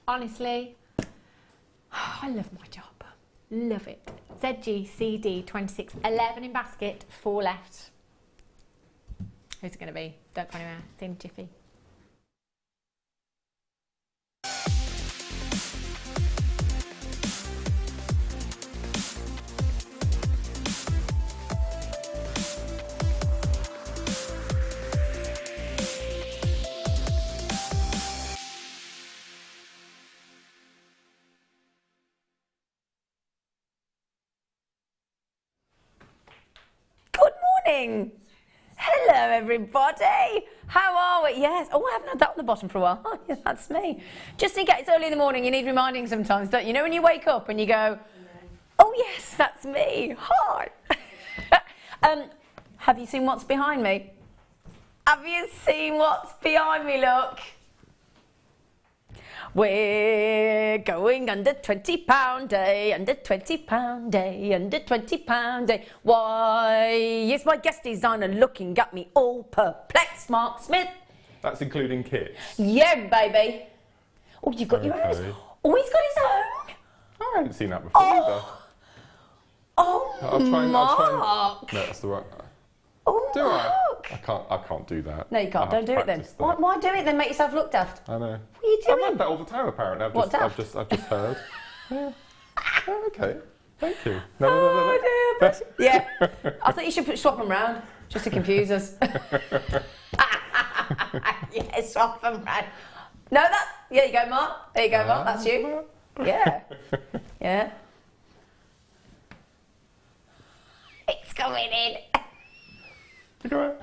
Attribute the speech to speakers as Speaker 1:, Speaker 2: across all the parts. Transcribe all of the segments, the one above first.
Speaker 1: honestly, I love my job. Love it. ZG, 26, 11 in basket, 4 left. Who's it going to be? Don't go anywhere. It's in jiffy. Hello everybody, how are we? Yes, oh I haven't had that on the bottom for a while. Oh, yeah, that's me. Just in case it's early in the morning, you need reminding sometimes, don't you? Know when you wake up and you go, oh yes, that's me, hi. Have you seen what's behind me? Have you seen what's behind me, look? We're going under £20 day, under £20 day, under £20 day. Why is my guest designer looking at me all perplexed, Mark Smith?
Speaker 2: That's including kits?
Speaker 1: Yeah, baby. Oh, you've got your own? Oh, he's got his own?
Speaker 2: I haven't seen that before either.
Speaker 1: Oh,
Speaker 2: I'll try and,
Speaker 1: Mark.
Speaker 2: No, that's the right...
Speaker 1: Oh,
Speaker 2: do I?
Speaker 1: Mark.
Speaker 2: I can't do that.
Speaker 1: No, you can't. Don't do it then. Why do it then? Make yourself look daft.
Speaker 2: I know.
Speaker 1: What are you doing?
Speaker 2: I've had that all the time apparently. I've just heard. Yeah. Oh, okay. Thank you. No.
Speaker 1: Dear, yeah. I thought you should swap them round just to confuse us. Yeah, swap them round. No, that's... There you go, Mark. There you go, Mark. That's you. Yeah. Yeah. It's going in.
Speaker 2: We're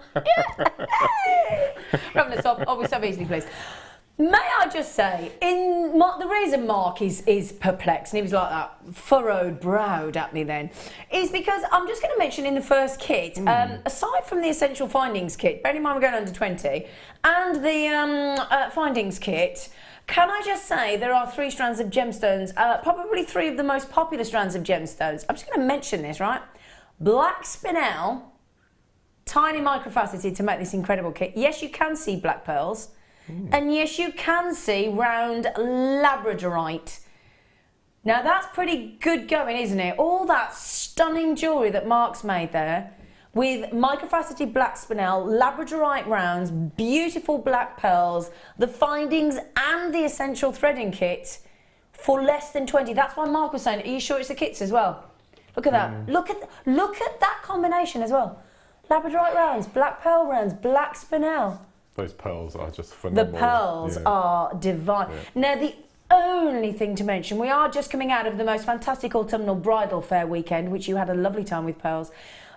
Speaker 1: having a swap. Oh, we're so easily pleased. May I just say, the reason Mark is perplexed, and he was like that furrowed-browed at me then, is because I'm just going to mention in the first kit, aside from the Essential Findings kit, bearing in mind we're going under 20, and the Findings kit, can I just say there are 3 strands of gemstones, probably 3 of the most popular strands of gemstones. I'm just going to mention this, right? Black spinel, tiny microfaceted to make this incredible kit. Yes, you can see black pearls. And yes, you can see round labradorite. Now that's pretty good going, isn't it? All that stunning jewellery that Mark's made there with microfaceted black spinel, labradorite rounds, beautiful black pearls, the findings and the essential threading kit for less than 20. That's why Mark was saying, are you sure it's the kits as well? Look at that. Look at that combination as well. Labradorite rounds, black pearl rounds, black spinel.
Speaker 2: Those pearls are just phenomenal.
Speaker 1: The pearls are divine. Yeah. Now, the only thing to mention, we are just coming out of the most fantastic autumnal bridal fair weekend, which you had a lovely time with pearls.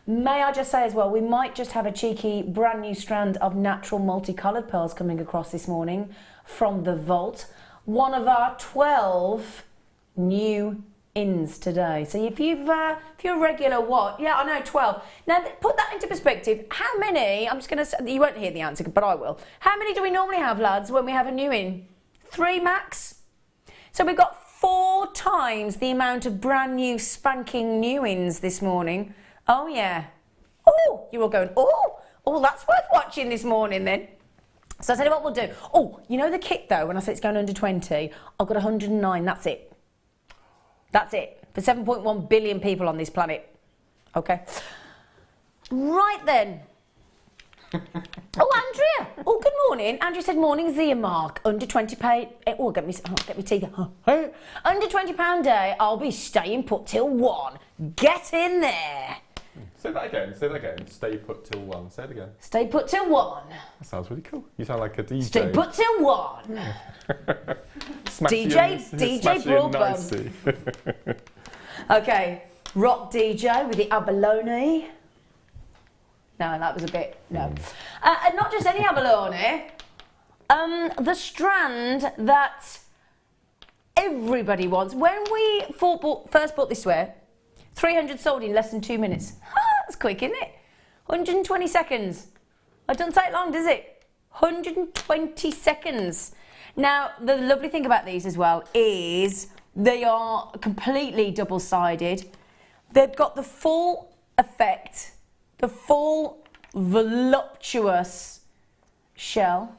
Speaker 1: May I just say as well, we might just have a cheeky brand new strand of natural multicoloured pearls coming across this morning from the vault. One of our 12 new ins today. So if you're a regular yeah, I know, 12. Now put that into perspective. How many, I'm just going to say, you won't hear the answer, but I will. How many do we normally have, lads, when we have a new in? 3 max? So we've got 4 times the amount of brand new spanking new ins this morning. Oh yeah. Oh, you're all going, oh, that's worth watching this morning then. So I'll tell you what we'll do. Oh, you know the kit though, when I say it's going under 20, I've got 109, that's it. That's it, for 7.1 billion people on this planet. Okay. Right then. Oh, Andrea. Oh, good morning. Andrea said, morning, Zia Mark. Under 20 pay. Oh, get me teeth. Under £20 day, I'll be staying put till 1. Get in there.
Speaker 2: Say that again. Stay put till 1. Say it again.
Speaker 1: Stay put till 1.
Speaker 2: That sounds really cool. You sound like a DJ.
Speaker 1: Stay put till 1. DJ Broadbent. Okay, rock DJ with the abalone. No, that was a bit, no. And not just any abalone, the strand that everybody wants. When we first bought this wear, 300 sold in less than 2 minutes. That's quick, isn't it? 120 seconds. It doesn't take long, does it? 120 seconds. Now, the lovely thing about these as well is they are completely double-sided. They've got the full effect, the full voluptuous shell.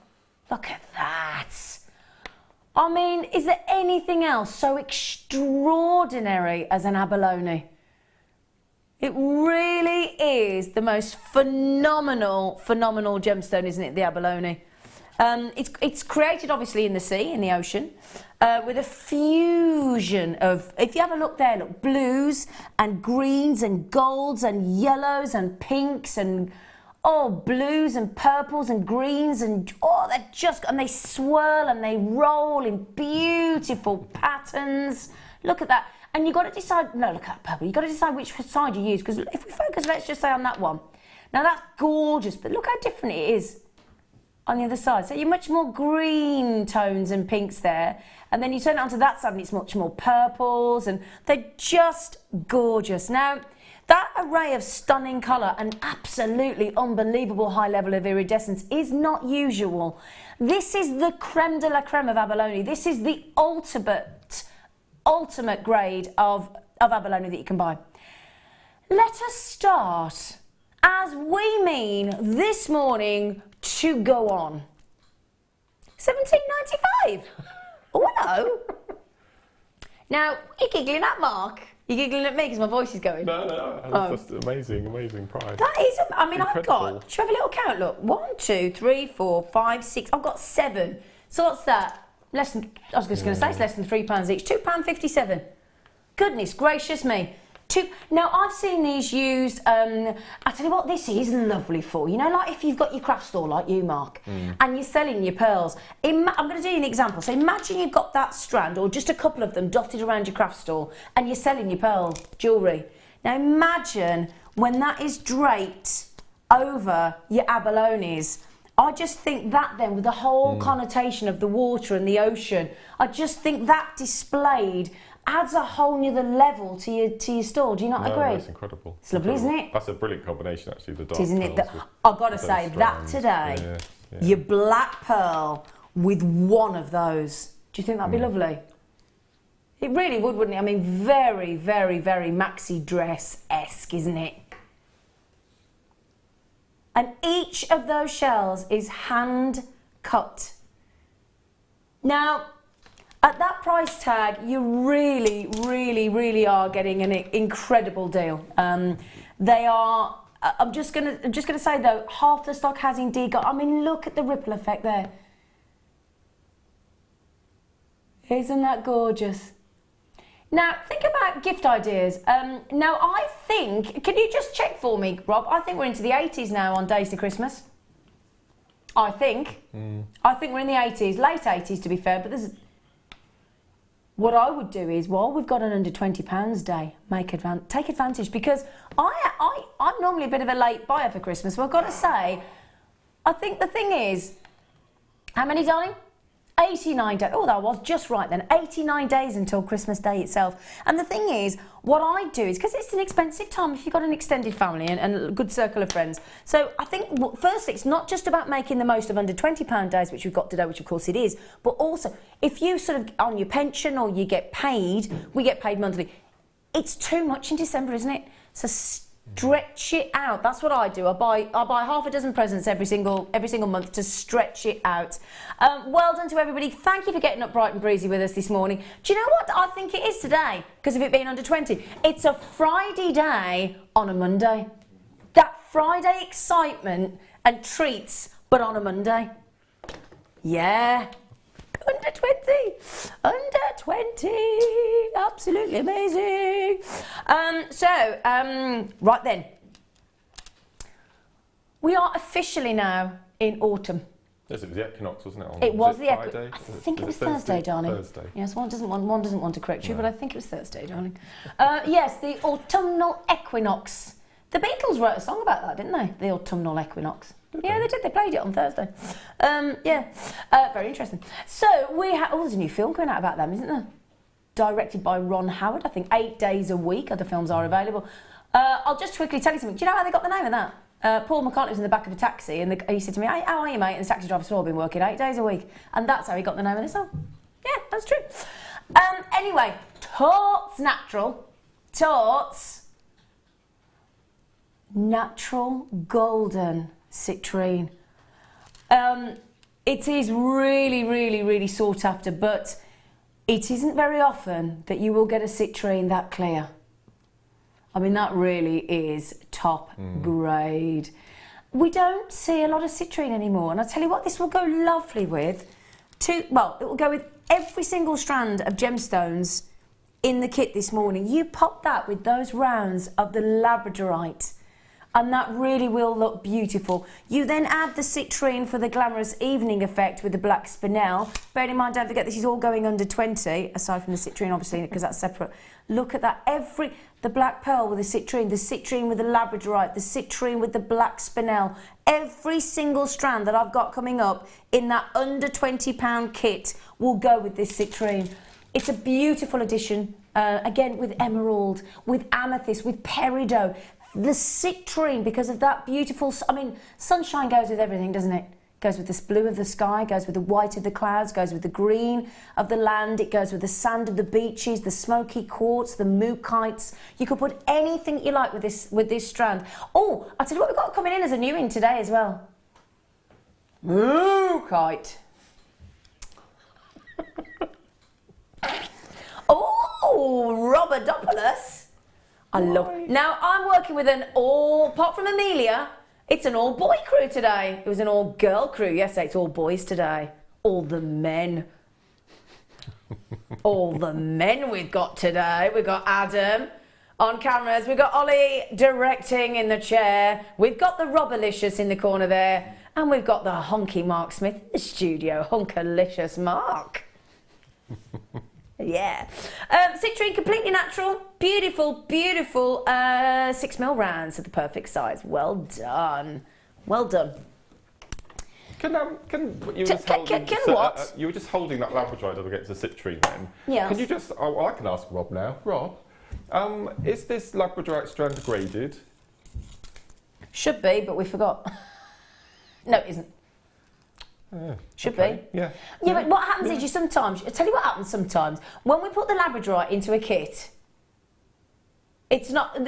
Speaker 1: Look at that. I mean, is there anything else so extraordinary as an abalone? It really is the most phenomenal gemstone, isn't it, the abalone? It's created obviously in the sea, in the ocean, with a fusion of, if you have a look there, look, blues and greens and golds and yellows and pinks and blues and purples and greens and they're just, and they swirl and they roll in beautiful patterns. Look at that. And you've got to decide, no, look at that purple, you've got to decide which side you use, because if we focus, let's just say on that one. Now that's gorgeous, but look how different it is on the other side. So you're much more green tones and pinks there, and then you turn it onto that side and it's much more purples, and they're just gorgeous. Now, that array of stunning colour and absolutely unbelievable high level of iridescence is not usual. This is the creme de la creme of abalone. This is the ultimate grade of abalone that you can buy. Let us start, as we mean this morning, to go on. £17.95. Oh no. Now, you're giggling at Mark. You're giggling at me because my voice is going.
Speaker 2: No, that's just amazing price.
Speaker 1: That is, I mean,
Speaker 2: incredible.
Speaker 1: I've got, should we have a little count? Look, 1, 2, 3, 4, 5, 6. I've got 7. So what's that? Less than, I was just going to say it's less than £3 each. £2.57. Goodness gracious me. Now, I've seen these used, I tell you what this is lovely for. You know, like if you've got your craft store like you, Mark, and you're selling your pearls. I'm going to do you an example. So imagine you've got that strand or just a couple of them dotted around your craft store and you're selling your pearl jewellery. Now, imagine when that is draped over your abalones. I just think that then, with the whole connotation of the water and the ocean, I just think that displayed adds a whole other level to your store. Do you not agree?
Speaker 2: It's incredible.
Speaker 1: It's lovely, isn't it?
Speaker 2: That's a brilliant combination, actually. The dark
Speaker 1: Isn't it?
Speaker 2: pearls
Speaker 1: I've got to say that
Speaker 2: strands.
Speaker 1: today,
Speaker 2: Yeah.
Speaker 1: your black pearl with one of those. Do you think that'd be lovely? It really would, wouldn't it? I mean, very, very, very maxi dress-esque, isn't it? And each of those shells is hand cut. Now, at that price tag, you really, really, really are getting an incredible deal. They are. I'm just gonna say though, half the stock has indeed got. I mean, look at the ripple effect there. Isn't that gorgeous? Now, think about gift ideas. Now, I think, can you just check for me, Rob? I think we're into the 80s now on days to Christmas. I think. I think we're in the 80s, late 80s to be fair, but there's. What I would do is, while we've got an under £20 day, take advantage, because I'm normally a bit of a late buyer for Christmas. Well, I've got to say, I think the thing is, how many, darling? 89 days. Oh, that was just right then. 89 days until Christmas Day itself. And the thing is, what I do is, because it's an expensive time if you've got an extended family and a good circle of friends. So I think, firstly, it's not just about making the most of under £20 days, which we've got today, which of course it is, but also, if you sort of on your pension or you get paid, we get paid monthly, it's too much in December, isn't it? So stretch it out. That's what I do. I buy half a dozen presents every single month to stretch it out. Well done to everybody. Thank you for getting up bright and breezy with us this morning. Do you know what I think it is today? Because of it being under 20. It's a Friday day on a Monday. That Friday excitement and treats, but on a Monday. Yeah. Under 20. Under 20. Absolutely amazing. Right then. We are officially now in autumn.
Speaker 2: Yes, it was the equinox, wasn't it?
Speaker 1: It was the equinox. I think it was Thursday, darling.
Speaker 2: Thursday.
Speaker 1: Yes, one doesn't want to correct you, but I think it was Thursday, darling. Yes, the autumnal equinox. The Beatles wrote a song about that, didn't they? The autumnal equinox. Yeah, they did. They played it on Thursday. Very interesting. So there's a new film coming out about them, isn't there? Directed by Ron Howard. I think 8 days a week other films are available. I'll just quickly tell you something. Do you know how they got the name of that? Paul McCartney was in the back of a taxi and he said to me, "Hey, how are you, mate?" And the taxi driver said, "I've been working 8 days a week." And that's how he got the name of the song. Yeah, that's true. Anyway, Torts Natural. Torts Natural Golden Citrine. It is really, really, really sought after, but it isn't very often that you will get a citrine that clear. I mean, that really is top grade. We don't see a lot of citrine anymore, and I tell you what, this will go lovely with it will go with every single strand of gemstones in the kit this morning. You pop that with those rounds of the labradorite, and that really will look beautiful. You then add the citrine for the glamorous evening effect with the black spinel. Bear in mind, don't forget, this is all going under 20, aside from the citrine, obviously, because that's separate. Look at that. The black pearl with the citrine with the labradorite, the citrine with the black spinel. Every single strand that I've got coming up in that under £20 kit will go with this citrine. It's a beautiful addition, again, with emerald, with amethyst, with peridot. The citrine, because of that beautiful, I mean, sunshine goes with everything, doesn't it? Goes with the blue of the sky, goes with the white of the clouds, goes with the green of the land, it goes with the sand of the beaches, the smoky quartz, the mookites. You could put anything you like with this strand. Oh, I'll tell you what, we've got coming in as a new in today as well. Mookite. Oh, Robert-Dopolis. I love it. Now, I'm working with apart from Amelia, it's an all-boy crew today. It was an all-girl crew yesterday. It's all boys today. All the men. All the men we've got today. We've got Adam on cameras. We've got Ollie directing in the chair. We've got the Robberlicious in the corner there. And we've got the honky Mark Smith in the studio. Hunkalicious Mark. Yeah. Citrine, completely natural, beautiful, beautiful 6mm rounds of the perfect size. Well done. Well done.
Speaker 2: You were just holding that labradorite up against the citrine then.
Speaker 1: Yeah.
Speaker 2: Can you just, I can ask Rob now. Rob, is this labradorite strand graded?
Speaker 1: Should be, but we forgot. No, it isn't. Should be.
Speaker 2: Yeah.
Speaker 1: Yeah, but what happens is I'll tell you what happens sometimes. When we put the labradorite into a kit, it's not,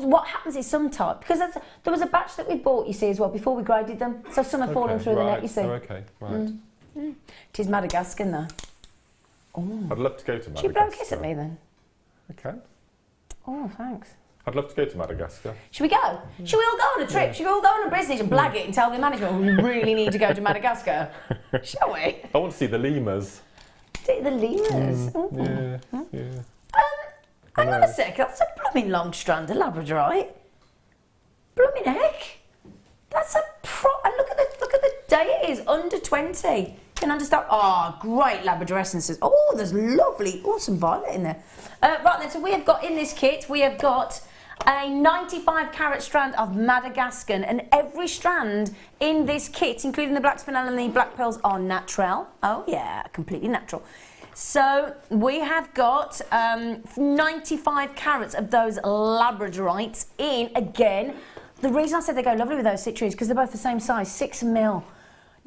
Speaker 1: what happens is sometimes, because there was a batch that we bought, you see, as well, before we graded them, so some are falling through the net, you see.
Speaker 2: Okay, right.
Speaker 1: It is Madagascar, though. Oh.
Speaker 2: I'd love to go to Madagascar.
Speaker 1: Should you blow a kiss at me, then?
Speaker 2: Okay.
Speaker 1: Oh, thanks.
Speaker 2: I'd love to go to Madagascar.
Speaker 1: Should we go? Should we all go on a trip? Should we all go on a business and blag it and tell the management we really need to go to Madagascar? Shall we?
Speaker 2: I want to see the lemurs.
Speaker 1: The lemurs?
Speaker 2: Yeah.
Speaker 1: Hang on a sec, that's a blooming long strand of labradorite. Blooming heck. That's a and look at the day it is, under 20. Can understand. Oh, great Labrador essences. Oh, there's lovely, awesome violet in there. Right then, so we have got in this kit, we have got a 95 carat strand of Madagascar, and every strand in this kit, including the black spinel and the black pearls, are natural. Oh yeah, completely natural. So we have got 95 carats of those labradorites in. Again, the reason I said they go lovely with those citrines because they're both the same size, 6mm.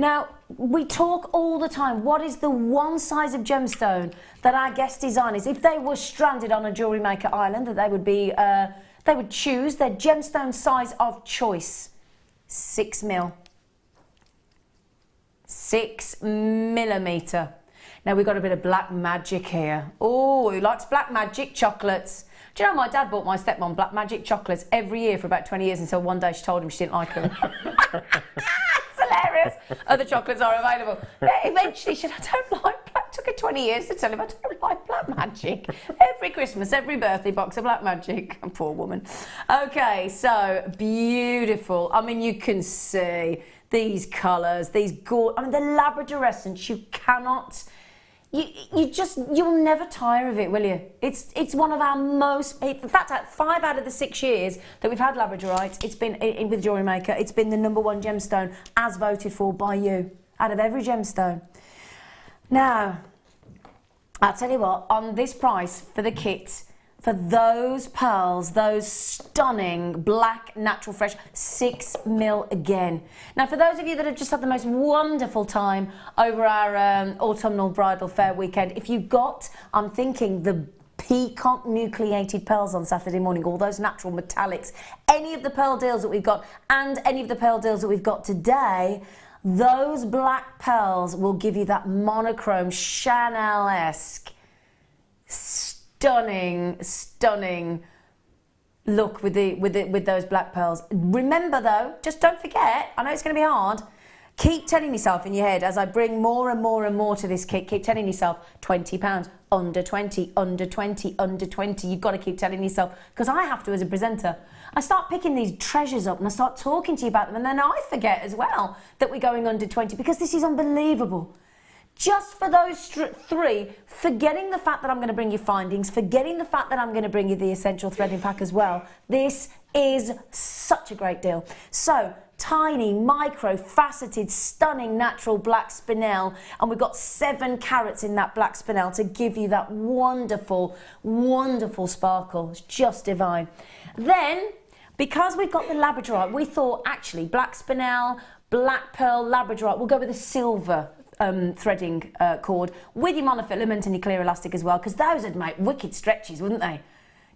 Speaker 1: Now, we talk all the time, what is the one size of gemstone that our guest designers, if they were stranded on a JewelleryMaker island, that they would be, they would choose their gemstone size of choice, 6mm. 6mm. Now, we've got a bit of black magic here. Oh, who likes black magic chocolates? Do you know, my dad bought my stepmom black magic chocolates every year for about 20 years until one day she told him she didn't like them. Hilarious. Other chocolates are available. Yeah, eventually she said, I don't like black. It took her 20 years to tell him I don't like black magic. Every Christmas, every birthday box of black magic. Poor woman. Okay, so beautiful. I mean, you can see these colours, these gorgeous. I mean, the Labradorescence, you cannot. You'll never tire of it, will you? It's one of our most, in fact, 5 out of the 6 years that we've had Labradorite, it's been with JewelleryMaker, it's been the #1 gemstone as voted for by you, out of every gemstone. Now, I'll tell you what, on this price for the kit, for those pearls, those stunning black natural fresh 6mm again. Now, for those of you that have just had the most wonderful time over our autumnal bridal fair weekend, if you got, I'm thinking, the peacock nucleated pearls on Saturday morning, all those natural metallics, any of the pearl deals that we've got and any of the pearl deals that we've got today, Those black pearls will give you that monochrome Chanel-esque, stunning look with those black pearls. Remember though, just don't forget, I know it's going to be hard, keep telling yourself in your head as I bring more and more and more to this kit, keep telling yourself £20, under 20, under 20, under 20. You've got to keep telling yourself, because I have to as a presenter. I start picking these treasures up and I start talking to you about them, and then I forget as well that we're going under 20, because this is unbelievable. Just for those three, forgetting the fact that I'm going to bring you findings, forgetting the fact that I'm going to bring you the essential threading pack as well, this is such a great deal. So, tiny, micro, faceted, stunning natural black spinel, and we've got 7 carats in that black spinel to give you that wonderful, wonderful sparkle. It's just divine. Then, because we've got the labradorite, we thought actually black spinel, black pearl, labradorite, we'll go with a silver threading cord with your monofilament and your clear elastic as well, because those would make wicked stretches, wouldn't they?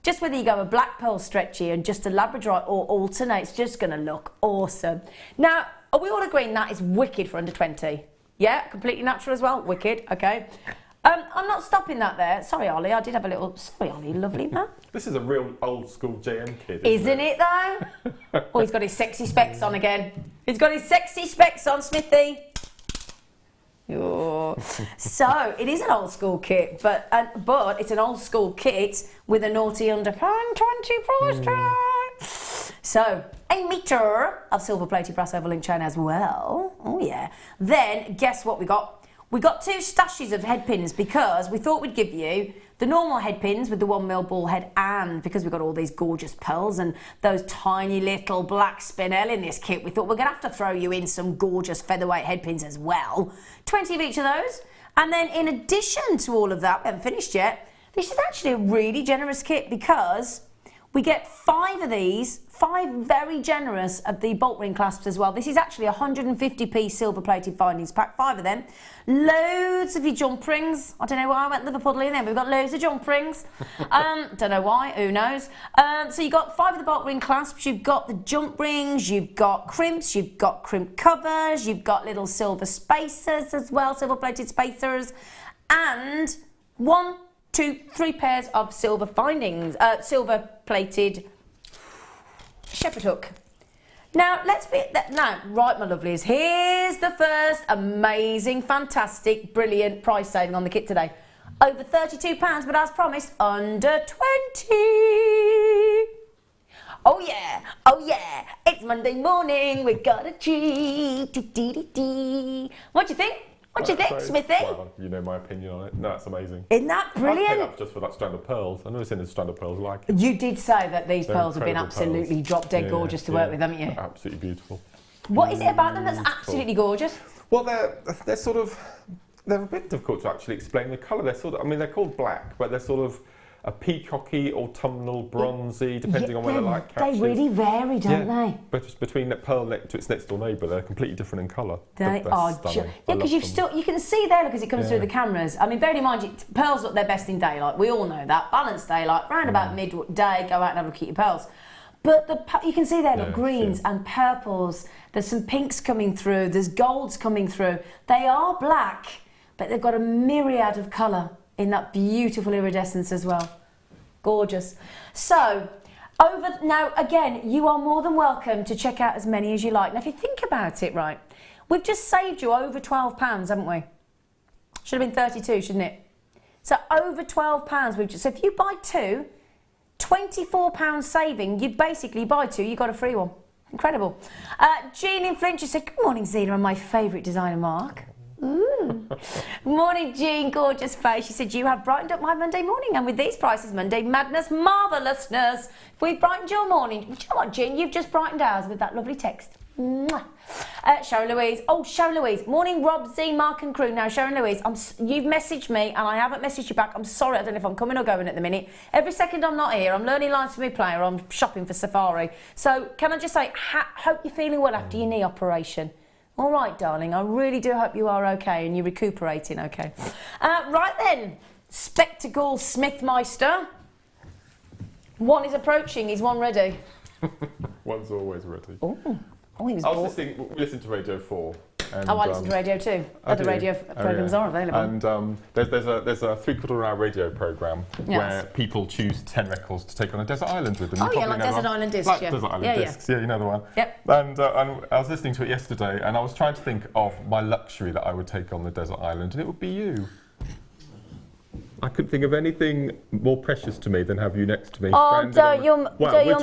Speaker 1: Just whether you go a black pearl stretchy and just a labradorite or alternate, it's just going to look awesome. Now, are we all agreeing that is wicked for under 20? Yeah, completely natural as well, wicked, okay. I'm not stopping that there. Sorry, Ollie, I did have a little... Sorry, Ollie, lovely man.
Speaker 2: This is a real old school JM kid,
Speaker 1: isn't it though? Oh, he's got his sexy specs on again. He's got his sexy specs on, Smithy. Oh. So it is an old school kit, but it's an old school kit with a naughty under 20 price tag. So a metre of silver plated brass oval link chain as well. Oh yeah. Then guess what we got? We got 2 stashes of head pins, because we thought we'd give you the normal head pins with the 1mm ball head, and because we've got all these gorgeous pearls and those tiny little black spinel in this kit, we thought we're going to have to throw you in some gorgeous featherweight head pins as well. 20 of each of those. And then in addition to all of that, we haven't finished yet, this is actually a really generous kit, because we get 5 of these, 5 very generous of the bolt ring clasps as well. This is actually a 150p silver plated findings pack, 5 of them. Loads of your jump rings. I don't know why I went Liverpool in there. We've got loads of jump rings. Don't know why, who knows. So you've got 5 of the bolt ring clasps, you've got the jump rings, you've got crimps, you've got crimp covers, you've got little silver spacers as well, silver plated spacers, and 1, 2, 3 pairs of silver findings, silver plated shepherd hook. Now, right, my lovelies, here's the first amazing, fantastic, brilliant price saving on the kit today. Over £32, but as promised, under 20. Oh yeah, it's Monday morning, we got a treat. What do you think? What do you think, Smithy?
Speaker 2: Well, you know my opinion on it. No, it's amazing.
Speaker 1: Isn't that brilliant?
Speaker 2: I'd pay up just for that strand of pearls. I've never seen a strand of pearls like it.
Speaker 1: You did say that these pearls have been absolutely drop dead gorgeous to work with, haven't you?
Speaker 2: They're absolutely beautiful.
Speaker 1: What is it about them that's absolutely gorgeous?
Speaker 2: Well, they're sort of... They're a bit difficult to actually explain the colour. They're sort of... I mean, they're called black, but they're sort of a peacocky, autumnal, bronzy, depending on where the light catches.
Speaker 1: They really vary, don't they?
Speaker 2: But just between that pearl to its next door neighbour, they're completely different in colour.
Speaker 1: They are stunning. Yeah, because you can see there, look, as it comes through the cameras. I mean, bearing in mind, pearls look their best in daylight. We all know that. Balanced daylight, round about midday, go out and have a look at your pearls. But you can see there, look, greens and purples. There's some pinks coming through. There's golds coming through. They are black, but they've got a myriad of colour in that beautiful iridescence as well. Gorgeous. So, now again, you are more than welcome to check out as many as you like. Now, if you think about it, right, we've just saved you over £12, haven't we? Should have been 32, shouldn't it? So over £12, so if you buy 2, £24 saving, you basically buy 2, you got a free one. Incredible. Jean in Flint just said, good morning, Zena, and my favourite designer, Mark. Ooh. Morning, Jean, gorgeous face. She said, you have brightened up my Monday morning, and with these prices, Monday madness, marvellousness. If we've brightened your morning, do you know what, Jean? You've just brightened ours with that lovely text. Mwah. Sharon Louise. Oh, Sharon Louise. Morning, Rob, Z, Mark and crew. Now, Sharon Louise, you've messaged me and I haven't messaged you back. I'm sorry, I don't know if I'm coming or going at the minute. Every second I'm not here, I'm learning lines for my player, I'm shopping for Safari. So, can I just say, hope you're feeling well after your knee operation. All right, darling, I really do hope you are okay and you're recuperating okay. Right then, Spectacle Smithmeister. One is approaching, is one ready?
Speaker 2: One's always ready.
Speaker 1: Oh, he was
Speaker 2: I was listening to Radio 4 And,
Speaker 1: I listen to radio too. Other radio programmes are available.
Speaker 2: And there's a 3/4-hour radio programme where people choose 10 records to take on a desert island with them.
Speaker 1: Oh yeah, like Desert Island Discs.
Speaker 2: Like Desert Island Discs, yeah, you know the one.
Speaker 1: Yep.
Speaker 2: And I was listening to it yesterday, and I was trying to think of my luxury that I would take on the desert island, and it would be you. I couldn't think of anything more precious to me than have you next to me.
Speaker 3: Oh, don't you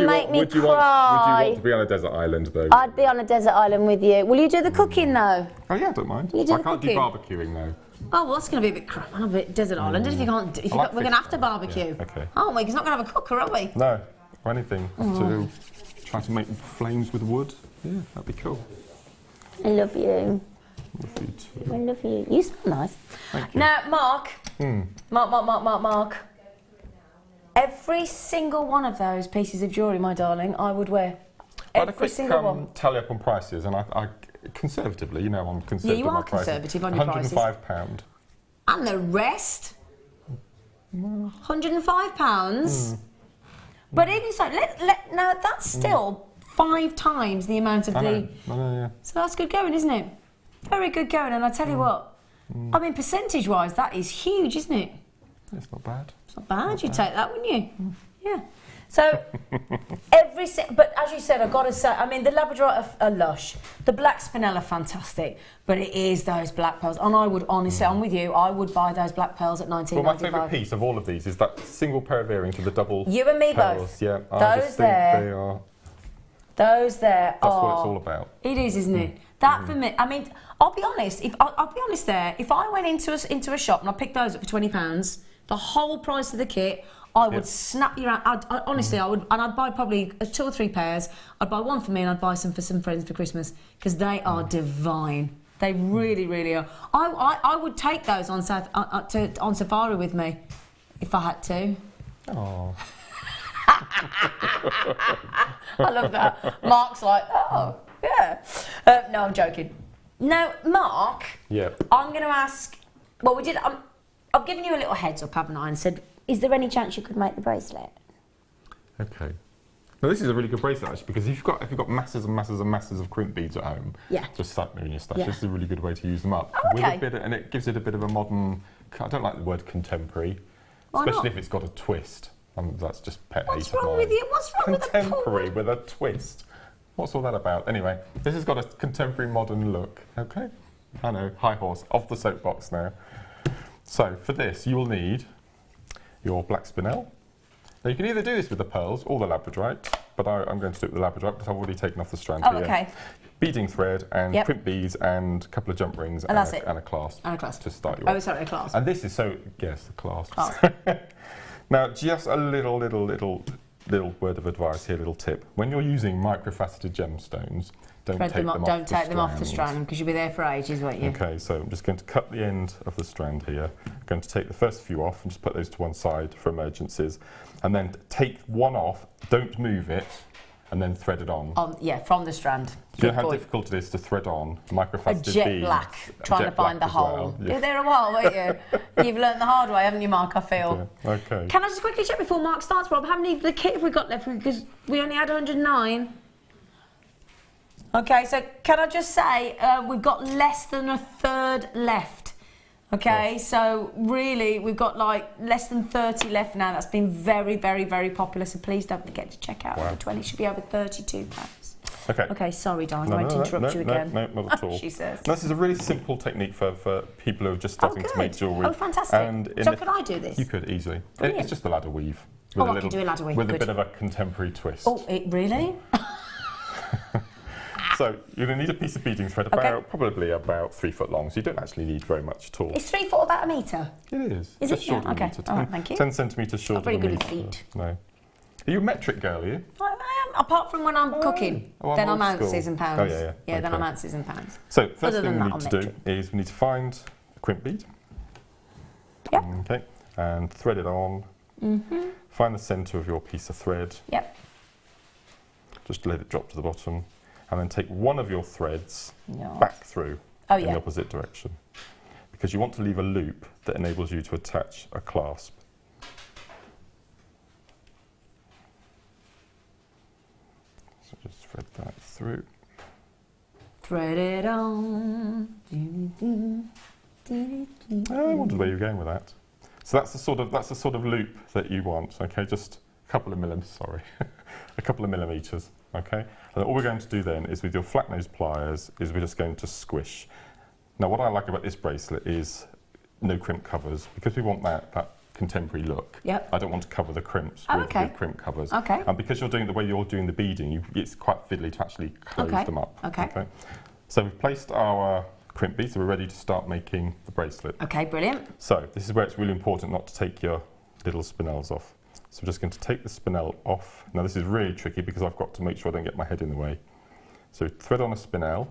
Speaker 3: make me
Speaker 2: would you
Speaker 3: cry.
Speaker 2: want to be on a desert island, though?
Speaker 3: I'd be on a desert island with you. Will you do the cooking, though?
Speaker 2: Oh, yeah, I don't mind.
Speaker 3: You do
Speaker 2: I
Speaker 3: the
Speaker 2: can't do
Speaker 3: cooking?
Speaker 2: barbecuing, though.
Speaker 1: Oh, well, that's going to be a bit crap on a bit desert island. If you can't, we're going to have to barbecue.
Speaker 2: Yeah, okay.
Speaker 1: Aren't we? 'Cause it's not going to have a cooker, are we?
Speaker 2: No, or anything. To try to make flames with wood. Yeah, that'd be cool.
Speaker 3: I love you.
Speaker 2: Love you too.
Speaker 3: I love you. You smell nice.
Speaker 2: Thank you.
Speaker 1: Now, Mark. Mark. Every single one of those pieces of jewellery, my darling, I would wear.
Speaker 2: I had a
Speaker 1: Every
Speaker 2: quick
Speaker 1: single one.
Speaker 2: tally up on prices, and I conservatively, you know, I'm conservative.
Speaker 1: Yeah, you
Speaker 2: on my
Speaker 1: are conservative on your prices.
Speaker 2: £105.
Speaker 1: And the rest? £105? But even so, now that's still 5 times the amount of
Speaker 2: I know, yeah.
Speaker 1: So that's good going, isn't it? Very good going, and I tell you what, I mean, percentage-wise, that is huge, isn't it?
Speaker 2: It's not bad.
Speaker 1: It's not bad. You'd take that, wouldn't you? Yeah. So but as you said, I've got to say, I mean, the Labradorite are lush. The black spinel are fantastic, but it is those black pearls. And I would honestly, I'm with you, I would buy those black pearls at $19.95.
Speaker 2: Well, my favourite piece of all of these is that single pair of earrings with the double
Speaker 1: You and me
Speaker 2: pearls.
Speaker 1: both.
Speaker 2: Yeah, I
Speaker 1: Those
Speaker 2: just think
Speaker 1: there.
Speaker 2: they are.
Speaker 1: Those there
Speaker 2: That's what it's all about.
Speaker 1: It is, isn't it? That for me, I mean, I'll be honest. I'll be honest there. If I went into a shop and I picked those up for £20, the whole price of the kit, I would snap your hand. Honestly, I would, and I'd buy probably 2 or 3 pairs. I'd buy one for me, and I'd buy some for some friends for Christmas because they are divine. They really, really are. I would take those on safari with me if I had to.
Speaker 2: Oh.
Speaker 1: I love that. Mark's like, oh, yeah. No, I'm joking. Now, Mark, I'm going to ask, well, I've given you a little heads up, haven't I, and said, is there any chance you could make the bracelet?
Speaker 2: Okay. Now this is a really good bracelet actually, because if you've got masses and masses and masses of crimp beads at home, just stuck them in your stash. This is a really good way to use them up.
Speaker 1: Oh, okay.
Speaker 2: And it gives it a bit of a modern. I don't like the word contemporary, especially if it's got a twist. That's just pet hate of mine.
Speaker 1: What's wrong with you? What's wrong with the
Speaker 2: contemporary with a twist? What's all that about? Anyway, this has got a contemporary modern look. Okay. I know. High horse. Off the soapbox now. So for this, you will need your black spinel. Now you can either do this with the pearls or the labradorite, but I'm going to do it with the labradorite because I've already taken off the strand here.
Speaker 1: Okay.
Speaker 2: Beading thread and crimp beads and a couple of jump rings and a clasp.
Speaker 1: And a clasp.
Speaker 2: To start you off.
Speaker 1: Oh, sorry, a clasp.
Speaker 2: And this is the clasp. Now, just a little word of advice here, little tip. When you're using microfaceted gemstones, don't take them off the strand
Speaker 1: because you'll be there for ages, won't you?
Speaker 2: Okay, so I'm just going to cut the end of the strand here. I'm going to take the first few off and just put those to one side for emergencies. And then take one off, don't move it, and then thread it on.
Speaker 1: From the strand.
Speaker 2: Do you know how difficult it is to thread on microfaceted beads?
Speaker 1: A jet black, trying to find the hole.
Speaker 2: Well.
Speaker 1: You were there a while, weren't you? You've learnt the hard way, haven't you, Mark, I feel?
Speaker 2: Yeah. Okay.
Speaker 1: Can I just quickly check before Mark starts, Rob, how many of the kit have we got left? Because we only had 109. Okay, so can I just say, we've got less than a third left. Okay, so really, we've got like less than 30 left now. That's been very, very, very popular. So please don't forget to check out the 20. It should be over £32.
Speaker 2: Okay.
Speaker 1: Okay, sorry, darling, I won't interrupt you again.
Speaker 2: No, not at all.
Speaker 1: She says.
Speaker 2: This is a really simple technique for people who are just starting to make jewellery.
Speaker 1: Oh, fantastic. So could I do this?
Speaker 2: You could easily. It's just a ladder weave.
Speaker 1: I can do a ladder weave.
Speaker 2: With a bit of a contemporary twist.
Speaker 1: Oh, really?
Speaker 2: So you're going to need a piece of beading thread probably about 3 foot long, so you don't actually need very much at all.
Speaker 1: Is 3 foot about a metre?
Speaker 2: It is.
Speaker 1: Is
Speaker 2: just
Speaker 1: it?
Speaker 2: short of a
Speaker 1: Okay.
Speaker 2: metre.
Speaker 1: All right, thank you.
Speaker 2: 10 centimetres short of a metre.
Speaker 1: Not very good with feet.
Speaker 2: No. Are you a metric girl, are you?
Speaker 1: I am, apart from when I'm cooking. Then I'm ounces and pounds.
Speaker 2: Oh, yeah.
Speaker 1: Yeah, then I'm ounces and pounds.
Speaker 2: So first thing we need to do is we need to find a crimp bead.
Speaker 1: Yep.
Speaker 2: Okay. And thread it on. Find the centre of your piece of thread.
Speaker 1: Yep.
Speaker 2: Just let it drop to the bottom. And then take one of your threads back through in the opposite direction. Because you want to leave a loop that enables you to attach a clasp. So just thread that through.
Speaker 1: thread it on.
Speaker 2: I wondered where you were going with that. So that's the sort of loop that you want. Okay, just a couple of millimeters. Sorry, a couple of millimeters. Okay, and all we're going to do then is with your flat nose pliers is we're just going to squish. Now, what I like about this bracelet is no crimp covers because we want that contemporary look.
Speaker 1: Yep.
Speaker 2: I don't want to cover the crimps with crimp covers.
Speaker 1: Okay.
Speaker 2: And because you're doing the way you're doing the beading, it's quite fiddly to actually close them up.
Speaker 1: Okay.
Speaker 2: So we've placed our crimp beads, so we're ready to start making the bracelet.
Speaker 1: Okay, brilliant.
Speaker 2: So this is where it's really important not to take your little spinels off. So we're just going to take the spinel off. Now this is really tricky because I've got to make sure I don't get my head in the way. So thread on a spinel,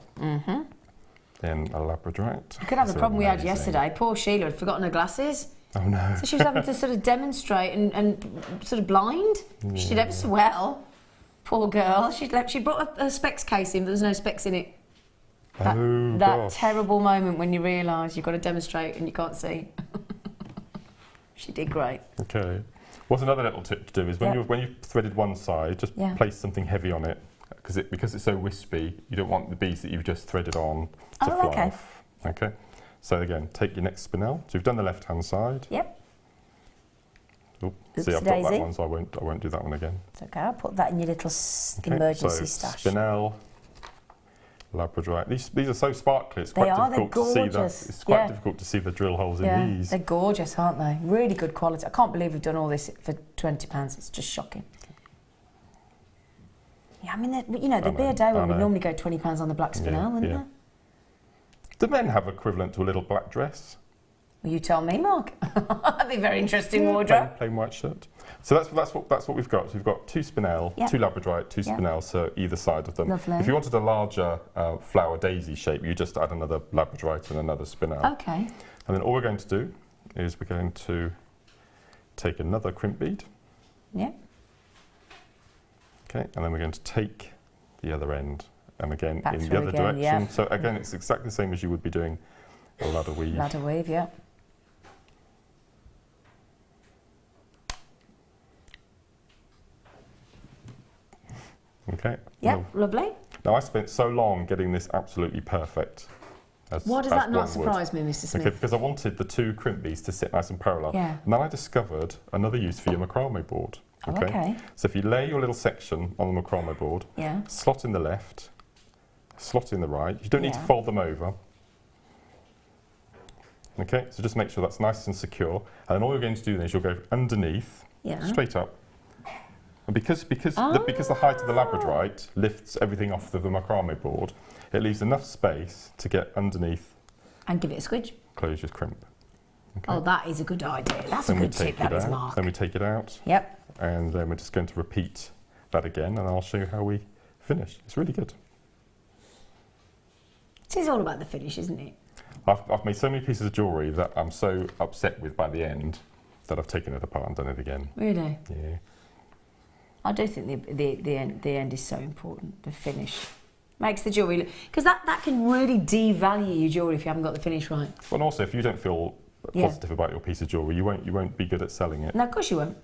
Speaker 2: then a labradorite.
Speaker 1: You could have the problem we had yesterday. Poor Sheila had forgotten her glasses.
Speaker 2: Oh no.
Speaker 1: So she was having to sort of demonstrate and sort of blind. Yeah. She did ever so well. Poor girl. She brought her specs case in, but there was no specs in it. That terrible moment when you realise you've got to demonstrate and you can't see. She did great.
Speaker 2: Okay. What's another little tip to do is when you've threaded one side, just place something heavy on it because it's so wispy. You don't want the beads that you've just threaded on to fly off. Okay. So again, take your next spinel. So you've done the left-hand side.
Speaker 1: Yep.
Speaker 2: Oops, see, I've got that one, so I won't do that one again.
Speaker 3: It's okay. I'll put that in your little emergency stash.
Speaker 2: Spinel, labradorite. These are so sparkly. It's quite difficult to see it's quite difficult to see the drill holes in these.
Speaker 1: They're gorgeous, aren't they? Really good quality. I can't believe we've done all this for £20. It's just shocking. Yeah, I mean, there'd be a day when we normally go £20 on the black spinel, wouldn't there?
Speaker 2: Do men have equivalent to a little black dress?
Speaker 1: Well, you tell me, Mark. That'd be a very interesting wardrobe.
Speaker 2: Plain white shirt. So that's what we've got. So we've got 2 spinel, 2 labradorite, 2 spinel, so either side of them.
Speaker 1: Lovely.
Speaker 2: If you wanted a larger flower daisy shape, you just add another labradorite and another spinel.
Speaker 1: Okay.
Speaker 2: And then all we're going to do is we're going to take another crimp bead.
Speaker 1: Yeah.
Speaker 2: Okay, and then we're going to take the other end. And again,
Speaker 1: back
Speaker 2: in the other direction.
Speaker 1: Yeah.
Speaker 2: So again, it's exactly the same as you would be doing a ladder weave.
Speaker 1: Ladder weave, yeah.
Speaker 2: Okay.
Speaker 1: Yep, lovely.
Speaker 2: Now I spent so long getting this absolutely perfect.
Speaker 1: Why does that not surprise me, Mr. Smith?
Speaker 2: Okay, because I wanted the 2 crimp beads to sit nice and parallel.
Speaker 1: Yeah.
Speaker 2: And then I discovered another use for your macrame board. Okay. So if you lay your little section on the macrame board, slot in the left, slot in the right. You don't need to fold them over. Okay, so just make sure that's nice and secure. And then all you're going to do then is you'll go underneath, straight up. And because the height of the labradorite lifts everything off of the macrame board, it leaves enough space to get underneath.
Speaker 1: And give it a squidge.
Speaker 2: Close your crimp. Okay.
Speaker 1: Oh, that is a good idea. That's a good tip, that is, Mark.
Speaker 2: Then we take it out.
Speaker 1: Yep.
Speaker 2: And then we're just going to repeat that again, and I'll show you how we finish. It's really good.
Speaker 1: It is all about the finish, isn't it?
Speaker 2: I've made so many pieces of jewellery that I'm so upset with by the end that I've taken it apart and done it again.
Speaker 1: Really?
Speaker 2: Yeah.
Speaker 1: I do think the end is so important, the finish. Makes the jewellery look... Because that can really devalue your jewellery if you haven't got the finish right.
Speaker 2: Well, and also, if you don't feel positive about your piece of jewellery, you won't be good at selling it.
Speaker 1: No, of course you won't.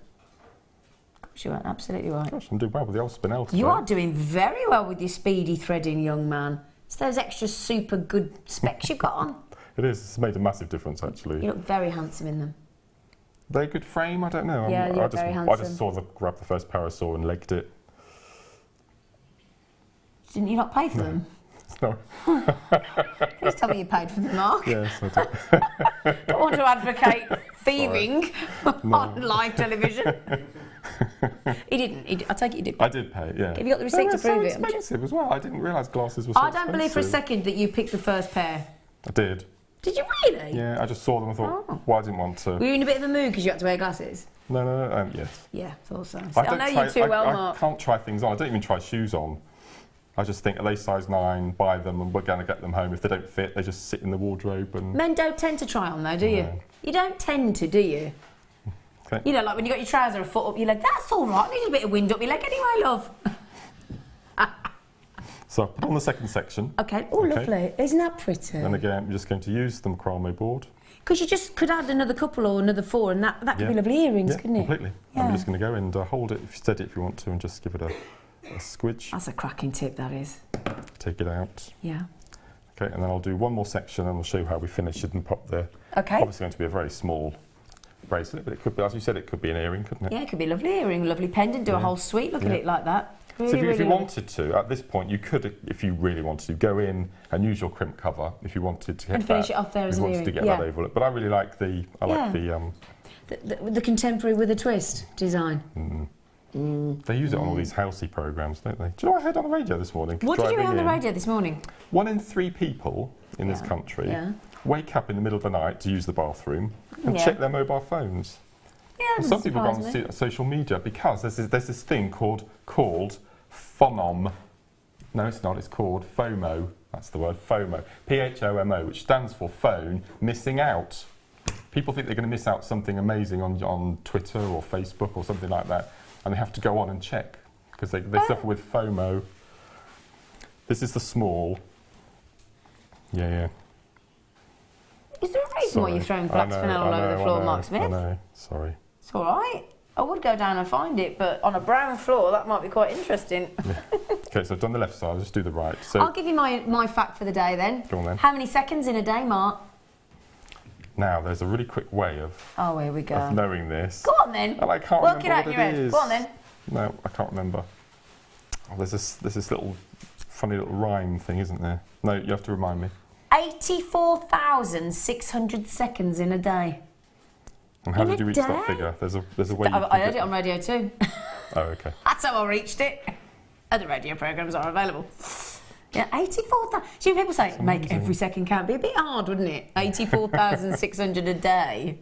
Speaker 1: Of course you won't, absolutely right.
Speaker 2: Gosh, I'm doing well with the old spinel today.
Speaker 1: You are doing very well with your speedy threading, young man. It's those extra super good specs you've got on.
Speaker 2: It is. It's made a massive difference, actually.
Speaker 1: You look very handsome in them.
Speaker 2: They're a good frame? I don't know.
Speaker 1: Yeah, you're very handsome.
Speaker 2: I just grabbed the first parasol and legged it.
Speaker 1: Didn't you not pay for them?
Speaker 2: No.
Speaker 1: Please tell me you paid for them, Mark.
Speaker 2: Yes, I did.
Speaker 1: Don't want to advocate thieving on live television. He didn't. I take it you did.
Speaker 2: I did pay, yeah.
Speaker 1: Have you got the receipt to prove it?
Speaker 2: It's expensive as well. I didn't realise glasses were so expensive.
Speaker 1: I don't believe for a second that you picked the first pair.
Speaker 2: I did.
Speaker 1: Did you really?
Speaker 2: Yeah, I just saw them and thought, well, I didn't want to.
Speaker 1: Were you in a bit of a mood because you had to wear glasses?
Speaker 2: No, yes.
Speaker 1: Yeah, thought so.
Speaker 2: I
Speaker 1: know you too well, Mark.
Speaker 2: I can't try things on. I don't even try shoes on. I just think, are they size 9, buy them, and we're going to get them home. If they don't fit, they just sit in the wardrobe. And
Speaker 1: Men don't tend to try on, though, do you? You don't tend to, do you?
Speaker 2: Okay.
Speaker 1: You know, like when you got your trouser a foot up your leg, that's all right. Need a bit of wind up your leg anyway, love.
Speaker 2: So I've put on the second section.
Speaker 1: Okay. Oh, lovely. Isn't that pretty?
Speaker 2: And again, we're just going to use the macrame board.
Speaker 1: Because you just could add another couple or another 4, and that could be lovely earrings, couldn't it?
Speaker 2: Completely. Yeah. I'm just going to go and hold it, steady if you want to, and just give it a squidge.
Speaker 1: That's a cracking tip, that is.
Speaker 2: Take it out.
Speaker 1: Yeah.
Speaker 2: Okay, and then I'll do one more section and I'll show you how we finish it and pop the...
Speaker 1: Okay.
Speaker 2: Obviously going to be a very small bracelet, but it could be, as you said, it could be an earring, couldn't it?
Speaker 1: Yeah, it could be a lovely earring, lovely pendant, do a whole suite, look at it like that. Really,
Speaker 2: so if
Speaker 1: really
Speaker 2: you
Speaker 1: lovely.
Speaker 2: wanted to, at this point, you could, if you really wanted to, go in and use your crimp cover if you wanted to get
Speaker 1: And finish it off there as an
Speaker 2: wanted
Speaker 1: earring.
Speaker 2: to get that over it. But I really like the,
Speaker 1: the contemporary with a twist design.
Speaker 2: They use it on all these housey programmes, don't they? Do you know what I heard on the radio this morning?
Speaker 1: What did you hear on the
Speaker 2: Driving in,
Speaker 1: radio this morning?
Speaker 2: 1 in 3 people in this country wake up in the middle of the night to use the bathroom and check their mobile phones.
Speaker 1: Yeah,
Speaker 2: And some people go on social media because there's this thing called phonom. No, it's not. It's called FOMO. That's the word, FOMO. PHOMO, which stands for phone missing out. People think they're going to miss out something amazing on Twitter or Facebook or something like that, and they have to go on and check because they suffer with FOMO. This is the small. Yeah.
Speaker 1: Is there a reason why you're throwing black spinel all over the floor, Mark Smith?
Speaker 2: I know, sorry.
Speaker 1: It's all right. I would go down and find it, but on a brown floor, that might be quite interesting.
Speaker 2: Okay, so I've done the left side, I'll just do the right. So
Speaker 1: I'll give you my fact for the day then.
Speaker 2: Go on then.
Speaker 1: How many seconds in a day, Mark?
Speaker 2: Now, there's a really quick way of
Speaker 1: Here we go.
Speaker 2: of knowing this.
Speaker 1: Go on then.
Speaker 2: And I can't
Speaker 1: Work it
Speaker 2: remember
Speaker 1: out in
Speaker 2: what
Speaker 1: your head.
Speaker 2: is.
Speaker 1: Go on then.
Speaker 2: No, I can't remember. Oh, there's this little funny little rhyme thing, isn't there? No, you have to remind me.
Speaker 1: 84,600 seconds in a day.
Speaker 2: And how
Speaker 1: In
Speaker 2: did you
Speaker 1: a
Speaker 2: reach that
Speaker 1: day?
Speaker 2: figure? There's a way.
Speaker 1: I heard it on radio too.
Speaker 2: Oh, okay.
Speaker 1: That's how I reached it. Other radio programmes are available. Yeah, 84,000. See, people say make every second count. Be a bit hard, wouldn't it? 84,600 a day.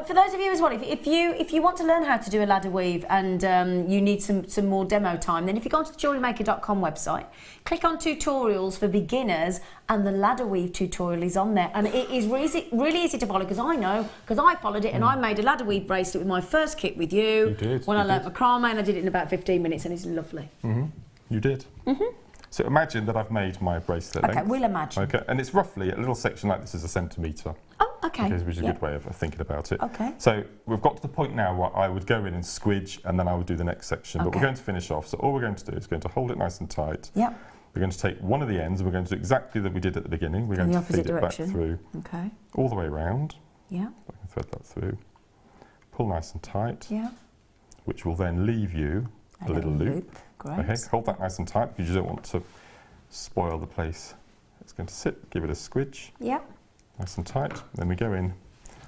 Speaker 1: For those of you as well, if you want to learn how to do a ladder weave and you need some more demo time, then if you go onto the JewelleryMaker.com website, click on tutorials for beginners, and the ladder weave tutorial is on there, and it is really easy to follow because I followed it and I made a ladder weave bracelet with my first kit with you.
Speaker 2: You did.
Speaker 1: When I learnt macrame, and I did it in about 15 minutes, and it's lovely.
Speaker 2: You did. So imagine that I've made my bracelet
Speaker 1: Okay,
Speaker 2: length.
Speaker 1: we'll imagine.
Speaker 2: Okay, and it's roughly a little section like this is a centimetre.
Speaker 1: Oh, okay.
Speaker 2: Which is a good way of thinking about it.
Speaker 1: Okay.
Speaker 2: So we've got to the point now where I would go in and squidge and then I would do the next section. But we're going to finish off. So all we're going to do is going to hold it nice and tight.
Speaker 1: Yeah.
Speaker 2: We're going to take one of the ends and we're going to do exactly that we did at the beginning. We're going to feed it back through all the way around.
Speaker 1: Yeah.
Speaker 2: I can thread that through. Pull nice and tight.
Speaker 1: Yeah.
Speaker 2: Which will then leave you a little loop.
Speaker 1: Great.
Speaker 2: Okay, hold that nice and tight because you don't want to spoil the place. It's going to sit, give it a squidge.
Speaker 1: Yeah.
Speaker 2: Nice and tight. Then we go in.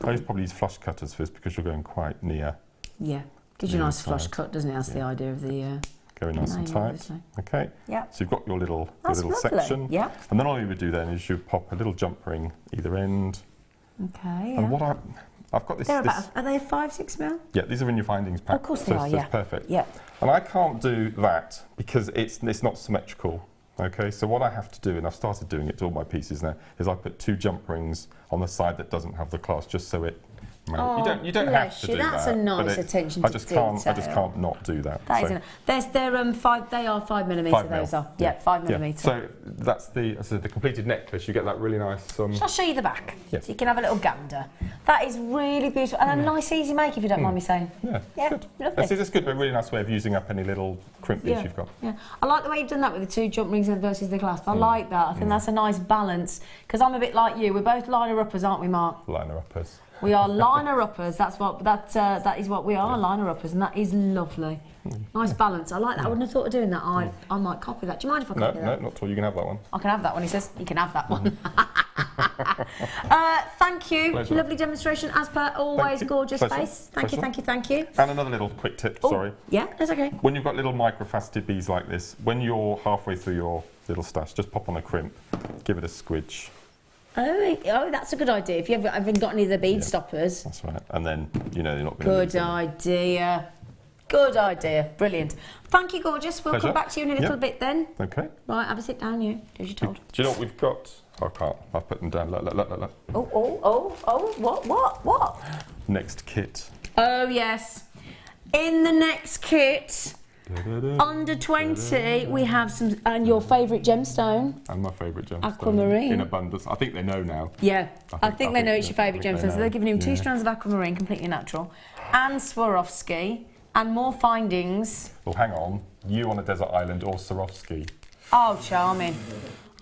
Speaker 2: I probably use flush cutters for this because you're going quite near.
Speaker 1: Yeah. Gives you a nice
Speaker 2: inside.
Speaker 1: flush cut, doesn't it? That's the idea of the...
Speaker 2: Going nice and
Speaker 1: name,
Speaker 2: tight.
Speaker 1: obviously.
Speaker 2: Okay.
Speaker 1: Yeah.
Speaker 2: So you've got your little
Speaker 1: Lovely.
Speaker 2: section.
Speaker 1: Yeah.
Speaker 2: And then all you would do then is you pop a little jump ring either end.
Speaker 1: Okay.
Speaker 2: And what I've got this.
Speaker 1: They're about, are they 5-6 mil?
Speaker 2: Yeah, these are in your findings pack.
Speaker 1: Of course they are.
Speaker 2: So
Speaker 1: Yeah.
Speaker 2: it's perfect.
Speaker 1: Yeah.
Speaker 2: And I can't do that because it's not symmetrical. Okay, so what I have to do, and I've started doing it to all my pieces now, is I put 2 jump rings on the side that doesn't have the clasp, just so it.
Speaker 1: Oh,
Speaker 2: you don't have to do
Speaker 1: That's
Speaker 2: that.
Speaker 1: a nice attention to detail.
Speaker 2: I just can't not do that.
Speaker 1: That is they're 5. They are 5mm.
Speaker 2: 5
Speaker 1: Those
Speaker 2: mil.
Speaker 1: are. Yeah, 5mm.
Speaker 2: Yeah. So that's the completed necklace. You get that really nice.
Speaker 1: Shall I show you the back?
Speaker 2: Yeah.
Speaker 1: So you can have a little gander. That is really beautiful and a nice, easy make, if you don't mind me saying.
Speaker 2: Yeah,
Speaker 1: good. Lovely.
Speaker 2: It's good, but a really nice way of using up any little crimp piece you've got.
Speaker 1: Yeah, I like the way you've done that with the 2 jump rings versus the clasp. I like that. I think that's a nice balance because I'm a bit like you. We're both liner-uppers, aren't we, Mark?
Speaker 2: Liner-uppers.
Speaker 1: We are liner-uppers. That is what we are, liner-uppers, and that is lovely. Nice balance. I like that. I wouldn't have thought of doing that. I might copy that. Do you mind if I copy that?
Speaker 2: No, not at all. You can have that one.
Speaker 1: I can have that one. He says you can have that one. Thank you.
Speaker 2: Pleasure.
Speaker 1: Lovely demonstration as per always. Gorgeous
Speaker 2: Pleasure.
Speaker 1: face. Thank you.
Speaker 2: And another little quick tip. Sorry.
Speaker 1: Yeah, that's okay.
Speaker 2: When you've got little microfaceted beads like this, when you're halfway through your little stash, just pop on a crimp, give it a squidge.
Speaker 1: Oh, that's a good idea. If you haven't got any of the bead stoppers.
Speaker 2: That's right. And then you're not going to.
Speaker 1: Good idea. Good idea. Brilliant. Thank you, gorgeous. We'll come back to you in a little bit then.
Speaker 2: Okay.
Speaker 1: Right, have a sit down, you. Do as you're told.
Speaker 2: Do you know what we've got? I can't. I'll put them down. Look.
Speaker 1: What?
Speaker 2: Next kit.
Speaker 1: Oh, yes. In the next kit, under 20, we have some, and your favourite gemstone.
Speaker 2: And my favourite gemstone.
Speaker 1: Aquamarine.
Speaker 2: In abundance. I think they know now.
Speaker 1: Yeah, I think they know it's your favourite gemstone. So they're giving him 2
Speaker 2: Yeah.
Speaker 1: strands of aquamarine, completely natural, and Swarovski, and more findings.
Speaker 2: Well, hang on. You on a desert island or Swarovski?
Speaker 1: Oh, charming.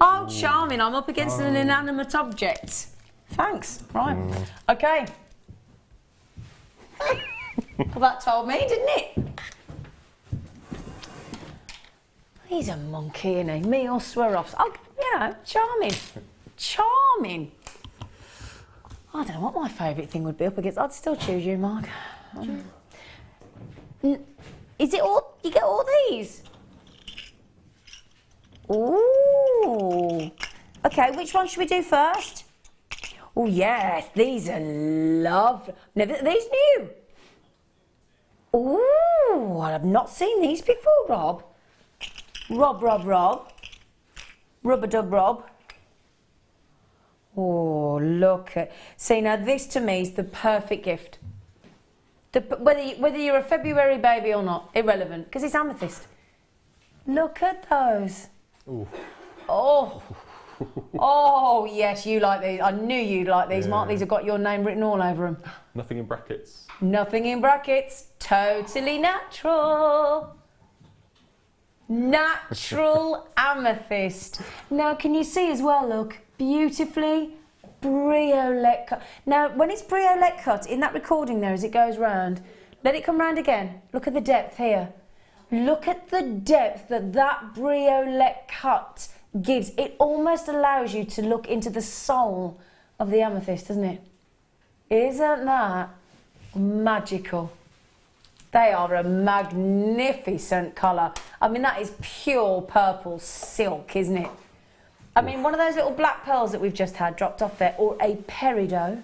Speaker 1: Oh, charming. I'm up against an inanimate object. Thanks. Right. Okay. Well, that told me, didn't it? He's a monkey, isn't he? Me or Swarovski. Oh, you know, charming. Charming. I don't know what my favourite thing would be up against. I'd still choose you, Mark. Is it all? You get all these? Ooh. Okay, which one should we do first? Oh, yes, these are lovely. Never, these new. Ooh, I've not seen these before, Rob. Rob. Rub-a-dub Rob. Oh, look at... See, now this to me is the perfect gift. Whether you're a February baby or not, irrelevant, because it's amethyst. Look at those. Ooh. Oh. Oh, yes, you like these. I knew you'd like these, Mark. These have got your name written all over them.
Speaker 2: Nothing in brackets.
Speaker 1: Nothing in brackets. Totally natural. Natural amethyst. Now, can you see as well, look, beautifully briolette cut. Now, when it's briolette cut, in that recording there as it goes round, let it come round again. Look at the depth here. Look at the depth that briolette cut gives. It almost allows you to look into the soul of the amethyst, doesn't it? Isn't that magical? They are a magnificent colour. I mean, that is pure purple silk, isn't it? I mean, one of those little black pearls that we've just had dropped off there, or a peridot,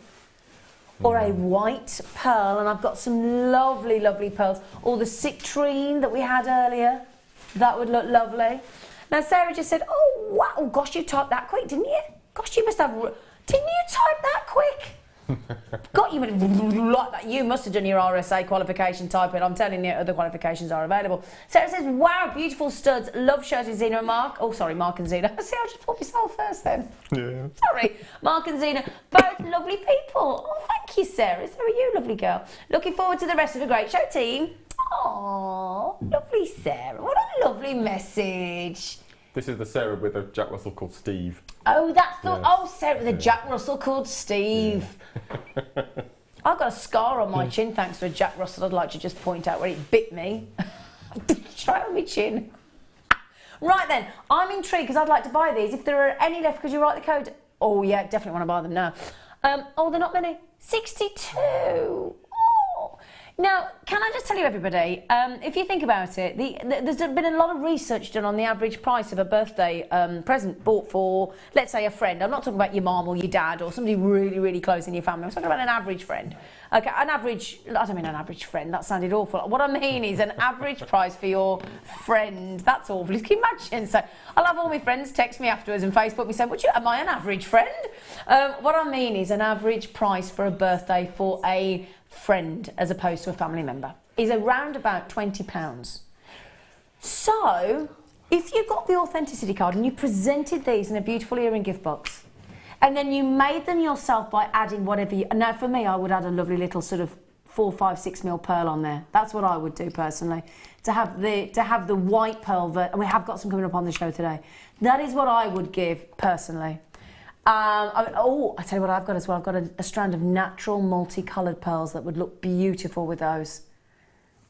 Speaker 1: or a white pearl, and I've got some lovely, lovely pearls, or the citrine that we had earlier. That would look lovely. Now, Sarah just said, oh, wow, oh, gosh, you typed that quick, didn't you? Gosh, you must have... Didn't you type that quick? God, you would like that. You must have done your RSA qualification typing. I'm telling you, other qualifications are available. Sarah says, wow, beautiful studs. Love shows with Zena and Mark. Oh, sorry, Mark and Zena. See, I just put myself first then. Yeah. Sorry, Mark and Zena, both lovely people. Oh, thank you, Sarah. So are you, lovely girl. Looking forward to the rest of the Great Show team. Oh, lovely Sarah. What a lovely message.
Speaker 2: This is the Sarah with a Jack Russell called Steve.
Speaker 1: Oh, that's the... Yes. Oh, Sarah with a Jack Russell called Steve. Yeah. I've got a scar on my chin thanks to a Jack Russell. I'd like to just point out where it bit me. Straight on my chin. Right then, I'm intrigued because I'd like to buy these. If there are any left, could you write the code? Oh, yeah, definitely want to buy them now. Oh, they're not many. 62. Oh. Now, can I just tell you, everybody, if you think about it, there's been a lot of research done on the average price of a birthday present bought for, let's say, a friend. I'm not talking about your mum or your dad or somebody really, really close in your family. I'm talking about an average friend. Okay, an average, I don't mean an average friend, that sounded awful. What I mean is an average price for your friend. That's awful. Can you imagine? So I'll have all my friends text me afterwards and Facebook me saying, am I an average friend? What I mean is an average price for a birthday for a friend as opposed to a family member is around about £20. So if you got the authenticity card and you presented these in a beautiful earring gift box and then you made them yourself by adding whatever you... Now for me, I would add a lovely little sort of 4, 5, 6 mil pearl on there. That's what I would do personally, to have the white pearl, and we have got some coming up on the show today. That is what I would give personally. I tell you what I've got as well. I've got a strand of natural multicoloured pearls that would look beautiful with those.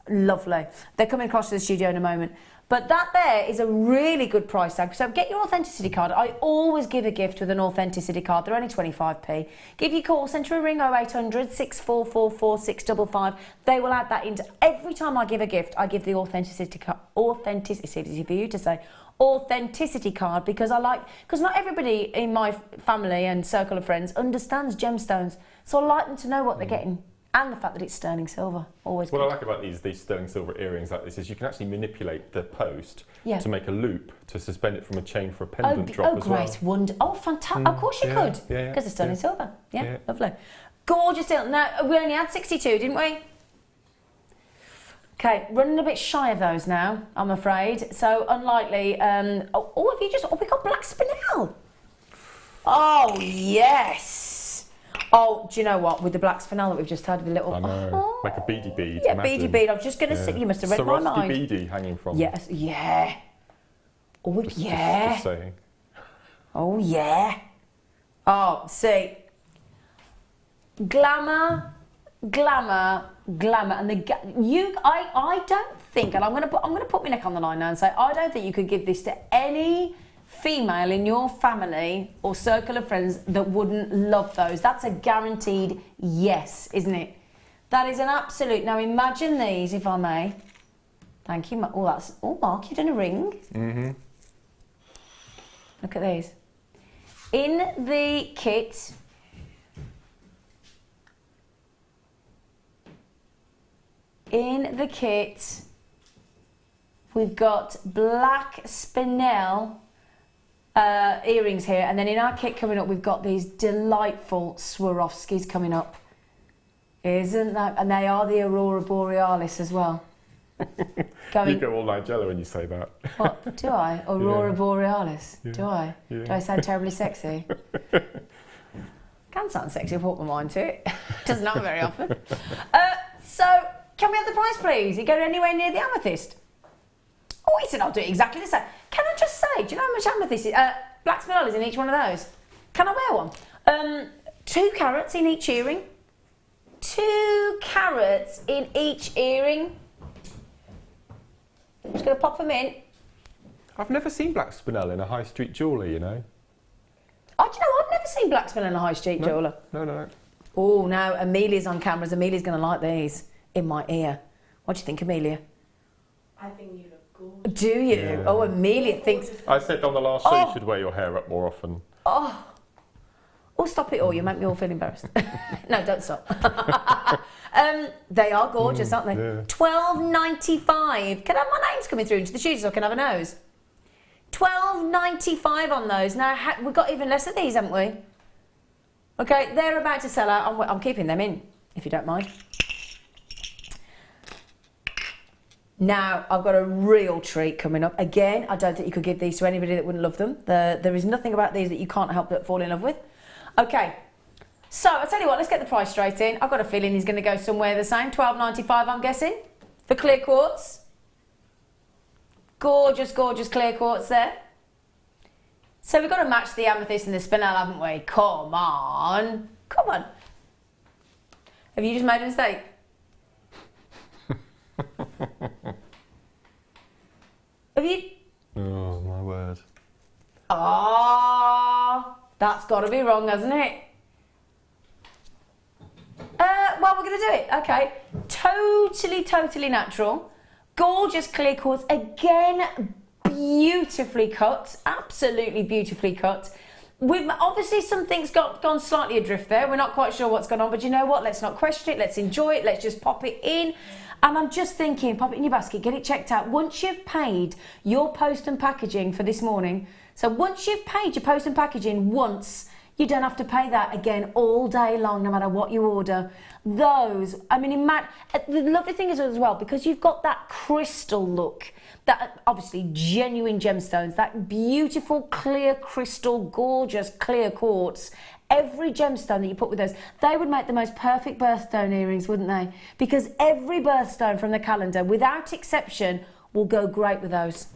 Speaker 1: Lovely. They're coming across to the studio in a moment. But that there is a really good price tag. So get your authenticity card. I always give a gift with an authenticity card. They're only 25p. Give your call, send a ring 0800 6444 655. They will add that into... Every time I give a gift, I give the authenticity card. Authenticity, it's easy for you to say. Authenticity card, because not everybody in my family and circle of friends understands gemstones, so I like them to know what they're getting, and the fact that it's sterling silver. Always good.
Speaker 2: What I like about these sterling silver earrings like this is you can actually manipulate the post to make a loop to suspend it from a chain for a pendant drop as well.
Speaker 1: Oh, great wonder! Oh, fantastic! Of course you could, because it's sterling silver. Yeah, lovely, gorgeous deal. Now we only had 62, didn't we? Okay, running a bit shy of those now, I'm afraid. So unlikely. We got black spinel. Oh yes. Oh, do you know what? With the black spinel that we've just had, with a little.
Speaker 2: I know. Like a beady bead.
Speaker 1: Yeah, beady bead. I was just going to say, you must have read my mind.
Speaker 2: Beady hanging from.
Speaker 1: Yes. Yeah. Oh yeah.
Speaker 2: Just saying.
Speaker 1: Oh, yeah. Oh, see. Glamour, glamour, glamour, and I don't think, and I'm gonna put my neck on the line now and say I don't think you could give this to any female in your family or circle of friends that wouldn't love those. That's a guaranteed yes, isn't it? That is an absolute. Now imagine these, if I may. Thank you. Oh, Mark, you've done a ring. Mm-hmm. Look at these. In the kit. We've got black spinel earrings here, and then in our kit coming up, we've got these delightful Swarovskis coming up. Isn't that? And they are the Aurora Borealis as well.
Speaker 2: You go all Nigella when you say that.
Speaker 1: What? Do I? Aurora
Speaker 2: Yeah.
Speaker 1: Borealis?
Speaker 2: Yeah.
Speaker 1: Do I?
Speaker 2: Yeah.
Speaker 1: Do I sound terribly sexy? Can sound sexy, I've put my mind to it. Doesn't happen very often. So, can we have the price, please? You go anywhere near the amethyst? Oh, he said I'll do it exactly the same. Can I just say, do you know how much amethyst is? Black spinel is in each one of those. Can I wear one? 2 carats in each earring. 2 carats in each earring. I'm just going to pop them in.
Speaker 2: I've never seen black spinel in a high street jeweller, you know.
Speaker 1: Oh, do you know, I've never seen black spinel in a high street jeweller.
Speaker 2: No.
Speaker 1: Oh, now Amelia's on cameras. Amelia's going to like these in my ear. What do you think, Amelia?
Speaker 3: I think you look gorgeous.
Speaker 1: Do you?
Speaker 2: Yeah.
Speaker 1: Oh, Amelia thinks...
Speaker 2: I said on the last show you should wear your hair up more often.
Speaker 1: Oh, stop it all. You make me all feel embarrassed. No, don't stop. They are gorgeous, aren't they?
Speaker 2: Yeah.
Speaker 1: $12.95. Can I have my names coming through into the shoes so I can have a nose? $12.95 on those. Now, we've got even less of these, haven't we? Okay, they're about to sell out. I'm keeping them in, if you don't mind. Now, I've got a real treat coming up. Again, I don't think you could give these to anybody that wouldn't love them. There is nothing about these that you can't help but fall in love with. Okay, so I'll tell you what, let's get the price straight in. I've got a feeling he's going to go somewhere the same. $12.95, I'm guessing, for clear quartz. Gorgeous, gorgeous clear quartz there. So we've got to match the amethyst and the spinel, haven't we? Come on. Come on. Have you just made a mistake? Have you?
Speaker 2: Oh, my word.
Speaker 1: Ah, that's got to be wrong, hasn't it? Well, we're going to do it. Okay. Totally natural. Gorgeous clear quartz. Again, beautifully cut. Absolutely beautifully cut. We've obviously something's gone slightly adrift there. We're not quite sure what's gone on, but you know what? Let's not question it. Let's enjoy it. Let's just pop it in. And I'm just thinking, pop it in your basket, get it checked out. Once you've paid your post and packaging for this morning, so once you've paid your post and packaging once, you don't have to pay that again all day long, no matter what you order. Those, I mean, the lovely thing is as well, because you've got that crystal look, that obviously genuine gemstones, that beautiful clear crystal, gorgeous clear quartz. Every gemstone that you put with those, they would make the most perfect birthstone earrings, wouldn't they? Because every birthstone from the calendar, without exception, will go great with those.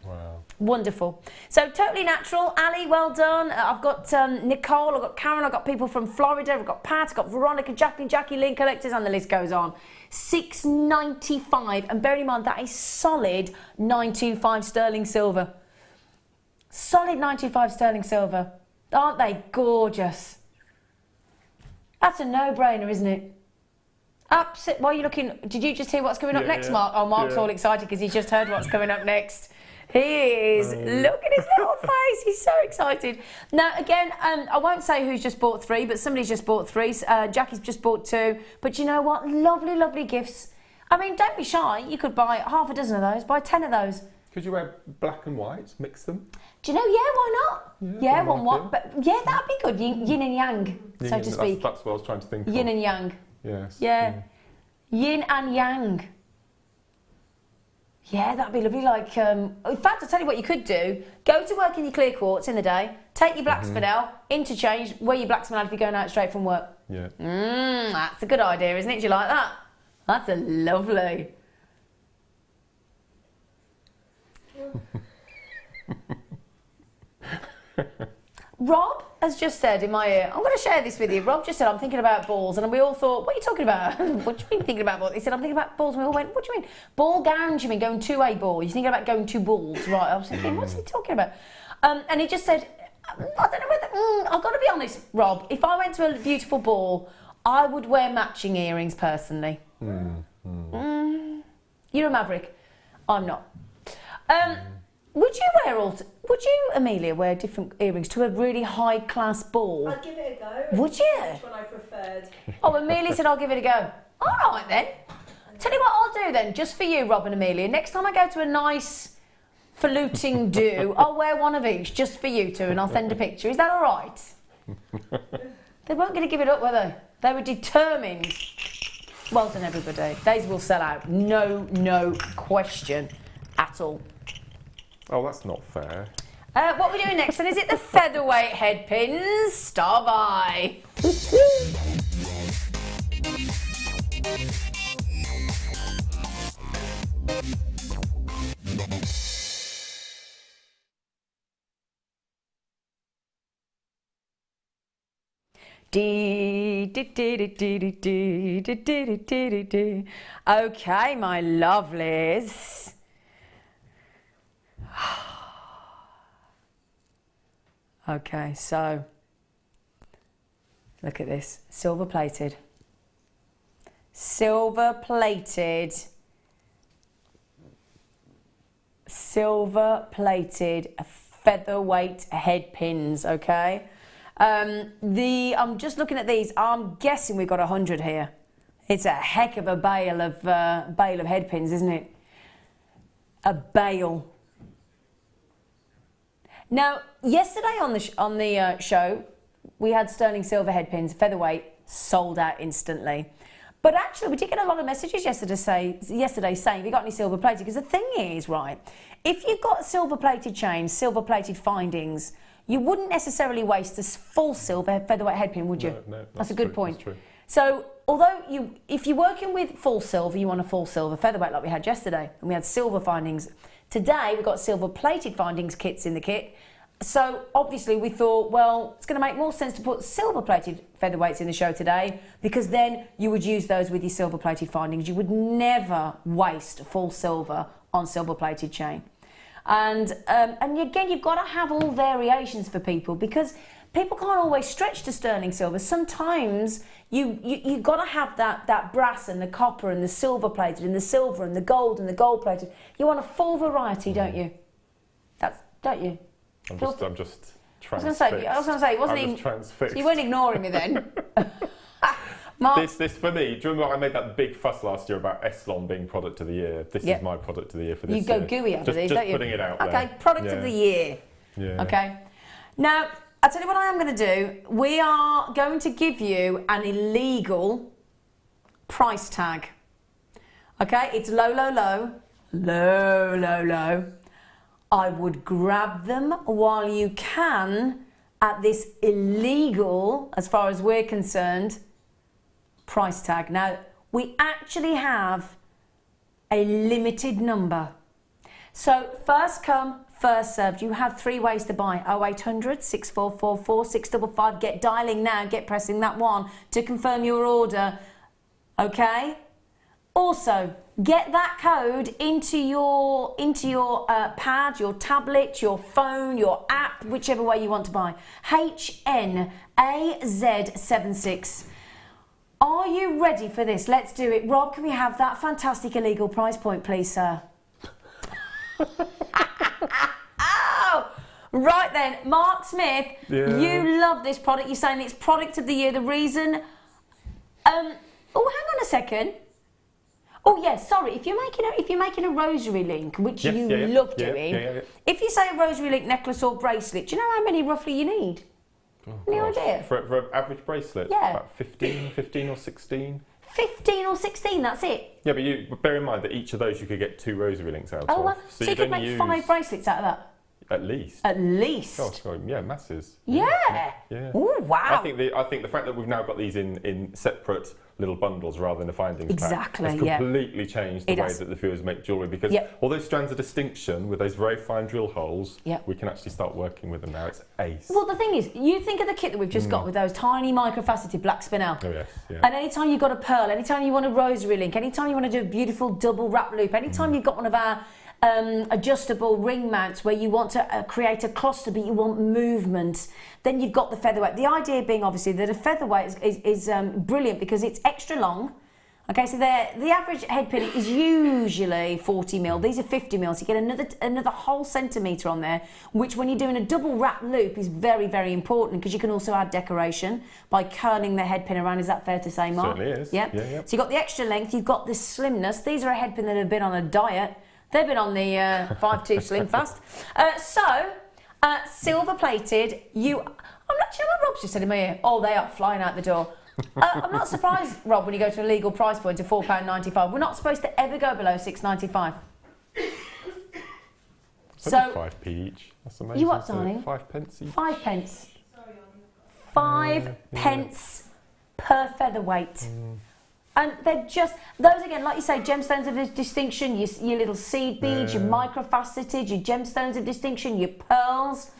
Speaker 2: Wow.
Speaker 1: Wonderful. So totally natural. Ali, well done. I've got Nicole, I've got Karen, I've got people from Florida, I've got Pat, I've got Veronica, Jackie Lynn collectors, and the list goes on. $6.95, and bear in mind that is solid 925 sterling silver. Solid 925 sterling silver. Aren't they gorgeous? That's a no-brainer, isn't it? Absolutely. Why are you looking? Did you just hear what's coming up next, Mark? Oh, Mark's all excited because he's just heard what's coming up next. He is. Look at his little face. He's so excited. Now, again, I won't say who's just bought 3, but somebody's just bought 3. Jackie's just bought 2. But you know what? Lovely, lovely gifts. I mean, don't be shy. You could buy half a dozen of those, buy 10 of those.
Speaker 2: Could you wear black and white, mix them?
Speaker 1: Do you know, yeah, why not? Yeah, one what? But yeah, that'd be good. Yin and yang, so to speak.
Speaker 2: That's what I was trying to think of.
Speaker 1: Yin and yang.
Speaker 2: Yes.
Speaker 1: Yeah. Yin and yang. Yeah, that'd be lovely. Like, in fact, I'll tell you what you could do. Go to work in your clear quartz in the day, take your black spinel, interchange, wear your black spinel if you're going out straight from work.
Speaker 2: Yeah.
Speaker 1: That's a good idea, isn't it? Do you like that? That's a lovely. Rob has just said in my ear, I'm going to share this with you. Rob just said, I'm thinking about balls. And we all thought, what are you talking about? What do you mean thinking about balls? He said, I'm thinking about balls. And we all went, what do you mean? Ball gowns, you mean going to a ball? You're thinking about going to balls. Right, I was thinking, what's he talking about? And he just said, I don't know whether, I've got to be honest, Rob, if I went to a beautiful ball, I would wear matching earrings personally. You're a maverick. I'm not. Would you, Amelia, wear different earrings to a really high-class ball?
Speaker 3: I'd give it a go.
Speaker 1: Would you?
Speaker 3: Which one I preferred.
Speaker 1: Oh, Amelia said I'll give it a go. All right, then. Tell you what I'll do, then, just for you, Rob and Amelia. Next time I go to a nice faluting do, I'll wear one of each, just for you two, and I'll send a picture. Is that all right? They weren't going to give it up, were they? They were determined. Well done, everybody. These will sell out. No question at all.
Speaker 2: Oh, that's not fair.
Speaker 1: What are we doing next? And is it the featherweight head pins? Star by. Okay, my lovelies. Okay, so look at this, silver plated, featherweight head pins. Okay, I'm just looking at these. I'm guessing we've got 100 here. It's a heck of a bale of head pins, isn't it? A bale. Now, yesterday on the show, we had sterling silver head pins, featherweight, sold out instantly. But actually, we did get a lot of messages yesterday saying, have you got any silver plated? Because the thing is, right, if you've got silver plated chains, silver plated findings, you wouldn't necessarily waste a full silver featherweight head pin, would you?
Speaker 2: No,
Speaker 1: that's a good point.
Speaker 2: That's true.
Speaker 1: So, although if you're working with full silver, you want a full silver featherweight like we had yesterday, and we had silver findings. Today, we've got silver plated findings kits in the kit. So, obviously, we thought, well, it's going to make more sense to put silver plated featherweights in the show today, because then you would use those with your silver plated findings. You would never waste full silver on silver plated chain. And again, you've got to have all variations for people, because people can't always stretch to sterling silver. Sometimes you've got to have that brass and the copper and the silver plated and the silver and the gold plated. You want a full variety, don't you? Don't you?
Speaker 2: I'm just transfixed.
Speaker 1: I was going to say,
Speaker 2: transfixed.
Speaker 1: So you weren't ignoring me then. Mark?
Speaker 2: This for me, do you remember I made that big fuss last year about Eslon being product of the year? This is my product of the year for this year.
Speaker 1: You go gooey over these, don't you?
Speaker 2: Just putting it out there.
Speaker 1: Okay, product of the year.
Speaker 2: Yeah.
Speaker 1: Okay. Now, I'll tell you what I am going to do. We are going to give you an illegal price tag. Okay, it's low. I would grab them while you can at this illegal, as far as we're concerned, price tag. Now, we actually have a limited number. So, first come, first served. You have 3 ways to buy. 0800 6444 655. Get dialing now, get pressing that 1 to confirm your order. Okay? Also, get that code into your pad, your tablet, your phone, your app, whichever way you want to buy. HNAZ76. Are you ready for this? Let's do it. Rob, can we have that fantastic illegal price point, please, sir? Oh, right then, Mark Smith, you love this product. You're saying it's product of the year. The reason... oh, hang on a second. Oh yes, sorry. If you're making a rosary link, which you love doing, if you say a rosary link necklace or bracelet, do you know how many roughly you need? Any idea?
Speaker 2: For an average bracelet?
Speaker 1: Yeah.
Speaker 2: About 15 or 16.
Speaker 1: 15 or 16, that's it?
Speaker 2: Yeah, but you bear in mind that each of those you could get 2 rosary links out of.
Speaker 1: Oh, well, so you could
Speaker 2: don't
Speaker 1: make 5 bracelets out of that?
Speaker 2: At least.
Speaker 1: At least.
Speaker 2: Oh, sorry, yeah, masses.
Speaker 1: Yeah.
Speaker 2: Yeah.
Speaker 1: Oh, wow.
Speaker 2: I think the fact that we've now got these in separate little bundles rather than a findings
Speaker 1: Exactly,
Speaker 2: pack has completely changed the way that the viewers make jewellery, because all those strands of distinction with those very fine drill holes, we can actually start working with them now. It's ace.
Speaker 1: Well, the thing is, you think of the kit that we've just got with those tiny microfaceted black spinel.
Speaker 2: Oh, yes. Yeah.
Speaker 1: And anytime you've got a pearl, anytime you want a rosary link, anytime you want to do a beautiful double wrap loop, anytime you've got one of our adjustable ring mounts where you want to create a cluster but you want movement, then you've got the featherweight. The idea being obviously that a featherweight is brilliant because it's extra long. Okay, so the average head pin is usually 40 mil. These are 50 mil, so you get another whole centimetre on there, which when you're doing a double wrap loop is very, very important, because you can also add decoration by curling the head pin around. Is that fair to say, Mark?
Speaker 2: Certainly is.
Speaker 1: Yep.
Speaker 2: Yeah.
Speaker 1: So you've got the extra length, you've got the slimness. These are a head pin that have been on a diet. They've been on the 5-2 Slim Fast. Silver plated, I'm not sure what Rob's just said in my ear. Oh, they are flying out the door. I'm not surprised, Rob, when you go to a legal price point of £4.95. We're not supposed to ever go below £6.95. So
Speaker 2: 5p each. That's amazing.
Speaker 1: You what, darling?
Speaker 2: 5 pence each.
Speaker 1: 5 pence. 5 pence per featherweight. And they're just, those again, like you say, gemstones of distinction, your little seed beads, your microfaceted, your gemstones of distinction, your pearls.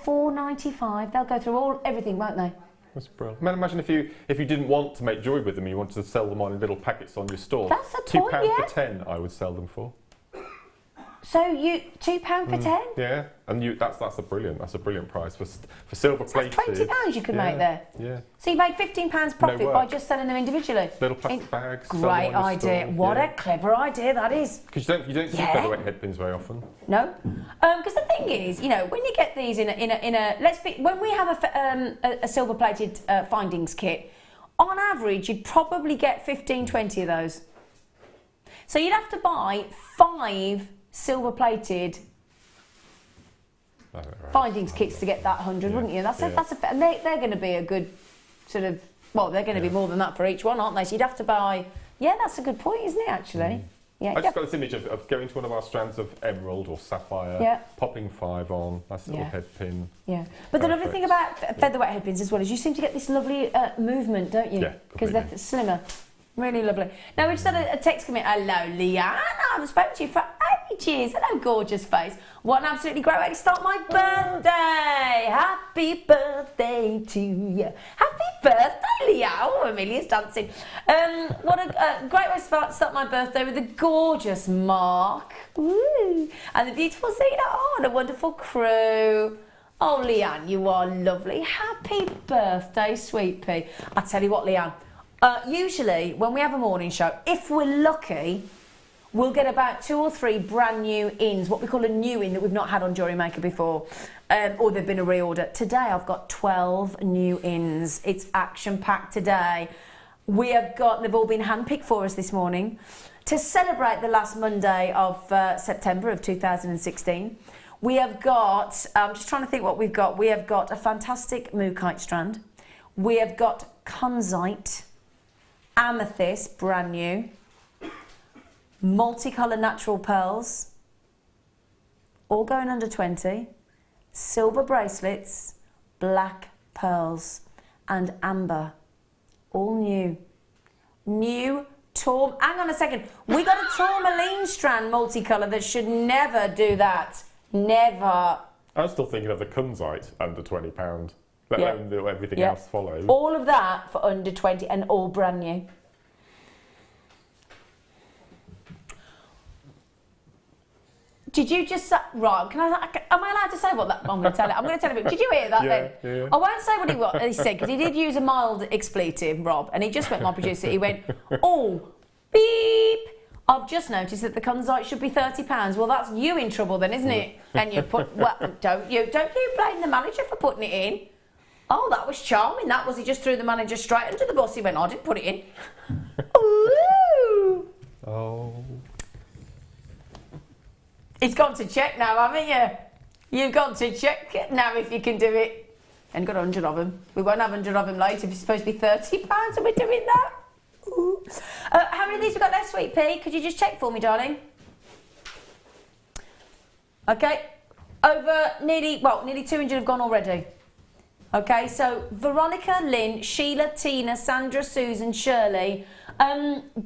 Speaker 1: £4.95. They'll go through everything, won't they?
Speaker 2: That's brilliant. Imagine if you didn't want to make jewellery with them, you wanted to sell them on in little packets on your store.
Speaker 1: That's a point,
Speaker 2: £2 for 10, I would sell them for.
Speaker 1: So you £2 for 10?
Speaker 2: Yeah, and that's a brilliant price for silver plated.
Speaker 1: That's £20 you could make there.
Speaker 2: Yeah.
Speaker 1: So you made £15 profit by just selling them individually.
Speaker 2: Little plastic bags.
Speaker 1: Great idea. What a clever idea that is.
Speaker 2: Because you don't see featherweight head pins very often.
Speaker 1: No, because the thing is, when you get these in a when we have a silver plated findings kit, on average you'd probably get 15, 20 of those. So you'd have to buy 5 silver plated findings kits to get that 100, wouldn't you? And they're going to be a good sort of, they're going to be more than that for each one, aren't they? So you'd have to buy, that's a good point, isn't it, actually? Yeah,
Speaker 2: I just got this image of going to one of our strands of emerald or sapphire, popping 5 on, nice little head pin. Yeah,
Speaker 1: but the lovely thing about featherweight head pins as well is you seem to get this lovely movement, don't you?
Speaker 2: Yeah,
Speaker 1: because they're slimmer. Really lovely. Now, we just had a text come in. Hello, Leanne. I haven't spoken to you for ages. Hello, gorgeous face. What an absolutely great way to start my birthday. Happy birthday to you. Happy birthday, Leanne. Oh, Amelia's dancing. What a great way to start my birthday with the gorgeous Mark. Woo. And the beautiful Zena. Oh, and a wonderful crew. Oh, Leanne, you are lovely. Happy birthday, sweet pea. I tell you what, Leanne. Usually, when we have a morning show, if we're lucky, we'll get about 2 or 3 brand new ins, what we call a new in that we've not had on JewelleryMaker before, or they've been a reorder. Today, I've got 12 new ins. It's action-packed today. They've all been handpicked for us this morning to celebrate the last Monday of September of 2016. We have got, I'm just trying to think what we've got. We have got a fantastic mookaite strand. We have got kunzite. Amethyst, brand new, multicolour natural pearls, all going under 20, silver bracelets, black pearls, and amber, all new. New hang on a second, we got a tourmaline strand multicolour that should never do that, never.
Speaker 2: I'm still thinking of the kunzite under £20. Let alone everything else follows.
Speaker 1: All of that for under 20 and all brand new. Did you just say, right, am I allowed to say what that, I'm going to tell it. I'm going to tell it. Did you hear that then?
Speaker 2: Yeah.
Speaker 1: I won't say what he said, because he did use a mild expletive, Rob, and he just went, my producer, he went, oh, beep. I've just noticed that the kunzite should be £30. Well, that's you in trouble then, isn't it? And you don't you blame the manager for putting it in? Oh, that was charming. That was, he just threw the manager straight under the bus. He went, I didn't put it in. Ooh.
Speaker 2: Oh.
Speaker 1: It's gone to check now, haven't you? You've gone to check it now if you can do it. And got 100 of them. We won't have 100 of them later if it's supposed to be £30 and we're doing that. Ooh. How many of these have we got left, sweet pea? Could you just check for me, darling? Okay. Over nearly 200 have gone already. Okay, so Veronica, Lynn, Sheila, Tina, Sandra, Susan, Shirley,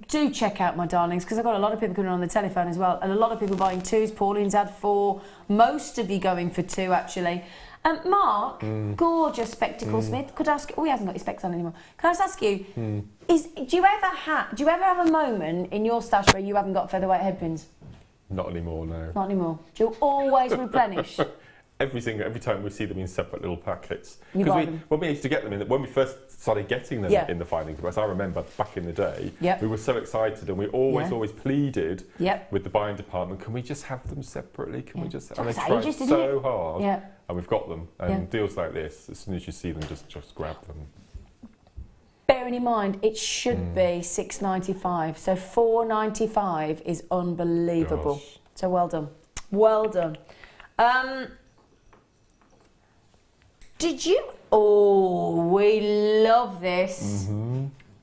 Speaker 1: do check out my darlings, because I've got a lot of people coming on the telephone as well, and a lot of people buying 2s. Pauline's had 4, most of you going for 2 actually. Mark, gorgeous spectacle smith, could I ask, oh, he hasn't got his specs on anymore. Can I just ask you, do you ever have a moment in your stash where you haven't got featherweight headpins?
Speaker 2: Not anymore, no.
Speaker 1: Not anymore. Do you always replenish?
Speaker 2: Every time we see them in separate little packets.
Speaker 1: You buy them.
Speaker 2: When we used to get them, when we first started getting them in the finding device, I remember back in the day, we were so excited and we always pleaded with the buying department, can we just have them separately? Can we just? And they tried so hard, and we've got them. And deals like this, as soon as you see them, just grab them.
Speaker 1: Bearing in mind, it should be $6.95, so $4.95 is unbelievable.
Speaker 2: Gosh.
Speaker 1: So well done, well done. Did you? Oh, we love this.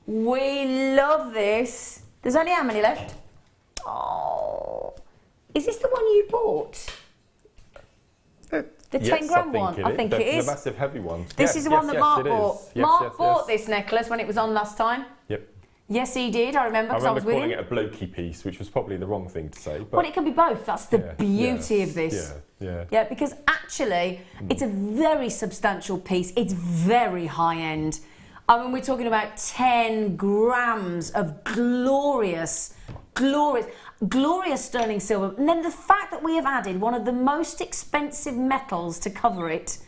Speaker 1: We love this. There's only how many left? Oh, is this the one you bought? The 10 gram one? I think it is.
Speaker 2: The massive heavy one.
Speaker 1: This is the one that Mark bought. Mark bought
Speaker 2: this
Speaker 1: this necklace when it was on last time.
Speaker 2: Yep.
Speaker 1: Yes, he did. I remember because I was with him.
Speaker 2: I remember calling it a blokey piece, which was probably the wrong thing to say. But
Speaker 1: well, it can be both. That's the beauty of this. Yeah, because actually, it's a very substantial piece. It's very high end. I mean, we're talking about 10 grams of glorious sterling silver. And then the fact that we have added one of the most expensive metals to cover it,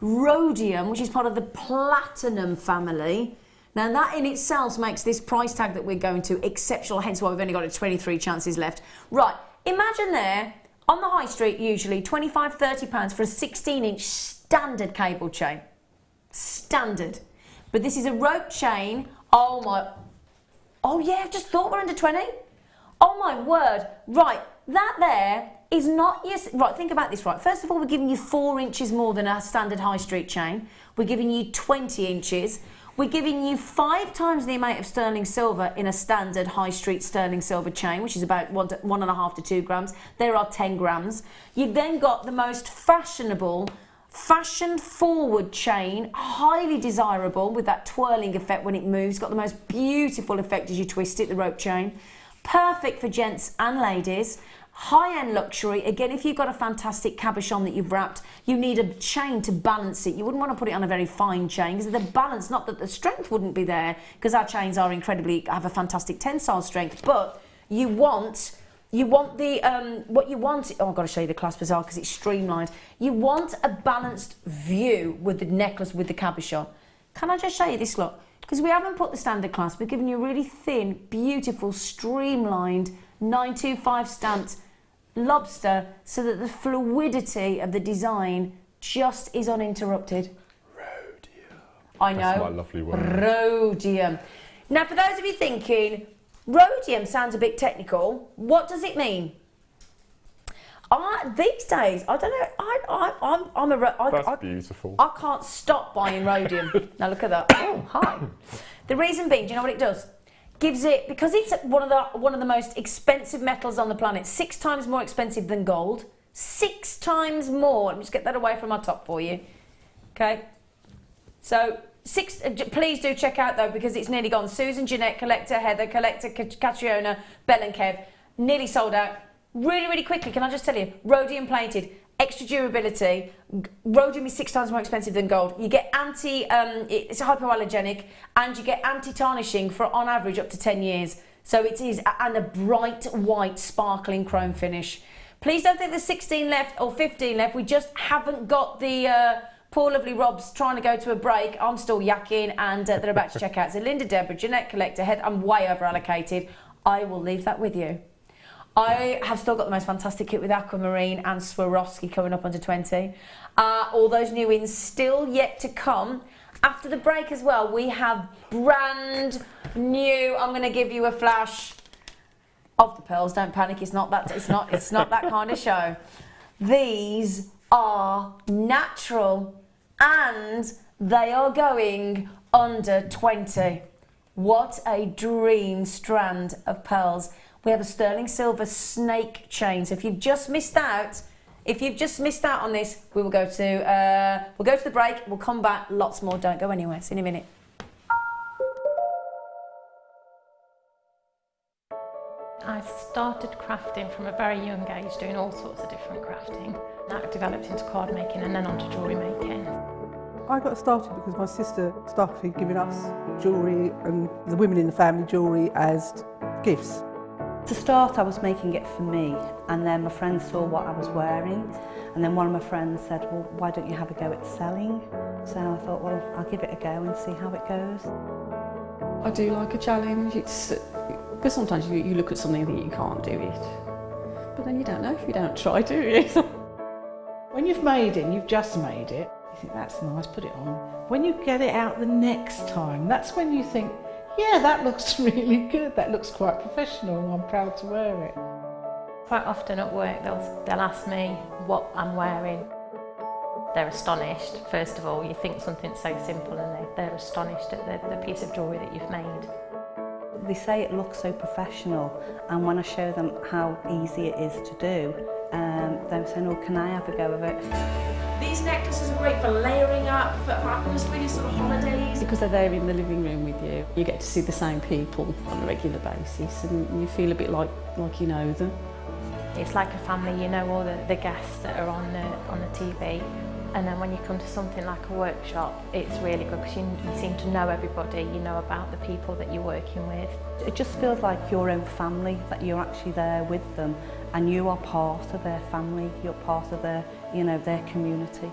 Speaker 1: rhodium, which is part of the platinum family. Now that in itself makes this price tag that we're going to exceptional, hence why we've only got 23 chances left. Right, imagine there, on the high street usually, £25, £30 for a 16-inch standard cable chain. Standard. But this is a rope chain. Oh yeah, I've just thought we're under 20. Oh my word. Right, that there is not your... Right, think about this, right. First of all, we're giving you 4 inches more than a standard high street chain. We're giving you 20 inches. We're giving you 5 times the amount of sterling silver in a standard high street sterling silver chain, which is about 1.5 to 2 grams. There are 10 grams. You've then got the most fashionable, fashion-forward chain, highly desirable with that twirling effect when it moves. Got the most beautiful effect as you twist it, the rope chain. Perfect for gents and ladies. High-end luxury. Again, if you've got a fantastic cabochon that you've wrapped, you need a chain to balance it. You wouldn't want to put it on a very fine chain because the balance, not that the strength wouldn't be there, because our chains are have a fantastic tensile strength, but you want the what you want. Oh, I've got to show you the clasp as well because it's streamlined. You want a balanced view with the necklace with the cabochon. Can I just show you this look? Because we haven't put the standard clasp, we've given you a really thin, beautiful, streamlined 925 stamped lobster so that the fluidity of the design just is uninterrupted.
Speaker 2: Rhodium.
Speaker 1: I know.
Speaker 2: That's my lovely word.
Speaker 1: Rhodium. Now, for those of you thinking, rhodium sounds a bit technical, what does it mean? These days, I don't know,
Speaker 2: That's beautiful.
Speaker 1: I can't stop buying rhodium. Now look at that. Oh, hi. The reason being, do you know what it does? Gives it, because it's one of the most expensive metals on the planet, 6 times more expensive than gold. 6 times more. Let me just get that away from our top for you. Okay. So, please do check out though, because it's nearly gone. Susan, Jeanette, Collector, Heather, Collector, Catriona, Belle and Kev, nearly sold out. Really, really quickly, can I just tell you, rhodium plated, extra durability. Rhodium is 6 times more expensive than gold. You get it's hypoallergenic, and you get anti-tarnishing for on average up to 10 years. So it is, and a bright white sparkling chrome finish. Please don't think there's 16 left or 15 left. We just haven't got the poor lovely Rob's trying to go to a break. I'm still yakking, and they're about to check out. So Linda, Deborah, Jeanette, Collector, Head. I'm way over allocated. I will leave that with you. I have still got the most fantastic kit with Aquamarine and Swarovski coming up under 20. All those new ins still yet to come. After the break as well, we have brand new. I'm going to give you a flash of the pearls. Don't panic. It's not that. It's not that kind of show. These are natural, and they are going under 20. What a dream strand of pearls. We have a sterling silver snake chain. So if you've just missed out, If you've just missed out on this, we'll go to the break. We'll come back. Lots more. Don't go anywhere. See you in a minute.
Speaker 4: I started crafting from a very young age, doing all sorts of different crafting. That developed into card making and then onto jewellery making.
Speaker 5: I got started because my sister started giving us jewellery and the women in the family jewellery as gifts.
Speaker 6: To start, I was making it for me, and then my friends saw what I was wearing, and then one of my friends said, well, why don't you have a go at selling? So I thought, well, I'll give it a go and see how it goes.
Speaker 7: I do like a challenge. Because sometimes you look at something and think you can't do it, but then you don't know if you don't try, do you?
Speaker 8: When you've made it, and you've just made it, you think that's nice, put it on. When you get it out the next time, that's when you think, yeah, that looks really good, that looks quite professional, I'm proud to wear it.
Speaker 4: Quite often at work they'll ask me what I'm wearing. They're astonished. First of all, you think something so simple and they're astonished at the piece of jewellery that you've made.
Speaker 6: They say it looks so professional, and when I show them how easy it is to do, they're saying, oh, can I have a go of it?
Speaker 3: These necklaces are great for layering up, for atmosphere, sort of holidays.
Speaker 7: Because they're there in the living room with you, you get to see the same people on a regular basis and you feel a bit like you know them.
Speaker 4: It's like a family, you know all the guests that are on the TV. And then when you come to something like a workshop, it's really good because you seem to know everybody, you know about the people that you're working with.
Speaker 6: It just feels like your own family, that you're actually there with them and you are part of their family, you're part of their, you know, their community.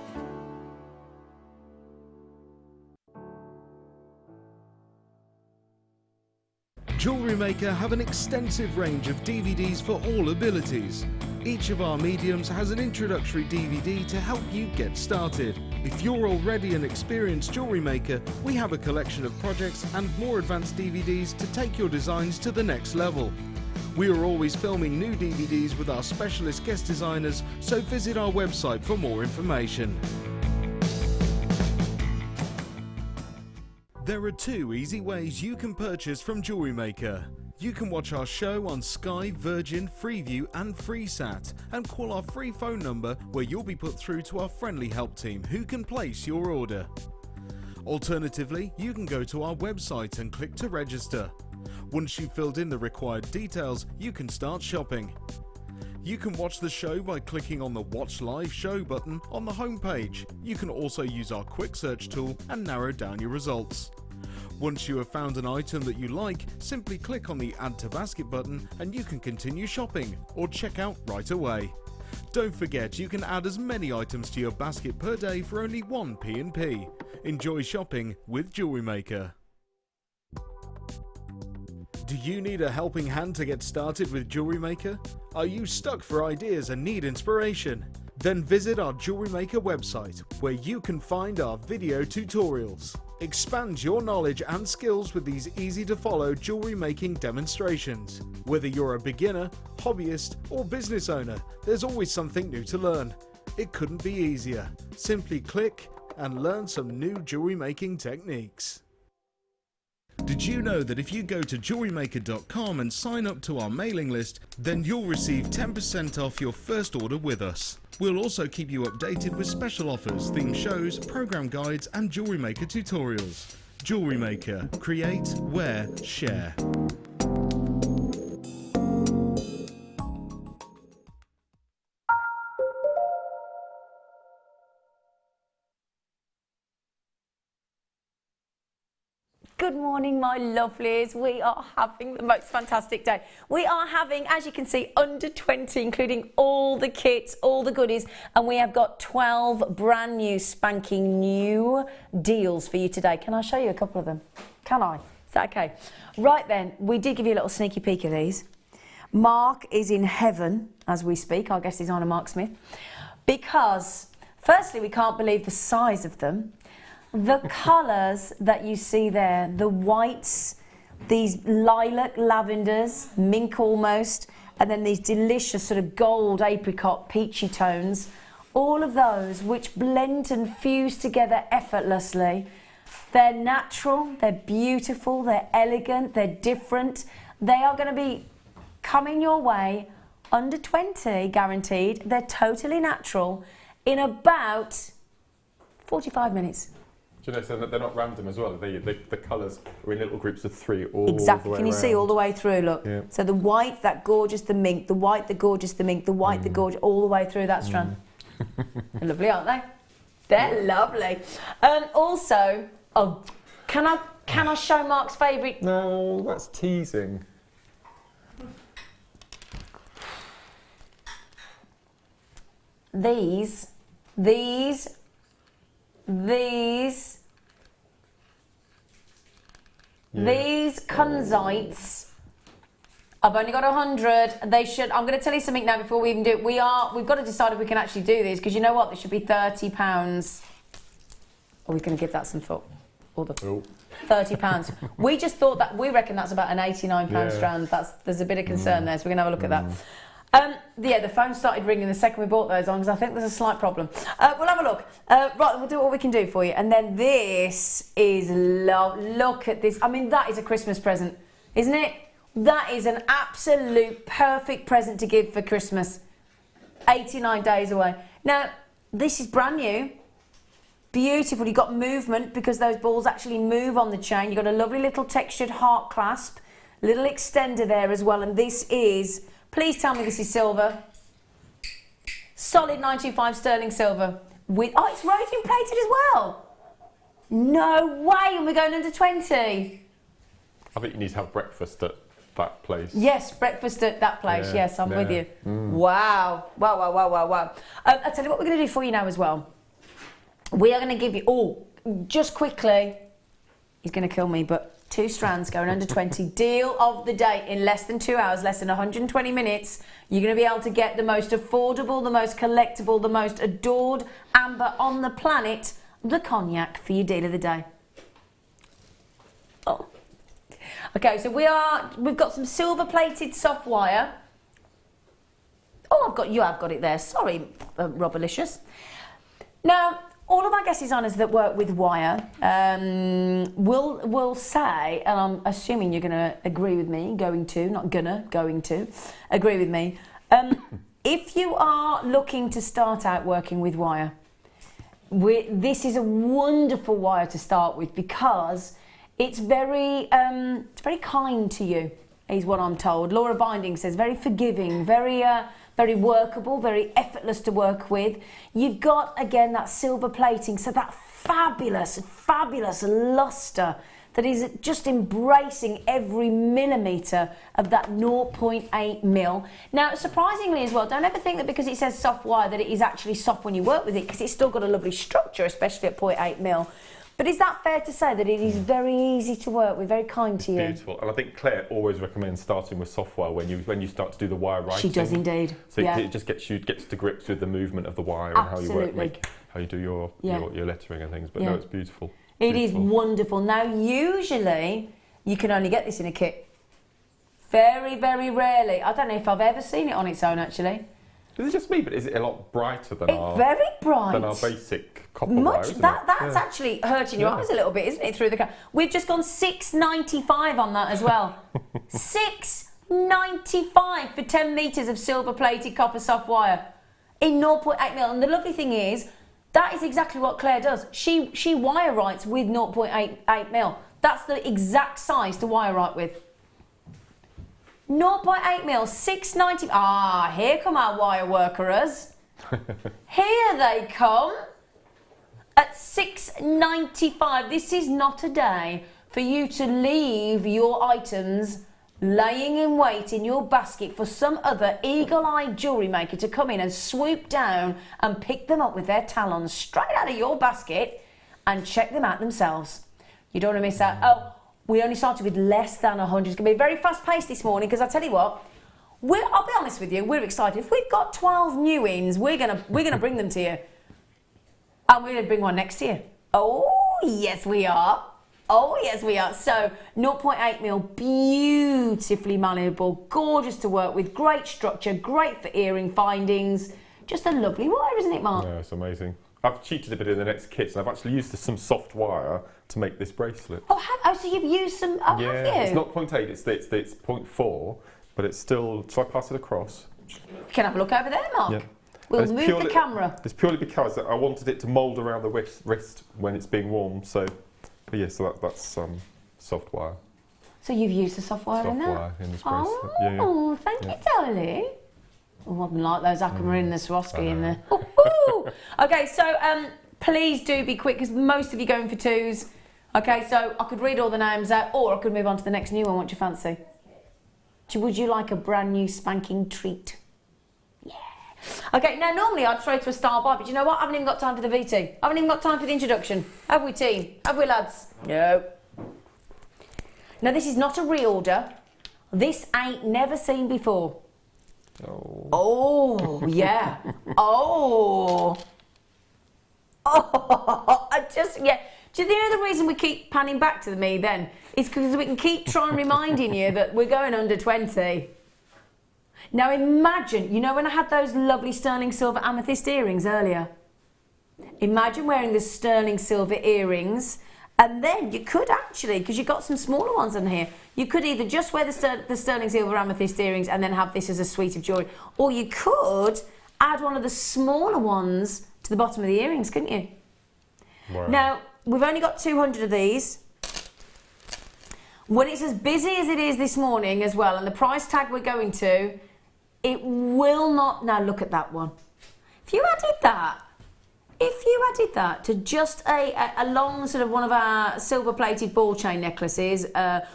Speaker 9: JewelleryMaker have an extensive range of DVDs for all abilities. Each of our mediums has an introductory DVD to help you get started. If you're already an experienced jewellery maker, we have a collection of projects and more advanced DVDs to take your designs to the next level. We are always filming new DVDs with our specialist guest designers, so visit our website for more information. There are 2 easy ways you can purchase from JewelleryMaker. You can watch our show on Sky, Virgin, Freeview and FreeSat and call our free phone number where you'll be put through to our friendly help team who can place your order. Alternatively, you can go to our website and click to register. Once you've filled in the required details, you can start shopping. You can watch the show by clicking on the Watch Live Show button on the homepage. You can also use our quick search tool and narrow down your results. Once you have found an item that you like, simply click on the Add to Basket button and you can continue shopping or check out right away. Don't forget, you can add as many items to your basket per day for only 1 P&P. Enjoy shopping with JewelleryMaker. Do you need a helping hand to get started with JewelleryMaker? Are you stuck for ideas and need inspiration? Then visit our JewelleryMaker website, where you can find our video tutorials. Expand your knowledge and skills with these easy-to-follow jewellery making demonstrations. Whether you're a beginner, hobbyist, or business owner, there's always something new to learn. It couldn't be easier. Simply click and learn some new jewellery making techniques. Did you know that if you go to jewellerymaker.com and sign up to our mailing list, then you'll receive 10% off your first order with us. We'll also keep you updated with special offers, theme shows, program guides and Jewellery Maker tutorials. Jewellery Maker. Create, wear, share.
Speaker 1: Good morning, my lovelies. We are having the most fantastic day. We are having, as you can see, under 20, including all the kits, all the goodies, and we have got 12 brand new, spanking new deals for you today. Can I show you a couple of them? Can I? Is that okay? Right then, we did give you a little sneaky peek of these. Mark is in heaven as we speak. Our guest designer, Mark Smith. Because, firstly, we can't believe the size of them. The colours that you see there, the whites, these lilac lavenders, mink almost, and then these delicious sort of gold apricot peachy tones, all of those which blend and fuse together effortlessly. They're natural, they're beautiful, they're elegant, they're different. They are going to be coming your way under 20, guaranteed. They're totally natural in about 45 minutes.
Speaker 2: Do you know, so they're not random as well. The colours are in little groups of 3 all
Speaker 1: Exactly.
Speaker 2: the way
Speaker 1: Can you
Speaker 2: around.
Speaker 1: see all the way through? Look.
Speaker 2: Yeah.
Speaker 1: So the white, that gorgeous, the mink, the white, the gorgeous, the mink, the white, the gorgeous, all the way through that strand. They're lovely, aren't they? They're lovely. Also, oh, can I show Mark's favourite?
Speaker 2: No, that's teasing.
Speaker 1: These Kunzites. I've only got 100. They should. I'm going to tell you something now before we even do it. We've got to decide if we can actually do these, because you know what? They should be £30. Are we going to give that some thought? Or the £30. We just thought that. We reckon that's about an £89 strand. There's a bit of concern there, so we're going to have a look at that. Yeah, the phone started ringing the second we bought those on, because I think there's a slight problem. We'll have a look. Right, we'll do what we can do for you. And then this is look at this. I mean, that is a Christmas present, isn't it? That is an absolute perfect present to give for Christmas. 89 days away. Now, this is brand new. Beautiful. You've got movement because those balls actually move on the chain. You've got a lovely little textured heart clasp. Little extender there as well. And this is, please tell me this is silver. Solid 925 sterling silver. With, oh, it's rhodium plated as well. No way. And we're going under 20.
Speaker 2: I think you need to have breakfast at that place.
Speaker 1: Yes, breakfast at that place. Yes, I'm with you. Wow. Wow. I'll tell you what we're going to do for you now as well. We are going to give you, just quickly, he's going to kill me, but 2 strands going under 20. Deal of the day. In less than 2 hours, less than 120 minutes, you're going to be able to get the most affordable, the most collectible, the most adored amber on the planet, the cognac, for your deal of the day. Oh. Okay, so we've got some silver-plated soft wire. Oh, you have got it there. Sorry, Robalicious. Now, all of our guest designers that work with wire will say, and I'm assuming you're going to agree with me, going to agree with me. If you are looking to start out working with wire, this is a wonderful wire to start with, because it's very kind to you, is what I'm told. Laura Binding says very forgiving, very workable, very effortless to work with. You've got, again, that silver plating, so that fabulous luster that is just embracing every millimetre of that 0.8 mil. Now, surprisingly as well, don't ever think that because it says soft wire that it is actually soft when you work with it, because it's still got a lovely structure, especially at 0.8 mil. But is that fair to say that it is very easy to work with, very kind to you?
Speaker 2: Beautiful. And I think Claire always recommends starting with software when you start to do the wire writing.
Speaker 1: She does indeed.
Speaker 2: So it just gets to grips with the movement of the wire and how you work, how you do your lettering and things. But no, it's beautiful.
Speaker 1: It is wonderful. Now, usually you can only get this in a kit. Very, very rarely. I don't know if I've ever seen it on its own, actually.
Speaker 2: Is it just me? But is it a lot brighter than
Speaker 1: very bright
Speaker 2: than our basic copper wire?
Speaker 1: That's actually hurting your eyes a little bit, isn't it? Through the camera. We've just gone $6.95 on that as well. $6.95 for 10 metres of silver-plated copper soft wire in 0.8 mil. And the lovely thing is, that is exactly what Claire does. She wire writes with 0.8 mil. That's the exact size to wire write with. 0.8 mil, $6.90. Ah, here come our wire workers. Here they come at $6.95. This is not a day for you to leave your items laying in wait in your basket for some other eagle-eyed jewellery maker to come in and swoop down and pick them up with their talons straight out of your basket and check them out themselves. You don't want to miss out. Oh, we only started with less than 100. It's going to be very fast-paced this morning, because I tell you what, I'll be honest with you, we're excited. If we've got 12 new ins, we're gonna bring them to you. And we're going to bring one next year. Oh, yes, we are. Oh, yes, we are. So, 0.8 mil, beautifully malleable, gorgeous to work with, great structure, great for earring findings. Just a lovely wire, isn't it, Mark?
Speaker 2: Yeah, it's amazing. I've cheated a bit in the next kits, and I've actually used some soft wire to make this bracelet.
Speaker 1: Oh, so you've used some, have you?
Speaker 2: It's not 0.8, it's 0.4, but it's still, shall I pass it across?
Speaker 1: We can have a look over there, Mark.
Speaker 2: Yeah.
Speaker 1: We'll
Speaker 2: And
Speaker 1: move the camera.
Speaker 2: It's purely because I wanted it to mould around the wrist when it's being worn. So, but yeah, so that's soft wire.
Speaker 1: So you've used the soft wire in
Speaker 2: Soft
Speaker 1: that?
Speaker 2: wire in this bracelet.
Speaker 1: Oh,
Speaker 2: Yeah.
Speaker 1: thank you, darling. Oh, I like those aquamarine and the Swarovski in there. Ooh. Okay, so please do be quick because most of you going for 2s. Okay, so I could read all the names out, or I could move on to the next new one. What do you fancy? Would you like a brand new spanking treat? Yeah. Okay, now normally I'd throw to a star buy, but you know what? I haven't even got time for the VT. I haven't even got time for the introduction. Have we, team? Have we, lads? No. Now, this is not a reorder. This ain't never seen before. Oh, yeah. Oh. Oh, yeah. Do you know the reason we keep panning back to me then? Is because we can keep trying reminding you that we're going under 20. Now imagine, you know when I had those lovely sterling silver amethyst earrings earlier? Imagine wearing the sterling silver earrings, and then you could actually, because you've got some smaller ones in here, you could either just wear the sterling silver amethyst earrings and then have this as a suite of jewellery, or you could add one of the smaller ones to the bottom of the earrings, couldn't you?
Speaker 2: Wow.
Speaker 1: Now, we've only got 200 of these. When it's as busy as it is this morning as well, and the price tag we're going to, it will not... Now, look at that one. If you added that to just a long sort of one of our silver-plated ball chain necklaces,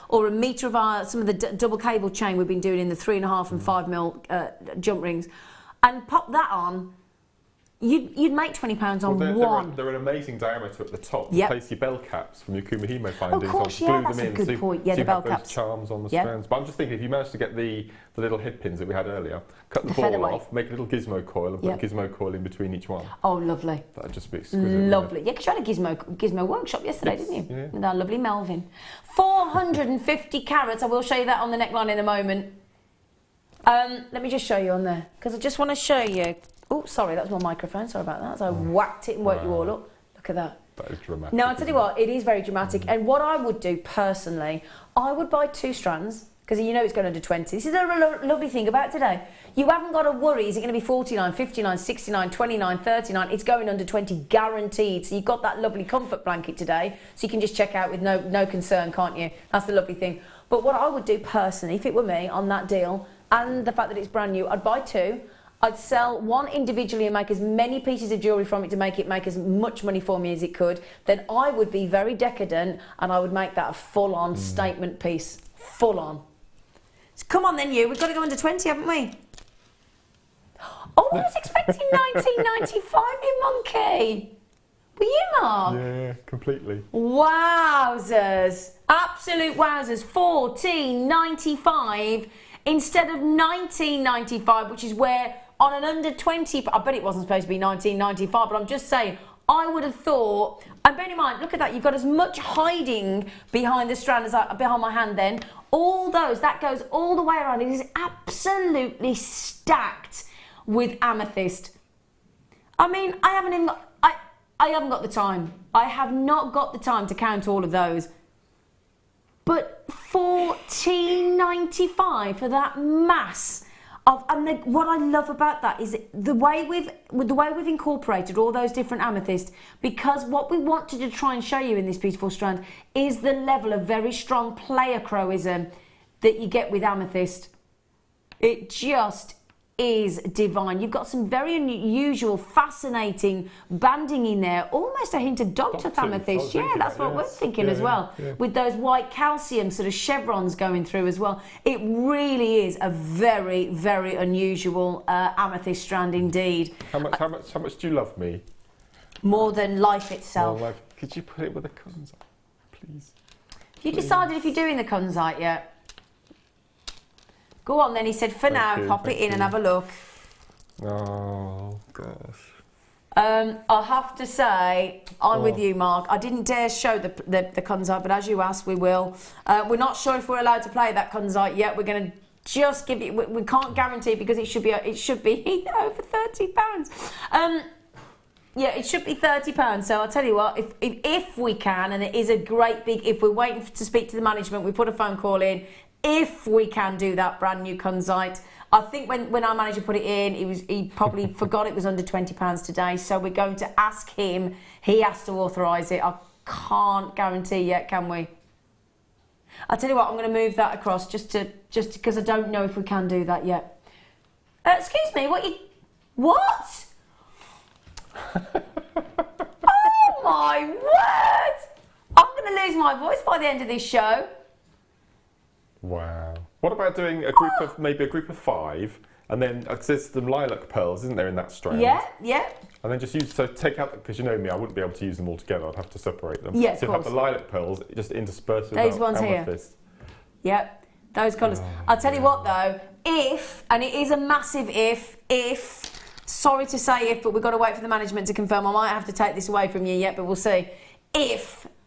Speaker 1: or a metre of some of the double cable chain we've been doing in the 3.5 and 5 mil jump rings, and pop that on, you'd make £20 on one.
Speaker 2: They're an amazing diameter at the top to
Speaker 1: Yep.
Speaker 2: place your bell caps from your Kumihimo findings.
Speaker 1: Of course,
Speaker 2: on,
Speaker 1: yeah,
Speaker 2: glue
Speaker 1: that's
Speaker 2: them
Speaker 1: a
Speaker 2: in,
Speaker 1: good
Speaker 2: so
Speaker 1: point. Yeah,
Speaker 2: so
Speaker 1: the
Speaker 2: you
Speaker 1: bell
Speaker 2: have those
Speaker 1: caps.
Speaker 2: charms on the
Speaker 1: Yep.
Speaker 2: strands. But I'm just thinking, if you manage to get the little head pins that we had earlier, cut the
Speaker 1: The
Speaker 2: ball
Speaker 1: featherweight.
Speaker 2: off, make a little gizmo coil, and put
Speaker 1: Yep.
Speaker 2: a gizmo coil in between each one.
Speaker 1: Oh, lovely.
Speaker 2: That'd just be exquisite.
Speaker 1: Lovely. Yeah, because you had a gizmo workshop yesterday,
Speaker 2: Yes,
Speaker 1: didn't you?
Speaker 2: yeah.
Speaker 1: With our lovely Melvin. 450 carats. I will show you that on the neckline in a moment. Let me just show you on there, because I just want to show you. Oh, sorry, that was my microphone. Sorry about that. So I whacked it and woke you all up. Look at that.
Speaker 2: That is dramatic.
Speaker 1: No, I'll tell you what, it is very dramatic. And what I would do personally, I would buy 2 strands, because you know it's going under 20. This is the lovely thing about today. You haven't got to worry, is it going to be 49, 59, 69, 29, 39? It's going under 20, guaranteed. So you've got that lovely comfort blanket today, so you can just check out with no concern, can't you? That's the lovely thing. But what I would do personally, if it were me, on that deal, and the fact that it's brand new, I'd buy 2. I'd sell one individually and make as many pieces of jewellery from it to make as much money for me as it could. Then I would be very decadent and I would make that a full-on statement piece. Full on. So come on then, we've got to go under 20, haven't we? Oh, I was expecting 1995, you monkey. Were you, Mark?
Speaker 2: Yeah, completely.
Speaker 1: Wowzers. Absolute wowzers. 14.95 instead of 19.95, which is where on an under 20, I bet it wasn't supposed to be 19.95, but I'm just saying, I would have thought, and bear in mind, look at that, you've got as much hiding behind the strand as behind my hand then. All those, that goes all the way around. It is absolutely stacked with amethyst. I mean, I haven't got the time. I have not got the time to count all of those. But $14.95 for that mass of, and what I love about that is the way we've incorporated all those different amethysts, because what we wanted to try and show you in this beautiful strand is the level of very strong pleochroism that you get with amethyst. It just is divine. You've got some very unusual, fascinating banding in there, almost a hint of dogtooth amethyst. Yeah, that's what we're thinking as well. Yeah. With those white calcium sort of chevrons going through as well. It really is a very, very unusual amethyst strand indeed.
Speaker 2: How much do you love me?
Speaker 1: More than life itself.
Speaker 2: More life. Could you put it with a kunzite, please?
Speaker 1: Have you decided if you're doing the kunzite yet? Go on then, he said, for now, pop it in and have a look.
Speaker 2: Oh, gosh.
Speaker 1: I'll have to say, I'm with you, Mark. I didn't dare show the kunzite, but as you asked, we will. We're not sure if we're allowed to play that kunzite yet. We're going to just give it, we can't guarantee because it should be over £30. Yeah, it should be £30. So I'll tell you what, if we can, and it is a great big, if we're waiting to speak to the management, we put a phone call in, if we can do that brand new Kunzite. I think when our manager put it in, he probably forgot it was under £20 today, so we're going to ask him. He has to authorise it. I can't guarantee yet, can we? I'll tell you what, I'm going to move that across just because I don't know if we can do that yet. Excuse me, what? Oh my word! I'm going to lose my voice by the end of this show.
Speaker 2: Wow. What about doing a group of, maybe a group of 5, and then there's some lilac pearls, isn't there, in that strand?
Speaker 1: Yeah.
Speaker 2: And then just take out, because you know me, I wouldn't be able to use them all together, I'd have to separate them.
Speaker 1: Yeah, of
Speaker 2: so
Speaker 1: course.
Speaker 2: Have the lilac pearls just interspersed with
Speaker 1: These ones here.
Speaker 2: amethyst.
Speaker 1: Yep, those colours. I'll tell you what though, if, and it is a massive if, sorry to say if, but we've got to wait for the management to confirm, I might have to take this away from you yet, but we'll see.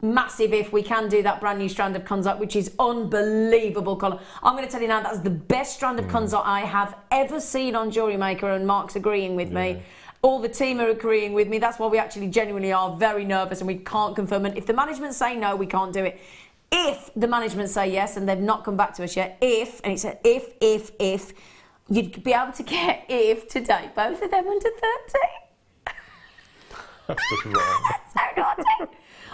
Speaker 1: Massive if we can do that brand new strand of Kunzite, which is unbelievable colour. I'm going to tell you now, that's the best strand of Kunzite I have ever seen on JewelleryMaker, and Mark's agreeing with me. All the team are agreeing with me. That's why we actually genuinely are very nervous and we can't confirm. And if the management say no, we can't do it. If the management say yes, and they've not come back to us yet, and it's an if, you'd be able to get today, both of them under 30.
Speaker 2: That's just wrong.
Speaker 1: So naughty.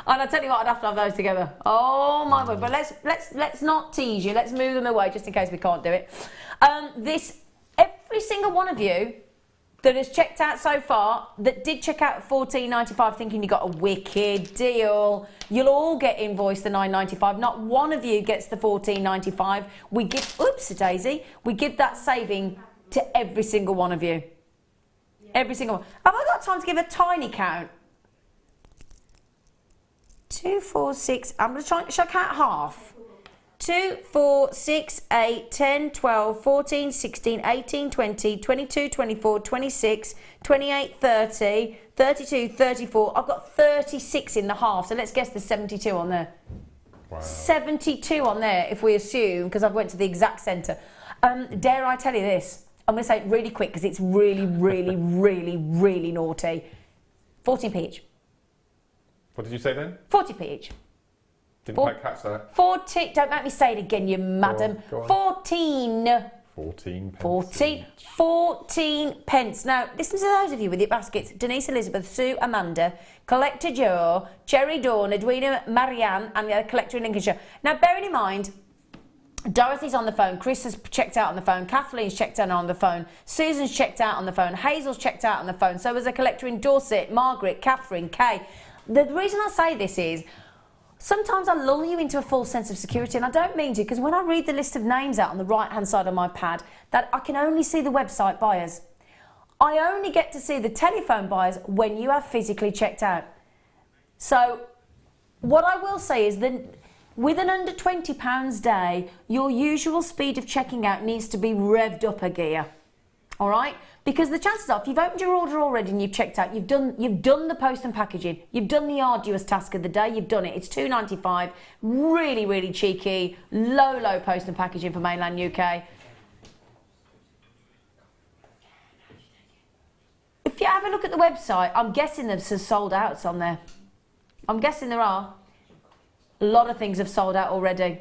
Speaker 1: And I tell you what, I'd have to have those together. Oh my word! But let's not tease you. Let's move them away just in case we can't do it. Every single one of you that has checked out so far, that did check out at $14.95 thinking you got a wicked deal, you'll all get invoiced the $9.95. Not one of you gets the $14.95. We give, oopsie daisy, we give that saving to every single one of you. Every single one. Have I got time to give a tiny count? 2, 4, 6, I'm going to try, shall I count half? 2, 4, 6, 8, 10, 12, 14, 16, 18, 20, 22, 24, 26, 28, 30, 32, 34. I've got 36 in the half, so let's guess there's 72 on there.
Speaker 2: Wow.
Speaker 1: 72 on there, if we assume, because I've went to the exact centre. Dare I tell you this? I'm going to say it really quick, because it's really, really, really, really naughty. 14p each.
Speaker 2: What did you say then?
Speaker 1: 40p each.
Speaker 2: Didn't quite catch that.
Speaker 1: 14, don't make me say it again, you madam.
Speaker 2: Go on.
Speaker 1: 14 pence. Now, listen to those of you with your baskets. Denise, Elizabeth, Sue, Amanda, Collector Joe, Cherry Dawn, Edwina, Marianne, and the Collector in Lincolnshire. Now, bearing in mind, Dorothy's on the phone, Chris has checked out on the phone, Kathleen's checked out on the phone, Susan's checked out on the phone, Hazel's checked out on the phone, so is a collector in Dorset, Margaret, Catherine, Kay. The reason I say this is, sometimes I lull you into a false sense of security, and I don't mean to, because when I read the list of names out on the right-hand side of my pad, that I can only see the website buyers. I only get to see the telephone buyers when you have physically checked out. So, what I will say is that with an under £20 day, your usual speed of checking out needs to be revved up a gear. All right? Because the chances are, if you've opened your order already and you've checked out, you've done the post and packaging, you've done the arduous task of the day, you've done it. It's £2.95, really, really cheeky, low post and packaging for mainland UK. If you have a look at the website, I'm guessing there's some sold outs on there. I'm guessing there are. A lot of things have sold out already.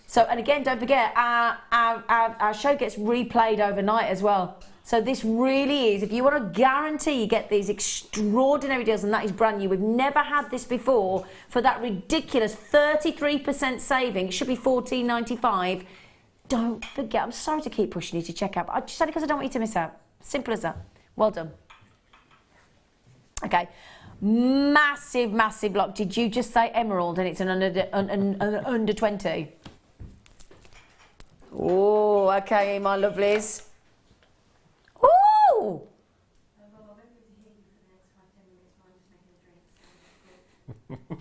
Speaker 1: So, and again, don't forget, our show gets replayed overnight as well. So this really is, if you want to guarantee you get these extraordinary deals, and that is brand new, we've never had this before, for that ridiculous 33% saving, it should be $14.95. Don't forget, I'm sorry to keep pushing you to check out, but I just said it because I don't want you to miss out. Simple as that. Well done. Okay. Massive block. Did you just say emerald and it's an under 20? Oh, okay, my lovelies. Ooh!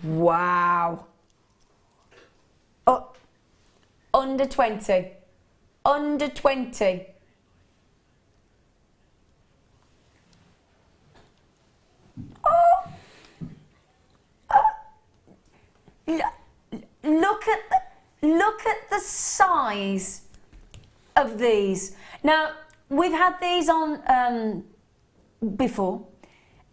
Speaker 1: Wow. Oh, under 20. Under 20. Oh. Look at the size of these. Now, we've had these on before.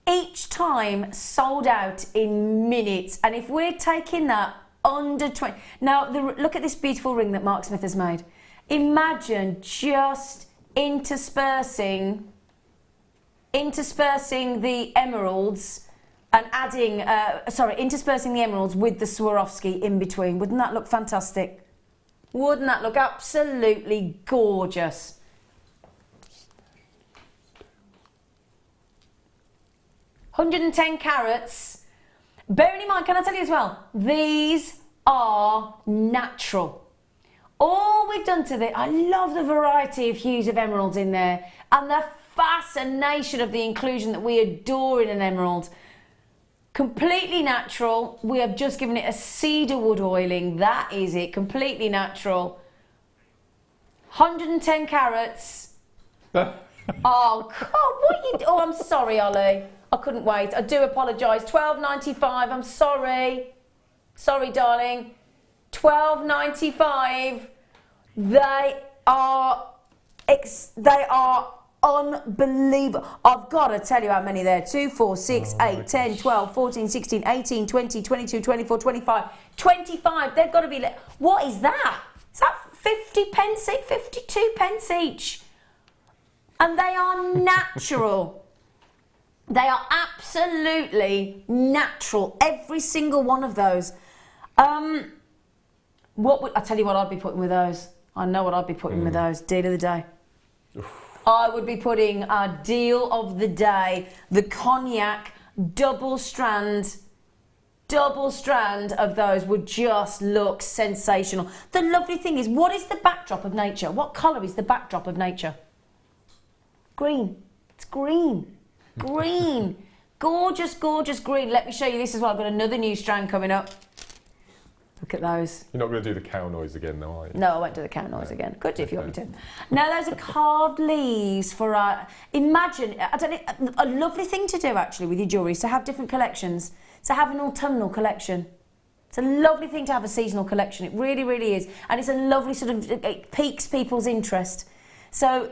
Speaker 1: Each time sold out in minutes, and if we're taking that under 20. Now, look at this beautiful ring that Mark Smith has made. Imagine just interspersing the emeralds and adding, interspersing the emeralds with the Swarovski in between. Wouldn't that look fantastic? Wouldn't that look absolutely gorgeous? $110 carats. Bearing in mind, can I tell you as well, these are natural. All we've done to this, I love the variety of hues of emeralds in there and the fascination of the inclusion that we adore in an emerald. Completely natural. We have just given it a cedar wood oiling. That is it. Completely natural. 110 carats. Oh, God, what you do? Oh, I'm sorry, Ollie. I couldn't wait. I do apologise. $12.95. I'm sorry. Sorry, darling. $12.95. They are unbelievable. I've got to tell you how many there are. 2, 4, 6, 8, 10, 12, 14, 16, 18, 20, 22, 24, 25. 25. They've got to be... What is that? Is that 50 pence each? 52 pence each? And they are natural. They are absolutely natural. Every single one of those. I tell you what I'd be putting with those. I know what I'd be putting with those. Deal of the day. I would be putting our deal of the day, the cognac double strand of those would just look sensational. The lovely thing is, what is the backdrop of nature? What colour is the backdrop of nature? Green. It's green. Green. Gorgeous, gorgeous green. Let me show you this as well. I've got another new strand coming up. Look at those.
Speaker 2: You're not going to do the cow noise again, though, are you?
Speaker 1: No, I won't do the cow noise again. Could do if you want me to. Now, those are carved leaves for our... Imagine, a lovely thing to do, actually, with your jewellery is to have different collections. To have an autumnal collection. It's a lovely thing to have a seasonal collection. It really, really is. And it's a lovely sort of... It piques people's interest. So,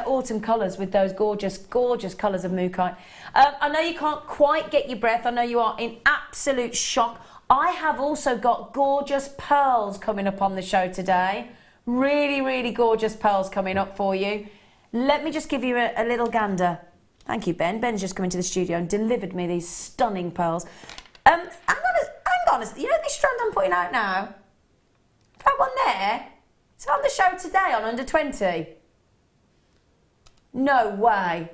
Speaker 1: autumn colours with those gorgeous, gorgeous colours of mookaite. I know you can't quite get your breath. I know you are in absolute shock. I have also got gorgeous pearls coming up on the show today. Really, really gorgeous pearls coming up for you. Let me just give you a little gander. Thank you, Ben. Ben's just come into the studio and delivered me these stunning pearls. Hang on. You know this strand I'm putting out now? That one there? It's on the show today on Under 20. No way.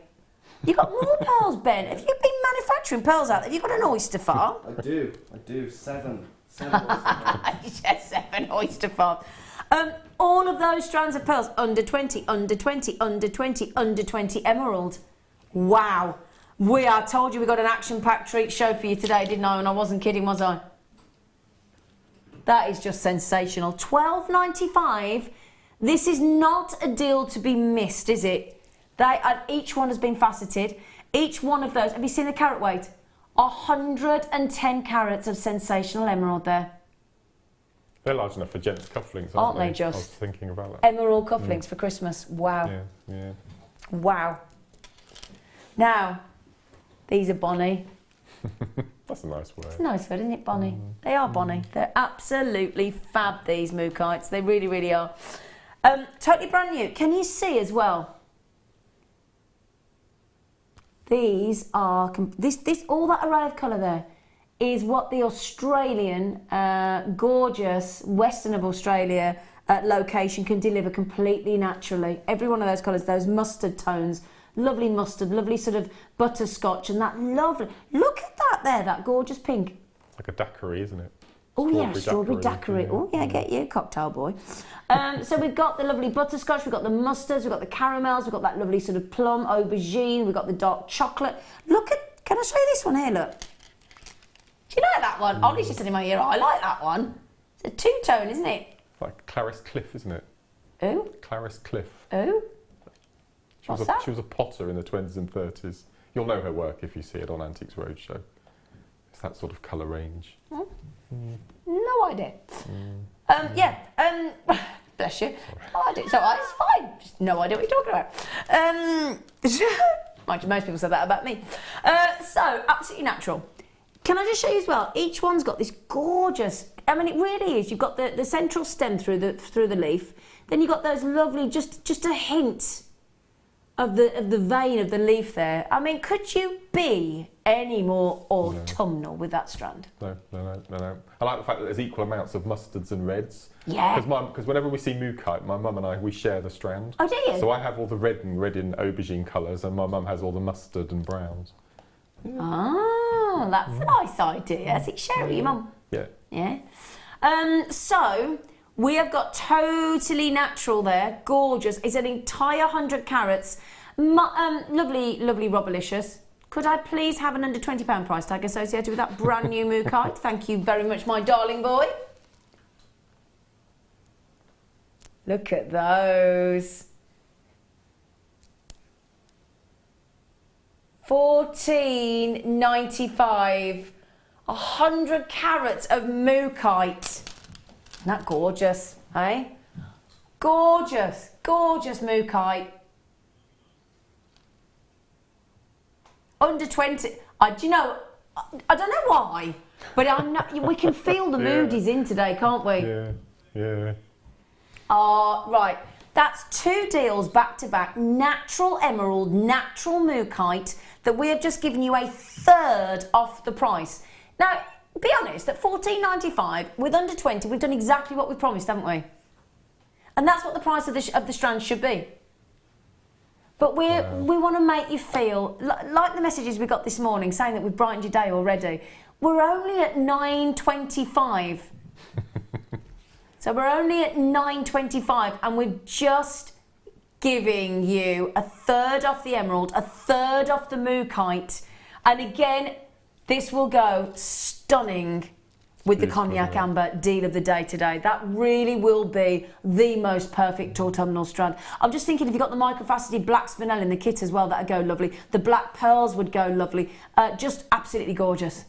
Speaker 1: You got more pearls, Ben. Have you been manufacturing pearls out there? Have you got an oyster farm?
Speaker 10: I do. 7 oyster farms.
Speaker 1: Yes, 7 oyster farms. All of those strands of pearls, under 20, under 20, under 20, under 20 emerald. Wow. I told you we got an action-packed treat show for you today, didn't I? And I wasn't kidding, was I? That is just sensational. $12.95. This is not a deal to be missed, is it? Each one has been faceted. Each one of those, have you seen the carat weight? 110 carats of sensational emerald there.
Speaker 2: They're large enough for gents' cufflinks,
Speaker 1: aren't they?
Speaker 2: Just? I was thinking about that.
Speaker 1: Emerald cufflinks for Christmas. Wow.
Speaker 2: Yeah.
Speaker 1: Wow. Now, these are Bonnie.
Speaker 2: That's a nice word.
Speaker 1: It's a nice word, isn't it, Bonnie? They are Bonnie. They're absolutely fab, these mookites. They really, really are. Totally brand new. Can you see as well? These are... all that array of colour there is what the Australian, gorgeous, western of Australia location can deliver completely naturally. Every one of those colours, those mustard tones, lovely mustard, lovely sort of butterscotch, and that lovely... Look at that there, that gorgeous pink.
Speaker 2: It's like a daiquiri, isn't it?
Speaker 1: Strawberry daiquiri. Oh, yeah, get you, cocktail boy. So we've got the lovely butterscotch, we've got the mustards, we've got the caramels, we've got that lovely sort of plum, aubergine, we've got the dark chocolate. Look at... Can I show you this one here, look? Do you like that one? Ollie's just said in my ear, I like that one. It's a two-tone, isn't it?
Speaker 2: Like Clarice Cliff, isn't it?
Speaker 1: Who?
Speaker 2: Clarice Cliff.
Speaker 1: Who?
Speaker 2: She was a potter in the 20s and 30s. You'll know her work if you see it on Antiques Roadshow. It's that sort of colour range.
Speaker 1: No idea. Bless you. No idea. So it's fine. Just no idea what you're talking about. Most people said that about me. So, absolutely natural. can I just show you as well? Each one's got this gorgeous, I mean, it really is. You've got the central stem through the leaf. Then you've got those lovely, just a hint of the vein of the leaf there. I mean, could you be any more autumnal with that strand?
Speaker 2: No. I like the fact that there's equal amounts of mustards and reds.
Speaker 1: Yeah.
Speaker 2: Because whenever we see mookaite, my mum and I, we share the strand.
Speaker 1: Oh, do you?
Speaker 2: So I have all the red and aubergine colours, and my mum has all the mustard and browns.
Speaker 1: Oh, that's a nice idea. So share it with your mum.
Speaker 2: Yeah.
Speaker 1: Yeah. So we have got totally natural there, gorgeous. It's an entire 100 carats. Lovely, lovely Robalicious. Could I please have an under £20 price tag associated with that brand new mookaite? Thank you very much, my darling boy. Look at those. $14.95. 100 carats of mookaite. Isn't that gorgeous, eh? Gorgeous, gorgeous mookaite. Under 20. Do you know, I don't know why, but we can feel the mood he's in today, can't we?
Speaker 2: Yeah.
Speaker 1: Right. That's 2 deals back to back. Natural emerald, natural mookaite that we have just given you a third off the price. Now, be honest, at $14.95 with under 20, we've done exactly what we promised, haven't we? And that's what the price of the strand should be. But we want to make you feel like the messages we got this morning saying that we've brightened your day already. We're only at $9.25. So we're only at $9.25, and we're just giving you a third off the emerald, a third off the mookaite, and again, this will go stunning with the cognac amber deal of the day today. That really will be the most perfect autumnal strand. I'm just thinking if you've got the microfaceted black spinel in the kit as well, that'd go lovely. The black pearls would go lovely. Just absolutely gorgeous.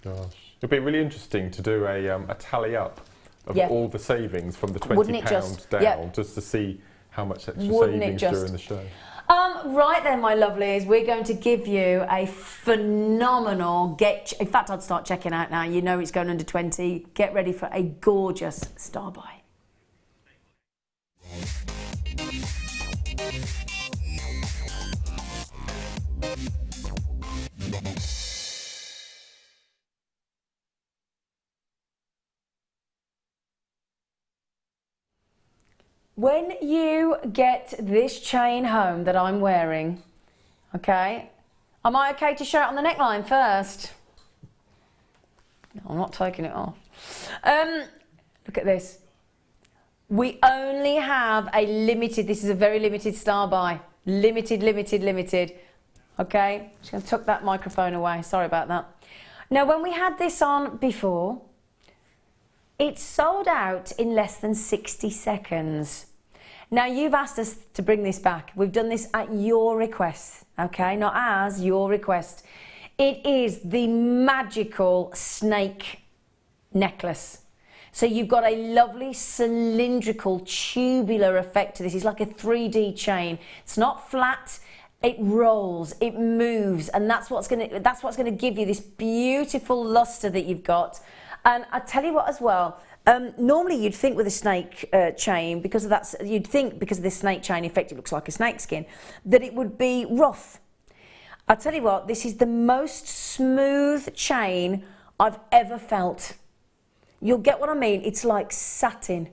Speaker 2: Gosh. It'd be really interesting to do a tally up of all the savings from the £20 down, just to see how much extra savings during the show.
Speaker 1: Right then, my lovelies, we're going to give you a phenomenal in fact, I'd start checking out now. You know it's going under 20. Get ready for a gorgeous star buy. When you get this chain home that I'm wearing, okay, am I okay to show it on the neckline first? No, I'm not taking it off. Look at this. We only have a limited, this is a very limited star buy. Limited. Okay, just going to tuck that microphone away. Sorry about that. Now, when we had this on before, it sold out in less than 60 seconds. Now, you've asked us to bring this back. We've done this at your request, okay? Not ours, your request. It is the magical snake necklace. So you've got a lovely cylindrical tubular effect to this. It's like a 3D chain. It's not flat. It rolls, it moves, and that's what's going to give you this beautiful luster that you've got. And I tell you what as well, normally you'd think with a snake chain, because of that, you'd think because of this snake chain effect, it looks like a snake skin, that it would be rough. I tell you what, this is the most smooth chain I've ever felt. You'll get what I mean. It's like satin.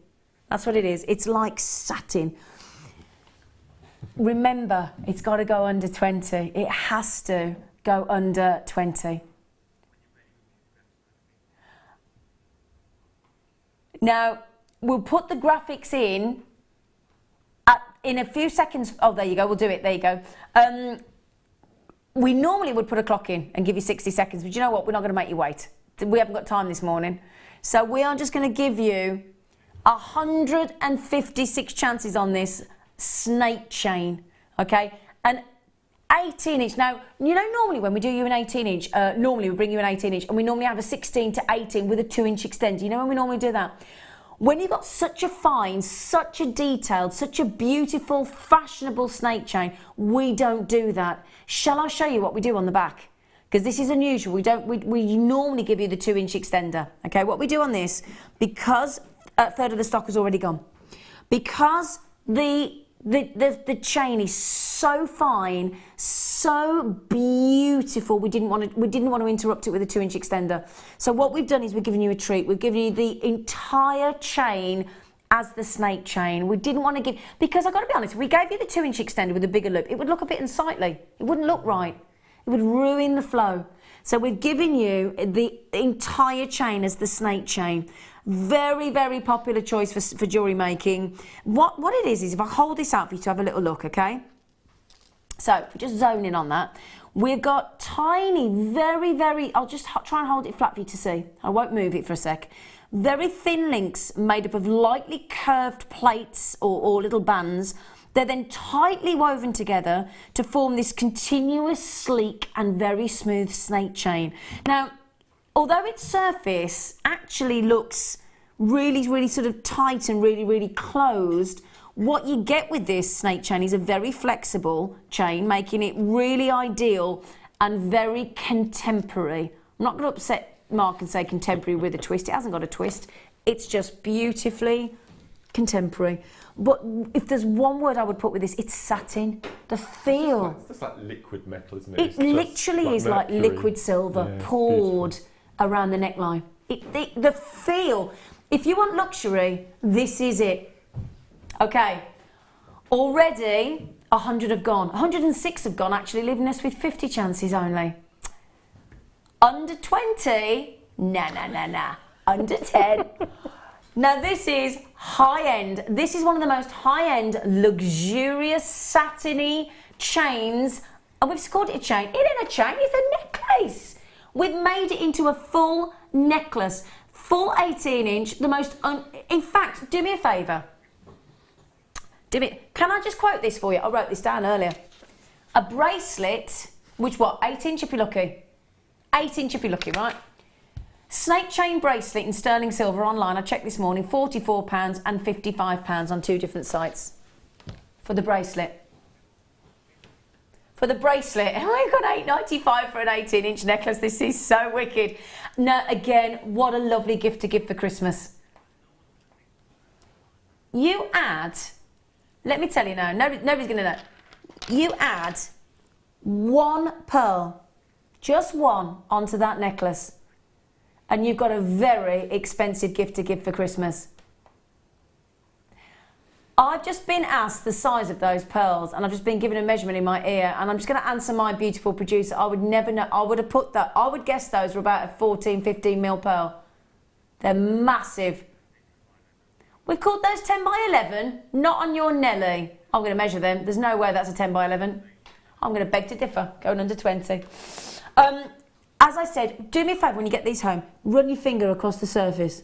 Speaker 1: That's what it is. It's like satin. Remember, it's got to go under 20. It has to go under 20. Now, we'll put the graphics in a few seconds. Oh, there you go. We'll do it. There you go. We normally would put a clock in and give you 60 seconds, but you know what? We're not going to make you wait. We haven't got time this morning. So we are just going to give you 156 chances on this snake chain, okay? And 18-inch. Now, you know, normally when we do you an 18-inch, normally we bring you an 18-inch, and we normally have a 16 to 18 with a 2-inch extender. You know when we normally do that? When you've got such a fine, such a detailed, such a beautiful, fashionable snake chain, we don't do that. Shall I show you what we do on the back? because this is unusual. We normally give you the 2-inch extender. Okay, what we do on this, because a third of the stock has already gone, because the chain is so fine, so beautiful, we didn't want to interrupt it with a 2-inch extender. So what we've done is we've given you a treat. We've given you the entire chain as the snake chain. We didn't want to give, because I've got to be honest, if we gave you the 2-inch extender with a bigger loop, it would look a bit unsightly. It wouldn't look right. It would ruin the flow. So we've given you the entire chain as the snake chain. Very, very popular choice for jewellery making. What it is if I hold this out for you to have a little look, okay? So if we just zone in on that, we've got tiny, very, very, I'll just try and hold it flat for you to see. I won't move it for a sec. Very thin links made up of lightly curved plates or little bands. They're then tightly woven together to form this continuous, sleek and very smooth snake chain. Now, although its surface actually looks really, really sort of tight and really, really closed, what you get with this snake chain is a very flexible chain, making it really ideal and very contemporary. I'm not going to upset Mark and say contemporary with a twist. It hasn't got a twist. It's just beautifully contemporary. But if there's one word I would put with this, it's satin. The feel.
Speaker 2: It's just like liquid metal, isn't it?
Speaker 1: It literally is like liquid silver poured around the neckline. The feel. If you want luxury, this is it. Okay. Already, 100 have gone. 106 have gone, actually, leaving us with 50 chances only. Under 20, nah. Under 10. Now this is high-end. This is one of the most high-end, luxurious, satiny chains. And we've called it a chain. It ain't a chain, it's a necklace. We've made it into a full necklace. Full 18-inch, the most... in fact, do me a favour. Can I just quote this for you? I wrote this down earlier. A bracelet, which what, 8-inch if you're lucky? 8-inch if you're lucky, right? Snake chain bracelet in sterling silver online, I checked this morning, £44 and £55 on 2 different sites. For the bracelet. For the bracelet, oh, I got $8.95 for an 18-inch necklace. This is so wicked. Now, again, what a lovely gift to give for Christmas. You add, let me tell you now, nobody's going to know. You add 1 pearl, just 1, onto that necklace. And you've got a very expensive gift to give for Christmas. I've just been asked the size of those pearls, and I've just been given a measurement in my ear, and I'm just going to answer my beautiful producer. I would never know. I would have put that. I would guess those were about a 14, 15 mil pearl. They're massive. We've called those 10 by 11, not on your Nelly. I'm going to measure them. There's no way that's a 10 by 11. I'm going to beg to differ, going under 20. As I said, do me a favour when you get these home, run your finger across the surface.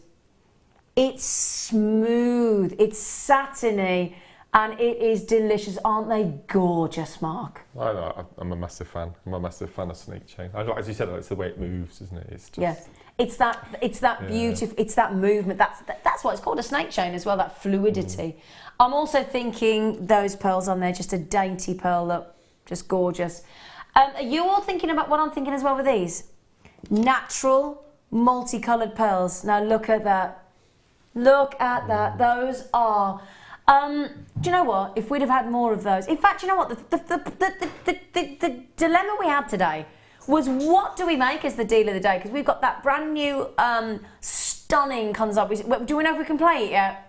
Speaker 1: It's smooth, it's satiny, and it is delicious. Aren't they gorgeous, Mark?
Speaker 2: I'm a massive fan. I'm a massive fan of snake chain. As you said, it's the way it moves, isn't it? It's just,
Speaker 1: yes, it's that beautiful, it's that movement. That's why it's called a snake chain as well. That fluidity. I'm also thinking those pearls on there, just a dainty pearl look, just gorgeous. Are you all thinking about what I'm thinking as well with these? Natural, multicoloured pearls. Now look at that. Look at that. Those are... do you know what? If we'd have had more of those... In fact, you know what? The dilemma we had today was, what do we make as the deal of the day? Because we've got that brand new, stunning concept. Do we know if we can play it yet?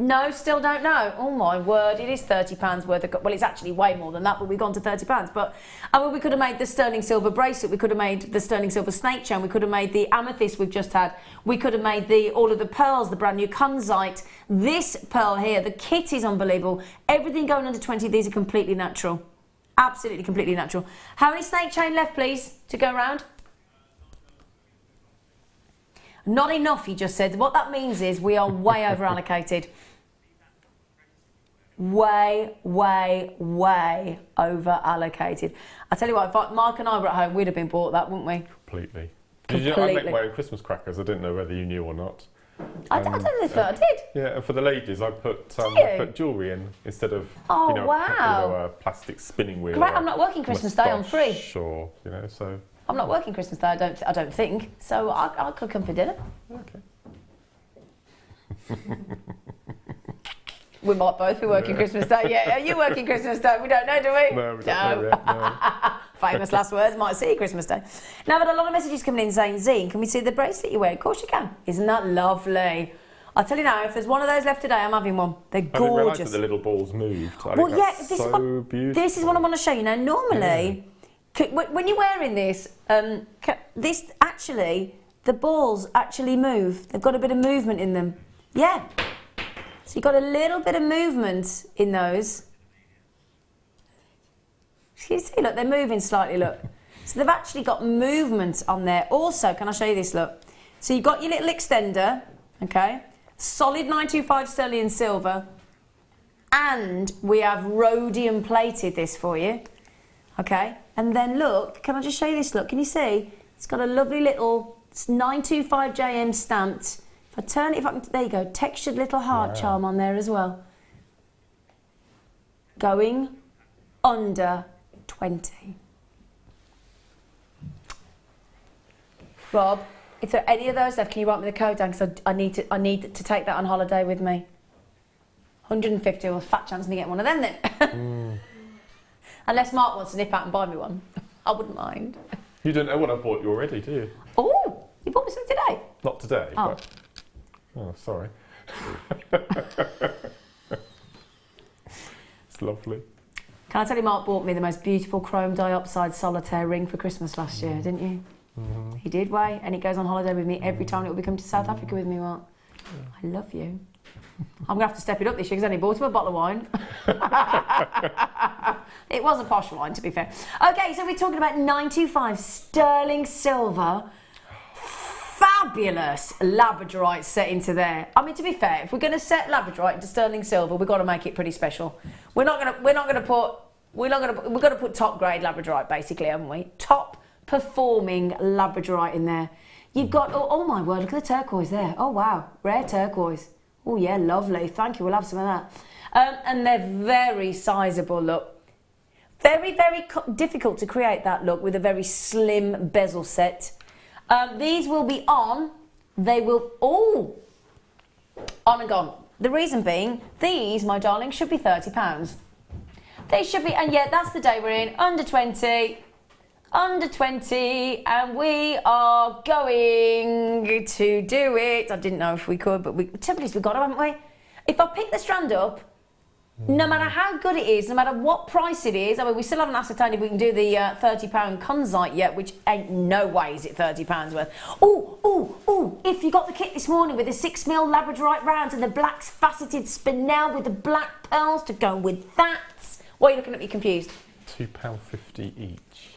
Speaker 1: No, still don't know. Oh my word, it is £30 worth of... Well, it's actually way more than that, but we've gone to £30. But I mean, we could have made the sterling silver bracelet. We could have made the sterling silver snake chain. We could have made the amethyst we've just had. We could have made all of the pearls, the brand new kunzite. This pearl here, the kit is unbelievable. Everything going under 20, these are completely natural. Absolutely, completely natural. How many snake chain left, please, to go around? Not enough, he just said. What that means is we are way over allocated. Way over allocated. I tell you what, if Mark and I were at home, we'd have been bought that, wouldn't we?
Speaker 2: Completely. I make my own Christmas crackers. I didn't know whether you knew or not.
Speaker 1: I don't know if I did.
Speaker 2: Yeah, and for the ladies, I put jewellery in instead of
Speaker 1: wow.
Speaker 2: a plastic spinning wheel.
Speaker 1: Great, I'm not working Christmas Day, I'm free.
Speaker 2: Sure, so
Speaker 1: I'm not working Christmas Day, I don't think, so I could come for dinner.
Speaker 2: Okay.
Speaker 1: We might both be working Christmas Day. Yeah, are you working Christmas Day? We don't know, do we?
Speaker 2: No, we don't know yet, no.
Speaker 1: Famous last words, might see you Christmas Day. Now, I've had a lot of messages coming in saying, Zine, can we see the bracelet you wear? Of course you can. Isn't that lovely? I'll tell you now, if there's one of those left today, I'm having one. They're gorgeous. I didn't realise that
Speaker 2: the little balls moved.
Speaker 1: Well, yeah, beautiful. This is what I want to show you. Now, normally, when you're wearing this, this actually, the balls actually move. They've got a bit of movement in them. Yeah. So you've got a little bit of movement in those. You see, look, they're moving slightly, look. So they've actually got movement on there. Also, can I show you this, look? So you've got your little extender, okay? Solid 925 sterling and silver. And we have rhodium plated this for you, okay? And then look, can I just show you this, look? Can you see? It's got a lovely little 925 JM stamped. If I turn it, there you go, textured little heart charm on there as well. Going under 20. Rob, if there are any of those left, can you write me the code down? Because I need to take that on holiday with me. 150, well, fat chance of me getting one of them then. Unless Mark wants to nip out and buy me one. I wouldn't mind.
Speaker 2: You don't know what I bought you already, do you?
Speaker 1: Oh, you bought me some today?
Speaker 2: Not today,
Speaker 1: oh.
Speaker 2: But... Oh, sorry. It's lovely.
Speaker 1: Can I tell you, Mark bought me the most beautiful chrome dioxide solitaire ring for Christmas last year, didn't you? Mm-hmm. He did, Way, and he goes on holiday with me every time. It will be come to South Africa with me, Mark. I love you. I'm going to have to step it up this year because I only bought him a bottle of wine. It was a posh wine, to be fair. Okay, so we're talking about 925 sterling silver. Fabulous labradorite set into there. I mean, to be fair, if we're going to set labradorite into sterling silver, we've got to make it pretty special. We're going to put top grade labradorite, basically, haven't we? Top performing labradorite in there. You've got, oh my word, look at the turquoise there. Oh wow, rare turquoise. Oh yeah, lovely. Thank you. We'll have some of that. And they're very sizable. Look, very difficult to create that look with a very slim bezel set. These will be on. They will all on and gone. The reason being, these, my darling, should be £30. They should be, and yeah, that's the day we're in. Under 20, and we are going to do it. I didn't know if we could, but we've got to, haven't we? If I pick the strand up, no matter how good it is, no matter what price it is, I mean, we still haven't ascertained if we can do the £30 Kunzite yet, which ain't no way is it £30 worth. Oh, if you got the kit this morning with the 6mm labradorite rounds and the black faceted spinel with the black pearls to go with that. Why are you looking at me confused?
Speaker 2: £2.50 each.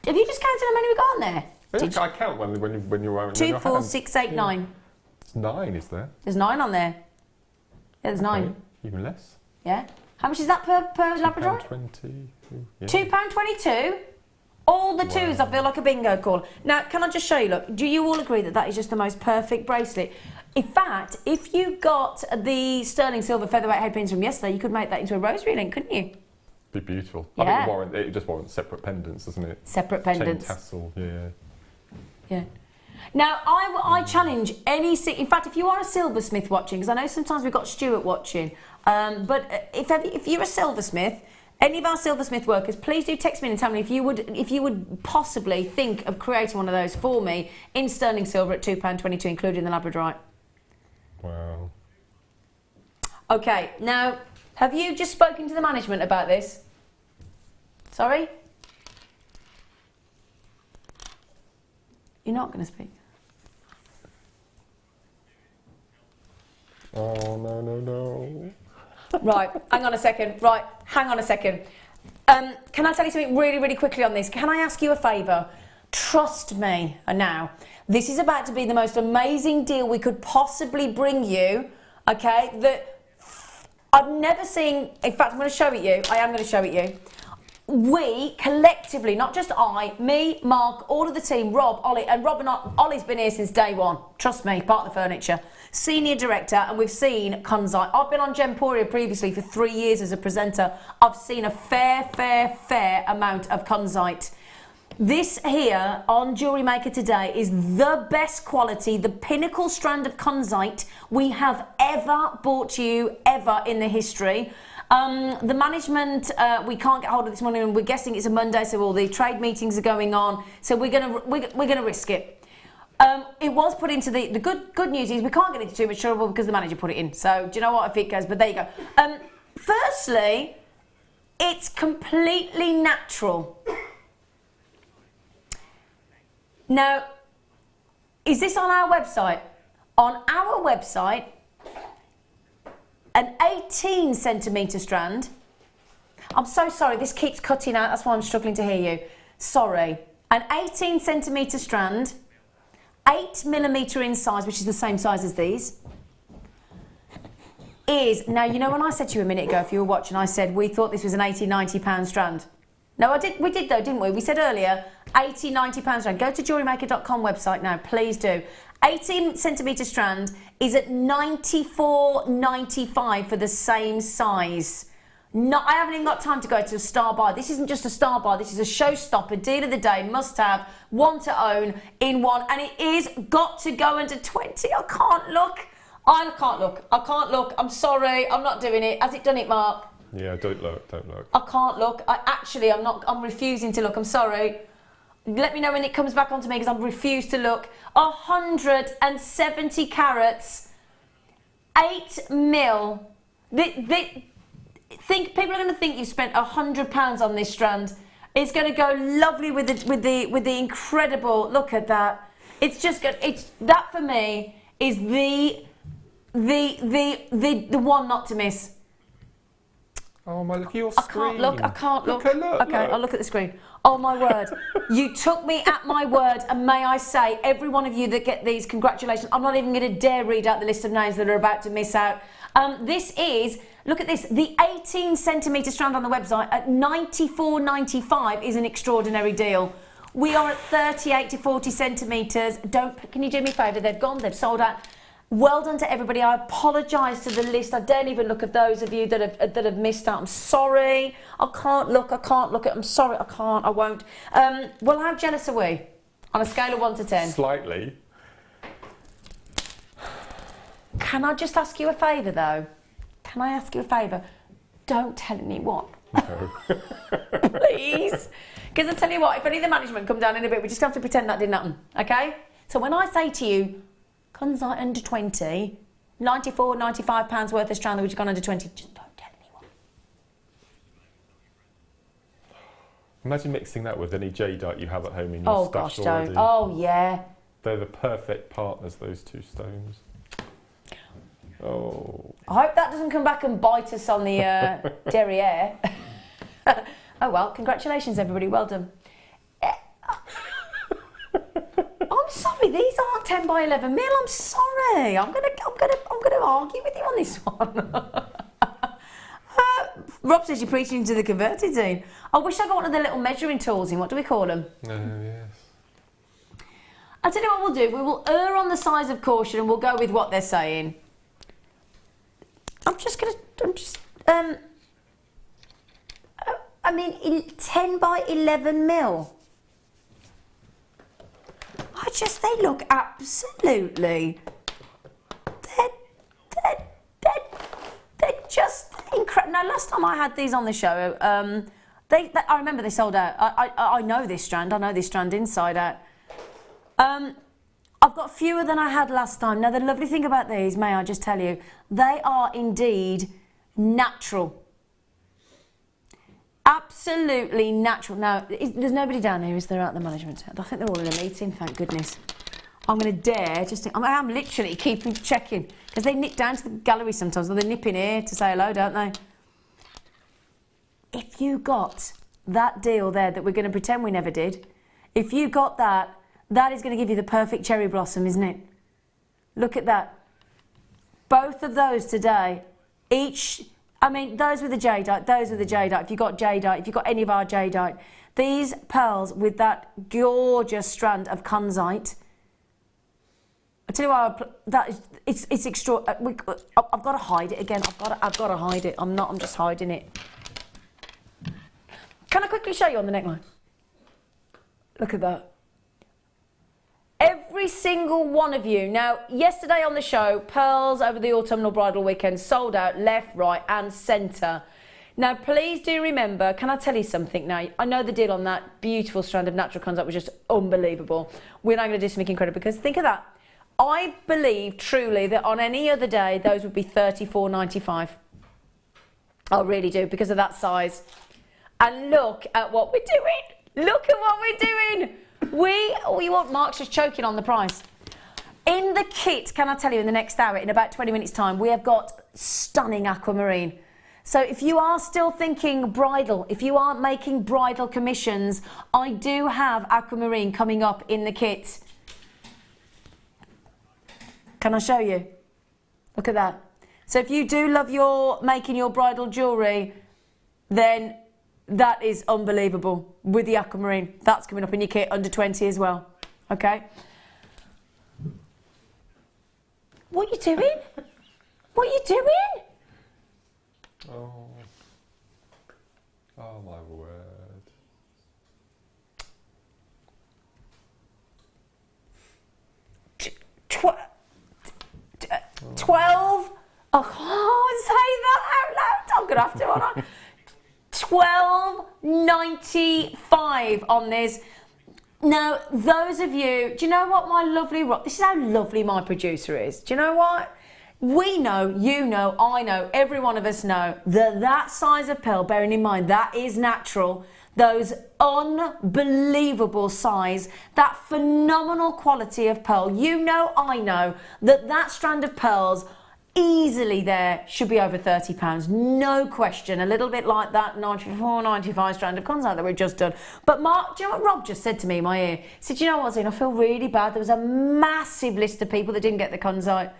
Speaker 1: Have you just counted how many we got on there?
Speaker 2: I count when you're
Speaker 1: 2, 4, 6, 8, 9.
Speaker 2: It's 9, is there?
Speaker 1: There's 9 on there. Yeah, there's 9.
Speaker 2: Even less.
Speaker 1: Yeah. How much is that per labradorite?
Speaker 2: £2.20. Yeah.
Speaker 1: £2.22. All the twos. I feel like a bingo call. Now, can I just show you? Look, do you all agree that that is just the most perfect bracelet? In fact, if you got the sterling silver featherweight headpins from yesterday, you could make that into a rosary link, couldn't you?
Speaker 2: Be beautiful.
Speaker 1: Yeah.
Speaker 2: I think it just warrants separate pendants, doesn't it?
Speaker 1: Separate pendants.
Speaker 2: Chain tassel, yeah.
Speaker 1: Yeah. Now, I challenge any... In fact, if you are a silversmith watching, because I know sometimes we've got Stuart watching, but if you're a silversmith, any of our silversmith workers, please do text me and tell me if you would possibly think of creating one of those for me in sterling silver at £2.22, including the labradorite.
Speaker 2: Wow.
Speaker 1: Okay, now, have you just spoken to the management about this? Sorry? You're not going to speak?
Speaker 2: Oh, no.
Speaker 1: Right, hang on a second. Can I tell you something really quickly on this? Can I ask you a favour? Trust me now. This is about to be the most amazing deal we could possibly bring you, okay? That I've never seen... In fact, I'm going to show it you. I am going to show it you. We collectively, not just I, me, Mark, all of the team, Rob, Ollie, and Ollie's been here since day one. Trust me, part of the furniture. Senior director, and we've seen Kunzite. I've been on Gemporia previously for 3 years as a presenter. I've seen a fair amount of Kunzite. This here on JewelleryMaker today is the best quality, the pinnacle strand of Kunzite we have ever bought you, ever in the history. The management, we can't get hold of this morning, and we're guessing it's a Monday, so all the trade meetings are going on, so we're gonna risk it. It was put into the good news is we can't get into too much trouble because the manager put it in. So do you know what? If it goes, but there you go. Firstly, it's completely natural. Now, is this on our website? On our website, an 18 centimetre strand. I'm so sorry, this keeps cutting out, that's why I'm struggling to hear you. Sorry. An 18 centimetre strand, 8mm in size, which is the same size as these, is, now you know when I said to you a minute ago, if you were watching, I said we thought this was an £80–90 strand. No, we did though, didn't we? We said earlier, £80–90 strand. Go to jewellerymaker.com website now, please do. 18 centimetre strand is at £94.95 for the same size. I haven't even got time to go to a star buy. This isn't just a star buy, this is a showstopper, deal of the day, must have, one to own in one, and it is got to go under 20. I can't look. I can't look. I'm sorry, I'm not doing it. Has it done it, Mark?
Speaker 2: Yeah, don't look.
Speaker 1: I can't look. I'm refusing to look. I'm sorry. Let me know when it comes back onto me because I've refused to look. 170 carats, 8mm. People are going to think you've spent £100 on this strand. It's going to go lovely with the incredible. Look at that. It's just good. That for me is the one not to miss.
Speaker 2: Oh my, look at your screen.
Speaker 1: I can't look. Okay,
Speaker 2: Look.
Speaker 1: I'll look at the screen. Oh my word. You took me at my word, and may I say, every one of you that get these, congratulations. I'm not even going to dare read out the list of names that are about to miss out. This is, look at this, the 18 centimetre strand on the website at £94.95 is an extraordinary deal. We are at 38 to 40 centimetres. Can you do me a favour? They've gone, they've sold out. Well done to everybody. I apologise to the list. I don't even look at those of you that have missed out. I'm sorry. I can't look. I'm sorry. I won't. Well, how jealous are we? On a scale of 1 to 10?
Speaker 2: Slightly.
Speaker 1: Can I just ask you a favour, though? Can I ask you a favour? Don't tell anyone.
Speaker 2: No.
Speaker 1: Please. Because I tell you what, if any of the management come down in a bit, we just have to pretend that didn't happen. Okay? So when I say to you, Kunzite under 20, £94–95 worth of strand, which has gone under 20, just don't tell anyone.
Speaker 2: Imagine mixing that with any jadeite you have at home in your stash already.
Speaker 1: Oh, yeah.
Speaker 2: They're the perfect partners, those two stones. Oh.
Speaker 1: I hope that doesn't come back and bite us on the derriere. Oh, well, congratulations, everybody. Well done. I'm sorry, these aren't 10 by 11 mil. I'm sorry. I'm gonna argue with you on this one. Rob says you're preaching to the converted team. I wish I got one of the little measuring tools in. What do we call them?
Speaker 2: Yes.
Speaker 1: I'll tell you what we'll do. We will err on the size of caution and we'll go with what they're saying. I mean, 10 by 11 mil. They look absolutely, they're just incredible. Now, last time I had these on the show, I remember they sold out. I know this strand inside out. I've got fewer than I had last time. Now, the lovely thing about these, may I just tell you, they are indeed natural. Absolutely natural. Now, there's nobody down here, is there, at the management? I think they're all in a meeting, thank goodness. I'm going to dare just think, I'm literally keeping checking, because they nip down to the gallery sometimes, or they nip in here to say hello, don't they? If you got that deal there that we're going to pretend we never did, if you got that, that is going to give you the perfect cherry blossom, isn't it? Look at that. Both of those today, each... I mean, those with the jadeite, those with the jadeite. If you've got jadeite, if you've got any of our jadeite, these pearls with that gorgeous strand of Kunzite. I tell you what, it's extraordinary. I've got to hide it again. I've got to hide it. I'm just hiding it. Can I quickly show you on the neckline? Look at that. Every single one of you. Now, yesterday on the show, pearls over the autumnal bridal weekend sold out left, right and centre. Now, please do remember, can I tell you something now? I know the deal on that beautiful strand of natural conduct was just unbelievable. We're not going to do something incredible because think of that. I believe truly that on any other day, those would be $34.95. I really do, because of that size. And look at what we're doing. Look at what we're doing. Mark's just choking on the price. In the kit, can I tell you, in the next hour, in about 20 minutes time, we have got stunning aquamarine. So if you are still thinking bridal, if you aren't making bridal commissions, I do have aquamarine coming up in the kit. Can I show you? Look at that. So if you do love making your bridal jewellery, then that is unbelievable with the aquamarine. That's coming up in your kit under 20 as well. Okay? What are you doing? What are you doing?
Speaker 2: Oh my word.
Speaker 1: 12. I can't say that out loud. I'm going to have to, aren't I? $12.95 on this. Now, those of you, do you know what my lovely this is how lovely my producer is. Do you know what? We know, you know, I know, every one of us know that size of pearl, bearing in mind that is natural, those unbelievable size, that phenomenal quality of pearl, you know, I know that strand of pearls easily there should be over £30, no question. A little bit like that 94.95 strand of contact that we've just done. But Mark, do you know what Rob just said to me in my ear? He said, you know what, Zena, I feel really bad. There was a massive list of people that didn't get the consight.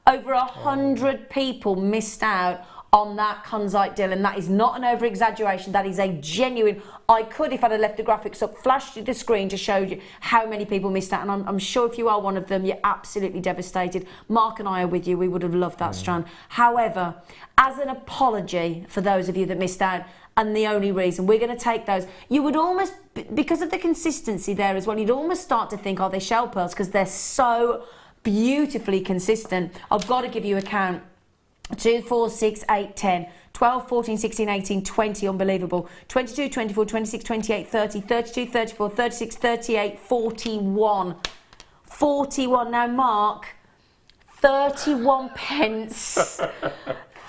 Speaker 1: Over 100 people missed out on that consight deal, and that is not an over-exaggeration. That is a genuine. I could, if I'd have left the graphics up, flashed you the screen to show you how many people missed out, and I'm sure if you are one of them, you're absolutely devastated. Mark and I are with you. We would have loved that strand. However, as an apology for those of you that missed out, and the only reason we're going to take those, you would almost, because of the consistency there as well, you'd almost start to think, oh, they're shell pearls, because they're so beautifully consistent. I've got to give you a count. 2, 4, 6, 8, 10, 12, 14, 16, 18, 20, unbelievable. 22, 24, 26, 28, 30, 32, 34, 36, 38, 41. 41. Now, Mark, 31 pence.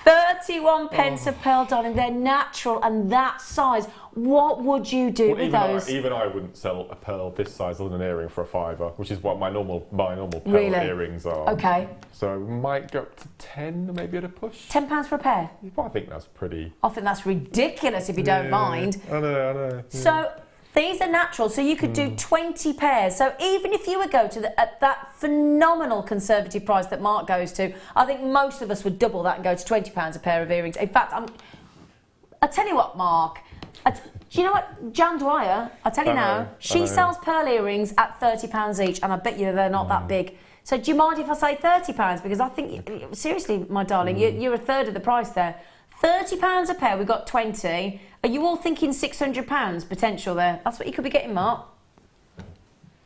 Speaker 1: 31 pence of pearl, darling. They're natural and that size. What would you do with those?
Speaker 2: Even I wouldn't sell a pearl this size on an earring for a £5, which is what my normal pearl earrings are.
Speaker 1: Okay.
Speaker 2: So we might go up to 10, maybe at a push.
Speaker 1: £10 for a pair?
Speaker 2: Well, I think that's pretty.
Speaker 1: I think that's ridiculous if you don't mind.
Speaker 2: I know.
Speaker 1: So these are natural, so you could do 20 pairs. So even if you would go to at that phenomenal conservative price that Mark goes to, I think most of us would double that and go to £20 a pair of earrings. In fact, I tell you what, Mark. Do you know what, Jan Dwyer, I'll tell you now, she sells pearl earrings at £30 each, and I bet you they're not that big. So do you mind if I say £30? Because I think, seriously, my darling, you're a third of the price there. £30 a pair, we've got 20. Are you all thinking £600 potential there? That's what you could be getting, Mark.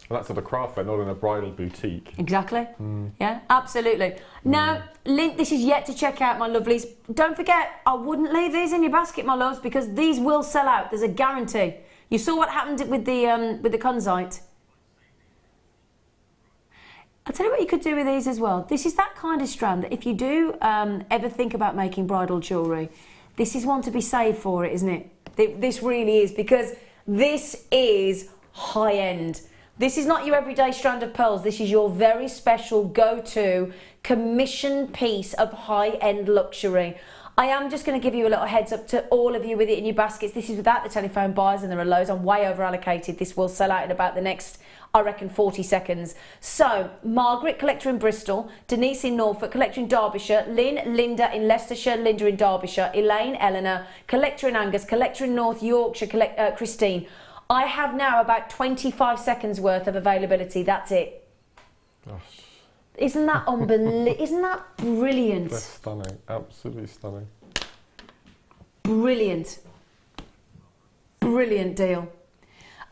Speaker 2: Well, that's at a craft fair, not in a bridal boutique.
Speaker 1: Exactly. Yeah, absolutely. Now, Lynn, this is yet to check out, my lovelies. Don't forget, I wouldn't leave these in your basket, my loves, because these will sell out. There's a guarantee. You saw what happened with the consight. I'll tell you what you could do with these as well. This is that kind of strand that if you do ever think about making bridal jewellery, this is one to be saved for it, isn't it? This really is, because this is high-end. This is not your everyday strand of pearls. This is your very special go-to commission piece of high-end luxury. I am just going to give you a little heads up to all of you with it in your baskets. This is without the telephone buyers, and there are loads. I'm way over allocated. This will sell out in about the next, I reckon, 40 seconds. So, Margaret, collector in Bristol, Denise in Norfolk, collector in Derbyshire, Lynn, Linda in Leicestershire, Linda in Derbyshire, Elaine, Eleanor, collector in Angus, collector in North Yorkshire, Christine. I have now about 25 seconds worth of availability. That's it.
Speaker 2: Gosh.
Speaker 1: Isn't that unbelievable? Isn't that brilliant?
Speaker 2: They're stunning. Absolutely stunning.
Speaker 1: Brilliant. Brilliant deal.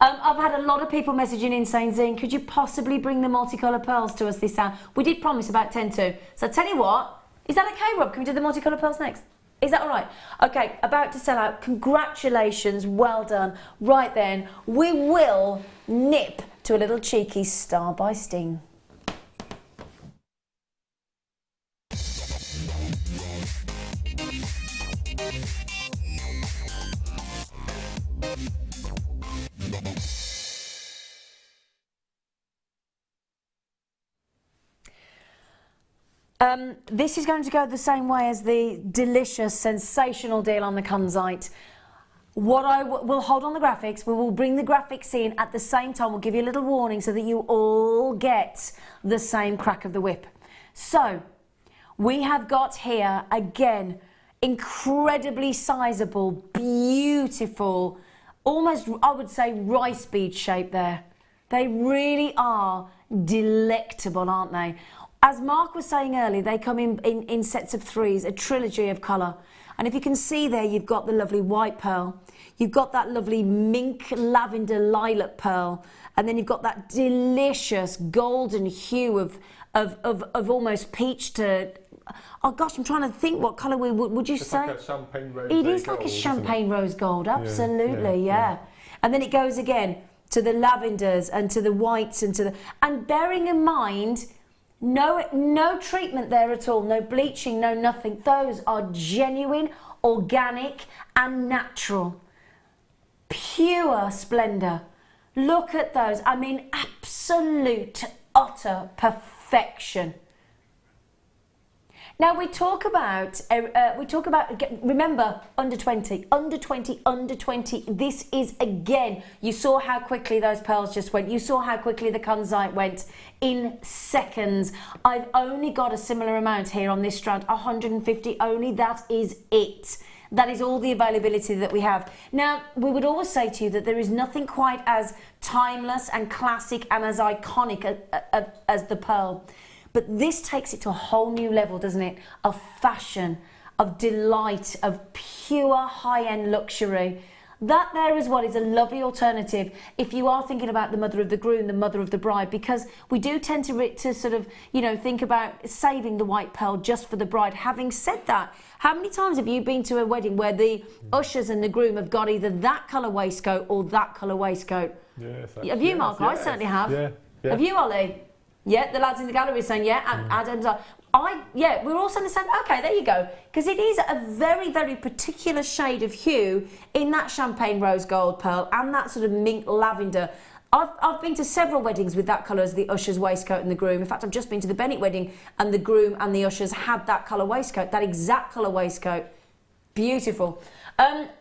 Speaker 1: I've had a lot of people messaging in saying, Zane, could you possibly bring the multicolour pearls to us this hour? We did promise about 10 to. So I tell you what, is that okay, Rob? Can we do the multicolour pearls next? Is that all right? Okay, about to sell out. Congratulations, well done. Right then, we will nip to a little cheeky Star by Sting. This is going to go the same way as the delicious, sensational deal on the Kunzite. We'll hold on the graphics, we will bring the graphics in at the same time. We'll give you a little warning so that you all get the same crack of the whip. So, we have got here, again, incredibly sizable, beautiful, almost, I would say, rice bead shape there. They really are delectable, aren't they? As Mark was saying earlier, they come in sets of threes, a trilogy of colour. And if you can see there, you've got the lovely white pearl, you've got that lovely mink lavender lilac pearl, and then you've got that delicious golden hue of almost peach to, oh gosh, I'm trying to think what colour would you say?
Speaker 2: Like a champagne rose
Speaker 1: it is
Speaker 2: gold,
Speaker 1: like a champagne rose gold, absolutely,
Speaker 2: yeah.
Speaker 1: And then it goes again to the lavenders and to the whites and bearing in mind, no treatment there at all, no bleaching, no nothing. Those are genuine, organic and natural. Pure splendour. Look at those. I mean, absolute, utter perfection. Now we talk about, remember, under 20, under 20, under 20. This is, again, you saw how quickly those pearls just went. You saw how quickly the Kunzite went in seconds. I've only got a similar amount here on this strand, 150 only. That is it. That is all the availability that we have. Now, we would always say to you that there is nothing quite as timeless and classic and as iconic as the pearl. But this takes it to a whole new level, doesn't it? Of fashion, of delight, of pure high-end luxury. That there is what is a lovely alternative if you are thinking about the mother of the groom, the mother of the bride, because we do tend to sort of, you know, think about saving the white pearl just for the bride. Having said that, how many times have you been to a wedding where the ushers and the groom have got either that colour waistcoat or that colour waistcoat?
Speaker 2: Yes.
Speaker 1: Have you, Mark? Yes. I certainly have.
Speaker 2: Yeah.
Speaker 1: Have you, Ollie? Yeah, the lads in the gallery are saying, yeah, and Adam's like, we're all saying the same, okay, there you go. Because it is a very, very particular shade of hue in that champagne rose gold pearl and that sort of mink lavender. I've been to several weddings with that colour as the usher's waistcoat and the groom. In fact, I've just been to the Bennett wedding and the groom and the ushers had that colour waistcoat, that exact colour waistcoat. Beautiful.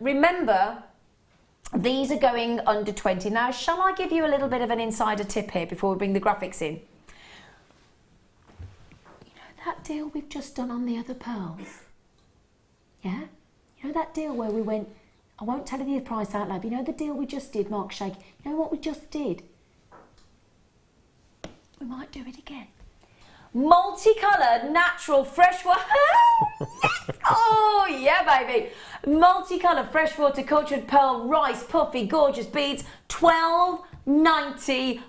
Speaker 1: Remember, these are going under 20. Now, shall I give you a little bit of an insider tip here before we bring the graphics in? You know that deal we've just done on the other pearls? Yeah? You know that deal where we went, I won't tell you the price out loud, but you know the deal we just did, Mark Shake? You know what we just did? We might do it again. Multicoloured, natural, freshwater. Oh, yeah, baby. Multicoloured, freshwater, cultured pearl, rice, puffy, gorgeous beads, $12.95.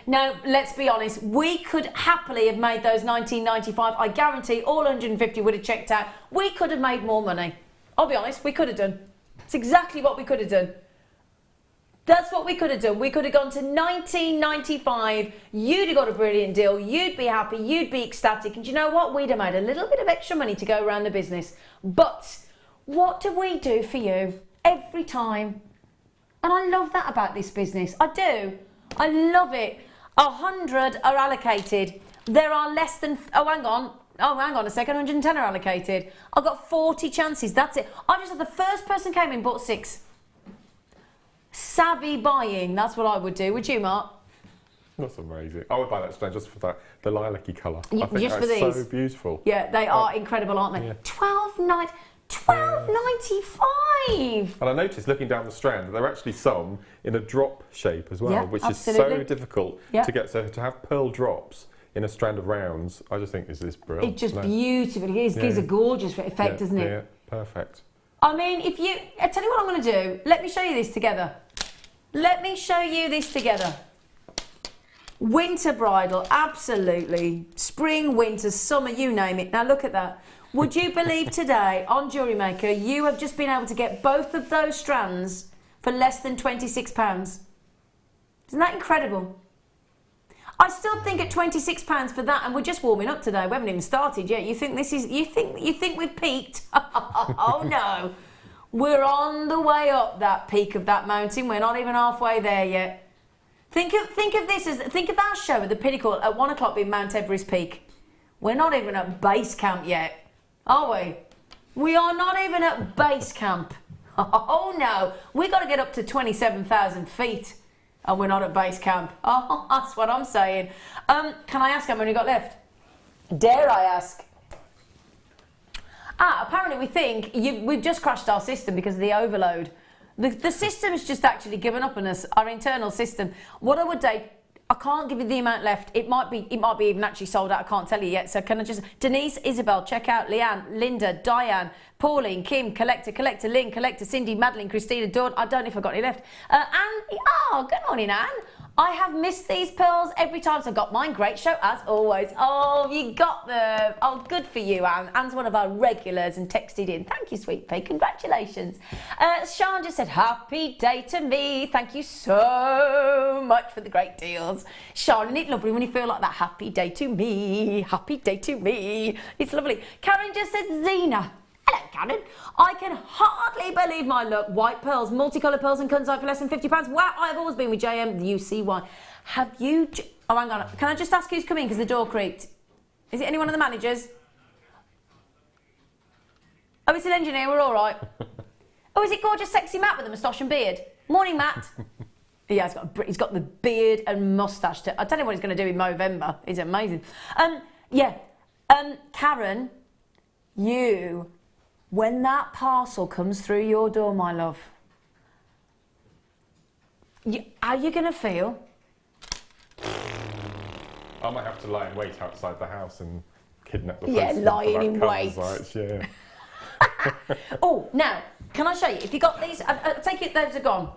Speaker 1: Now, let's be honest, we could happily have made those $19.95. I guarantee all 150 would have checked out. We could have made more money. I'll be honest, we could have done. It's exactly what we could have done. That's what we could have done. We could have gone to $19.95. You'd have got a brilliant deal. You'd be happy. You'd be ecstatic. And you know what? We'd have made a little bit of extra money to go around the business. But what do we do for you every time? And I love that about this business. I do. I love it. 100 are allocated. There are less than... Oh, hang on a second. 110 are allocated. I've got 40 chances. That's it. I just had the first person came in, bought 6. Savvy buying, that's what I would do. Would you, Mark?
Speaker 2: That's amazing. I would buy that strand just for that, the lilac-y colour. I think
Speaker 1: just for
Speaker 2: that's
Speaker 1: these.
Speaker 2: So beautiful.
Speaker 1: Yeah, they are incredible, aren't they?
Speaker 2: Yeah.
Speaker 1: $12.95.
Speaker 2: And I noticed looking down the strand, there are actually some in a drop shape as well,
Speaker 1: Yeah,
Speaker 2: which
Speaker 1: absolutely.
Speaker 2: is so difficult to get. So to have pearl drops in a strand of rounds, I just think is brilliant.
Speaker 1: It's just beautiful. It gives a gorgeous effect, doesn't it?
Speaker 2: Yeah, perfect.
Speaker 1: I mean, I tell you what I'm going to do. Let me show you this together. Let me show you this together. Winter bridal, absolutely. Spring, winter, summer, you name it. Now look at that. Would you believe today on JewelleryMaker you have just been able to get both of those strands for less than £26? Isn't that incredible? I still think at £26 for that, and we're just warming up today. We haven't even started yet. You think this is? You think we've peaked? Oh no, we're on the way up that peak of that mountain. We're not even halfway there yet. Think of this as our show at the pinnacle at 1 o'clock being Mount Everest peak. We're not even at base camp yet, are we? We are not even at base camp. Oh no, we got to get up to 27,000 feet. And we're not at base camp. Oh, that's what I'm saying. Can I ask how many we got left? Dare I ask? Apparently we think we've just crashed our system because of the overload. The system's just actually given up on us, our internal system. What I would do, I can't give you the amount left. It might be even actually sold out. I can't tell you yet. So can I just... Denise, Isabel, check out Leanne, Linda, Diane, Pauline, Kim, Collector, Lynn, Collector, Cindy, Madeline, Christina, Dawn. I don't know if I've got any left. Anne, good morning, Anne. I have missed these pearls every time, so I got mine. Great show, as always. Oh, you got them. Oh, good for you, Anne. Anne's one of our regulars and texted in. Thank you, sweet pea. Congratulations. Sean just said, happy day to me. Thank you so much for the great deals. Sean, isn't it lovely when you feel like that? Happy day to me. Happy day to me. It's lovely. Karen just said, Zena. Hello, Karen. I can hardly believe my luck. White pearls, multicoloured pearls and kunzite for less than £50. Wow, I've always been with JM, the UCY. Have you... Oh, hang on. Can I just ask who's come in because the door creaked? Is it any one of the managers? Oh, it's an engineer. We're all right. Oh, is it gorgeous, sexy Matt with the moustache and beard? Morning, Matt. Yeah, he's got the beard and moustache. I'll tell you what he's going to do in Movember. He's amazing. Karen, you... When that parcel comes through your door, my love, how are you going to feel?
Speaker 2: I might have to lie in wait outside the house and kidnap the
Speaker 1: postman. Yeah, lying in wait.
Speaker 2: Yeah.
Speaker 1: Oh, now, can I show you? If you got these, I take it those are gone.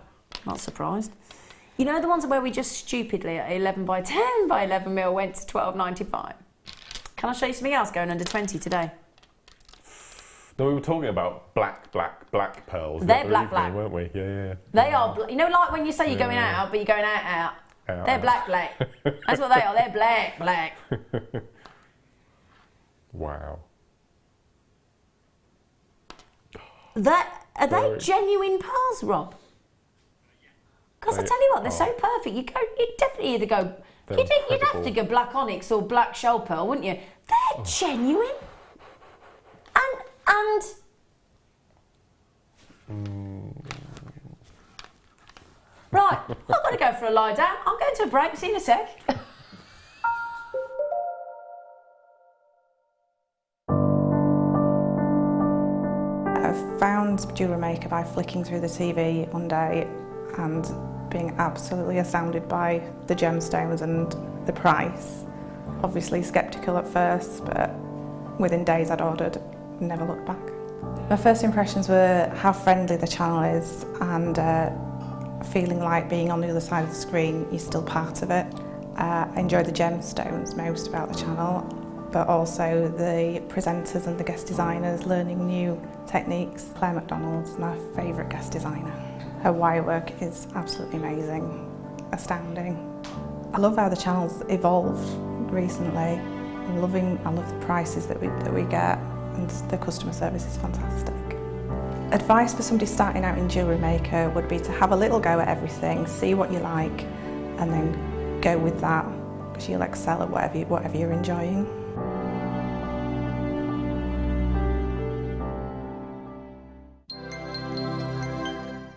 Speaker 1: Not surprised. You know the ones where we just stupidly at 11 by 10 by 11 mil went to £12.95? Can I show you something else going under 20 today?
Speaker 2: No, we were talking about black pearls.
Speaker 1: They're black,
Speaker 2: weren't we? Yeah.
Speaker 1: They are, you know, like when you say you're going out, but you're going out. They're black. That's what they are. They're black.
Speaker 2: Wow.
Speaker 1: Are they genuine pearls, Rob? Because I tell you what, they're so perfect. You'd definitely either go. You'd have to go black onyx or black shell pearl, wouldn't you? They're genuine. And right, I've got to go for a lie down. I'm going to a break. See you in a sec.
Speaker 11: I found JewelleryMaker by flicking through the TV one day and being absolutely astounded by the gemstones and the price. Obviously sceptical at first, but within days I'd ordered. Never looked back. My first impressions were how friendly the channel is and feeling like being on the other side of the screen, you're still part of it. I enjoy the gemstones most about the channel, but also the presenters and the guest designers learning new techniques. Claire McDonald's my favourite guest designer. Her wire work is absolutely amazing, astounding. I love how the channel's evolved recently. I love the prices that we get. And the customer service is fantastic. Advice for somebody starting out in JewelleryMaker would be to have a little go at everything, see what you like, and then go with that, because you'll excel at whatever you're enjoying.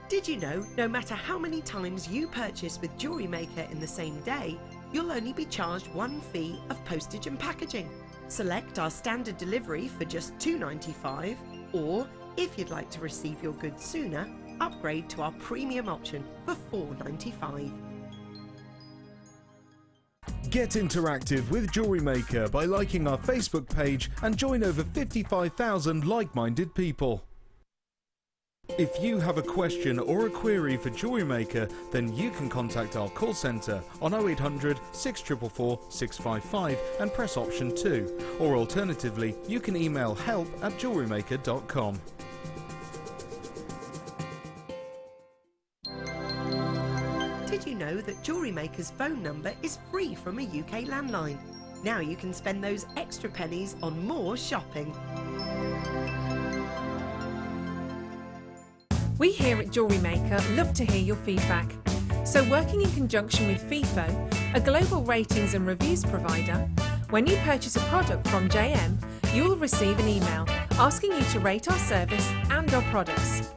Speaker 12: Did you know, no matter how many times you purchase with JewelleryMaker in the same day, you'll only be charged one fee of postage and packaging? Select our standard delivery for just $2.95, or if you'd like to receive your goods sooner, upgrade to our premium option for $4.95.
Speaker 9: Get interactive with JewelleryMaker by liking our Facebook page and join over 55,000 like-minded people. If you have a question or a query for JewelleryMaker, then you can contact our call centre on 0800 644 655 and press option 2. Or alternatively, you can email help@jewellerymaker.com.
Speaker 12: Did you know that JewelleryMaker's phone number is free from a UK landline? Now you can spend those extra pennies on more shopping.
Speaker 13: We here at JewelleryMaker love to hear your feedback. So working in conjunction with FIFO, a global ratings and reviews provider, when you purchase a product from JM, you'll receive an email asking you to rate our service and our products.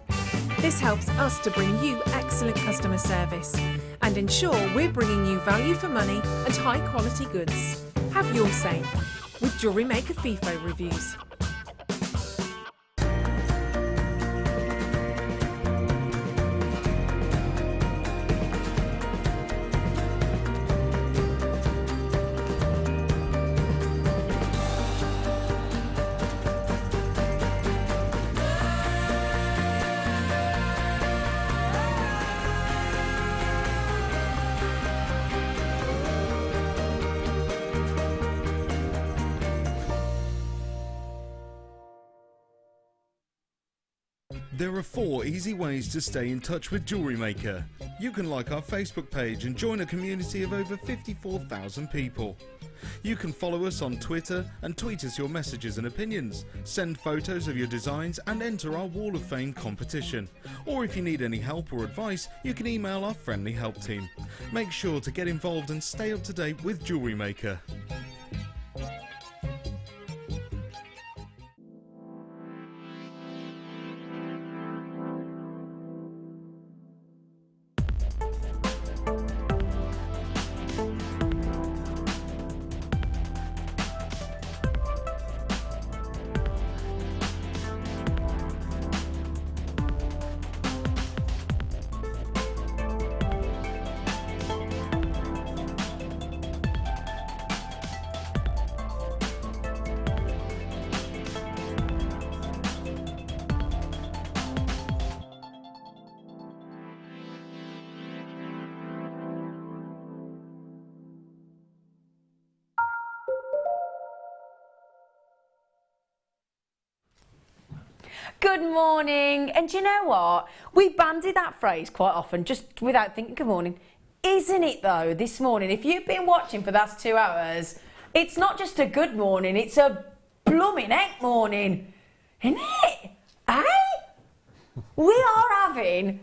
Speaker 13: This helps us to bring you excellent customer service and ensure we're bringing you value for money and high quality goods. Have your say with JewelleryMaker FIFO reviews.
Speaker 9: There are 4 easy ways to stay in touch with JewelleryMaker. You can like our Facebook page and join a community of over 54,000 people. You can follow us on Twitter and tweet us your messages and opinions, send photos of your designs and enter our Wall of Fame competition. Or if you need any help or advice, you can email our friendly help team. Make sure to get involved and stay up to date with JewelleryMaker.
Speaker 1: Good morning. And do you know what? We bandy that phrase quite often just without thinking good morning. Isn't it though, this morning? If you've been watching for the last 2 hours, it's not just a good morning, it's a blooming heck morning. Isn't it? Eh? We are having...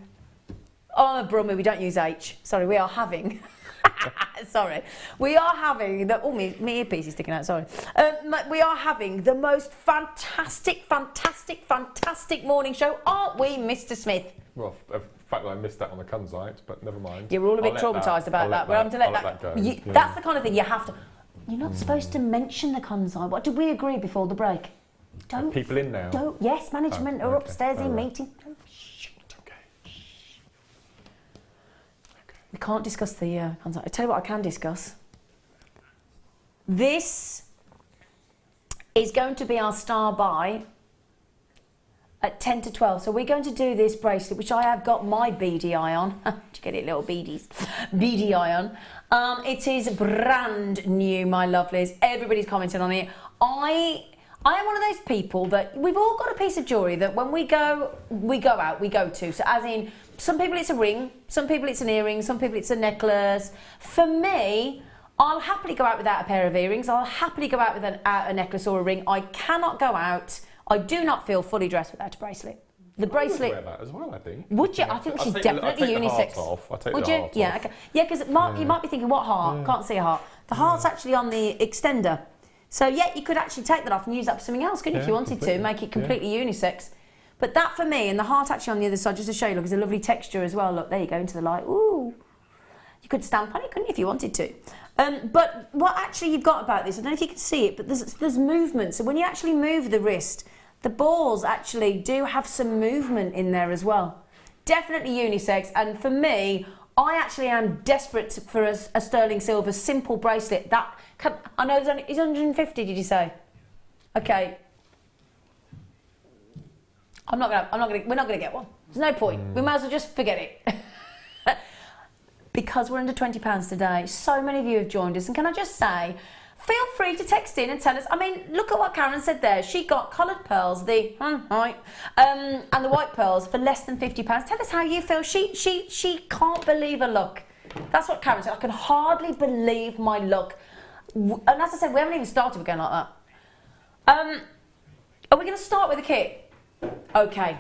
Speaker 1: Oh, Brummy, we don't use H. Sorry, we are having... Sorry. We are having the... Oh, my earpiece is sticking out, sorry. We are having the most fantastic morning show, aren't we, Mr. Smith?
Speaker 2: Well, the fact that I missed that on the Kunzite, but never mind.
Speaker 1: Yeah, we're all a bit traumatised about that. We're having to let that
Speaker 2: go.
Speaker 1: That's the kind of thing you have to... You're not supposed to mention the Kunzite. What did we agree before the break? Don't...
Speaker 2: People in now?
Speaker 1: Don't... Yes, management are upstairs in meeting. We can't discuss the Kunzite. I tell you what I can discuss. This is going to be our star buy at 10 to 12. So we're going to do this bracelet, which I have got my beady eye on. Did you get it, little beadies? Beady eye on. It is brand new, my lovelies. Everybody's commenting on it. I am one of those people that we've all got a piece of jewellery that when we go out, we go to. So as in, some people it's a ring, some people it's an earring, some people it's a necklace. For me, I'll happily go out without a pair of earrings. I'll happily go out with a necklace or a ring. I cannot go out. I do not feel fully dressed without a bracelet. The bracelet.
Speaker 2: I would wear that as well, I think.
Speaker 1: Would you? I think this is definitely unisex. Would you? Yeah. Okay. Yeah, because you might be thinking, what heart? Can't see a heart. The heart's actually on the extender. So yeah, you could actually take that off and use that for something else, couldn't you, if you wanted to, make it completely unisex. But that for me, and the heart actually on the other side, just to show you, look, it's a lovely texture as well. Look, there you go, into the light. Ooh. You could stamp on it, couldn't you, if you wanted to. But what actually you've got about this, I don't know if you can see it, but there's movement. So when you actually move the wrist, the balls actually do have some movement in there as well. Definitely unisex, and for me, I actually am desperate for a sterling silver simple bracelet. I know it's 150, did you say? Okay. we're not gonna get one. There's no point. We might as well just forget it. Because we're under £20 today, so many of you have joined us, and can I just say, feel free to text in and tell us. I mean, look at what Karen said there. She got coloured pearls, and the white pearls for less than £50. Tell us how you feel. She can't believe her luck. That's what Karen said. I can hardly believe my luck. And as I said, we haven't even started with going like that. Are we going to start with the kit? Okay.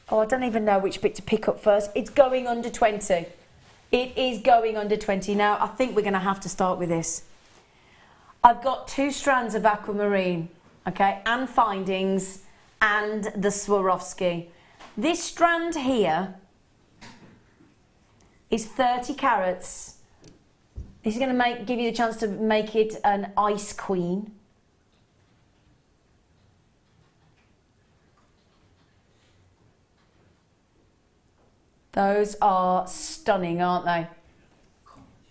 Speaker 1: Oh, I don't even know which bit to pick up first. It's going under 20. It is going under 20. Now, I think we're going to have to start with this. I've got 2 strands of aquamarine, okay, and findings, and the Swarovski. This strand here is 30 carats. This is going to give you the chance to make it an ice queen. Those are stunning, aren't they?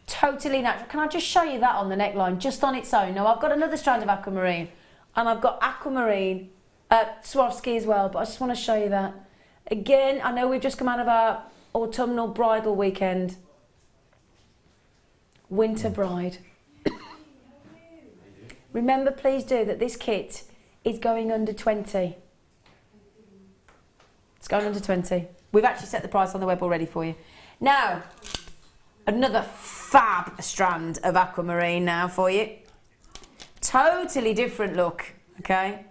Speaker 1: Totally natural. Can I just show you that on the neckline, just on its own? Now, I've got another strand of aquamarine, and I've got aquamarine, Swarovski as well, but I just want to show you that. Again, I know we've just come out of our autumnal bridal weekend. Winter bride. Remember, please do, that this kit is going under 20. It's going under 20. We've actually set the price on the web already for you. Now, another fab strand of aquamarine now for you. Totally different look, okay?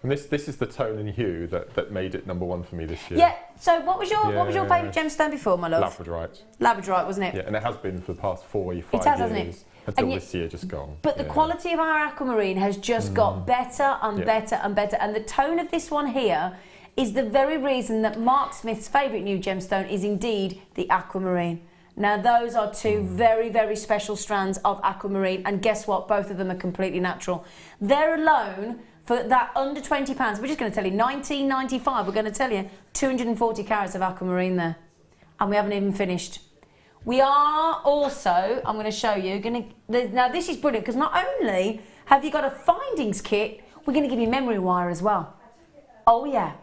Speaker 2: And this is the tone and hue that made it #1 for me this year.
Speaker 1: Yeah, so what was your favourite gemstone before, my love?
Speaker 2: Labradorite.
Speaker 1: Labradorite, wasn't it?
Speaker 2: Yeah, and it has been for the past 4 or 5 years.
Speaker 1: It has, hasn't it?
Speaker 2: Until this year just gone.
Speaker 1: But the quality of our aquamarine has just got better and better and better. And the tone of this one here is the very reason that Mark Smith's favourite new gemstone is indeed the aquamarine. Now, those are 2 very, very special strands of aquamarine, and guess what? Both of them are completely natural. They're alone, for that under £20, we're just going to tell you, £19.95, we're going to tell you, 240 carats of aquamarine there. And we haven't even finished. We are also, I'm going to show you, now this is brilliant, because not only have you got a findings kit, we're going to give you memory wire as well. Oh, yeah.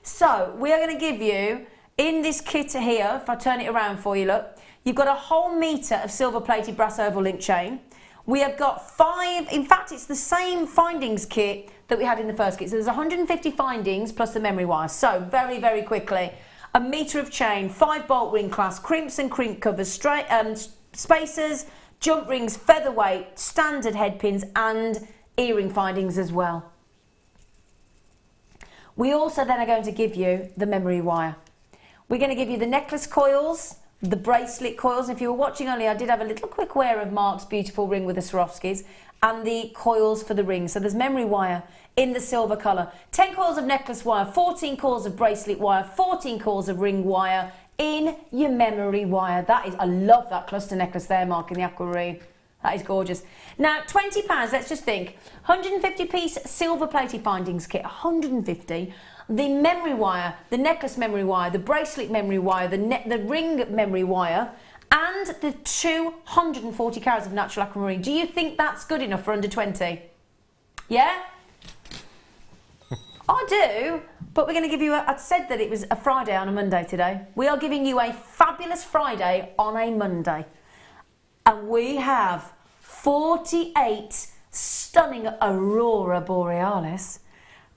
Speaker 1: So, we are going to give you, in this kit here, if I turn it around for you, look, you've got a whole metre of silver-plated brass oval link chain. We have got 5, in fact, it's the same findings kit that we had in the first kit. So there's 150 findings plus the memory wire. So, very, very quickly, a metre of chain, 5 bolt ring clasps, crimps and crimp covers, spacers, jump rings, featherweight, standard head pins, and earring findings as well. We also then are going to give you the memory wire. We're going to give you the necklace coils, the bracelet coils. If you were watching earlier, I did have a little quick wear of Mark's beautiful ring with the Swarovskis, and the coils for the ring. So there's memory wire in the silver colour. 10 coils of necklace wire, 14 coils of bracelet wire, 14 coils of ring wire in your memory wire. That is, I love that cluster necklace there, Mark, in the aquamarine. That is gorgeous. Now, £20, let's just think. 150-piece silver-plated findings kit, 150. The memory wire, the necklace memory wire, the bracelet memory wire, the ring memory wire, and the 240 carats of natural aquamarine. Do you think that's good enough for under 20? Yeah? I do, but we're going to give you I said that it was a Friday on a Monday today. We are giving you a fabulous Friday on a Monday. And we have 48 stunning Aurora Borealis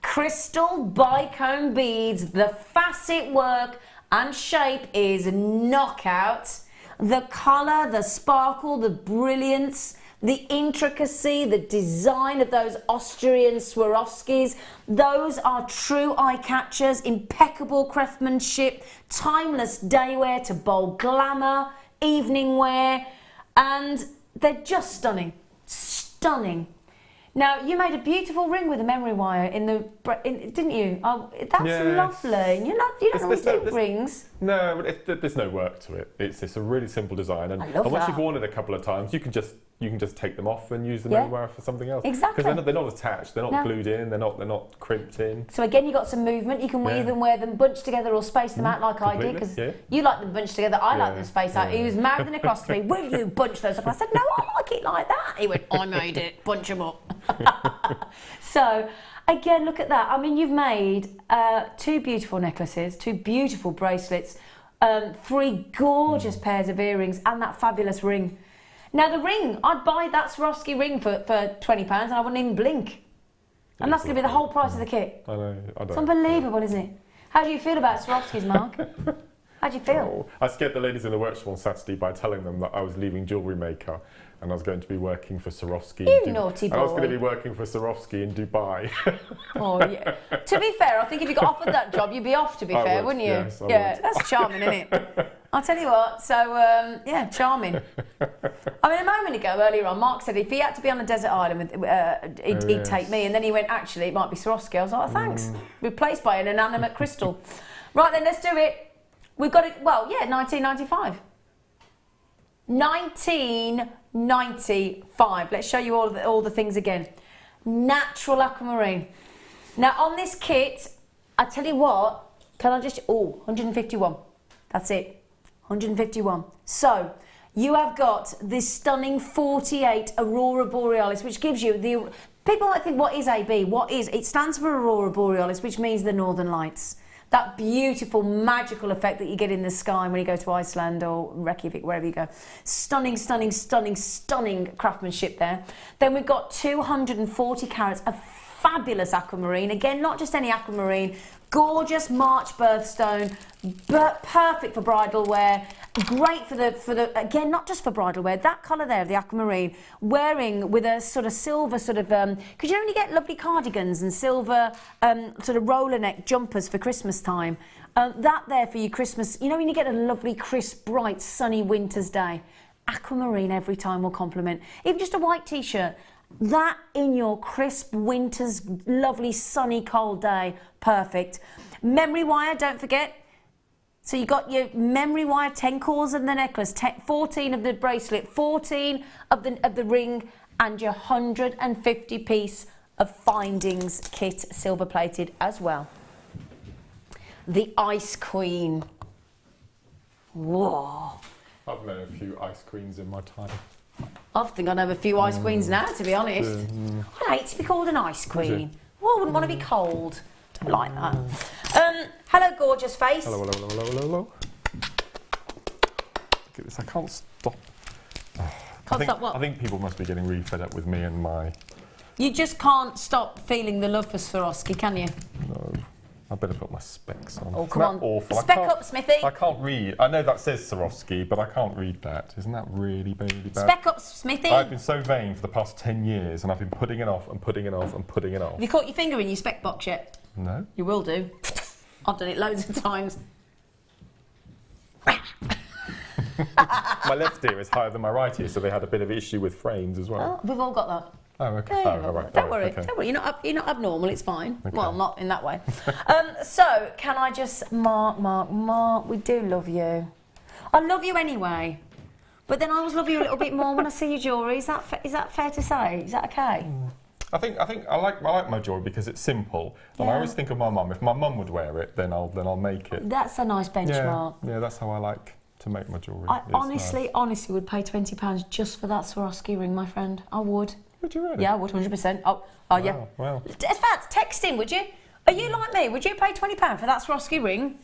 Speaker 1: crystal bicone beads. The facet work and shape is knockout. The colour, the sparkle, the brilliance, the intricacy, the design of those Austrian Swarovskis, those are true eye catchers, impeccable craftsmanship, timeless day wear to bold glamour, evening wear, and they're just stunning. Stunning. Now, you made a beautiful ring with a memory wire didn't you? Oh, that's lovely. You don't always do rings.
Speaker 2: No, there's no work to it. It's a really simple design, and once you've worn it a couple of times, you can just take them off and use the memory wire for something else.
Speaker 1: Exactly.
Speaker 2: Because they're not attached. They're not glued in. They're not crimped in.
Speaker 1: So again, you got some movement. You can either wear them bunched together or space them out like I did, because you like them bunched together. I like them spaced out. He was mouthing across to me, "Will you bunch those up?" I said, "No, I like it like that." He went, "I made it. Bunch them up." So, Again, look at that. I mean, you've made 2 beautiful necklaces, 2 beautiful bracelets, 3 gorgeous pairs of earrings, and that fabulous ring. Now, the ring, I'd buy that Swarovski ring for £20 and I wouldn't even blink. And that's going to be the whole price of the kit.
Speaker 2: I know.
Speaker 1: It's unbelievable, isn't it? How do you feel about Swarovskis, Mark? How do you feel?
Speaker 2: Oh, I scared the ladies in the workshop on Saturday by telling them that I was leaving JewelleryMaker and I was going to be working for Swarovski.
Speaker 1: You naughty boy.
Speaker 2: I was going to be working for Swarovski in Dubai.
Speaker 1: Oh, yeah. To be fair, I think if you got offered that job, you'd be off, to be fair, wouldn't you?
Speaker 2: Yes, I would.
Speaker 1: That's charming, isn't it? I'll tell you what, so, yeah, charming. I mean, a moment ago, earlier on, Mark said if he had to be on a desert island, he'd take me, and then he went, actually, it might be Swarovski. I was like, oh, thanks. Replaced by an inanimate crystal. Right, then, let's do it. We've got it, well, yeah, 1995. 1995. Let's show you all the things again. Natural aquamarine. Now, on this kit, I tell you what, can I just... Oh, 151. That's it. 151. So, you have got this stunning 48 Aurora Borealis, which gives you the... People might think, what is AB? What is... It stands for Aurora Borealis, which means the Northern Lights. That beautiful, magical effect that you get in the sky when you go to Iceland or Reykjavik, wherever you go. Stunning, stunning, stunning, stunning craftsmanship there. Then we've got 240 carats of fabulous aquamarine. Again, not just any aquamarine. Gorgeous March birthstone, but perfect for bridal wear. Great for the again, not just for bridal wear. That colour there, the aquamarine, wearing with a sort of silver sort of, because you only get lovely cardigans and silver sort of roller neck jumpers for Christmas time. That there for your Christmas, you know, when you get a lovely, crisp, bright, sunny winter's day, aquamarine every time will compliment. Even just a white t-shirt. That in your crisp winter's lovely sunny cold day, perfect. Memory wire, don't forget. So you got your memory wire, 10 cores of the necklace, 14 of the bracelet, 14 of the ring, and your 150 piece of findings kit, silver plated as well. The Ice Queen. Whoa.
Speaker 2: I've known a few ice queens in my time.
Speaker 1: I think I know a few ice queens now, to be honest. I'd hate to be called an ice queen. Well, I wouldn't want to be cold. Don't like that. Hello, gorgeous face.
Speaker 2: Hello, hello, hello, hello, hello. Look at this, I can't stop.
Speaker 1: Can't stop what?
Speaker 2: I think people must be getting really fed up with me and my...
Speaker 1: You just can't stop feeling the love for Swarovski, can you?
Speaker 2: No. I better put my specs on.
Speaker 1: Oh, come on.
Speaker 2: Awful?
Speaker 1: Spec up, Smithy.
Speaker 2: I can't read. I know that says Swarovski, but I can't read that. Isn't that really, really bad?
Speaker 1: Spec up, Smithy.
Speaker 2: I've been so vain for the past 10 years, and I've been putting it off and putting it off and putting it off.
Speaker 1: Have you caught your finger in your spec box yet?
Speaker 2: No.
Speaker 1: You will do. I've done it loads of times.
Speaker 2: My left ear is higher than my right ear, so they had a bit of issue with frames as well.
Speaker 1: Oh, we've all got that.
Speaker 2: Oh, okay.
Speaker 1: Yeah,
Speaker 2: Oh, right.
Speaker 1: Don't worry,
Speaker 2: okay.
Speaker 1: don't worry. You're not abnormal. It's fine.
Speaker 2: Okay.
Speaker 1: Well, not in that way. So, can I just Mark? We do love you. I love you anyway, but then I always love you a little bit more when I see your jewellery. Is that fair to say? Is that okay?
Speaker 2: I think I like my jewellery because it's simple, and I always think of my mum. If my mum would wear it, then I'll make it.
Speaker 1: That's a nice benchmark.
Speaker 2: Yeah, that's how I like to make my jewellery.
Speaker 1: I honestly would pay £20 just for that Swarovski ring, my friend. I would.
Speaker 2: Would you really?
Speaker 1: Yeah, I would, 100%. Oh, yeah.
Speaker 2: Well.
Speaker 1: In fact, text in, would you? Are you like me? Would you pay £20 for that Swarovski ring?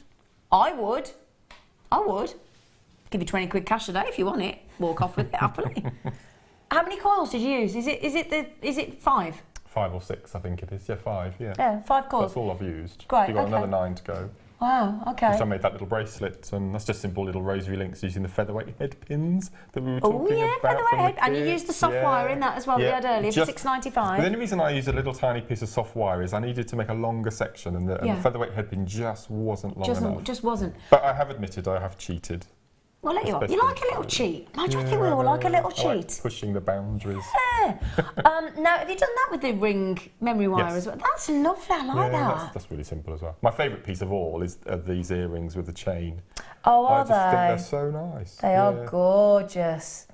Speaker 1: I would. Give you 20 quid cash a day if you want it. Walk off with it happily. How many coils did you use? Is it 5?
Speaker 2: 5 or 6, I think it is. Yeah, 5. Yeah.
Speaker 1: Yeah, 5 coils.
Speaker 2: That's all I've used.
Speaker 1: Great.
Speaker 2: So you've got another 9 to go.
Speaker 1: Wow. Okay.
Speaker 2: Which I made that little bracelet, and that's just simple little rosary links using the featherweight head pins that we were talking about.
Speaker 1: Featherweight head, and you used the soft wire in that as well. We had earlier for $6.95.
Speaker 2: The only reason I used a little tiny piece of soft wire is I needed to make a longer section, and the featherweight head pin just wasn't long enough.
Speaker 1: Just wasn't.
Speaker 2: But I have admitted I have cheated.
Speaker 1: Well, let you on. You like a little cheat. I think we all like a little cheat.
Speaker 2: I like pushing the boundaries.
Speaker 1: Yeah. Now, have you done that with the ring memory wire as well? That's lovely. I like that.
Speaker 2: That's really simple as well. My favourite piece of all is these earrings with the chain.
Speaker 1: Oh,
Speaker 2: I just think they're so nice.
Speaker 1: They are gorgeous.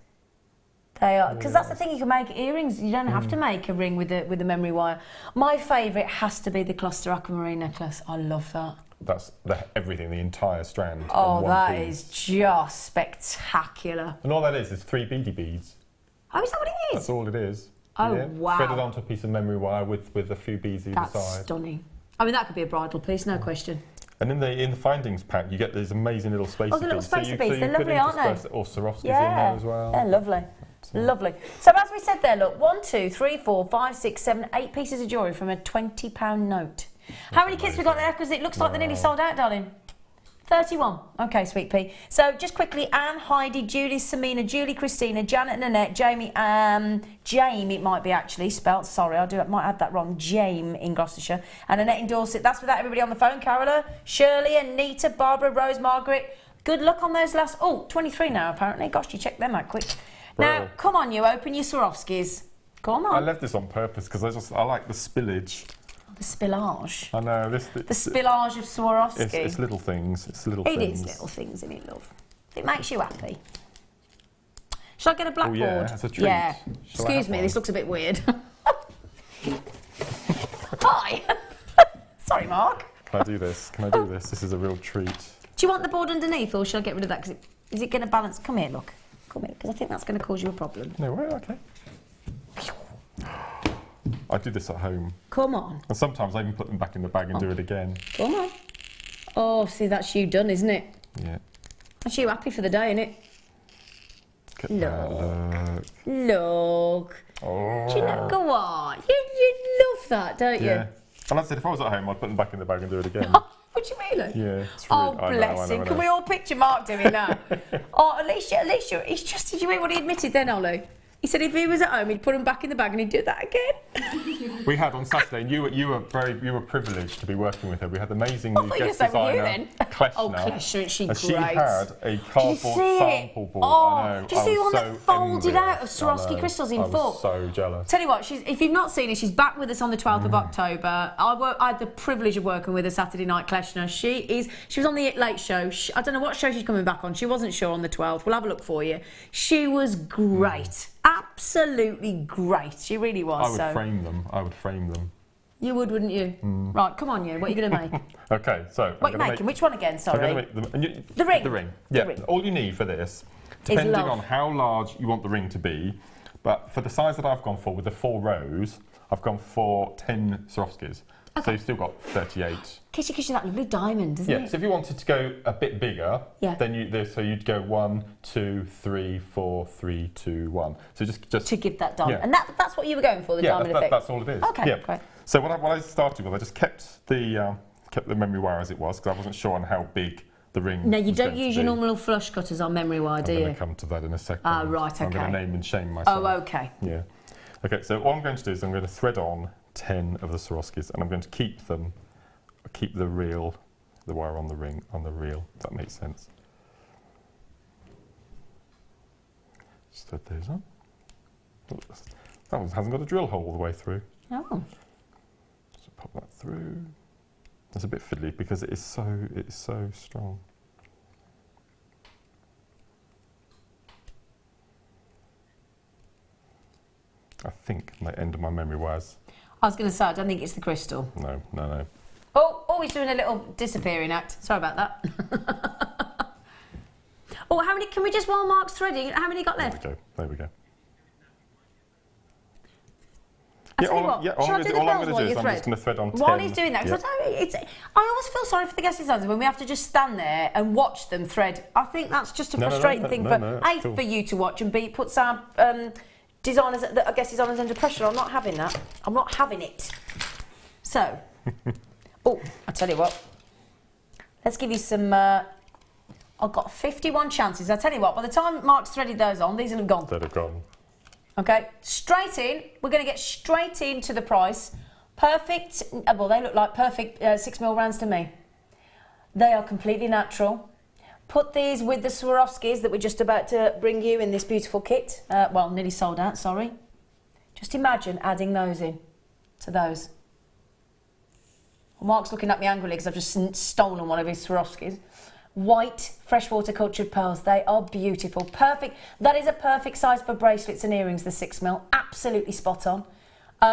Speaker 1: They are, because that's the thing. You can make earrings. You don't have to make a ring with the memory wire. My favourite has to be the cluster aquamarine necklace. I love that.
Speaker 2: That's everything, the entire strand.
Speaker 1: Oh, that is just spectacular.
Speaker 2: And all that is 3 beady beads.
Speaker 1: Oh, is that what it is?
Speaker 2: That's all it is.
Speaker 1: Oh,
Speaker 2: yeah.
Speaker 1: wow.
Speaker 2: Threaded onto a piece of memory wire with a few beads either
Speaker 1: That's
Speaker 2: side.
Speaker 1: stunning. I mean, that could be a bridal piece, no question.
Speaker 2: And in the findings pack, you get these amazing little spacer
Speaker 1: Oh, the little
Speaker 2: beads.
Speaker 1: spacer beads, they're lovely, aren't they?
Speaker 2: Or Swarovskis in there as well.
Speaker 1: They're lovely. Lovely. So as we said there, look, 1, 2, 3, 4, 5, 6, 7, 8 pieces of jewellery from a £20 note. How many kits we got there? Because it looks like they're nearly sold out, darling. 31. Okay, sweet pea. So just quickly, Anne, Heidi, Julie, Samina, Julie, Christina, Janet, and Annette, Jamie, Jame, it might be actually spelt. Sorry, I might have that wrong. Jame in Gloucestershire, and Annette in Dorset. That's without everybody on the phone. Carola, Shirley, Anita, Barbara, Rose, Margaret. Good luck on those last. Oh, 23 now apparently. Gosh, you checked them out quick. Now, come on, you open your Swarovskis. Come on.
Speaker 2: I left this on purpose because I like the spillage.
Speaker 1: The spillage.
Speaker 2: I know
Speaker 1: the spillage of Swarovski.
Speaker 2: It's little things. It's little things.
Speaker 1: It is little things, isn't it, love? It makes you happy. Shall I get a blackboard?
Speaker 2: Oh, yeah, that's a treat.
Speaker 1: Yeah.
Speaker 2: Shall
Speaker 1: Excuse me, this looks a bit weird. Hi. Sorry, Mark.
Speaker 2: Can I do this? Can I do this? This is a real treat.
Speaker 1: Do you want the board underneath, or shall I get rid of that? Is it going to balance? Come here, look. Come here, because I think that's going to cause you a problem.
Speaker 2: No way. Okay. I do this at home.
Speaker 1: Come on.
Speaker 2: And sometimes I even put them back in the bag and do it again.
Speaker 1: Come on. Oh, see, that's you done, isn't it?
Speaker 2: Yeah.
Speaker 1: That's you happy for the day, isn't it?
Speaker 2: Look.
Speaker 1: Look.
Speaker 2: Oh.
Speaker 1: Do you know, go on. You love that, don't you?
Speaker 2: Yeah. And I said if I was at home, I'd put them back in the bag and do it again.
Speaker 1: Would you really?
Speaker 2: Yeah.
Speaker 1: Oh, bless him. Can we all picture Mark doing that? Oh, at least he's just, did you hear what he admitted then, Ollie? He said if he was at home, he'd put them back in the bag and he'd do that again.
Speaker 2: We had on Saturday, and you were privileged to be working with her. We had amazing new guest designer, Kleshner.
Speaker 1: Oh, Kleshner, isn't she great?
Speaker 2: And she had a cardboard sample board.
Speaker 1: Oh,
Speaker 2: I know.
Speaker 1: did you see the one that folded out of Swarovski crystals in full?
Speaker 2: I was so jealous.
Speaker 1: Tell you what, if you've not seen her, she's back with us on the 12th of October. I had the privilege of working with her Saturday night, Kleshner. She was on the Late Show. I don't know what show she's coming back on. She wasn't sure on the 12th. We'll have a look for you. She was great. Absolutely great. She really was.
Speaker 2: I would frame them. I would frame them.
Speaker 1: You would, wouldn't you? Right, come on, you. What are you going to make?
Speaker 2: Okay, so
Speaker 1: what are you making? Which one again? Sorry.
Speaker 2: The ring. The ring. Yeah. The ring. All you need for this, depending on how large you want the ring to be, but for the size that I've gone for with the 4 rows, I've gone for 10 Swarovskis. Okay. So you've still got 38.
Speaker 1: Gives you that lovely diamond, doesn't it?
Speaker 2: Yeah, so if you wanted to go a bit bigger, then you'd go 1, 2, 3, 4, 3, 2, 1. So just to
Speaker 1: give that diamond. Yeah. And that's what you were going for, the diamond effect?
Speaker 2: That's all it is.
Speaker 1: Okay, great.
Speaker 2: So what I started with, I just kept the memory wire as it was, because I wasn't sure on how big the ring
Speaker 1: No, you don't use your normal flush cutters on memory wire, do you?
Speaker 2: I'm going to come to that in a second.
Speaker 1: Ah, right, okay.
Speaker 2: I'm going to name and shame myself.
Speaker 1: Oh, okay.
Speaker 2: Yeah. Okay, so what I'm going to do is I'm going to thread on 10 of the Swarovskis, and I'm going to keep the wire on the ring, on the reel, if that makes sense. Just thread those on. That one hasn't got a drill hole all the way through.
Speaker 1: Oh.
Speaker 2: So pop that through. It's a bit fiddly because it is so strong. I think the end of my memory wires.
Speaker 1: I was going to say, I don't think it's the crystal.
Speaker 2: No.
Speaker 1: Oh, he's doing a little disappearing act. Sorry about that. Oh, how many, can we just, while Mark's threading, how many got left?
Speaker 2: There we go.
Speaker 1: All I'm going to do
Speaker 2: is I'm just going to thread on 10.
Speaker 1: While he's doing that, because I always feel sorry for the guest designers when we have to just stand there and watch them thread. I think that's just a frustrating thing for you to watch, and B, it puts our designers, I guess designers under pressure. I'm not having that. I'm not having it. So, I tell you what. Let's give you some. I've got 51 chances. I tell you what. By the time Mark's threaded those on, these will have gone.
Speaker 2: They'd have gone.
Speaker 1: Okay, straight in. We're going to get straight into the price. Perfect. Well, they look like perfect 6mm rounds to me. They are completely natural. Put these with the Swarovskis that we're just about to bring you in this beautiful kit. Well, nearly sold out, sorry. Just imagine adding those in to those. Well, Mark's looking at me angrily because I've just stolen one of his Swarovskis. White freshwater cultured pearls. They are beautiful. Perfect. That is a perfect size for bracelets and earrings, the 6mm. Absolutely spot on.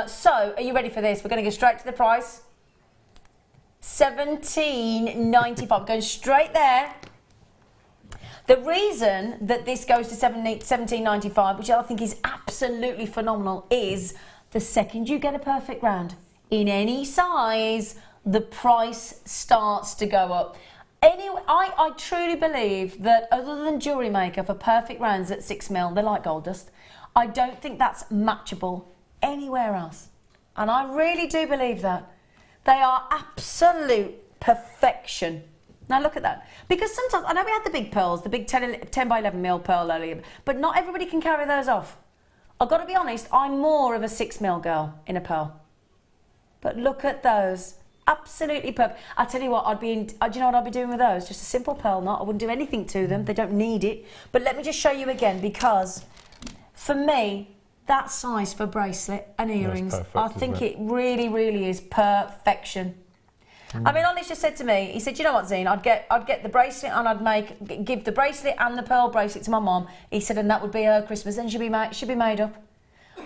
Speaker 1: So, are you ready for this? We're going to go straight to the price. $17.95. Going straight there. The reason that this goes to $17.95, which I think is absolutely phenomenal, is the second you get a perfect round in any size, the price starts to go up. Anyway, I truly believe that other than JewelleryMaker for perfect rounds at 6mm, they're like gold dust. I don't think that's matchable anywhere else. And I really do believe that. They are absolute perfection. Now look at that. Because sometimes, I know we had the big pearls, the big 10 by 11mm pearl earlier, but not everybody can carry those off. I've got to be honest, I'm more of a 6mm girl in a pearl. But look at those. Absolutely perfect. I tell you what, do you know what I'd be doing with those? Just a simple pearl knot. I wouldn't do anything to them. They don't need it. But let me just show you again, because for me, that size for bracelet and earrings, perfect, I think it really, really is perfection. I mean, Ollie just said to me, he said, you know what, Zena, I'd get the bracelet and I'd give the bracelet and the pearl bracelet to my mum. He said, and that would be her Christmas, and she'd be made up.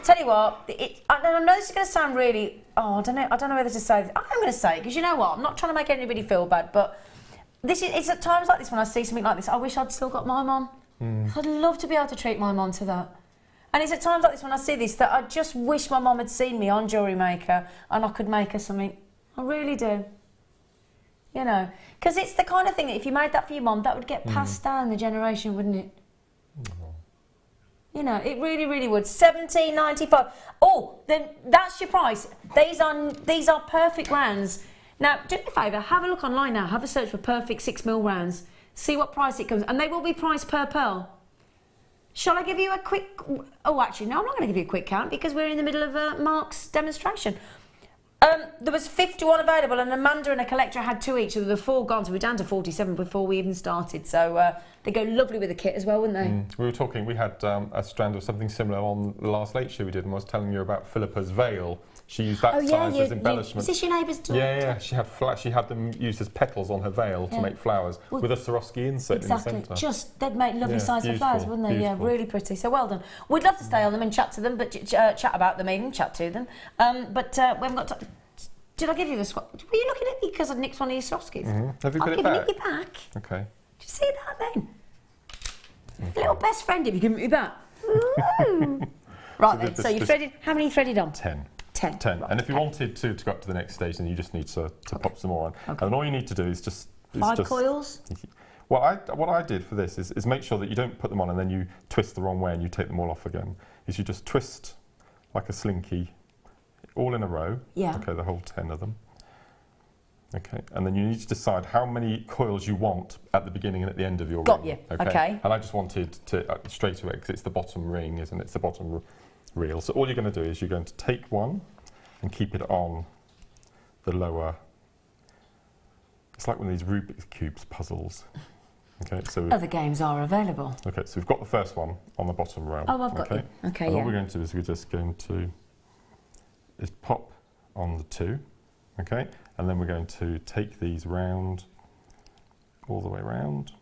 Speaker 1: Tell you what, I know this is going to sound really, I don't know whether to say this. I'm going to say it, because you know what, I'm not trying to make anybody feel bad, but it's at times like this when I see something like this, I wish I'd still got my mum. I'd love to be able to treat my mum to that. And it's at times like this when I see this that I just wish my mum had seen me on JewelleryMaker and I could make her something. I really do. You know, because it's the kind of thing that if you made that for your mum, that would get passed down the generation, wouldn't it? You know, it really, really would. $17.95. Oh, then that's your price. These are perfect rounds. Now, do me a favour, have a look online now. Have a search for perfect 6mm rounds. See what price it comes, and they will be priced per pearl. Shall I give you a quick... Oh, actually, no, I'm not going to give you a quick count because we're in the middle of Mark's demonstration. There was 51 available, and Amanda and a collector had 2 each, so there were 4 gone, so we're down to 47 before we even started. So they go lovely with the kit as well, wouldn't they?
Speaker 2: We were talking, we had a strand of something similar on the last late show we did, and I was telling you about Philippa's veil. She used that size as embellishment.
Speaker 1: Is this your neighbour's daughter?
Speaker 2: Yeah. She had them used as petals on her veil to make flowers with a Swarovski insert in the centre.
Speaker 1: They'd make lovely size for flowers, wouldn't they? Beautiful. Yeah, really pretty. So well done. We'd love to stay on them and chat to them, but chat about them, even chat to them. But we haven't got time. Did I give you the Swarovski? Were you looking at me because I nicked one of your Swarovskis?
Speaker 2: Have you got it back?
Speaker 1: I've given it you back.
Speaker 2: Okay.
Speaker 1: Did you see that then? Little best friend, have you given it me back? Right then, so you threaded, how many you threaded on?
Speaker 2: 10.
Speaker 1: 10.
Speaker 2: Right, and if you wanted to go up to the next stage, then you just need to pop some more on. Okay. And all you need to do is just...
Speaker 1: 5 coils?
Speaker 2: Well, what I did for this is make sure that you don't put them on and then you twist the wrong way and you take them all off again. Is you just twist like a slinky, all in a row. Yeah. Okay, the whole 10 of them. Okay, and then you need to decide how many coils you want at the beginning and at the end of your ring.
Speaker 1: Got you, okay.
Speaker 2: And I just wanted to, straight away, because it's the bottom ring, isn't it? It's the bottom reel. So all you're going to do is you're going to take one and keep it on the lower... It's like one of these Rubik's Cubes puzzles. Okay, so...
Speaker 1: Other games are available.
Speaker 2: Okay, so we've got the first one on the bottom row.
Speaker 1: Oh, I've got you. Okay,
Speaker 2: and all we're going to do is we're just going to pop on the 2, okay? And then we're going to take these round, all the way round.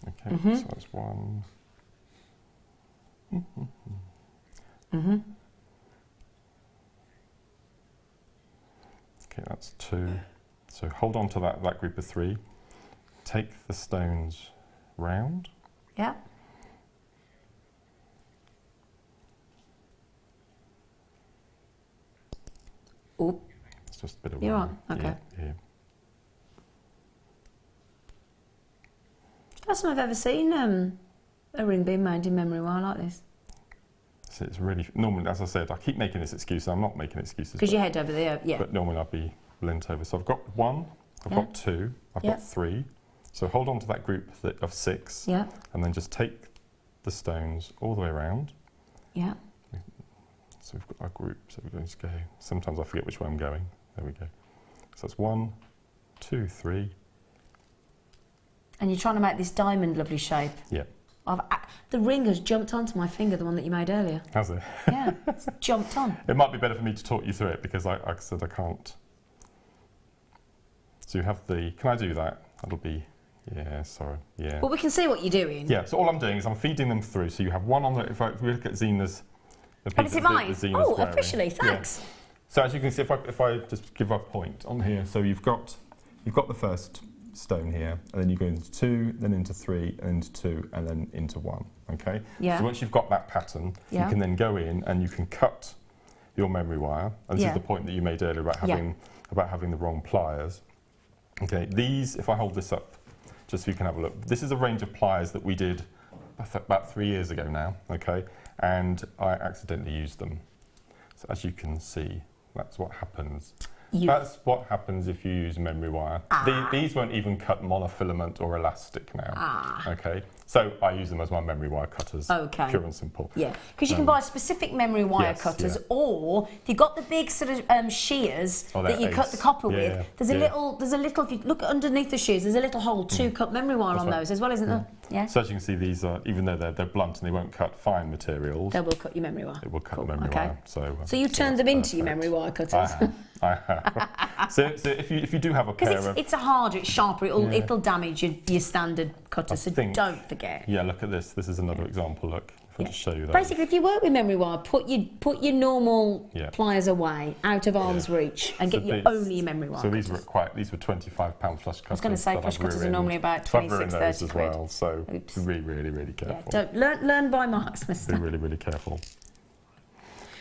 Speaker 2: Okay, so that's 1. Okay, that's 2. So hold on to that group of 3. Take the stones round.
Speaker 1: Yeah. Oh.
Speaker 2: It's just a bit of
Speaker 1: You're on, okay.
Speaker 2: Yeah.
Speaker 1: First time I've ever seen a ring being made in memory wire like this.
Speaker 2: So it's really, normally, as I said, I keep making this excuse, I'm not making excuses.
Speaker 1: Because your head over there, yeah.
Speaker 2: But normally I'd be lent over. So I've got 1, I've got 2, I've got 3. So hold on to that group of 6.
Speaker 1: Yeah.
Speaker 2: And then just take the stones all the way around.
Speaker 1: Yeah.
Speaker 2: So we've got our group, so we're going to go, sometimes I forget which way I'm going. There we go. So that's 1, 2, 3.
Speaker 1: And you're trying to make this diamond lovely shape.
Speaker 2: Yeah.
Speaker 1: The ring has jumped onto my finger, the one that you made earlier.
Speaker 2: Has it?
Speaker 1: Yeah, it's jumped on.
Speaker 2: It might be better for me to talk you through it because I said I can't. So you have the, can I do that? That'll be, yeah, sorry, yeah.
Speaker 1: Well, we can see what you're doing.
Speaker 2: Yeah, so all I'm doing is I'm feeding them through. So you have one on the, if we look at Zena's,
Speaker 1: is it mine? Oh, officially, thanks.
Speaker 2: Yeah. So as you can see, if I just give a point on here, so you've got the first stone here, and then you go into 2, then into 3, and into 2, and then into 1. Okay.
Speaker 1: Yeah.
Speaker 2: So once you've got that pattern, you can then go in and you can cut your memory wire. And this is the point that you made earlier about having the wrong pliers. Okay. These, if I hold this up, just so you can have a look. This is a range of pliers that we did about 3 years ago now. Okay. And I accidentally used them. So as you can see, that's what happens. That's what happens if you use memory wire. These won't even cut monofilament or elastic now. Okay, so I use them as my memory wire cutters. Pure and simple.
Speaker 1: Yeah, because you can buy specific memory wire cutters, or if you've got the big sort of shears that you cut the copper with, there's a little. If you look underneath the shears, there's a little hole to cut memory wire on those as well, isn't there? Yeah.
Speaker 2: So as you can see, these are, even though they're blunt and they won't cut fine materials,
Speaker 1: they will cut your memory wire.
Speaker 2: It will cut the memory wire. So
Speaker 1: you turned them into your memory wire cutters.
Speaker 2: I have. So if you do have a pair of...
Speaker 1: it's harder, it's sharper, it'll damage your standard cutter, so don't forget.
Speaker 2: Yeah, look at this. This is another example, look. If I just show you that.
Speaker 1: Basically, if you work with memory wire, put your normal pliers away, out of arm's reach, and get your only memory wire cutters.
Speaker 2: So these were £25 flush cutters.
Speaker 1: I was going to say flush cutters are normally about 26, 30
Speaker 2: as well, so be really, really careful.
Speaker 1: Yeah, don't learn by marks, mister.
Speaker 2: Be really, really careful.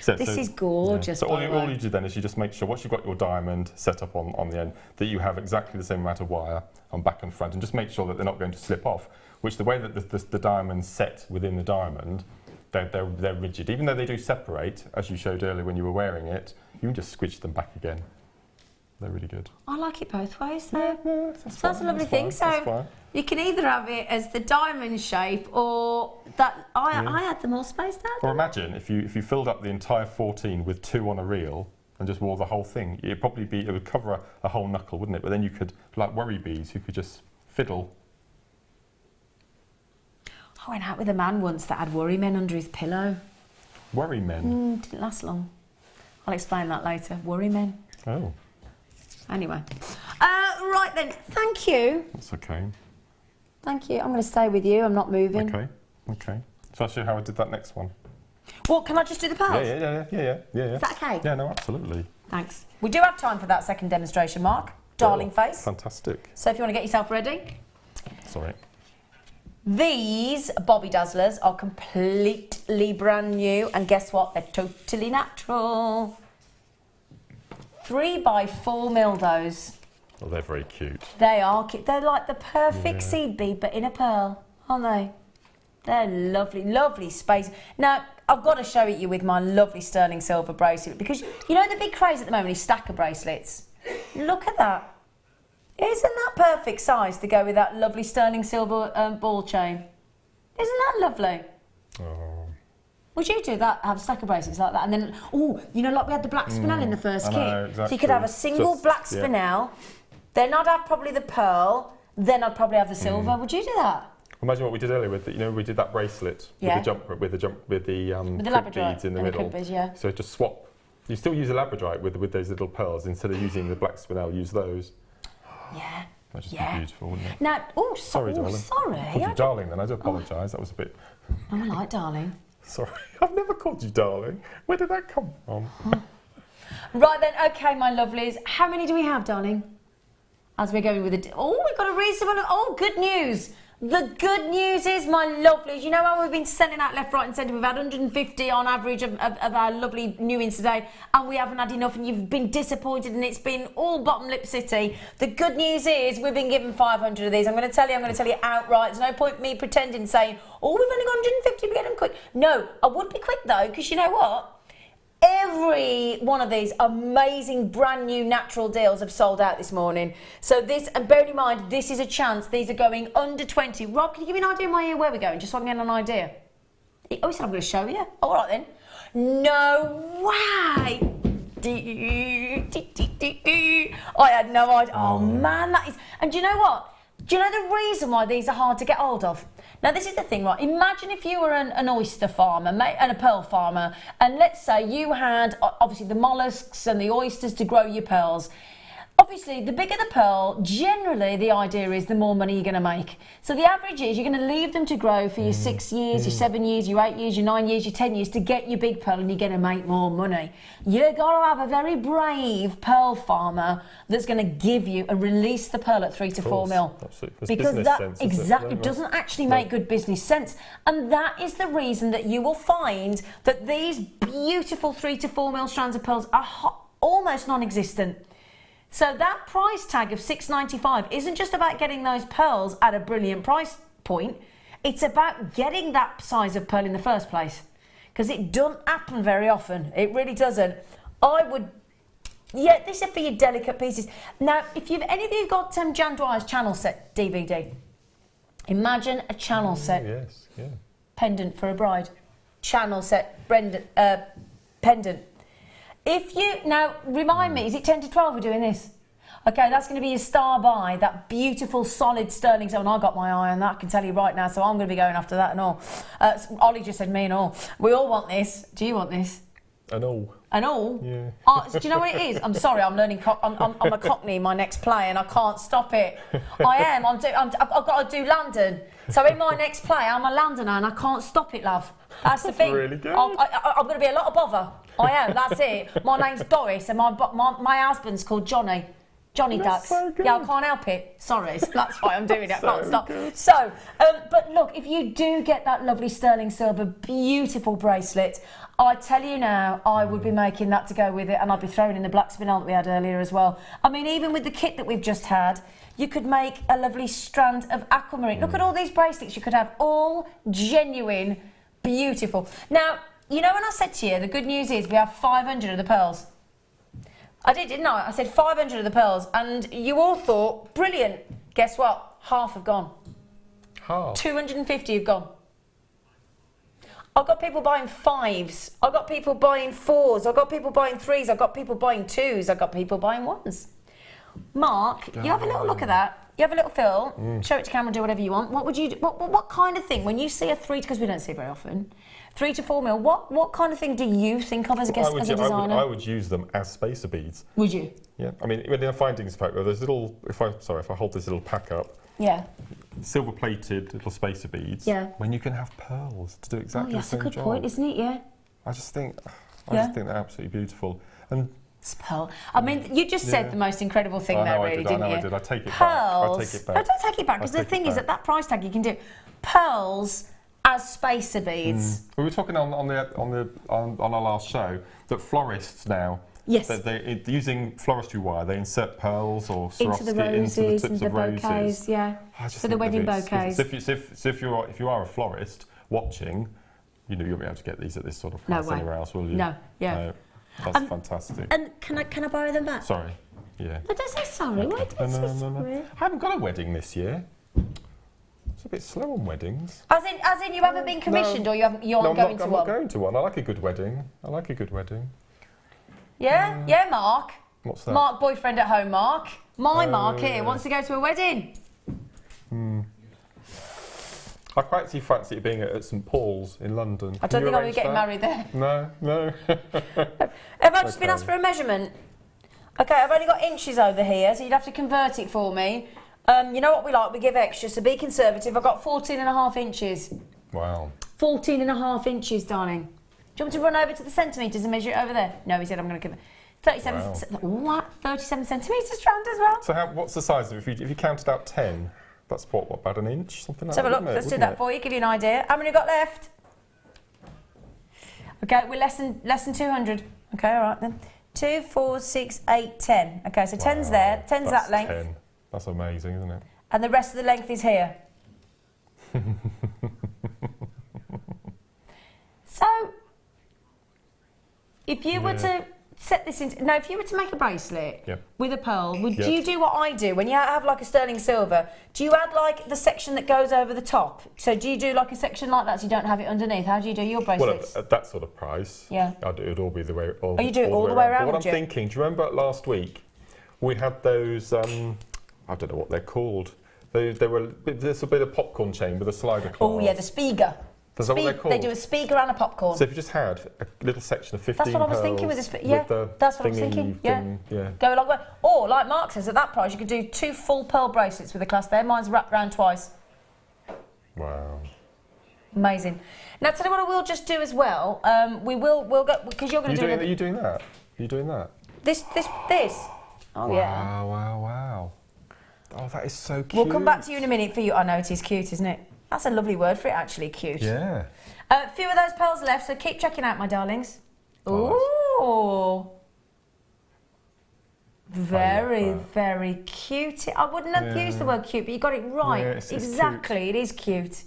Speaker 1: This is gorgeous.
Speaker 2: So all you do then is you just make sure, once you've got your diamond set up on the end, that you have exactly the same amount of wire on back and front, and just make sure that they're not going to slip off. Which the way that the diamond's set within the diamond, they're rigid. Even though they do separate, as you showed earlier when you were wearing it, you can just squidge them back again. They're really good.
Speaker 1: I like it both ways, though. That's a lovely thing. So you can either have it as the diamond shape, or that I had them all spaced out.
Speaker 2: Or imagine if you filled up the entire 14 with 2 on a reel and just wore the whole thing. It would cover a whole knuckle, wouldn't it? But then you could, like worry bees, who could just fiddle.
Speaker 1: I went out with a man once that had worry men under his pillow.
Speaker 2: Worry men?
Speaker 1: Didn't last long. I'll explain that later. Worry men.
Speaker 2: Oh.
Speaker 1: Anyway. Right then, thank you.
Speaker 2: That's okay.
Speaker 1: Thank you. I'm going to stay with you. I'm not moving.
Speaker 2: Okay. So I'll show you how I did that next one.
Speaker 1: What, can I just do the pearls?
Speaker 2: Yeah.
Speaker 1: Is that okay?
Speaker 2: Yeah, no, absolutely.
Speaker 1: Thanks. We do have time for that second demonstration, Mark. Darling face.
Speaker 2: Fantastic.
Speaker 1: So if you want to get yourself ready.
Speaker 2: Sorry.
Speaker 1: These Bobby Dazzlers are completely brand new, and guess what? They're totally natural. 3x4 mildos.
Speaker 2: Oh, they're very cute.
Speaker 1: They are cute. They're like the perfect seed bead, but in a pearl, aren't they? They're lovely, lovely space. Now, I've got to show it you with my lovely sterling silver bracelet, because you know the big craze at the moment is stacker bracelets. Look at that. Isn't that perfect size to go with that lovely sterling silver ball chain? Isn't that lovely?
Speaker 2: Oh.
Speaker 1: Would you do that, have stacker bracelets like that? And then, you know, like we had the black spinel in the first kit.
Speaker 2: Exactly.
Speaker 1: So you could have a single black spinel, then I'd have probably the pearl, then I'd probably have the silver. Would you do that?
Speaker 2: Imagine what we did earlier with the, we did that bracelet with the
Speaker 1: labradorite
Speaker 2: beads in the middle.
Speaker 1: Beads,
Speaker 2: So just swap. You still use a labradorite with those little pearls, instead of using the black spinel, use those.
Speaker 1: Yeah.
Speaker 2: That'd just be beautiful, wouldn't it?
Speaker 1: Now, sorry, darling.
Speaker 2: I called you darling then, I do apologise, that was a bit...
Speaker 1: I like darling.
Speaker 2: Sorry, I've never called you darling. Where did that come from?
Speaker 1: Right then, okay, my lovelies. How many do we have, darling? As we're going with it. Oh, we've got a reasonable... Oh, good news. The good news is, my lovelies, you know how we've been sending out left, right and centre? We've had 150 on average of our lovely new ins today, and we haven't had enough, and you've been disappointed, and it's been all bottom lip city. The good news is we've been given 500 of these. I'm going to tell you outright. There's no point me pretending, saying, oh, we've only got 150, we get them quick. No, I would be quick though, because you know what? Every one of these amazing brand new natural deals have sold out this morning. So this, and bear in mind, this is a chance. These are going under 20. Rob, can you give me an idea in my ear where we're going, just so I can get an idea? Oh, he said I'm going to show you. Oh, all right then. No way. I had no idea. Oh man, that is. And do you know what? Do you know the reason why these are hard to get hold of? Now, this is the thing, right? Imagine if you were an oyster farmer and a pearl farmer, and let's say you had, obviously, the molluscs and the oysters to grow your pearls. Obviously, the bigger the pearl, generally the idea is the more money you're going to make. So the average is you're going to leave them to grow for your 6 years, your 7 years, your 8 years, your 9 years, your 10 years to get your big pearl, and you're going to make more money. You've got to have a very brave pearl farmer that's going to give you and release the pearl at 3 to 4 mil.
Speaker 2: Absolutely.
Speaker 1: Because that exactly doesn't actually make good business sense. And that is the reason that you will find that these beautiful 3 to 4 mil strands of pearls are almost non-existent. So that price tag of $6.95 isn't just about getting those pearls at a brilliant price point. It's about getting that size of pearl in the first place, because it doesn't happen very often. It really doesn't. Yeah, this is for your delicate pieces. Now, if any of you got Jan Dwyer's channel set DVD, imagine a channel set.
Speaker 2: Yes, yeah.
Speaker 1: Pendant for a bride. Channel set pendant. Now, remind me, is it 10 to 12 we're doing this? Okay, that's going to be your star buy, that beautiful solid sterling silver. And I got my eye on that, I can tell you right now, so I'm going to be going after that and all. Ollie just said me and all. We all want this. Do you want this?
Speaker 2: And all.
Speaker 1: And all?
Speaker 2: Yeah.
Speaker 1: So do you know what it is? I'm sorry, I'm learning. I'm a Cockney in my next play, and I can't stop it. I am. I've got to do London. So in my next play, I'm a Londoner, and I can't stop it, love. That's the thing.
Speaker 2: Really good.
Speaker 1: I'm going to be a lot of bother. I am. That's it. My name's Doris, and my husband's called Johnny. Johnny Ducks.
Speaker 2: So good.
Speaker 1: Yeah, I can't help it. Sorry, that's why I'm doing it. I can't stop.
Speaker 2: Good.
Speaker 1: So, but look, if you do get that lovely sterling silver, beautiful bracelet, I tell you now, I would be making that to go with it, and I'd be throwing in the black spinel that we had earlier as well. I mean, even with the kit that we've just had, you could make a lovely strand of aquamarine. Look at all these bracelets you could have, all genuine, beautiful. Now, you know when I said to you, the good news is we have 500 of the pearls. I did, didn't I? I said 500 of the pearls, and you all thought, brilliant. Guess what? Half have gone.
Speaker 2: Half?
Speaker 1: 250 have gone. I've got people buying 5s. I've got people buying 4s. I've got people buying 3s. I've got people buying 2s. I've got people buying 1s. Mark, you have a little look at that. You have a little feel. Show it to camera, do whatever you want. What would you do? What kind of thing, when you see a 3, because we don't see it very often, 3 to 4 mil, what kind of thing do you think of as a designer?
Speaker 2: I would use them as spacer beads.
Speaker 1: Would you?
Speaker 2: Yeah. I mean, in a findings pack, there's little, if I hold this little pack up.
Speaker 1: Yeah.
Speaker 2: Silver plated little spacer beads.
Speaker 1: Yeah.
Speaker 2: When you can have pearls to do exactly the same job.
Speaker 1: That's a good point, isn't it? Yeah.
Speaker 2: I just think they're absolutely beautiful. And
Speaker 1: pearl. I mean, you just said the most incredible thing there, really, didn't you?
Speaker 2: I did. I take it
Speaker 1: pearls,
Speaker 2: back. I take it back.
Speaker 1: No, don't take it back, because the thing is, at that price tag, you can do pearls as spacer beads.
Speaker 2: We were talking on our last show that florists now.
Speaker 1: Yes.
Speaker 2: They're using floristry wire. They insert pearls or Swarovski
Speaker 1: into the roses,
Speaker 2: into the tips
Speaker 1: into the
Speaker 2: of roses.
Speaker 1: bouquets, yeah. For the wedding bouquets.
Speaker 2: So if you are a florist watching, you know you'll be able to get these at this sort of price anywhere else, will you?
Speaker 1: No. Yeah.
Speaker 2: No. That's fantastic.
Speaker 1: And can I borrow them back?
Speaker 2: Sorry. Yeah.
Speaker 1: No, don't say sorry. Why do you say sorry?
Speaker 2: I haven't got a wedding this year. It's a bit slow on weddings.
Speaker 1: As in you haven't been commissioned, or you aren't going to one?
Speaker 2: I'm not going to one. I like a good wedding.
Speaker 1: Yeah? Yeah, Mark?
Speaker 2: What's that?
Speaker 1: Mark, boyfriend at home, Mark. Mark here wants to go to a wedding.
Speaker 2: I quite actually fancy it being at St Paul's in London.
Speaker 1: I don't think I'll be getting married there.
Speaker 2: No.
Speaker 1: Have I just been asked for a measurement? Okay, I've only got inches over here, so you'd have to convert it for me. You know what we like? We give extra, so be conservative. I've got 14.5 inches.
Speaker 2: Wow.
Speaker 1: 14.5 inches, darling. Do you want me to run over to the centimetres and measure it over there? No, he said I'm going to give it 37. Wow. 37 centimetres strand as well.
Speaker 2: So what's the size of if you counted out 10? That's what, about an inch, something like that.
Speaker 1: Let's have a look. Let's do that for you. Give you an idea. How many got left? Okay, we're less than 200. Okay, all right then. 2, 4, 6, 8, 10. Okay, so 10's there. 10's that length.
Speaker 2: 10. That's amazing, isn't it?
Speaker 1: And the rest of the length is here. So, if you were to set this into... Now, if you were to make a bracelet with a pearl, would you do what I do? When you have like a sterling silver, do you add like the section that goes over the top? So do you do like a section like that so you don't have it underneath? How do you do your bracelets?
Speaker 2: Well, at that sort of price, it'd all be the way...
Speaker 1: Oh, you do it all the way around,
Speaker 2: But what I'm thinking, do you remember last week, we had those... I don't know what they're called. There's a bit of popcorn chain with a slider clasp.
Speaker 1: Oh, yeah, the Spiga.
Speaker 2: Is that what they're called?
Speaker 1: They do a speaker and a popcorn.
Speaker 2: So if you just had a little section of 15
Speaker 1: That's what I was thinking with
Speaker 2: pearls
Speaker 1: this. Yeah, that's what I was thinking. Yeah. Go a long way. Or, like Mark says, at that price, you could do 2 full pearl bracelets with a clasp there. Mine's wrapped round twice.
Speaker 2: Wow.
Speaker 1: Amazing. Now, tell you what I will just do as well. We'll go, because you're going to do it.
Speaker 2: Are you doing that? Are you doing that?
Speaker 1: This. Oh, yeah.
Speaker 2: Wow. Oh, that is so cute.
Speaker 1: We'll come back to you in a minute for you. I know it is cute, isn't it? That's a lovely word for it, actually, cute.
Speaker 2: Yeah.
Speaker 1: A few of those pearls left, so keep checking out, my darlings. Ooh. Very, very cute. I wouldn't have used the word cute, but you got it right.
Speaker 2: Yeah, it's
Speaker 1: exactly,
Speaker 2: cute.
Speaker 1: It is cute.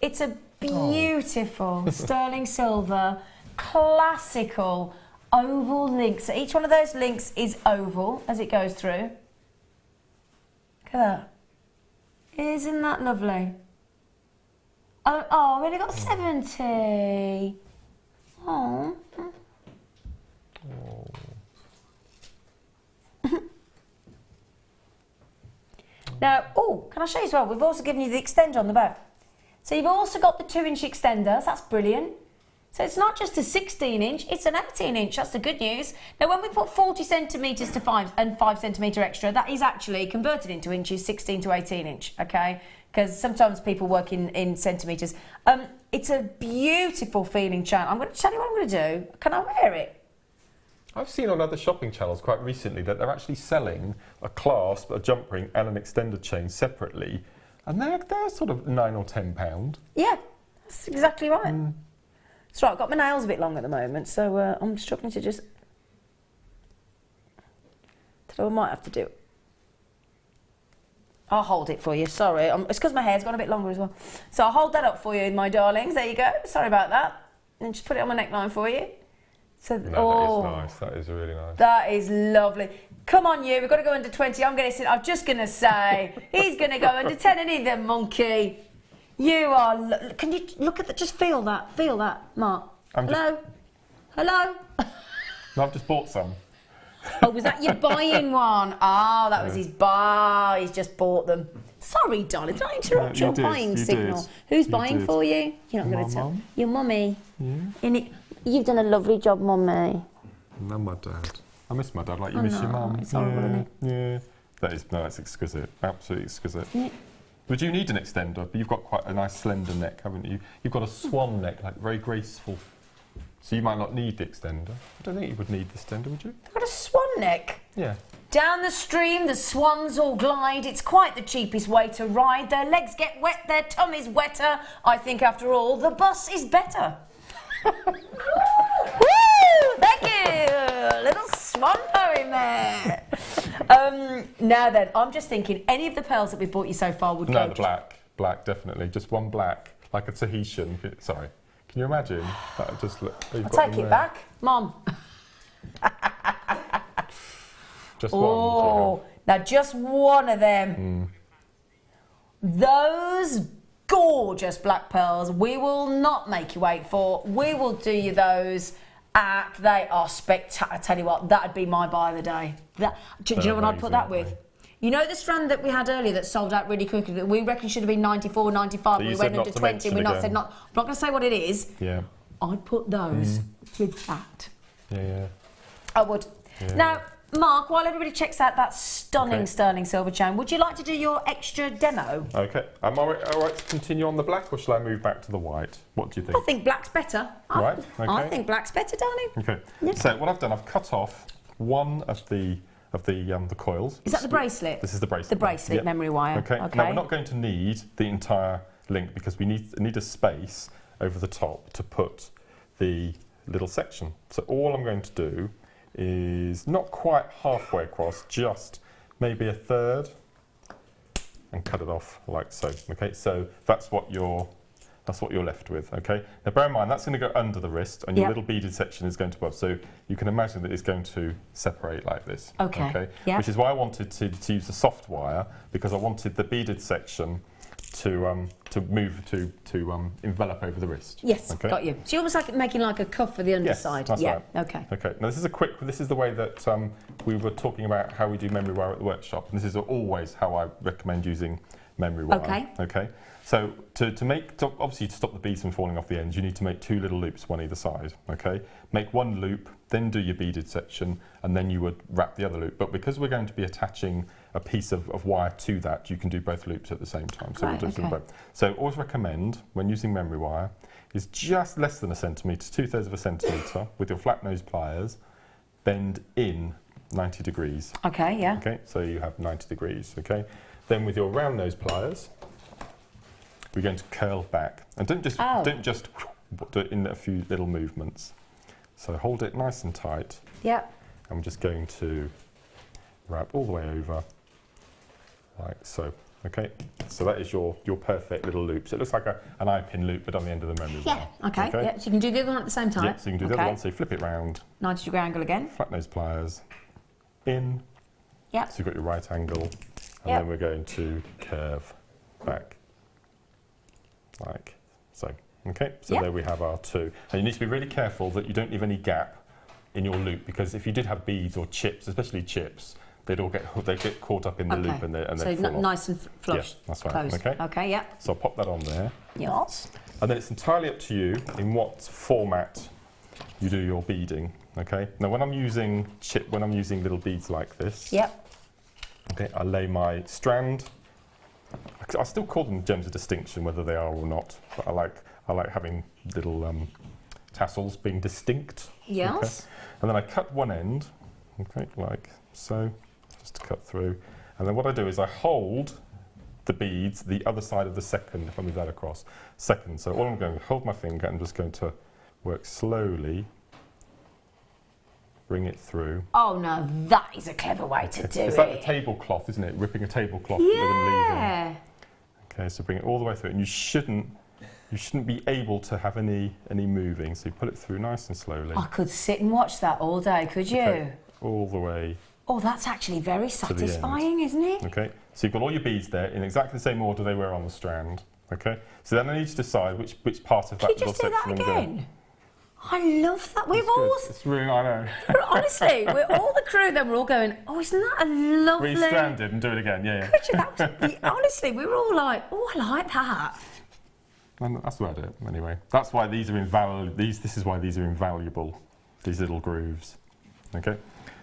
Speaker 1: It's a beautiful sterling silver, classical oval link. So each one of those links is oval as it goes through. Look at that. Isn't that lovely? Oh, we only got 70. Oh. Now, can I show you as well? We've also given you the extender on the back. So you've also got the 2-inch extenders. That's brilliant. So it's not just a 16-inch, it's an 18-inch. That's the good news. Now, when we put 40 centimetres to 5 and 5 centimetre extra, that is actually converted into inches, 16 to 18-inch, okay? Because sometimes people work in centimetres. It's a beautiful feeling chain. I'm going to tell you what I'm going to do. Can I wear it?
Speaker 2: I've seen on other shopping channels quite recently that they're actually selling a clasp, a jump ring and an extended chain separately, and they're sort of £9 or £10.
Speaker 1: Yeah, that's exactly right. That's right, I've got my nails a bit long at the moment, so I'm struggling to just... So I might have to do... I'll hold it for you, sorry. It's because my hair's gone a bit longer as well. So I'll hold that up for you, my darlings. There you go. Sorry about that. And just put it on my neckline for you. So,
Speaker 2: that is nice. That is really nice.
Speaker 1: That is lovely. Come on, you. We've got to go under 20. I'm just going to say, he's going to go under 10, and he, the monkey. You are... Can you look at that? Just feel that. Feel that, Mark. Hello? Hello?
Speaker 2: No, I've just bought some.
Speaker 1: Oh, was that you buying one? Oh, that was his bar. He's just bought them. Sorry, darling. Did I interrupt your buying signal? Who's buying for you? You're not going to tell. Your mummy. Yeah. You've done a lovely job, mummy.
Speaker 2: And my dad. I miss my dad like you miss your mum.
Speaker 1: It's horrible, isn't it?
Speaker 2: Yeah. That's exquisite. Absolutely exquisite. Yeah. Would you need an extender? But you've got quite a nice slender neck, haven't you? You've got a swan neck, like very graceful. So you might not need the extender. I don't think you would need the extender, would you?
Speaker 1: I've got a swan neck.
Speaker 2: Yeah.
Speaker 1: Down the stream, the swans all glide. It's quite the cheapest way to ride. Their legs get wet, their tummies wetter. I think, after all, the bus is better. Woo! Thank you! Little swan poem there. Now then, I'm just thinking, any of the pearls that we've bought you so far would go...
Speaker 2: No, the black. Black, definitely. Just one black, like a Tahitian. Sorry. Can you imagine? That would just look...
Speaker 1: I'll take it back. Mom.
Speaker 2: Just one.
Speaker 1: Oh, now just one of them. Those gorgeous black pearls, we will not make you wait for. We will do you those. They are spectacular. I tell you what, that'd be my buy of the day. Do you know what I'd put that with? You know the strand that we had earlier that sold out really quickly, that we reckon should have been 94, 95, we went into 20, and we're not said not. I'm not going to say what it is.
Speaker 2: Yeah.
Speaker 1: I'd put those with that.
Speaker 2: Yeah.
Speaker 1: I would. Yeah. Now, Mark, while everybody checks out that stunning sterling silver chain, would you like to do your extra demo?
Speaker 2: Okay. Am I all right to continue on the black, or shall I move back to the white? What do you think?
Speaker 1: I think black's better.
Speaker 2: Right. Okay.
Speaker 1: I think black's better, darling.
Speaker 2: Okay. Yeah. So what I've done, I've cut off one of the coils.
Speaker 1: Is that the bracelet?
Speaker 2: This is the bracelet.
Speaker 1: The bracelet memory wire.
Speaker 2: Okay. Now we're not going to need the entire link because we need a space over the top to put the little section. So all I'm going to do is not quite halfway across, just maybe a third, and cut it off like so. Okay. So that's what you're left with, okay? Now bear in mind, that's going to go under the wrist and your little beaded section is going to above, so you can imagine that it's going to separate like this.
Speaker 1: Okay. Yep.
Speaker 2: Which is why I wanted to use the soft wire, because I wanted the beaded section to move to envelop over the wrist.
Speaker 1: Yes, okay? Got you. So you're almost like making like a cuff for the underside.
Speaker 2: Yes, that's right.
Speaker 1: Okay.
Speaker 2: Okay. Now this is the way that we were talking about how we do memory wire at the workshop, and this is always how I recommend using memory wire.
Speaker 1: Okay.
Speaker 2: Okay. So obviously to stop the beads from falling off the ends, you need to make 2 little loops, one either side. Okay. Make 1 loop, then do your beaded section, and then you would wrap the other loop. But because we're going to be attaching a piece of wire to that, you can do both loops at the same time. So
Speaker 1: Right,
Speaker 2: we'll do them
Speaker 1: okay.
Speaker 2: both. So always recommend when using memory wire is just less than a centimetre, 2/3 of a centimetre, with your flat nose pliers, bend in 90 degrees.
Speaker 1: Okay, yeah.
Speaker 2: Okay, so you have 90 degrees, okay? Then with your round nose pliers, we're going to curl back. And don't just do it in a few little movements. So hold it nice and tight.
Speaker 1: Yep.
Speaker 2: And we're just going to wrap all the way over, like so. Okay, so that is your perfect little loop. So it looks like an eye-pin loop, but on the end of the memory wire.
Speaker 1: Okay, yeah. So you can do the other one at the same time?
Speaker 2: Yeah, so you can do the other one, so you flip it round.
Speaker 1: 90 degree angle again.
Speaker 2: Flat nose pliers, in.
Speaker 1: Yep.
Speaker 2: So you've got your right angle, and then we're going to curve back, like so. Okay, so there we have our 2. And you need to be really careful that you don't leave any gap in your loop, because if you did have beads or chips, especially chips, they'd get caught up in the loop and they'd
Speaker 1: so
Speaker 2: fall off.
Speaker 1: Nice and flush.
Speaker 2: Yeah, that's right.
Speaker 1: Closed.
Speaker 2: Okay.
Speaker 1: Okay, yeah.
Speaker 2: So I'll pop that on there.
Speaker 1: Yes.
Speaker 2: And then it's entirely up to you in what format you do your beading. Okay. Now when I'm using little beads like this.
Speaker 1: Yep.
Speaker 2: Okay, I lay my strand. I still call them gems of distinction, whether they are or not. But I like having little tassels being distinct.
Speaker 1: Yes.
Speaker 2: Okay? And then I cut one end. Okay, like so, just to cut through. And then what I do is I hold the beads the other side of the second, if I move that across. Second, so all I'm going to hold my finger and I'm just going to work slowly, bring it through.
Speaker 1: Oh no, that is a clever way to do it.
Speaker 2: It's like a tablecloth, isn't it? Ripping a tablecloth
Speaker 1: Yeah.
Speaker 2: with a lever. Okay, so bring it all the way through, and you shouldn't be able to have any moving. So you pull it through nice and slowly.
Speaker 1: I could sit and watch that all day, could you?
Speaker 2: Okay, all the way.
Speaker 1: Oh, that's actually very satisfying, isn't it?
Speaker 2: Okay, so you've got all your beads there in exactly the same order they were on the strand. Okay, so then I need to decide which part of that little section I'm going.
Speaker 1: Can you just do that again? I love that. We've all...
Speaker 2: It's really, I know.
Speaker 1: Honestly, we're all the crew then, we're all going, oh, isn't that a lovely...
Speaker 2: Re-stranded and do it again, yeah.
Speaker 1: Could you, that was, honestly, we were all like, oh, I like that.
Speaker 2: And that's about it, anyway. That's why these are invaluable. This is why these are invaluable, these little grooves. Okay?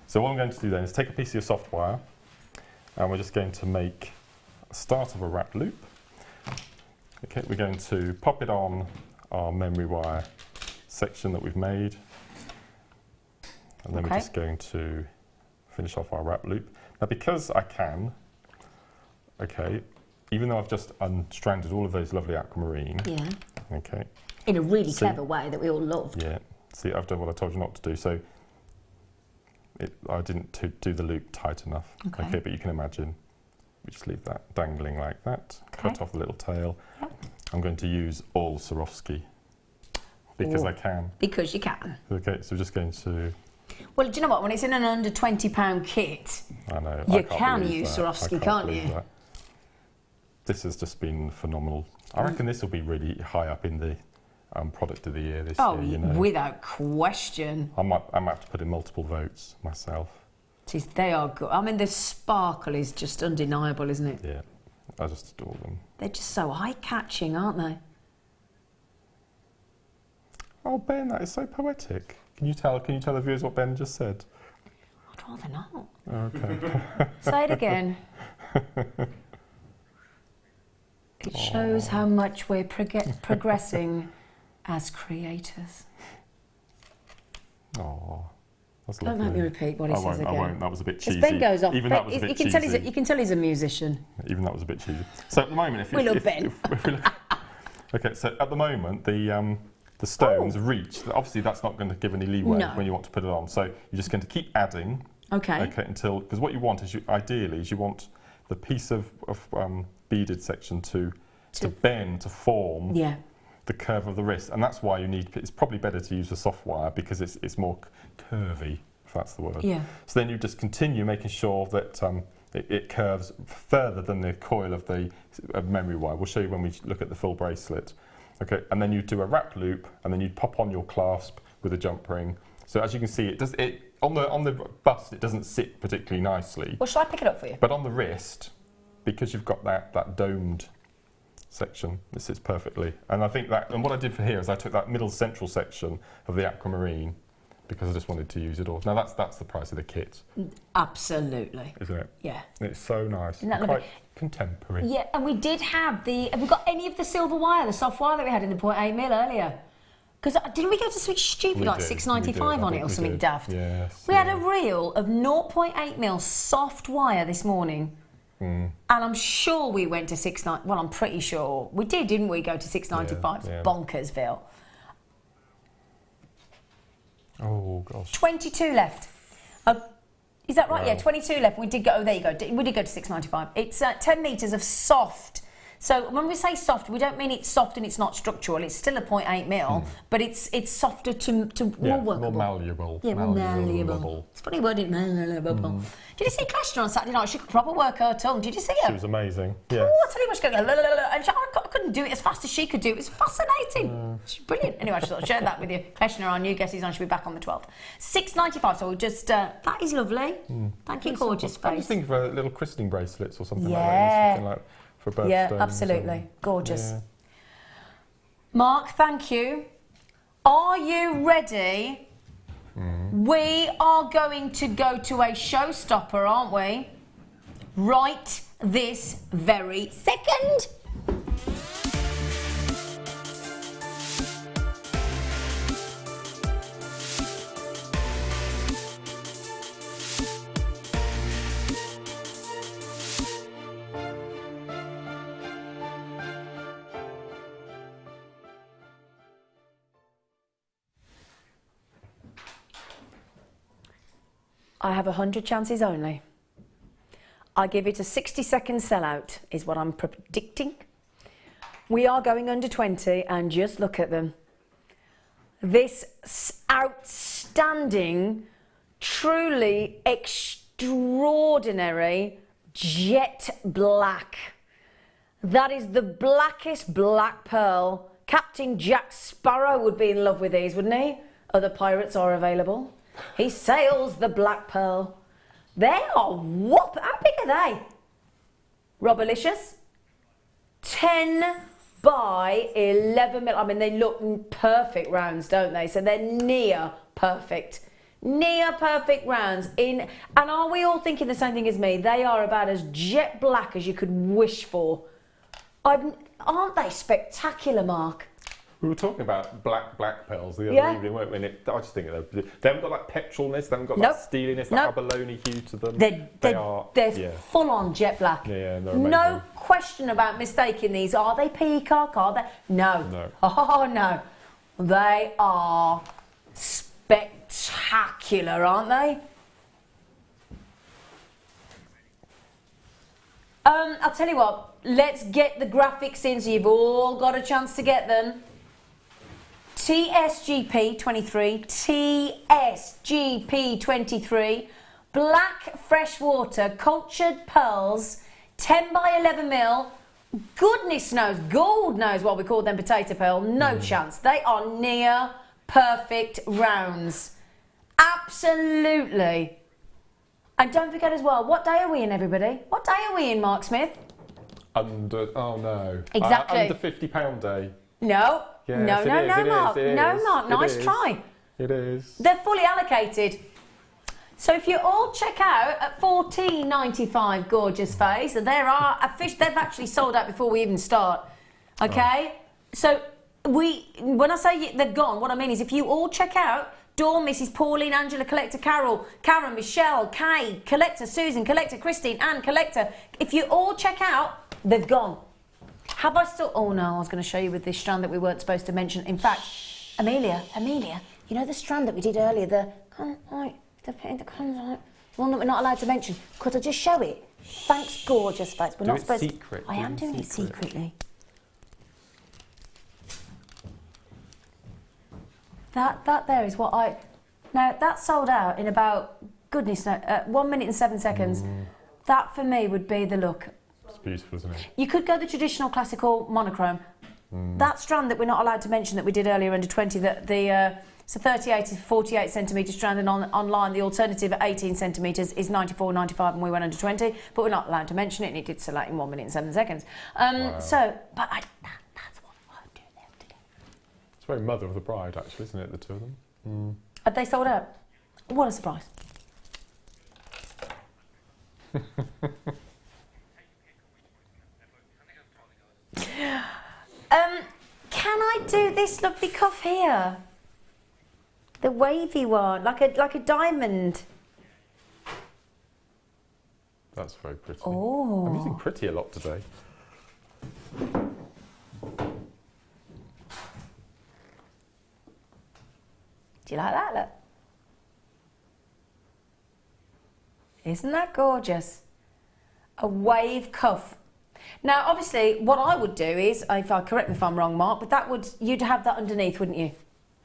Speaker 2: So what I'm going to do then is take a piece of your soft wire, and we're just going to make a start of a wrap loop. Okay, we're going to pop it on our memory wire section that we've made, and then we're just going to finish off our wrap loop. Now because I can, okay, even though I've just unstranded all of those lovely aquamarine, okay,
Speaker 1: in a really clever way that we all loved.
Speaker 2: Yeah, see, I've done what I told you not to do, so I didn't do the loop tight enough. Okay, but you can imagine, we just leave that dangling like that, cut off the little tail. I'm going to use all Swarovski because I can.
Speaker 1: Because you can.
Speaker 2: Okay, so we're just going to...
Speaker 1: Well, do you know what? When it's in an under £20 kit,
Speaker 2: I know,
Speaker 1: you can use Swarovski, can't you?
Speaker 2: That. This has just been phenomenal. I reckon this will be really high up in the product of the year this year, you know.
Speaker 1: Without question.
Speaker 2: I might have to put in multiple votes myself.
Speaker 1: They are good. I mean, the sparkle is just undeniable, isn't it?
Speaker 2: Yeah, I just adore them.
Speaker 1: They're just so eye-catching, aren't they?
Speaker 2: Oh, Ben, that is so poetic. Can you tell the viewers what Ben just said?
Speaker 1: I'd rather not.
Speaker 2: Okay.
Speaker 1: Say it again. It shows how much we're progressing as creators.
Speaker 2: Oh, that's
Speaker 1: Don't
Speaker 2: lovely.
Speaker 1: make me repeat what he says again.
Speaker 2: I won't. That was a bit cheesy.
Speaker 1: Ben goes off.
Speaker 2: Even that was a bit cheesy.
Speaker 1: You can tell he's a musician.
Speaker 2: Even that was a bit cheesy. So at the moment, if we look, okay, so at the moment the stones reach. Obviously, that's not going to give any leeway when you want to put it on. So you're just going to keep adding.
Speaker 1: Okay.
Speaker 2: Okay, until because what you want is ideally you want the piece of beaded section to bend to form the curve of the wrist, and that's why you need. It's probably better to use a soft wire because it's more curvy, if that's the word.
Speaker 1: Yeah.
Speaker 2: So then you just continue making sure that it curves further than the coil of the memory wire. We'll show you when we look at the full bracelet. Okay, and then you do a wrap loop, and then you pop on your clasp with a jump ring. So as you can see, on the bust it doesn't sit particularly nicely.
Speaker 1: Well, shall I pick it up for you?
Speaker 2: But on the wrist, because you've got that domed section, this sits perfectly. And I think that, and what I did for here is I took that middle central section of the aquamarine because I just wanted to use it all. Now that's the price of the kit.
Speaker 1: Absolutely.
Speaker 2: Isn't it?
Speaker 1: Yeah.
Speaker 2: It's so nice.
Speaker 1: Isn't that
Speaker 2: Quite
Speaker 1: lovely?
Speaker 2: contemporary.
Speaker 1: Yeah, and we did have have we got any of the silver wire, the soft wire that we had in the 0.8 mil earlier? Because didn't we go to something stupid like $6.95 on it or something daft?
Speaker 2: Yes.
Speaker 1: We had a reel of 0.8 mil soft wire this morning. And I'm sure we went to $6.90. Well, I'm pretty sure we did, didn't we? Go to $6.95.
Speaker 2: Yeah.
Speaker 1: Bonkersville.
Speaker 2: Oh gosh.
Speaker 1: 22 left. Is that right?
Speaker 2: Wow.
Speaker 1: Yeah, 22 left. We did go. Oh, there you go. We did go to $6.95. It's 10 metres of soft. So when we say soft, we don't mean it's soft and it's not structural. It's still a 0.8 mil, but it's softer to more workable.
Speaker 2: More malleable.
Speaker 1: Yeah, more malleable. It's a funny word, isn't it? Malleable. Did you see Kleshner on Saturday night? She could proper work her tongue. Did you see her?
Speaker 2: She was amazing. Yeah.
Speaker 1: Oh, I tell you what, she could go, la, la, la, la, and I couldn't do it as fast as she could do it. It was fascinating. She's brilliant. Anyway, I just thought I'd share that with you. Kleshner, our new guest, is on. She'll be back on the 12th. $6.95. So we'll just, that is lovely. Thank you, gorgeous face.
Speaker 2: I was thinking of little christening bracelets or something like
Speaker 1: Yeah.
Speaker 2: that. Something like for birthdays.
Speaker 1: Yeah, absolutely. Gorgeous.
Speaker 2: Yeah.
Speaker 1: Mark, thank you. Are you ready? We are going to go to a showstopper, aren't we? Right this very second. I have 100 chances only. I give it a 60-second sellout, is what I'm predicting. We are going under 20, and just look at them. This outstanding, truly extraordinary jet black. That is the blackest black pearl. Captain Jack Sparrow would be in love with these, wouldn't he? Other pirates are available. He sails the black pearl. They are whoop. How big are they? Robberlicious. 10 by 11 mil. I mean, they look perfect rounds, don't they? So they're near perfect. Near perfect rounds. And are we all thinking the same thing as me? They are about as jet black as you could wish for. Aren't they spectacular, Mark?
Speaker 2: We were talking about black pearls the other evening, weren't we? And I just think they haven't got that petrolness, they haven't got that steeliness, that abalone hue to them.
Speaker 1: They're full on jet black.
Speaker 2: Yeah, they're
Speaker 1: no
Speaker 2: amazing.
Speaker 1: question about mistaking these. Are they peacock? Are they? No. Oh, no. They are spectacular, aren't they? I'll tell you what, let's get the graphics in so you've all got a chance to get them. TSGP 23, TSGP 23, black freshwater cultured pearls, 10 by 11 mil. Goodness knows, gold knows what we call them potato pearl. No chance. They are near perfect rounds. Absolutely. And don't forget as well, what day are we in, everybody? What day are we in, Mark Smith?
Speaker 2: Under, oh no.
Speaker 1: Exactly.
Speaker 2: Under £50 day.
Speaker 1: No.
Speaker 2: Yes,
Speaker 1: No,
Speaker 2: it
Speaker 1: no,
Speaker 2: is,
Speaker 1: no,
Speaker 2: it
Speaker 1: Mark.
Speaker 2: is, it
Speaker 1: No,
Speaker 2: is,
Speaker 1: Mark.
Speaker 2: it
Speaker 1: Nice
Speaker 2: is.
Speaker 1: try.
Speaker 2: It is.
Speaker 1: They're fully allocated. So if you all check out at $14.95, gorgeous face, and there are a fish. They've actually sold out before we even start. Okay. So when I say they're gone, what I mean is if you all check out. Dawn, Mrs. Pauline, Angela, Collector, Carol, Karen, Michelle, Kay, Collector, Susan, Collector, Christine, Anne, Collector. If you all check out, they've gone. Have I still... Oh, no, I was going to show you with this strand that we weren't supposed to mention. In fact, Amelia, you know the strand that we did earlier, the one that we're not allowed to mention? Could I just show it? Thanks, gorgeous face. We're not supposed to... I am doing it secretly. That there is what I... Now, that sold out in about, goodness knows, 1 minute and 7 seconds. That, for me, would be the look.
Speaker 2: It's beautiful, isn't it?
Speaker 1: You could go the traditional classical monochrome. That strand that we're not allowed to mention that we did earlier under 20, that the So 38 is 48 centimetres strand, and online the alternative at 18 centimetres is 94.95, and we went under 20, but we're not allowed to mention it, and it did sell out in 1 minute and 7 seconds.
Speaker 2: Wow.
Speaker 1: So, but that's what I do there today.
Speaker 2: It's very mother of the bride, actually, isn't it, the two of them? Mm.
Speaker 1: Have they sold out? What a surprise. Can I do this lovely cuff here? The wavy one, like a diamond.
Speaker 2: That's very pretty.
Speaker 1: Oh.
Speaker 2: I'm using pretty a lot today.
Speaker 1: Do you like that? Look. Isn't that gorgeous? A wave cuff. Now, obviously, what I would do is, correct me if I'm wrong, Mark, but you'd have that underneath, wouldn't you?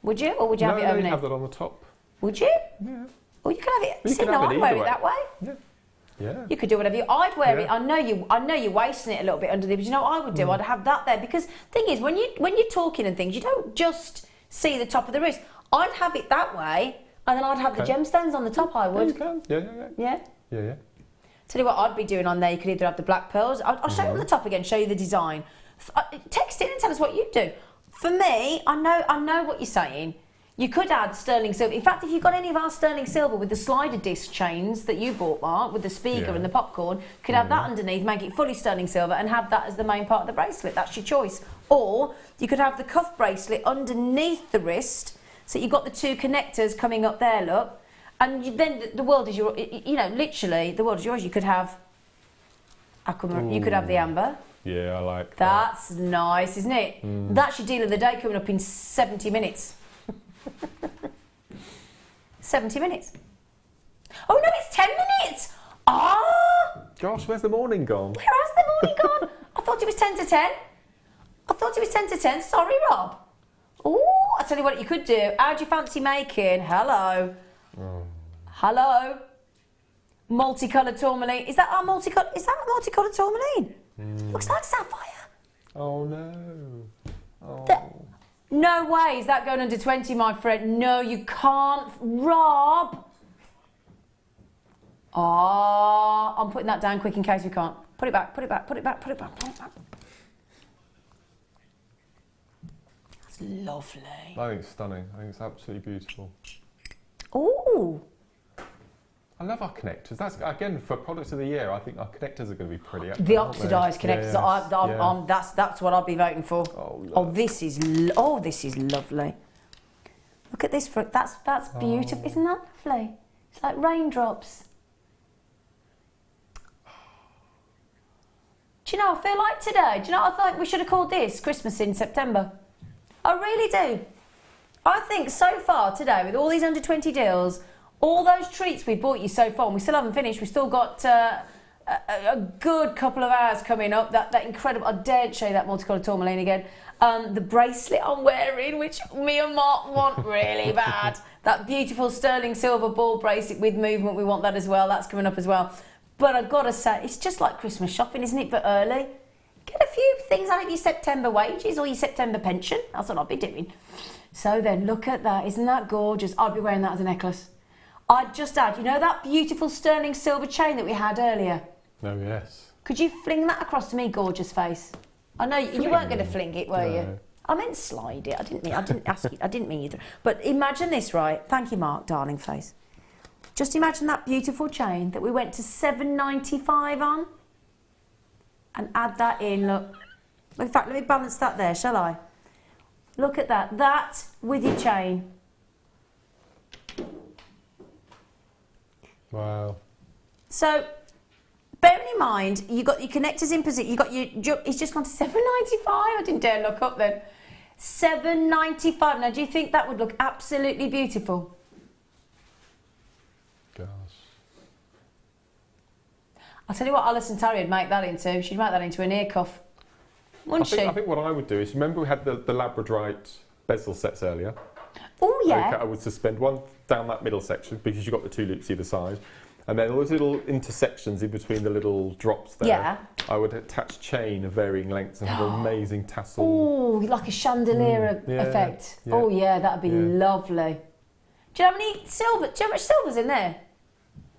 Speaker 1: Would you, or would you have it
Speaker 2: No,
Speaker 1: underneath?
Speaker 2: you'd have that on the top.
Speaker 1: Would you?
Speaker 2: Yeah.
Speaker 1: Or you could have it.
Speaker 2: You
Speaker 1: See,
Speaker 2: can
Speaker 1: no,
Speaker 2: have it
Speaker 1: I'd wear
Speaker 2: either
Speaker 1: it
Speaker 2: way.
Speaker 1: that way.
Speaker 2: Yeah. Yeah.
Speaker 1: You could do whatever I'd wear
Speaker 2: Yeah.
Speaker 1: it. I know you're wasting it a little bit underneath, but you know what I would do? I'd have that there, because thing is, when you're talking and things, you don't just see the top of the wrist. I'd have it that way, and then I'd have the gemstones on the top. I would.
Speaker 2: You can. Yeah. Yeah.
Speaker 1: Tell you what I'd be doing on there. You could either have the black pearls. I'll show you on the top again. Show you the design. Text in and tell us what you do. For me, I know what you're saying. You could add sterling silver. In fact, if you've got any of our sterling silver with the slider disc chains that you bought, Mark, with the speaker and the popcorn, you could have that underneath, make it fully sterling silver, and have that as the main part of the bracelet. That's your choice. Or you could have the cuff bracelet underneath the wrist, so you've got the two connectors coming up there, look. And then the world is your, literally, the world is yours. You could have aquamarine, you could have the amber.
Speaker 2: Yeah, I like that.
Speaker 1: That's nice, isn't it? That's your deal of the day coming up in 70 minutes. 70 minutes. Oh no, it's 10 minutes! Ah!
Speaker 2: Gosh, where's the morning gone?
Speaker 1: Where has the morning gone? I thought it was 10 to 10. I thought it was 10 to 10. Sorry, Rob. Oh, I tell you what you could do. How do you fancy making? Hello. Hello. Multicoloured tourmaline. Is that a multicoloured tourmaline? Looks like sapphire.
Speaker 2: Oh no. Oh.
Speaker 1: No way is that going under 20, my friend. No, you can't. Rob. Oh, I'm putting that down quick in case we can't. Put it back, put it back, put it back, put it back, put it back. That's lovely.
Speaker 2: I think it's stunning. I think it's absolutely beautiful.
Speaker 1: Ooh.
Speaker 2: I love our connectors. That's, again, for products of the year, I think our connectors are going to be pretty.
Speaker 1: The oxidised connectors. That's what I'd be voting for. This is lovely. Look at this. That's beautiful. Isn't that lovely? It's like raindrops. Do you know, I feel like today, do you know what I think we should have called this? Christmas in September. I really do. I think so far today, with all these under 20 deals, all those treats we bought you so far, and we still haven't finished, we've still got a good couple of hours coming up. That incredible, I daren't show you that multicoloured tourmaline again. The bracelet I'm wearing, which me and Mark want really bad. That beautiful sterling silver ball bracelet with movement, we want that as well. That's coming up as well. But I've got to say, it's just like Christmas shopping, isn't it? But early. Get a few things out of your September wages or your September pension. That's what I'll be doing. So then, look at that. Isn't that gorgeous? I'd be wearing that as a necklace. I'd just add, you know that beautiful sterling silver chain that we had earlier?
Speaker 2: Oh, yes.
Speaker 1: Could you fling that across to me, gorgeous face? I know you weren't going to fling it, were you? I meant slide it. I didn't ask you. I didn't mean either. But imagine this, right? Thank you, Mark, darling face. Just imagine that beautiful chain that we went to $7.95 on, and add that in. Look. In fact, let me balance that there, shall I? Look at that. That with your chain.
Speaker 2: Wow. So,
Speaker 1: bearing in mind, you got your connectors in position. You got your. It's just gone to $7.95. I didn't dare look up then. $7.95. Now, do you think that would look absolutely beautiful?
Speaker 2: Gosh.
Speaker 1: I'll tell you what Alison Terry would make that into. She'd make that into an ear cuff, wouldn't she?
Speaker 2: I think what I would do is, remember we had the Labradorite bezel sets earlier?
Speaker 1: Oh, yeah.
Speaker 2: Okay, I would suspend one down that middle section because you've got the two loops either side. And then all those little intersections in between the little drops there,
Speaker 1: Yeah.
Speaker 2: I would attach chain of varying lengths and have an amazing tassel.
Speaker 1: Oh, like a chandelier effect.
Speaker 2: Yeah.
Speaker 1: Oh yeah, that'd be lovely. Do you know how many silver? Do you know how much silver's in there?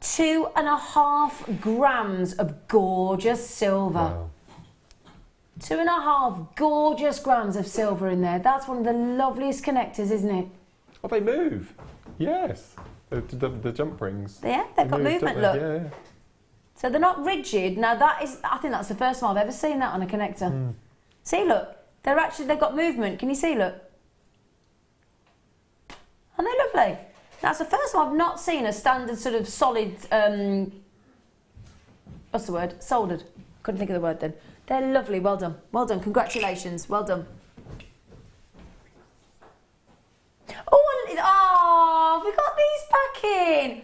Speaker 1: 2.5 grams of gorgeous silver.
Speaker 2: Wow.
Speaker 1: 2.5 gorgeous grams of silver in there. That's one of the loveliest connectors, isn't it?
Speaker 2: Oh, they move. Yes. The jump rings.
Speaker 1: Yeah, they've got
Speaker 2: move,
Speaker 1: movement,
Speaker 2: don't
Speaker 1: look.
Speaker 2: they? Yeah.
Speaker 1: So they're not rigid. Now that is, I think that's the first time I've ever seen that on a connector. See, look, they've got movement. Can you see, look? Aren't they lovely? That's the first time I've not seen a standard sort of solid, what's the word? Soldered. Couldn't think of the word then. They're lovely, well done. Well done, congratulations, well done. Oh, we got these back in.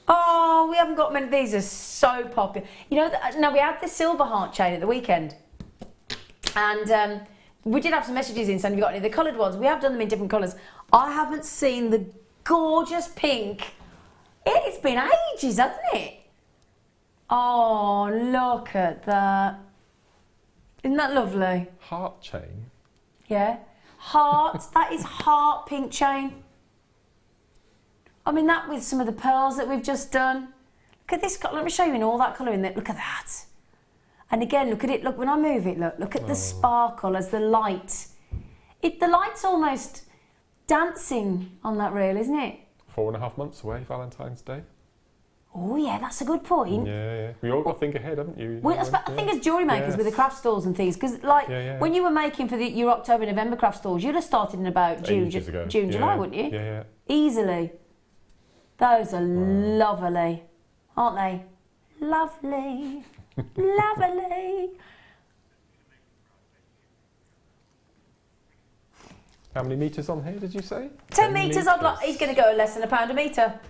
Speaker 1: Oh, we haven't got many. These are so popular. You know, now we had the silver heart chain at the weekend. And we did have some messages in saying, have you got any of the coloured ones? We have done them in different colours. I haven't seen the gorgeous pink. It's been ages, hasn't it? Oh, look at that. Isn't that lovely?
Speaker 2: Heart chain.
Speaker 1: Yeah. Heart. That is heart pink chain. I mean, that with some of the pearls that we've just done. Look at this. Let me show you in all that colour in there. Look at that. And again, look at it. Look, when I move it, look at the sparkle as the light. The light's almost dancing on that reel, isn't it?
Speaker 2: 4.5 months away, Valentine's Day.
Speaker 1: Oh yeah, that's a good point.
Speaker 2: Yeah. We all got to think ahead, haven't you?
Speaker 1: Well, I think as jewellery makers with the craft stalls and things, because like when you were making for your October, November craft stalls, you'd have started in about June, July, wouldn't you?
Speaker 2: Yeah.
Speaker 1: Easily. Those are lovely, aren't they? Lovely, lovely.
Speaker 2: How many metres on here, did you say?
Speaker 1: 10 metres. He's going to go less than £1 a metre.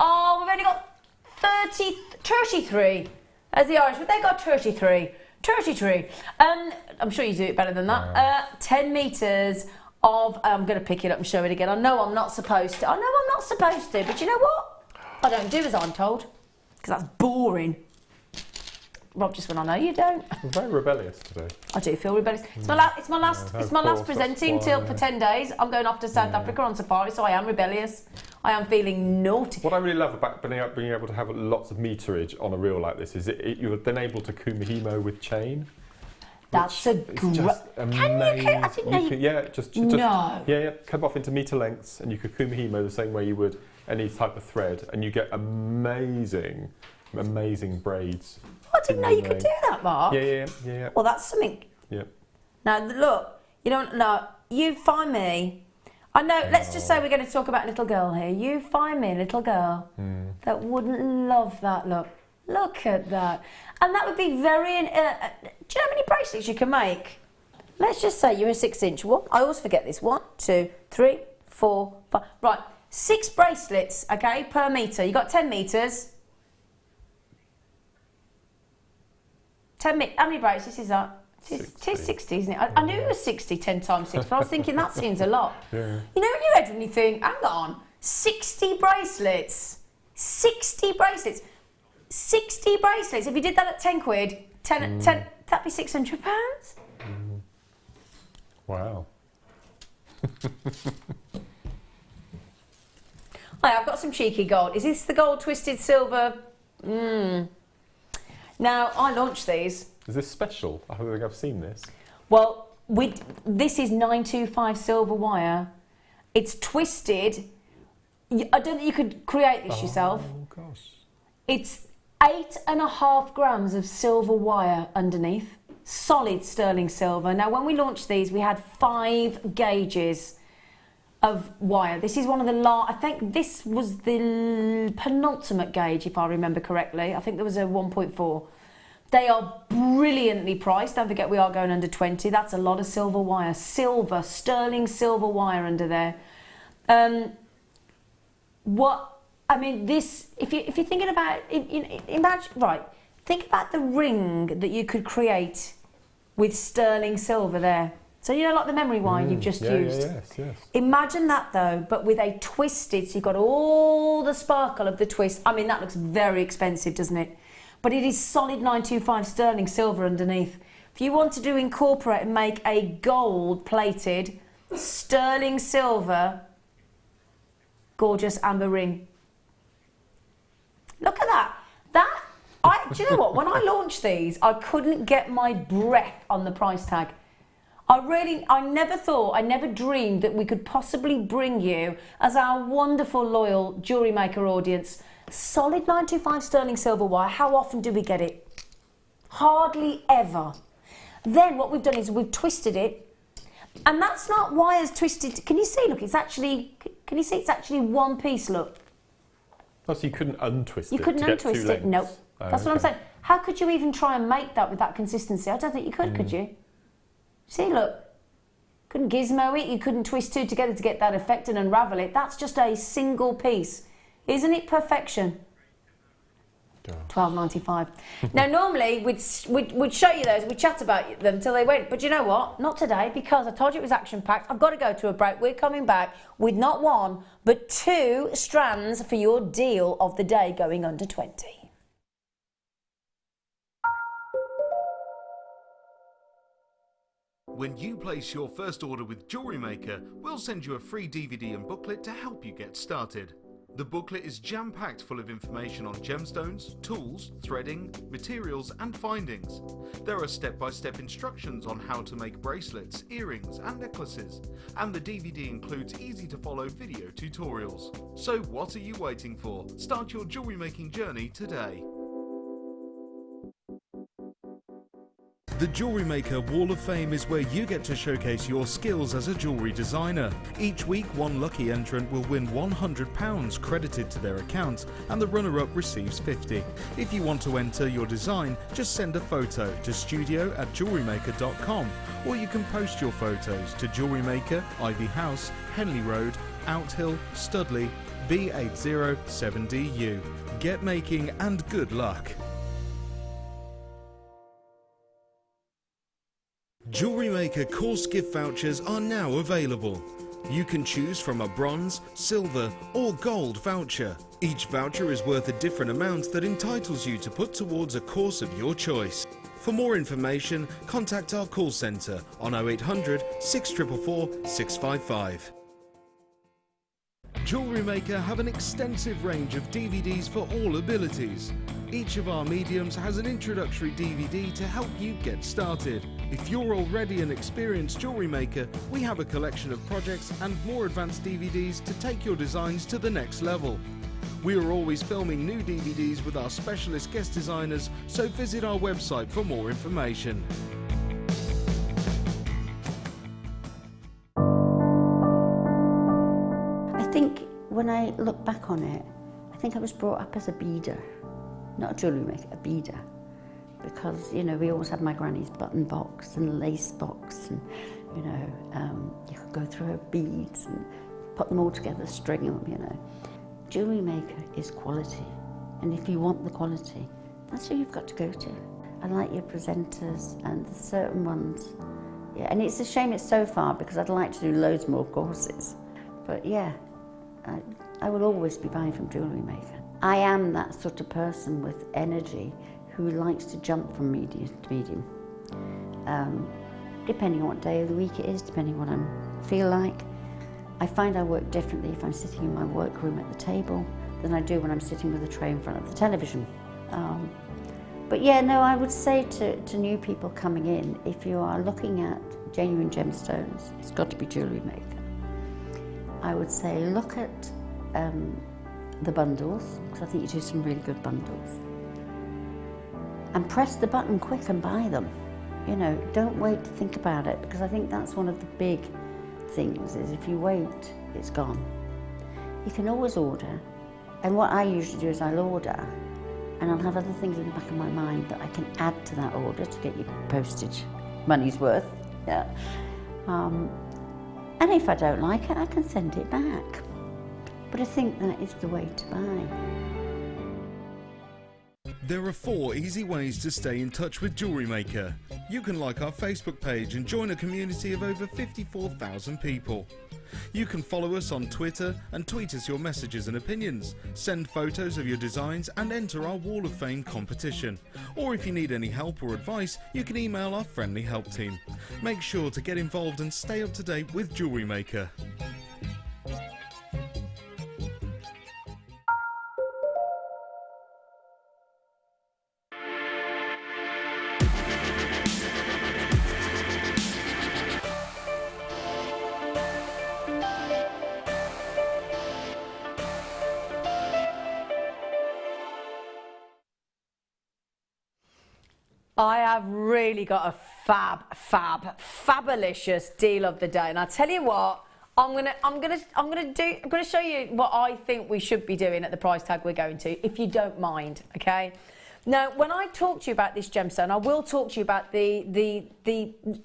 Speaker 1: Oh, we've only got 33. As the Irish, but they got 33. 33. I'm sure you do it better than that. 10 metres of, I'm going to pick it up and show it again. I know I'm not supposed to. But you know what? I don't do as I'm told, because that's boring. Rob just went, I know you don't.
Speaker 2: I'm very rebellious today.
Speaker 1: I do feel rebellious. It's my last presenting for 10 days. I'm going off to South Africa on safari, so I am rebellious. I am feeling naughty.
Speaker 2: What I really love about being able to have lots of meterage on a reel like this is you're then able to kumihimo with chain.
Speaker 1: That's a great...
Speaker 2: Just amazing.
Speaker 1: No.
Speaker 2: Yeah, cut off into metre lengths, and you could kumihimo the same way you would any type of thread, and you get amazing braids.
Speaker 1: I didn't know you could do that, Mark.
Speaker 2: Yeah.
Speaker 1: Well, that's something.
Speaker 2: Yeah.
Speaker 1: Now, look, you find me. I know, let's just say we're going to talk about a little girl here. You find me a little girl that wouldn't love that look. Look at that. And that would be very... do you know how many bracelets you can make? Let's just say you're a 6-inch. I always forget this. 1, 2, 3, 4, 5. Right, 6 bracelets, okay, per metre. You got 10 metres. 10 metres. How many bracelets is that? It is 60, isn't it? I knew it was 60, 10 times 6, but I was thinking that seems a lot.
Speaker 2: Yeah.
Speaker 1: You know when you read and you think, hang on, 60 bracelets. 60 bracelets. 60 bracelets. If you did that at 10 quid, 10, that'd be £600.
Speaker 2: Wow.
Speaker 1: I've got some cheeky gold. Is this the gold twisted silver? Now, I launched these.
Speaker 2: Is this special? I don't think I've seen this.
Speaker 1: Well, this is 925 silver wire. It's twisted. I don't think you could create this yourself.
Speaker 2: Oh, gosh.
Speaker 1: It's 8.5 grams of silver wire underneath. Solid sterling silver. Now, when we launched these, we had 5 gauges of wire. This is one of the I think this was the penultimate gauge, if I remember correctly. I think there was a 1.4. They are brilliantly priced. Don't forget, we are going under 20. That's a lot of silver wire. Sterling silver wire under there. This, if you're thinking about, imagine, right, think about the ring that you could create with sterling silver there. So you know, like the memory wire you've just used?
Speaker 2: Yes.
Speaker 1: Imagine that though, but with a twisted, so you've got all the sparkle of the twist. I mean, that looks very expensive, doesn't it? But it is solid 925 sterling silver underneath. If you want to incorporate and make a gold-plated sterling silver gorgeous amber ring. Look at that. Do you know what? When I launched these, I couldn't get my breath on the price tag. I never dreamed that we could possibly bring you, as our wonderful, loyal Jewellery Maker audience, solid 925 sterling silver wire. How often do we get it? Hardly ever. Then what we've done is we've twisted it, and that's not wires twisted. Can you see? Look, it's actually. Can you see? It's actually one piece. Look.
Speaker 2: Oh, so you couldn't untwist it.
Speaker 1: You couldn't untwist it. No. That's what I'm saying. How could you even try and make that with that consistency? I don't think you could you? See, look. Couldn't gizmo it. You couldn't twist two together to get that effect and unravel it. That's just a single piece. Isn't it perfection? £12.95. Now, normally we'd show you those, we'd chat about them till they went, but you know what? Not today, because I told you it was action-packed. I've got to go to a break. We're coming back with not one, but 2 strands for your deal of the day going under 20.
Speaker 9: When you place your first order with Jewellery Maker, we'll send you a free DVD and booklet to help you get started. The booklet is jam-packed full of information on gemstones, tools, threading, materials and findings. There are step-by-step instructions on how to make bracelets, earrings and necklaces, and the DVD includes easy-to-follow video tutorials. So what are you waiting for? Start your jewellery making journey today. The Jewellery Maker Wall of Fame is where you get to showcase your skills as a jewellery designer. Each week, one lucky entrant will win £100 credited to their account, and the runner-up receives £50. If you want to enter your design, just send a photo to studio@jewellerymaker.com, or you can post your photos to Jewellery Maker, Ivy House, Henley Road, Outhill, Studley, B807DU. Get making and good luck. Jewellery Maker course gift vouchers are now available. You can choose from a bronze, silver or gold voucher. Each voucher is worth a different amount that entitles you to put towards a course of your choice. For more information, contact our call centre on 0800 644 655. Jewellery Maker have an extensive range of DVDs for all abilities. Each of our mediums has an introductory DVD to help you get started. If you're already an experienced jewellery maker, we have a collection of projects and more advanced DVDs to take your designs to the next level. We are always filming new DVDs with our specialist guest designers, so visit our website for more information.
Speaker 14: I think when I look back on it, I think I was brought up as a beader. Not a jewellery maker, a beader. Because, you know, we always had my granny's button box and lace box, and, you know, you could go through her beads and put them all together, string them, you know. Jewellery Maker is quality, and if you want the quality, that's who you've got to go to. I like your presenters and the certain ones. Yeah, and it's a shame it's so far, because I'd like to do loads more courses. But yeah, I will always be buying from Jewellery Maker. I am that sort of person with energy who likes to jump from medium to medium. Depending on what day of the week it is, depending on what I feel like. I find I work differently if I'm sitting in my workroom at the table than I do when I'm sitting with a tray in front of the television. But yeah, no, I would say to new people coming in, if you are looking at genuine gemstones, it's got to be Jewellery Maker. I would say look at the bundles, because I think you do some really good bundles. And press the button quick and buy them. You know, don't wait to think about it, because I think that's one of the big things, is if you wait, it's gone. You can always order, and what I usually do is I'll order, and I'll have other things in the back of my mind that I can add to that order to get your postage money's worth. Yeah. And if I don't like it, I can send it back. But I think that is the way to buy.
Speaker 9: There are 4 easy ways to stay in touch with JewelleryMaker. You can like our Facebook page and join a community of over 54,000 people. You can follow us on Twitter and tweet us your messages and opinions, send photos of your designs and enter our Wall of Fame competition. Or if you need any help or advice, you can email our friendly help team. Make sure to get involved and stay up to date with JewelleryMaker.
Speaker 1: I have really got a fabulous deal of the day, and I tell you what, I'm gonna show you what I think we should be doing at the price tag we're going to, if you don't mind, okay? Now, when I talk to you about this gemstone, I will talk to you about the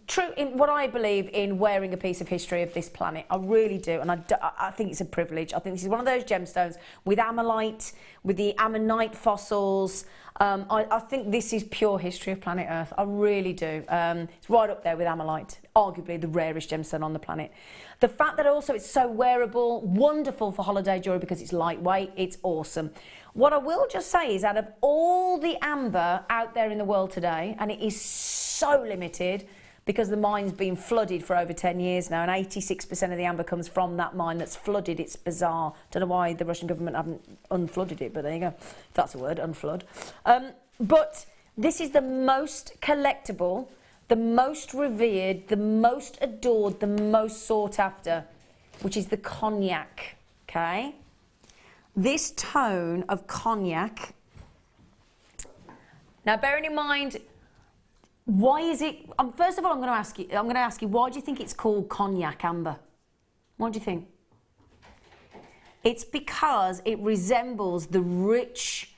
Speaker 1: true, what I believe in wearing a piece of history of this planet. I really do, and I think it's a privilege. I think this is one of those gemstones with ammonite, with the ammonite fossils. I think this is pure history of planet Earth. I really do. It's right up there with ammonite, arguably the rarest gemstone on the planet. The fact that also it's so wearable, wonderful for holiday jewelry because it's lightweight, it's awesome. What I will just say is, out of all the amber out there in the world today, and it is so limited because the mine's been flooded for over 10 years now, and 86% of the amber comes from that mine that's flooded. It's bizarre. Don't know why the Russian government haven't unflooded it, but there you go. If that's a word, unflood. But this is the most collectible, the most revered, the most adored, the most sought after, which is the cognac, okay? This tone of cognac. Now, bearing in mind, why is it? First of all, I'm going to ask you, why do you think it's called cognac amber? What do you think? It's because it resembles the rich,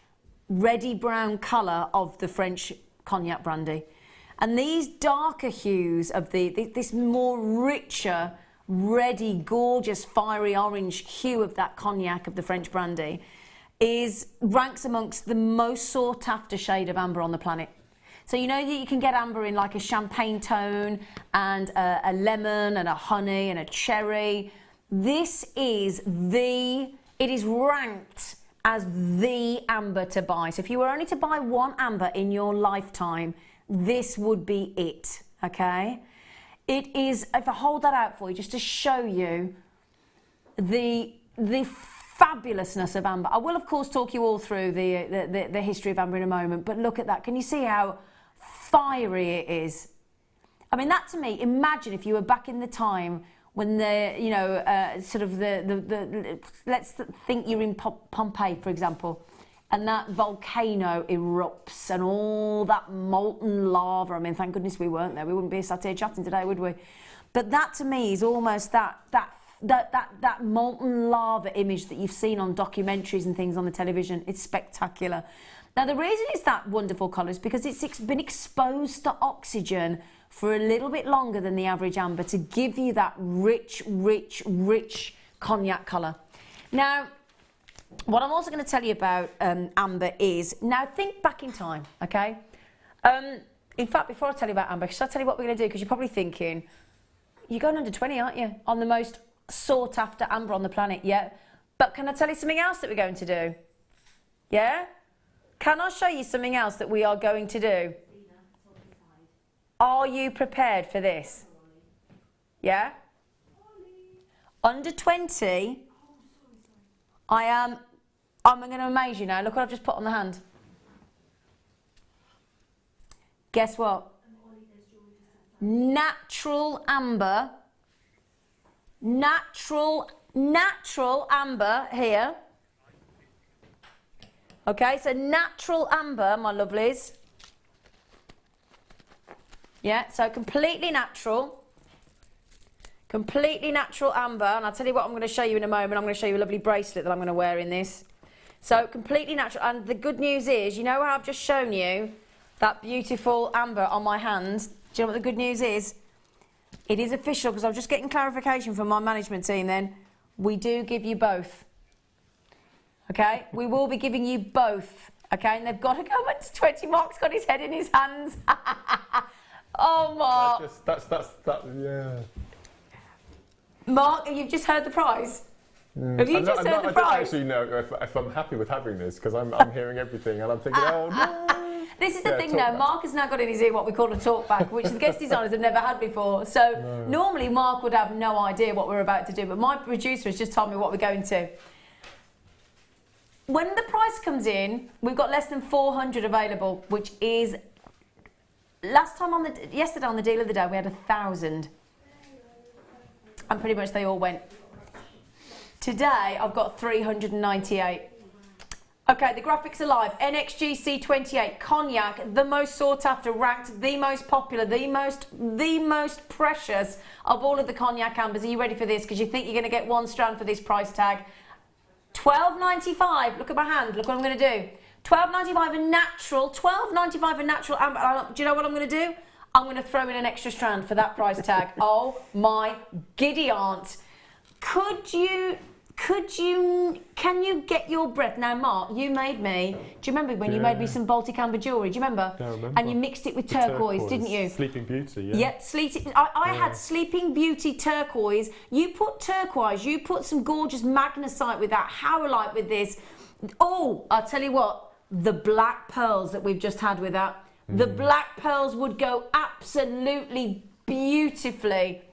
Speaker 1: reddy brown colour of the French cognac brandy, and these darker hues of this more richer, reddy, gorgeous, fiery orange hue of that cognac of the French brandy ranks amongst the most sought after shade of amber on the planet. So you know that you can get amber in like a champagne tone and a lemon and a honey and a cherry. This is it is ranked as the amber to buy. So if you were only to buy one amber in your lifetime, this would be it, okay? It is, if I hold that out for you, just to show you the fabulousness of amber. I will, of course, talk you all through the history of amber in a moment, but look at that. Can you see how fiery it is? I mean, that to me, imagine if you were back in the time when let's think you're in Pompeii, for example, and that volcano erupts and all that molten lava. I mean, thank goodness we weren't there. We wouldn't be sat here chatting today, would we? But that to me is almost that molten lava image that you've seen on documentaries and things on the television. It's spectacular. Now, the reason it's that wonderful colour is because it's been exposed to oxygen for a little bit longer than the average amber to give you that rich, rich, rich cognac colour. Now, what I'm also going to tell you about amber is, now think back in time, okay? In fact, before I tell you about amber, should I tell you what we're going to do? Because you're probably thinking, you're going under 20, aren't you? On the most sought after amber on the planet, yeah? But can I tell you something else that we're going to do? Yeah? Can I show you something else that we are going to do? Are you prepared for this? Yeah? Under 20, I'm going to amaze you now. Look what I've just put on the hand. Guess what? Natural amber. Natural amber here. Okay, so natural amber, my lovelies. Yeah, so completely natural. Completely natural amber. And I'll tell you what I'm going to show you in a moment. I'm going to show you a lovely bracelet that I'm going to wear in this. So completely natural. And the good news is, you know how I've just shown you that beautiful amber on my hand? Do you know what the good news is? It is official, because I was just getting clarification from my management team then. We do give you both. Okay? We will be giving you both Okay, and they've got to go up to 20. Mark's got his head in his hands. Oh, Mark.
Speaker 2: Yeah.
Speaker 1: Mark, you've just heard the price. Have you just heard the price?
Speaker 2: I don't actually know if I'm happy with having this, because I'm hearing everything and I'm thinking, oh no.
Speaker 1: This is the thing now, Mark has now got in his ear what we call a talk back, which the guest designers have never had before. So normally Mark would have no idea what we're about to do, but my producer has just told me what we're going to. When the price comes in, we've got less than 400 available, which is, yesterday on the deal of the day, we had 1,000. And pretty much they all went. Today, I've got 398. Okay, the graphics are live. NXGC28, Cognac, the most sought after, ranked the most popular, the most precious of all of the Cognac ambers. Are you ready for this? Because you think you're going to get one strand for this price tag. $12.95. Look at my hand. Look what I'm going to do. $12.95 a natural. $12.95 a natural amber. Do you know what I'm going to do? I'm going to throw in an extra strand for that price tag. Oh my giddy aunt. Can you get your breath? Now, Mark, you made me, do you remember when you made me some Baltic amber jewellery? Do you remember?
Speaker 2: Yeah, I remember.
Speaker 1: And you mixed it with turquoise, didn't you?
Speaker 2: Sleeping Beauty, yeah.
Speaker 1: Yeah, I had Sleeping Beauty turquoise. You put turquoise, you put some gorgeous magnesite with that, howlite with this. Oh, I'll tell you what, the black pearls that we've just had with that, the black pearls would go absolutely beautifully.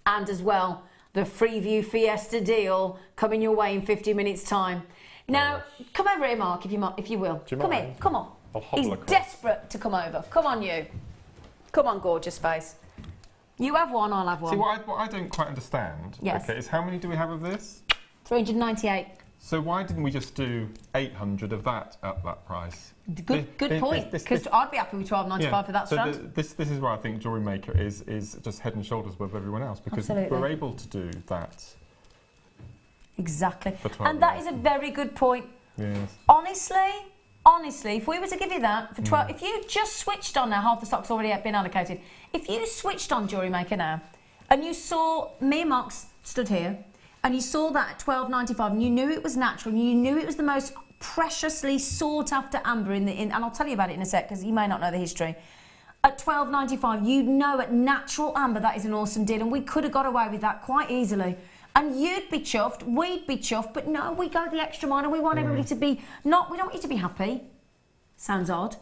Speaker 1: And as well, the Freeview Fiesta deal coming your way in 50 minutes' time. Now, come over here, Mark, if you will. Come in, come on. He's desperate to come over. Come on, you. Come on, gorgeous face. You have one, I'll have one.
Speaker 2: See, what I don't quite understand, is how many do we have of this?
Speaker 1: 398.
Speaker 2: So why didn't we just do 800 of that at that price?
Speaker 1: Good point, because I'd be happy with $12.95 for that strand.
Speaker 2: This is where I think JewelleryMaker is just head and shoulders above everyone else, because we're able to do that.
Speaker 1: Exactly.
Speaker 2: For 12
Speaker 1: and that is a very good point.
Speaker 2: Yes.
Speaker 1: Honestly, if we were to give you that for 12, if you just switched on now, half the stock's already been allocated. If you switched on JewelleryMaker now, and you saw me and Mark stood here, and you saw that at $12.95, and you knew it was natural, and you knew it was the most preciously sought after amber and I'll tell you about it in a sec because you may not know the history. At $12.95, you know at natural amber that is an awesome deal, and we could have got away with that quite easily. And you'd be chuffed, we'd be chuffed, but no, we go the extra mile and we want everybody to be we don't want you to be happy. Sounds odd.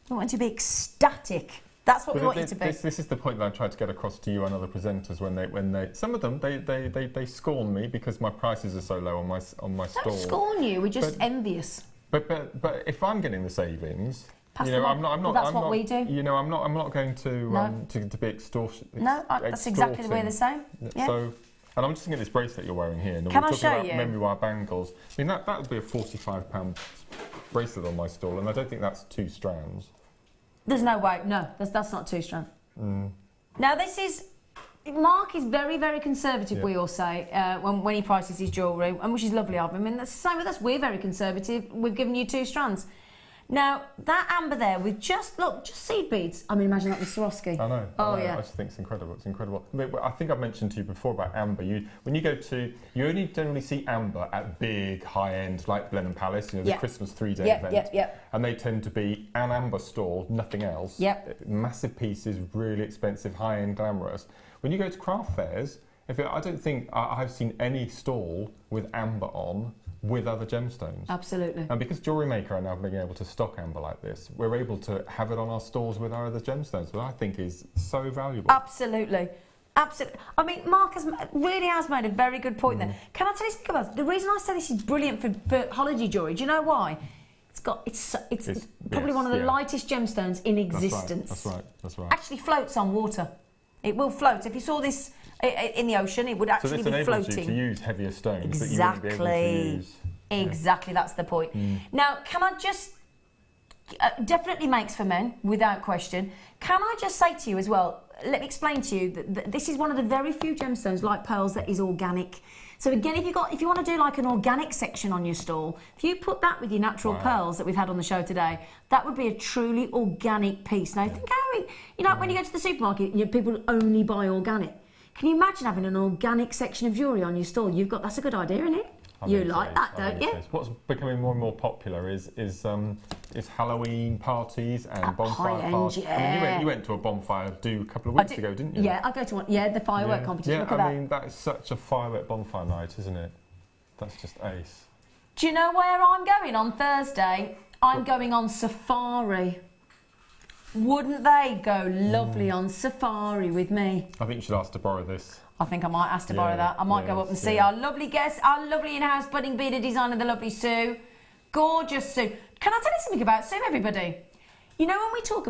Speaker 1: We want you to be ecstatic. That's what we want you to be.
Speaker 2: This is the point that I tried to get across to you and other presenters when they some of them they scorn me because my prices are so low on my store.
Speaker 1: Don't scorn you. We're just envious.
Speaker 2: But if I'm getting the savings,
Speaker 1: I'm not. That's what we do.
Speaker 2: You know, I'm not going to be extortionate.
Speaker 1: No, that's exactly the way they're saying. Yeah.
Speaker 2: So, and I'm just looking at this bracelet you're wearing here. And
Speaker 1: Can
Speaker 2: we're
Speaker 1: I
Speaker 2: talking
Speaker 1: show
Speaker 2: about
Speaker 1: you?
Speaker 2: memory wire bangles. I mean, that would be a £45 bracelet on my stall, and I don't think that's 2 strands.
Speaker 1: There's no way. No, that's not 2 strands. Now Mark is very, very conservative, we all say, when he prices his jewellery, and which is lovely of him. And that's the same with us. We're very conservative. We've given you 2 strands. Now, that amber there with just seed beads. I mean, imagine that with Swarovski.
Speaker 2: I know.
Speaker 1: Yeah.
Speaker 2: I just think it's incredible. It's incredible. I think I've mentioned to you before about amber. When you go to, you only generally see amber at big, high-end, like Blenheim Palace, the Christmas 3-day event. And they tend to be an amber stall, nothing else. Massive pieces, really expensive, high-end, glamorous. When you go to craft fairs, I don't think I've seen any stall with amber on with other gemstones.
Speaker 1: Absolutely.
Speaker 2: And because JewelleryMaker are now being able to stock amber like this, we're able to have it on our stores with our other gemstones, which I think is so valuable.
Speaker 1: Absolutely. Absolutely. I mean, Mark really has made a very good point there. Can I tell you something about this? The reason I say this is brilliant for holiday jewellery, do you know why? It's probably one of the lightest gemstones in existence.
Speaker 2: That's right.
Speaker 1: Actually floats on water. It will float. If you saw this in the ocean, it would actually be floating.
Speaker 2: So this enables you to use heavier stones
Speaker 1: exactly.
Speaker 2: that you wouldn't be able to use.
Speaker 1: Exactly, that's the point. Now, can I just... definitely makes for men, without question. Can I just say to you as well, let me explain to you that this is one of the very few gemstones, like pearls, that is organic. So again, if you want to do like an organic section on your stall, if you put that with your natural pearls that we've had on the show today, that would be a truly organic piece. Now think how when you go to the supermarket, people only buy organic. Can you imagine having an organic section of jewellery on your stall? That's a good idea, isn't it? You like that, don't you?
Speaker 2: What's becoming more and more popular is Halloween parties and bonfire parties.
Speaker 1: Yeah.
Speaker 2: I mean, you went to a bonfire a couple of weeks ago, didn't you?
Speaker 1: Yeah, I go to one. Yeah, the firework competition. Look at
Speaker 2: I mean, that is such a firework bonfire night, isn't it? That's just ace.
Speaker 1: Do you know where I'm going on Thursday? I'm going on safari. Wouldn't they go lovely on safari with me?
Speaker 2: I think you should ask to borrow this.
Speaker 1: I think I might ask to borrow that. I might go up and see our lovely guest, our lovely in-house budding beader designer, the lovely Sue. Gorgeous Sue. Can I tell you something about Sue, everybody? You know when you talk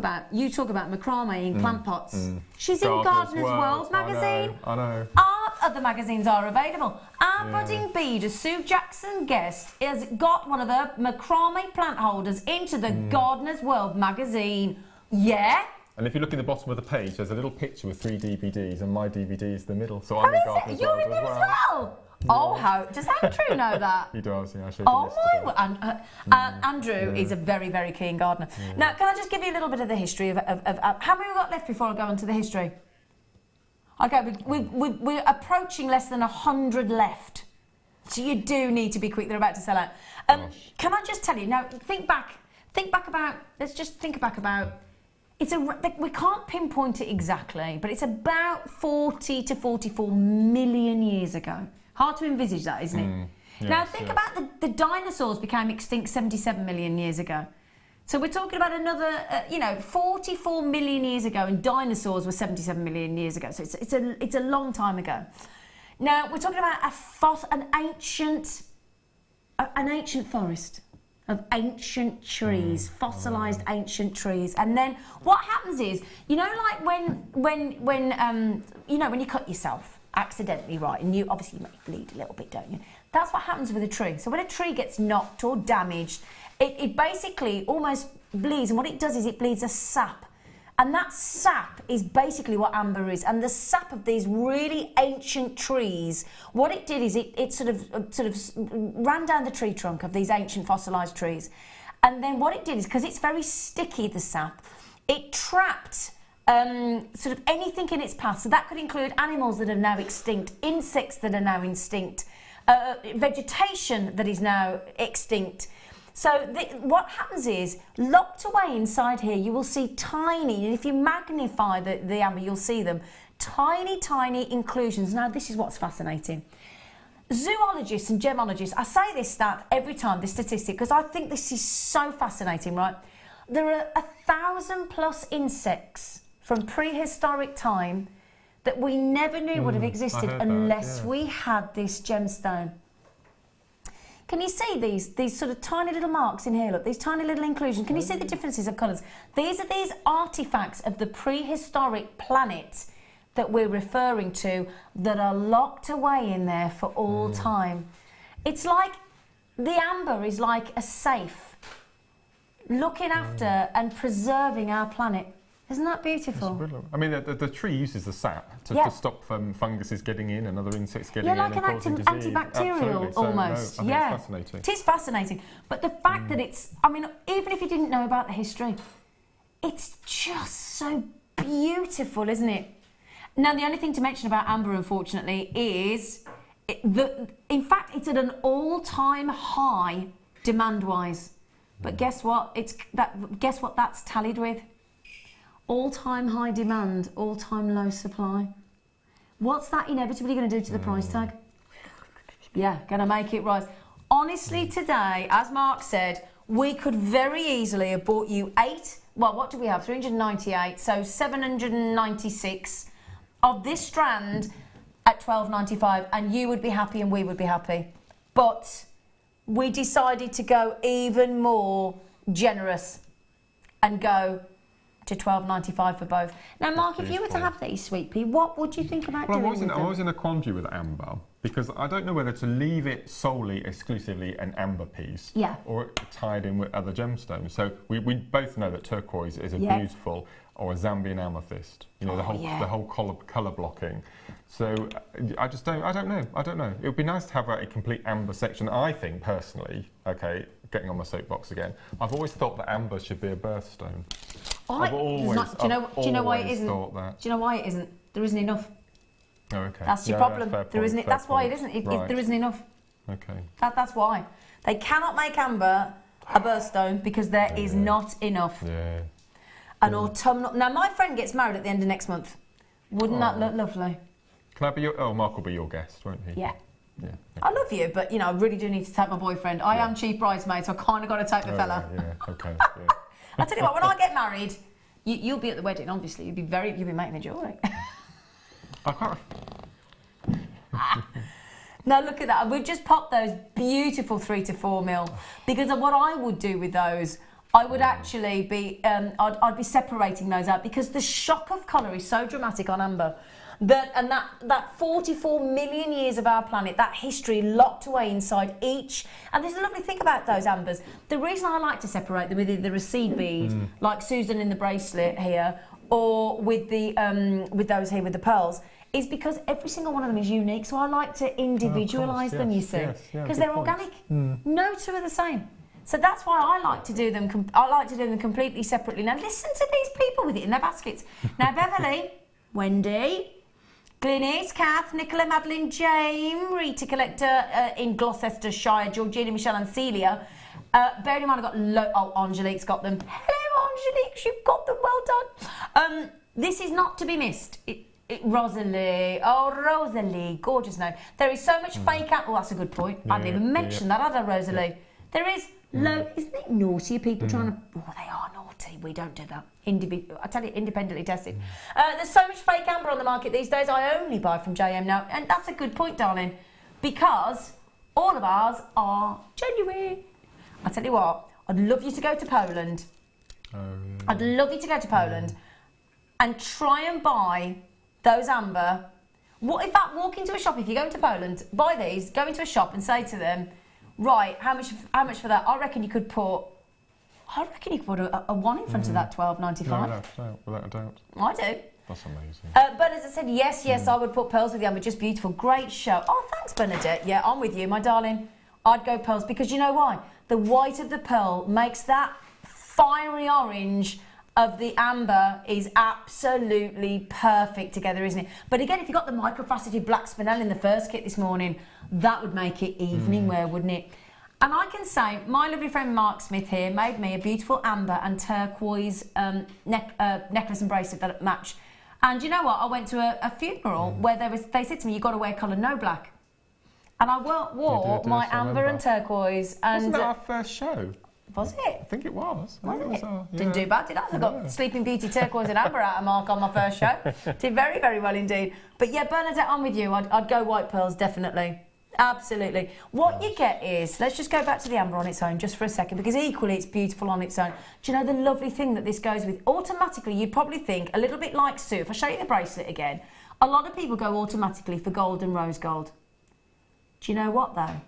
Speaker 1: about macrame in plant pots. She's in Gardener's World magazine.
Speaker 2: I know.
Speaker 1: Our other magazines are available. Our budding beader, Sue Jackson Guest, has got one of the macrame plant holders into the Gardener's World magazine. Yeah?
Speaker 2: And if you look in the bottom of the page, there's a little picture with 3 DVDs, and my DVD is the middle. So I'm in Gardener's
Speaker 1: You're
Speaker 2: World
Speaker 1: in there
Speaker 2: as
Speaker 1: as
Speaker 2: well.
Speaker 1: well? Oh, how does Andrew know that?
Speaker 2: He does, yeah. I showed
Speaker 1: Oh
Speaker 2: him yesterday.
Speaker 1: my word! Andrew is a very, very keen gardener. Now, can I just give you a little bit of the history of how many we got left before I go on to the history? Okay, we're approaching less than 100 left, so you do need to be quick. They're about to sell out. Can I just tell you now? Think back about. Let's just think back about. We can't pinpoint it exactly, but it's about 40 to 44 million years ago. Hard to envisage that, isn't it?
Speaker 2: Yes,
Speaker 1: now think about the dinosaurs became extinct 77 million years ago. So we're talking about another, 44 million years ago, and dinosaurs were 77 million years ago. So it's a long time ago. Now we're talking about an ancient forest of ancient trees, fossilised ancient trees. And then what happens is, like when you cut yourself accidentally, right, and you might bleed a little bit, don't you? That's what happens with a tree. So when a tree gets knocked or damaged, it basically almost bleeds, and what it does is it bleeds a sap. And that sap is basically what amber is. And the sap of these really ancient trees, what it did is it sort of ran down the tree trunk of these ancient fossilised trees. And then what it did is, because it's very sticky, the sap, it trapped sort of anything in its path. So that could include animals that are now extinct, insects that are now extinct, vegetation that is now extinct. So what happens is, locked away inside here, you will see tiny, and if you magnify the amber, you'll see them, tiny inclusions. Now, this is what's fascinating. Zoologists and gemologists, I say this stat every time, this statistic, because I think this is so fascinating, right? There are 1,000+ insects from prehistoric time that we never knew would have existed unless we had this gemstone. Can you see these sort of tiny little marks in here? Look, these tiny little inclusions. Can you see the differences of colours? These are these artefacts of the prehistoric planet that we're referring to that are locked away in there for all time. It's like the amber is like a safe looking after and preserving our planet. Isn't that beautiful?
Speaker 2: I mean, the tree uses the sap to stop funguses getting in and other insects getting in
Speaker 1: like
Speaker 2: and causing disease.
Speaker 1: Antibacterial almost.
Speaker 2: So, no, I think it's fascinating.
Speaker 1: It is fascinating. But the fact that it's, I mean, even if you didn't know about the history, it's just so beautiful, isn't it? Now, the only thing to mention about amber, unfortunately, is in fact, it's at an all-time high demand-wise. But guess what? Guess what that's tallied with? All-time high demand, all-time low supply. What's that inevitably going to do to the price tag? Yeah, going to make it rise. Honestly, today, as Mark said, we could very easily have bought you 8, well, what do we have? 398, so 796 of this strand at $12.95, and you would be happy and we would be happy. But we decided to go even more generous and go to $12.95 for both. Now, Mark, if you were to have these, Sweet Pea, what would you think about doing with them?
Speaker 2: I'm always in a quandary with amber, because I don't know whether to leave it solely, exclusively an amber piece, or tied in with other gemstones. So we both know that turquoise is a beautiful, or a Zambian amethyst. You know, the whole colour blocking. So I don't know. It would be nice to have a complete amber section. I think personally, okay, getting on my soapbox again, I've always thought that amber should be a birthstone. I've always
Speaker 1: do you know why it isn't?
Speaker 2: Thought that.
Speaker 1: Do you know why it isn't? There isn't enough.
Speaker 2: Oh, okay.
Speaker 1: That's your problem. There isn't. That's why it isn't. There isn't enough.
Speaker 2: Okay.
Speaker 1: That's why. They cannot make amber a birthstone because there is not enough.
Speaker 2: Yeah.
Speaker 1: An autumnal... Now, my friend gets married at the end of next month. Wouldn't that look lovely?
Speaker 2: Can I be your... Oh, Mark will be your guest, won't he?
Speaker 1: Yeah.
Speaker 2: Yeah.
Speaker 1: I love you, but, you know, I really do need to take my boyfriend. I am chief bridesmaid, so I kind of got to take the fella.
Speaker 2: Yeah, okay. Yeah.
Speaker 1: I'll tell you what, when I get married, you'll be at the wedding, obviously. You'll be making the jewellery.
Speaker 2: I can't...
Speaker 1: Now look at that. We've just popped those beautiful 3 to 4 mil because of what I would do with those. I would actually be, I'd be separating those out because the shock of colour is so dramatic on amber. That 44 million years of our planet, that history locked away inside each. And there's a lovely thing about those ambers. The reason I like to separate them with either a seed bead, like Susan in the bracelet here, or with the with those here with the pearls, is because every single one of them is unique. So I like to individualise them, you see, because they're organic. No two are the same. So that's why I like to do them. I like to do them completely separately. Now listen to these people with it in their baskets. Now Beverly, Wendy, Glynis, Kath, Nicola, Madeline, Jane, Rita Collector in Gloucestershire, Georgina, Michelle and Celia. Bearing in mind I've got Angelique's got them. Hello Angelique, you've got them, well done. This is not to be missed. Rosalie, gorgeous name. There is so much fake out. Oh, that's a good point. I didn't even mention that, had I, Rosalie? Yeah. There is isn't it naughty? People trying to. Oh, they are naughty. We don't do that. I tell you, independently tested. There's so much fake amber on the market these days. I only buy from JM now, and that's a good point, darling, because all of ours are genuine. I tell you what, I'd love you to go to Poland. I'd love you to go to Poland and try and buy those amber. What in fact, walk into a shop if you're going to Poland, buy these, go into a shop and say to them, right, how much for that? I reckon you could put a 1 in front of that, $12.95.
Speaker 2: No, without a doubt.
Speaker 1: I do.
Speaker 2: That's amazing.
Speaker 1: But as I said, yes, I would put pearls with the amber, just beautiful, great show. Oh, thanks, Bernadette. Yeah, I'm with you, my darling. I'd go pearls because you know why? The white of the pearl makes that fiery orange of the amber is absolutely perfect together, isn't it? But again, if you got the microfaceted black spinel in the first kit this morning, that would make it evening wear, wouldn't it? And I can say, my lovely friend Mark Smith here made me a beautiful amber and turquoise necklace and bracelet that match. And you know what? I went to a funeral where they said to me, you've got to wear colour, no black. And I wore my amber and turquoise. And
Speaker 2: wasn't that our first show?
Speaker 1: Was it?
Speaker 2: I think it was.
Speaker 1: Didn't do bad, did I? I got Sleeping Beauty turquoise and amber out of Mark on my first show. Did very, very well indeed. But yeah, Bernadette, I'm with you. I'd go white pearls, definitely. Absolutely. What you get is, let's just go back to the amber on its own just for a second, because equally it's beautiful on its own. Do you know the lovely thing that this goes with? Automatically, you'd probably think, a little bit like Sue, if I show you the bracelet again, a lot of people go automatically for gold and rose gold. Do you know what though?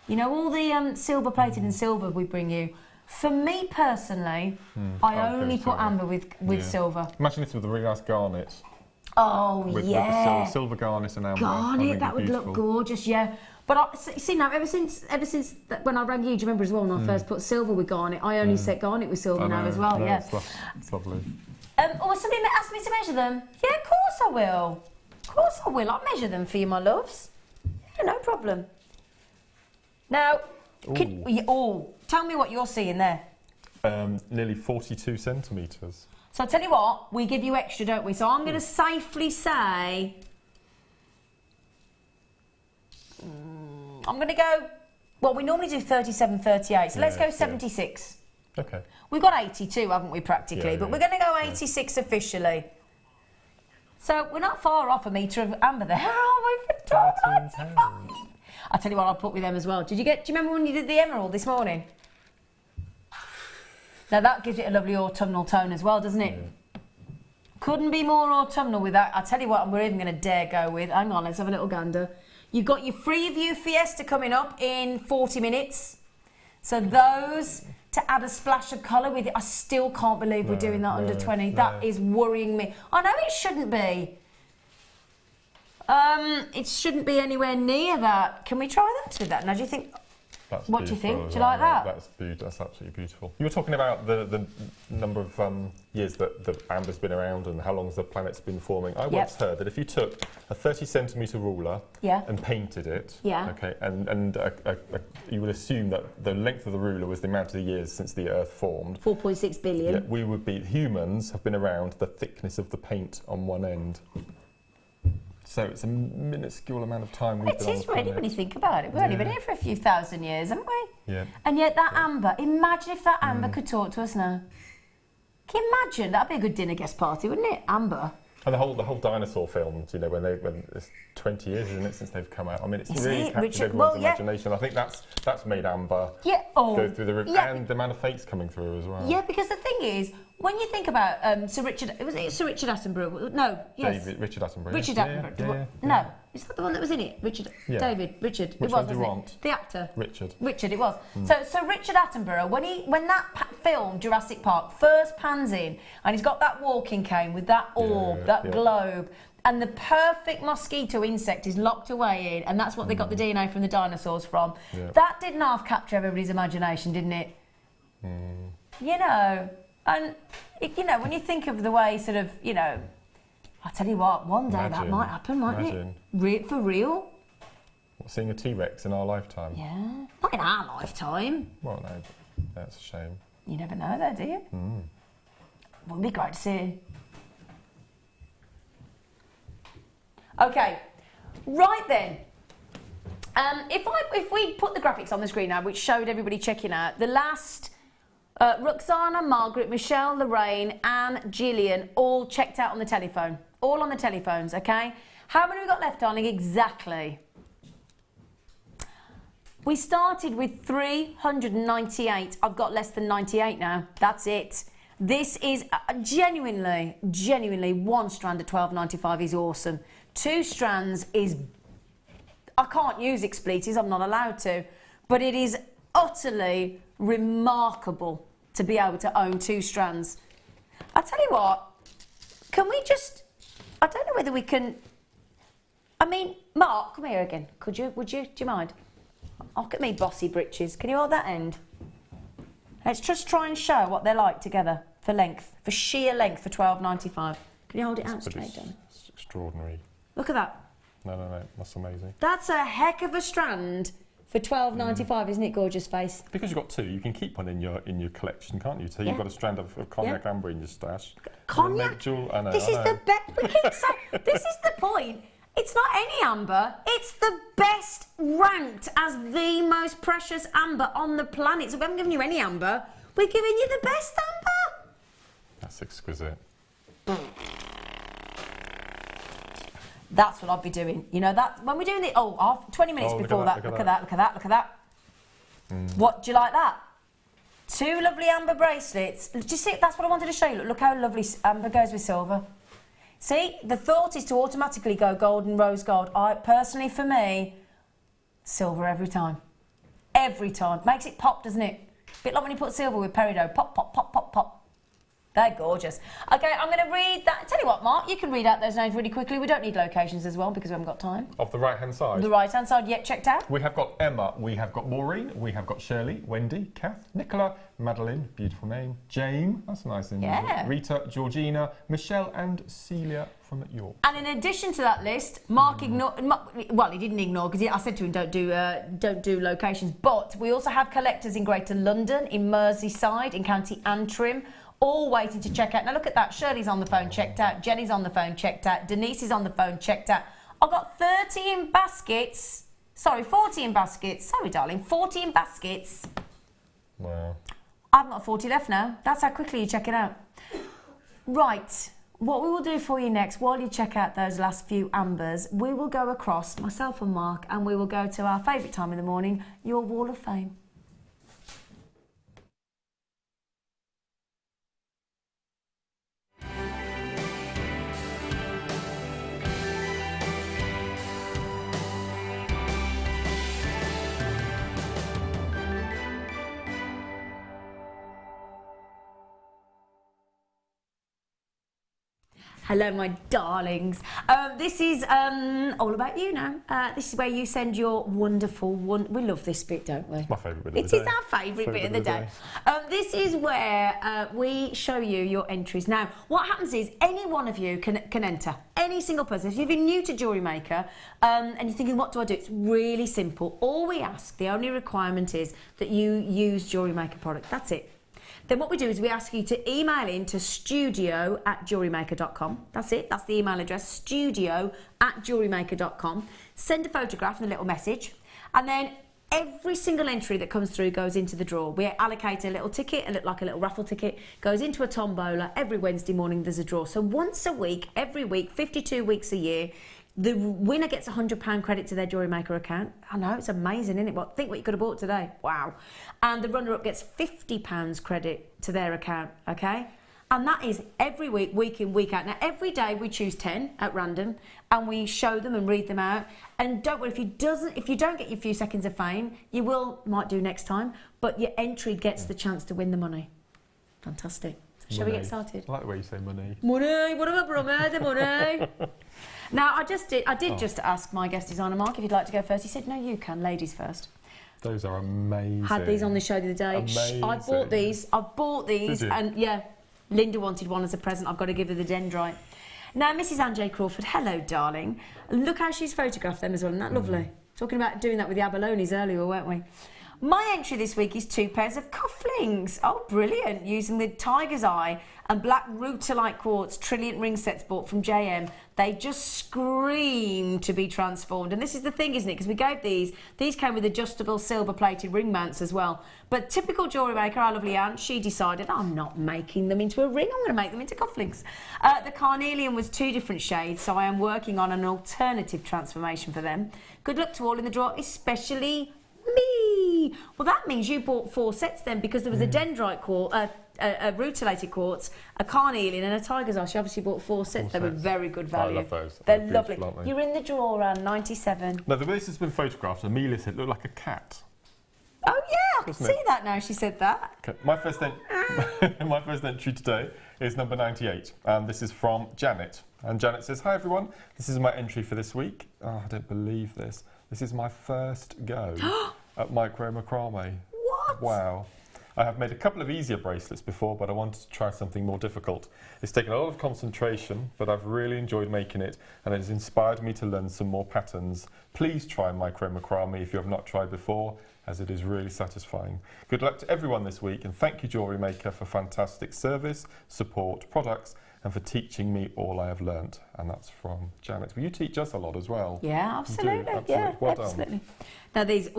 Speaker 1: You know all the silver plated and silver we bring you? For me personally, I only put amber with silver.
Speaker 2: Imagine this with the really nice garnets.
Speaker 1: Oh,
Speaker 2: with
Speaker 1: yeah.
Speaker 2: With the silver garnet and amber.
Speaker 1: Garnet, that would look gorgeous, yeah. But see now, ever since when I rang you, do you remember as well when I first put silver with garnet? I only set garnet with silver now as well, yeah.
Speaker 2: It's lovely.
Speaker 1: Or somebody asked me to measure them. Yeah, of course I will. Of course I will. I'll measure them for you, my loves. Yeah, no problem. Now, tell me what you're seeing there.
Speaker 2: Nearly 42 centimetres.
Speaker 1: So I'll tell you what, we give you extra, don't we? So I'm going to safely say... I'm going to go... Well, we normally do 37, 38, so let's go 76.
Speaker 2: Okay.
Speaker 1: We've got 82, haven't we, practically? But we're going to go 86 officially. So we're not far off a metre of amber there, are we, for £12.95? I'll tell you what I'll put with them as well. Do you remember when you did the emerald this morning? Now that gives it a lovely autumnal tone as well, doesn't it? Yeah. Couldn't be more autumnal with that. I'll tell you what, we're even going to dare go with. Hang on, let's have a little gander. You've got your Freeview Fiesta coming up in 40 minutes. So those, to add a splash of colour with it, I still can't believe we're doing that under 20. That is worrying me. I know it shouldn't be. It shouldn't be anywhere near that. Can we try that with that? Now, do you think...
Speaker 2: That's
Speaker 1: what do you think?
Speaker 2: beautiful.
Speaker 1: Do you like that?
Speaker 2: That's absolutely beautiful. You were talking about the number of years that the amber's been around and how long the planet's been forming. I once heard that if you took a 30-centimetre ruler and painted it, okay, and you would assume that the length of the ruler was the amount of years since the Earth formed.
Speaker 1: 4.6 billion.
Speaker 2: Yeah, we would be, humans have been around the thickness of the paint on one end. So it's a minuscule amount of time we've been on the planet.
Speaker 1: It is really when you think about it. We've only been here for a few thousand years, haven't we?
Speaker 2: Yeah.
Speaker 1: And yet that amber, imagine if that amber could talk to us now. Can you imagine? That'd be a good dinner guest party, wouldn't it? Amber.
Speaker 2: And the whole dinosaur films, you know, when it's 20 years, isn't it, since they've come out? I mean, it's really captured everyone's imagination. I think that's made amber go through the roof, and the amount of fakes coming through as well.
Speaker 1: Yeah, because the thing is, when you think about Sir Richard Attenborough? No, yes.
Speaker 2: Richard Attenborough.
Speaker 1: Richard Attenborough. No, is that the one that was in it? Richard. Richard.
Speaker 2: Which one do you want?
Speaker 1: The actor.
Speaker 2: Richard.
Speaker 1: Richard, it was. So Richard Attenborough, when that film Jurassic Park first pans in, and he's got that walking cane with that orb, that globe, and the perfect mosquito insect is locked away in, and that's what they got the DNA from the dinosaurs from. That didn't half capture everybody's imagination, didn't it? You know, and you know, when you think of the way sort of, you know, I'll tell you what, one day that might happen, mightn't it? For real?
Speaker 2: What, seeing a T-Rex in our lifetime?
Speaker 1: Yeah, not in our lifetime.
Speaker 2: Well, no, that's a shame.
Speaker 1: You never know though, do you? Wouldn't be great to see. Okay, right then. If we put the graphics on the screen now, which showed everybody checking out, the last Roxana, Margaret, Michelle, Lorraine, and Gillian all checked out on the telephone. All on the telephones, okay? How many have we got left, darling? Exactly. We started with 398. I've got less than 98 now. That's it. This is genuinely one strand at $12.95 is awesome. 2 strands is, I can't use expletives, I'm not allowed to, but it is utterly remarkable to be able to own 2 strands. I'll tell you what, can we just, I don't know whether we can, I mean, Mark, come here again, would you, do you mind? Look at me, bossy britches, can you hold that end? Let's just try and show what they're like together for length, for sheer length for $12.95. Can you hold it out straight, darling?
Speaker 2: It's extraordinary.
Speaker 1: Look at that.
Speaker 2: No, that's amazing.
Speaker 1: That's a heck of a strand for $12.95, isn't it, gorgeous face?
Speaker 2: Because you've got 2, you can keep one in your collection, can't you? So you've got a strand of cognac amber in your stash.
Speaker 1: Cognac? This is the best. We keep saying, this is the point. It's not any amber, it's the best ranked as the most precious amber on the planet. So we haven't given you any amber, we're giving you the best amber.
Speaker 2: That's exquisite.
Speaker 1: That's what I'd be doing. You know, that when we're doing the 20 minutes before that. Look at that. What, do you like that? 2 lovely amber bracelets. Do you see? That's what I wanted to show you. Look how lovely amber goes with silver. See, the thought is to automatically go gold and rose gold. Personally, for me, silver every time. Every time. Makes it pop, doesn't it? Bit like when you put silver with peridot. Pop, pop, pop, pop, pop. They're gorgeous. Okay, I'm going to read that. Tell you what, Mark, you can read out those names really quickly. We don't need locations as well because we haven't got time.
Speaker 2: Of the right-hand side?
Speaker 1: The right-hand side, yep, checked out.
Speaker 2: We have got Emma, we have got Maureen, we have got Shirley, Wendy, Kath, Nicola, Madeline, beautiful name, Jane, that's a nice name.
Speaker 1: Yeah.
Speaker 2: Rita, Georgina, Michelle and Celia from York.
Speaker 1: And in addition to that list, Mark ignored, well, he didn't ignore because I said to him don't do locations, but we also have collectors in Greater London, in Merseyside, in County Antrim, all waiting to check out. Now look at that, Shirley's on the phone, checked out, Jenny's on the phone, checked out, Denise is on the phone, checked out. I've got 14 baskets, sorry, darling, 14 baskets.
Speaker 2: Wow.
Speaker 1: I've got 40 left now. That's how quickly you check it out. Right, what we will do for you next, while you check out those last few ambers, we will go across, myself and Mark, and we will go to our favourite time in the morning, your Wall of Fame. Hello, my darlings. This is all about you now. This is where you send your wonderful we love this bit, don't we?
Speaker 2: It's my favourite bit of the day.
Speaker 1: It is our favourite bit of the day. This is where we show you your entries. Now, what happens is any one of you can enter. Any single person. If you're new to Jewellery Maker and you're thinking, what do I do? It's really simple. All we ask, the only requirement is that you use Jewellery Maker product. That's it. Then what we do is we ask you to email in to studio@jewellerymaker.com. That's it. That's the email address, studio@jewellerymaker.com. Send a photograph and a little message. And then every single entry that comes through goes into the draw. We allocate a little ticket, like a little raffle ticket, goes into a tombola. Every Wednesday morning there's a draw. So once a week, every week, 52 weeks a year, the winner gets £100 credit to their Jewellery Maker account. I know, it's amazing, isn't it? Well, think what you could have bought today. Wow. And the runner-up gets £50 credit to their account, okay? And that is every week, week in, week out. Now, every day we choose 10 at random, and we show them and read them out. And don't worry, if you don't get your few seconds of fame, you might do next time, but your entry gets the chance to win the money. Fantastic. Shall we get started?
Speaker 2: I like the way you say money.
Speaker 1: Money, what about brother, the money? Now, I did just ask my guest designer, Mark, if you'd like to go first. He said, no, you can, ladies first.
Speaker 2: Those are amazing.
Speaker 1: Had these on the show the other day.
Speaker 2: Amazing.
Speaker 1: I bought these,
Speaker 2: Did you?
Speaker 1: and yeah, Linda wanted one as a present. I've got to give her the dendrite. Now, Mrs. Anjay Crawford, hello, darling. Look how she's photographed them as well, isn't that lovely? Talking about doing that with the abalones earlier, weren't we? My entry this week is 2 pairs of cufflinks. Oh, brilliant. Using the Tiger's Eye and black Rutilite quartz Trilliant ring sets bought from JM. They just scream to be transformed. And this is the thing, isn't it? Because we gave these came with adjustable silver-plated ring mounts as well. But typical Jewellery Maker, our lovely Anne, she decided, I'm not making them into a ring, I'm going to make them into cufflinks. The carnelian was 2 different shades, so I am working on an alternative transformation for them. Good luck to all in the draw, especially me. Well, that means you bought 4 sets then, because there was a dendrite quartz, a rutilated quartz, a carnelian and a tiger's eye. She obviously bought 4 sets. They were very good value.
Speaker 2: I love those.
Speaker 1: They're lovely. You're in the draw, around 97.
Speaker 2: Now, the way this has been photographed, Amelia said it looked like a cat.
Speaker 1: Oh yeah, I can see that now. She said that.
Speaker 2: Okay. My first entry today is number 98, and this is from Janet. And Janet says, hi everyone, this is my entry for this week. Oh, I don't believe this. This is my first go at micro macrame.
Speaker 1: What?
Speaker 2: Wow. I have made a couple of easier bracelets before, but I wanted to try something more difficult. It's taken a lot of concentration, but I've really enjoyed making it, and it has inspired me to learn some more patterns. Please try micro macrame if you have not tried before, as it is really satisfying. Good luck to everyone this week, and thank you, Jewellery Maker, for fantastic service, support, products, and for teaching me all I have learnt. And that's from Janet. Well, you teach us a lot as well.
Speaker 1: Yeah, absolutely.
Speaker 2: Yeah, well
Speaker 1: absolutely.
Speaker 2: done.
Speaker 1: Now these,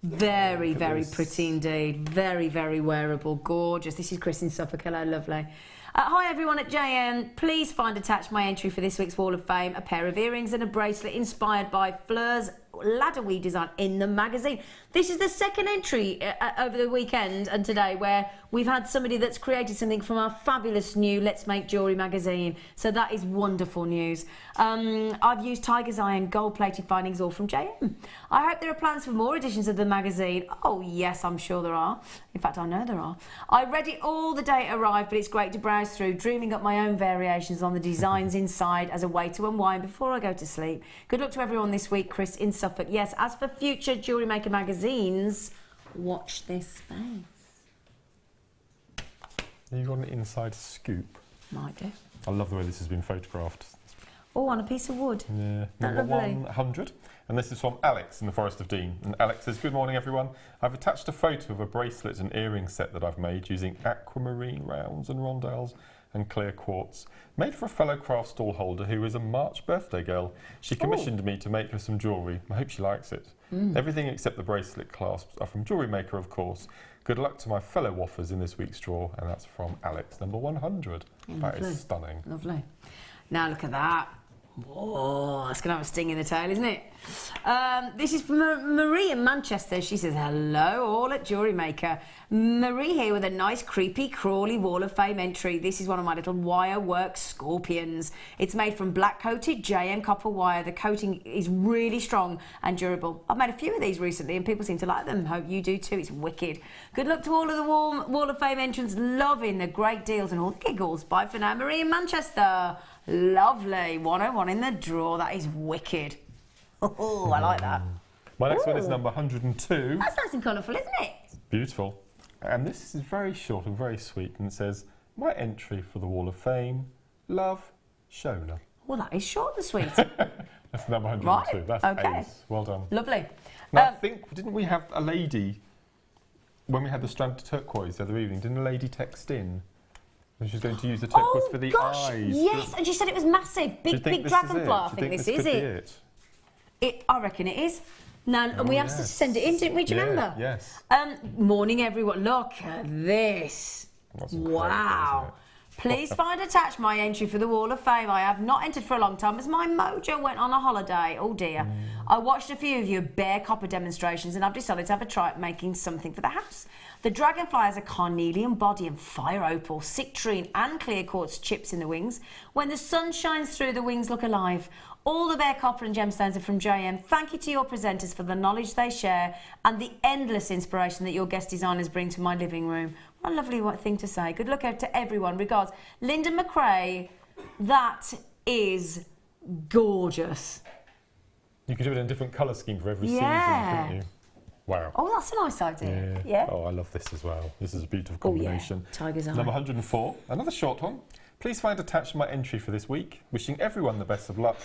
Speaker 1: very, very pretty indeed. Very, very wearable. Gorgeous. This is Chris in Suffolk. Hello, lovely. Hi everyone at JM. Please find attached my entry for this week's Wall of Fame, a pair of earrings and a bracelet inspired by Fleur's ladder weave design in the magazine. This is the second entry over the weekend and today where we've had somebody that's created something from our fabulous new Let's Make Jewellery magazine. So that is wonderful news. I've used Tiger's Eye and gold-plated findings all from JM. I hope there are plans for more editions of the magazine. Oh yes, I'm sure there are. In fact, I know there are. I read it all the day it arrived, but it's great to browse through, dreaming up my own variations on the designs inside as a way to unwind before I go to sleep. Good luck to everyone this week, Chris in Suffolk. Yes, as for future Jewellery Maker magazines, watch this space.
Speaker 2: You got an inside scoop.
Speaker 1: Might do.
Speaker 2: I love the way this has been photographed.
Speaker 1: Oh, on a piece of wood.
Speaker 2: Yeah.
Speaker 1: That
Speaker 2: Number
Speaker 1: lovely.
Speaker 2: 100. And this is from Alex in the Forest of Dean. And Alex says, good morning everyone. I've attached a photo of a bracelet and earring set that I've made using aquamarine rounds and rondelles and clear quartz. Made for a fellow craft stall holder who is a March birthday girl. She commissioned me to make her some jewellery. I hope she likes it. Everything except the bracelet clasps are from Jewellery Maker, of course. Good luck to my fellow waffers in this week's draw. And that's from Alex, number 100. That is stunning.
Speaker 1: Lovely. Now look at that. Whoa, that's going to have a sting in the tail, isn't it? This is from Marie in Manchester. She says, hello, all at Jewellery Maker. Marie here with a nice, creepy, crawly Wall of Fame entry. This is one of my little wire work scorpions. It's made from black-coated JM copper wire. The coating is really strong and durable. I've made a few of these recently and people seem to like them. Hope you do too. It's wicked. Good luck to all of the Wall of Fame entrants. Loving the great deals and all the giggles. Bye for now, Marie in Manchester. Lovely. 101 in the drawer. That is wicked. Oh, I like that.
Speaker 2: My next one is number 102.
Speaker 1: That's nice and colourful, isn't it?
Speaker 2: Beautiful. And this is very short and very sweet, and it says, my entry for the Wall of Fame, love, Shola.
Speaker 1: Well, that is short and sweet.
Speaker 2: That's number 102.
Speaker 1: Right,
Speaker 2: That's
Speaker 1: okay.
Speaker 2: ace. Well done.
Speaker 1: Lovely.
Speaker 2: Now, I think, didn't we have a lady, when we had the strand turquoise the other evening, didn't a lady text in? She was going to use the turquoise for the eyes.
Speaker 1: Yes, and she said it was massive. Big dragonfly, I think this is it. I reckon it is. Now, and we asked her to send it in, didn't we? Do you remember?
Speaker 2: Yes.
Speaker 1: Morning, everyone. Look at this. Wow. Please find attached my entry for the Wall of Fame. I have not entered for a long time as my mojo went on a holiday. Oh dear. I watched a few of your bare copper demonstrations and I've decided to have a try at making something for the house. The dragonfly has a carnelian body and fire opal, citrine and clear quartz chips in the wings. When the sun shines through, the wings look alive. All the bare copper and gemstones are from JM. Thank you to your presenters for the knowledge they share and the endless inspiration that your guest designers bring to my living room. What a lovely thing to say. Good luck out to everyone. Regards, Linda McRae. That is gorgeous.
Speaker 2: You could do it in a different colour scheme for every season, couldn't you? Wow.
Speaker 1: Oh, that's a nice idea. Yeah.
Speaker 2: Oh, I love this as well. This is a beautiful combination.
Speaker 1: Oh, yeah. Tiger's eye.
Speaker 2: Number 104. Another short one. Please find attached my entry for this week. Wishing everyone the best of luck.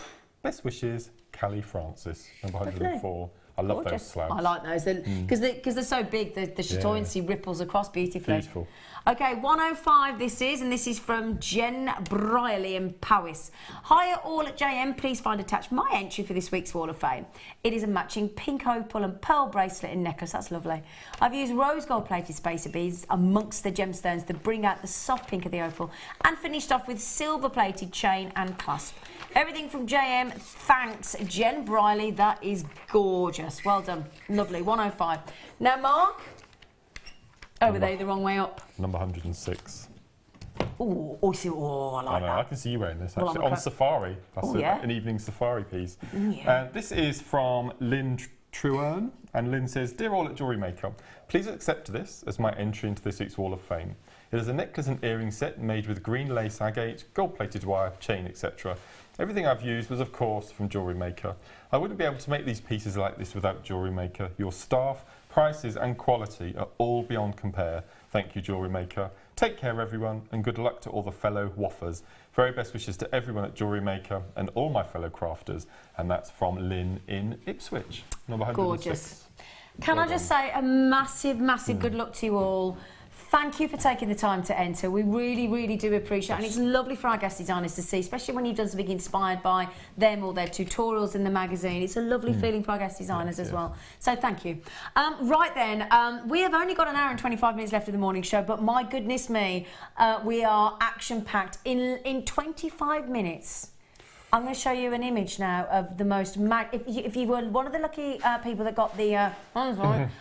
Speaker 2: Best wishes, Callie Francis. Number 104. I love those slabs.
Speaker 1: I like those because they're so big. The chatoyancy ripples across beautifully.
Speaker 2: Beautiful.
Speaker 1: Okay, 105 this is from Jen Briley in Powys. Hiya all at JM, please find attached my entry for this week's Wall of Fame. It is a matching pink opal and pearl bracelet and necklace. That's lovely. I've used rose gold plated spacer beads amongst the gemstones to bring out the soft pink of the opal and finished off with silver plated chain and clasp. Everything from JM. Thanks, Jen Briley. That is gorgeous. Well done. Lovely. 105. Now, Mark. Over there, the wrong way up.
Speaker 2: Number 106.
Speaker 1: Oh, I like that.
Speaker 2: I can see you wearing this actually on safari. That's an evening safari piece. This is from Lynn Truern, and Lynn says, "Dear all at JewelleryMaker, please accept this as my entry into this week's Wall of Fame. It is a necklace and earring set made with green lace agate, gold-plated wire, chain, etc. Everything I've used was, of course, from JewelleryMaker. I wouldn't be able to make these pieces like this without JewelleryMaker. Your staff, prices and quality are all beyond compare. Thank you, JewelleryMaker. Take care, everyone, and good luck to all the fellow waffers. Very best wishes to everyone at JewelleryMaker and all my fellow crafters." And that's from Lynn in Ipswich. Number 106.
Speaker 1: Gorgeous. Can I just say a massive good luck to you all. Thank you for taking the time to enter. We really do appreciate it. And it's lovely for our guest designers to see, especially when you've done something inspired by them or their tutorials in the magazine. It's a lovely feeling for our guest designers as well. So thank you. Right then, we have only got an hour and 25 minutes left of the morning show, but my goodness me, we are action-packed. In 25 minutes, I'm going to show you an image now of the most if you were one of the lucky people that got the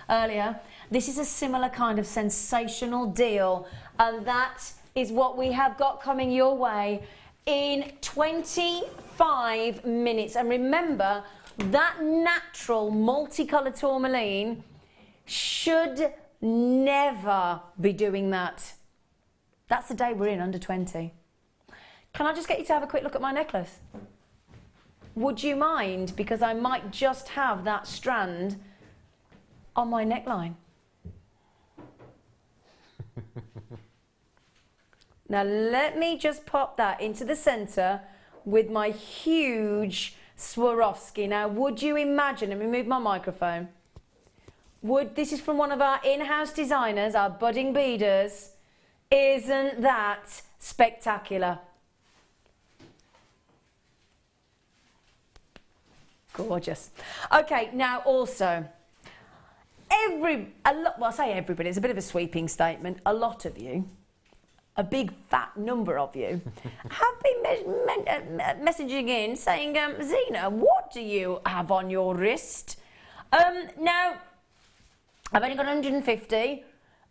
Speaker 1: earlier, this is a similar kind of sensational deal, and that is what we have got coming your way in 25 minutes. And remember, that natural multicoloured tourmaline should never be doing that. That's the day we're in, under 20. Can I just get you to have a quick look at my necklace? Would you mind? Because I might just have that strand on my neckline. Now let me just pop that into the centre with my huge Swarovski. Now would you imagine, let me move my microphone. This is from one of our in-house designers, our budding beaders. Isn't that spectacular? Gorgeous. Okay, now also, I say everybody, it's a bit of a sweeping statement. A lot of you, a big fat number of you, have been messaging in saying, Zena, what do you have on your wrist? Now, I've only got 150.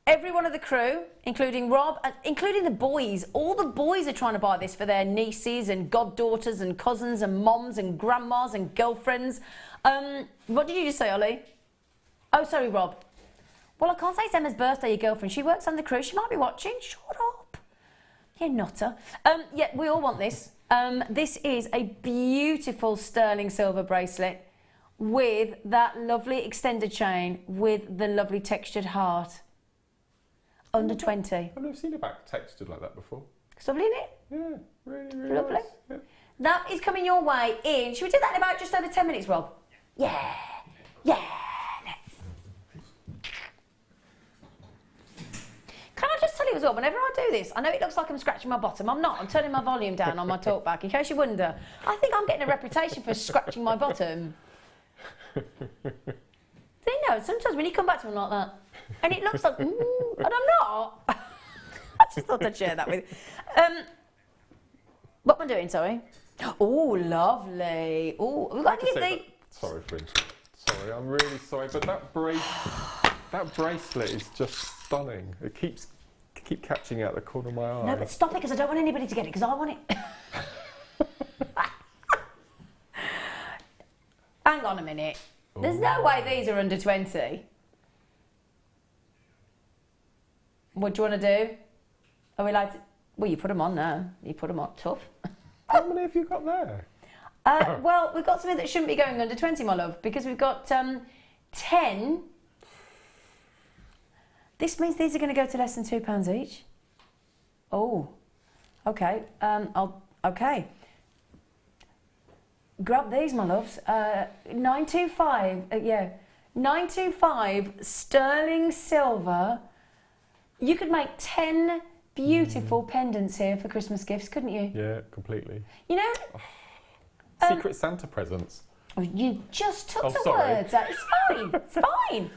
Speaker 1: Every one of the crew, including Rob, including the boys, all the boys are trying to buy this for their nieces and goddaughters and cousins and moms and grandmas and girlfriends. What did you just say, Ollie? Oh, sorry, Rob. Well, I can't say it's Emma's birthday, your girlfriend. She works on the crew. She might be watching. Shut up. You nutter. Yeah, we all want this. This is a beautiful sterling silver bracelet with that lovely extended chain with the lovely textured heart. Under 20.
Speaker 2: I've never seen a back textured like that before.
Speaker 1: It's lovely, isn't it?
Speaker 2: Yeah, really, really
Speaker 1: Lovely.
Speaker 2: nice. Yeah.
Speaker 1: That is coming your way in. Should we do that in about just over 10 minutes, Rob? Yeah. Yeah. Let's. Can I just tell you as well, whenever I do this, I know it looks like I'm scratching my bottom. I'm not. I'm turning my volume down on my talkback, in case you wonder. I think I'm getting a reputation for scratching my bottom. So, you know, sometimes when you come back to me like that, and it looks like, and I'm not. I just thought I'd share that with you. What am I doing, sorry? Oh, lovely. Oh, we've got to give the...
Speaker 2: Sorry, Fringe. Sorry, I'm really sorry, but that bracelet is just stunning. It keeps catching out the corner of my eye.
Speaker 1: No, but stop it, because I don't want anybody to get it, because I want it. Hang on a minute. There's no way these are under 20. What do you want to do? Are we like to... Well, you put them on now. You put them on. Tough.
Speaker 2: How many have you got there?
Speaker 1: Well, we've got something that shouldn't be going under 20, my love, because we've got 10. This means these are going to go to less than £2 each. Oh, okay. Okay. Grab these, my loves. 925. Yeah, 925 sterling silver. You could make 10 beautiful pendants here for Christmas gifts, couldn't you?
Speaker 2: Yeah, completely.
Speaker 1: You know.
Speaker 2: Secret Santa presents.
Speaker 1: Oh, you just took the
Speaker 2: sorry.
Speaker 1: words out. It's fine. It's fine.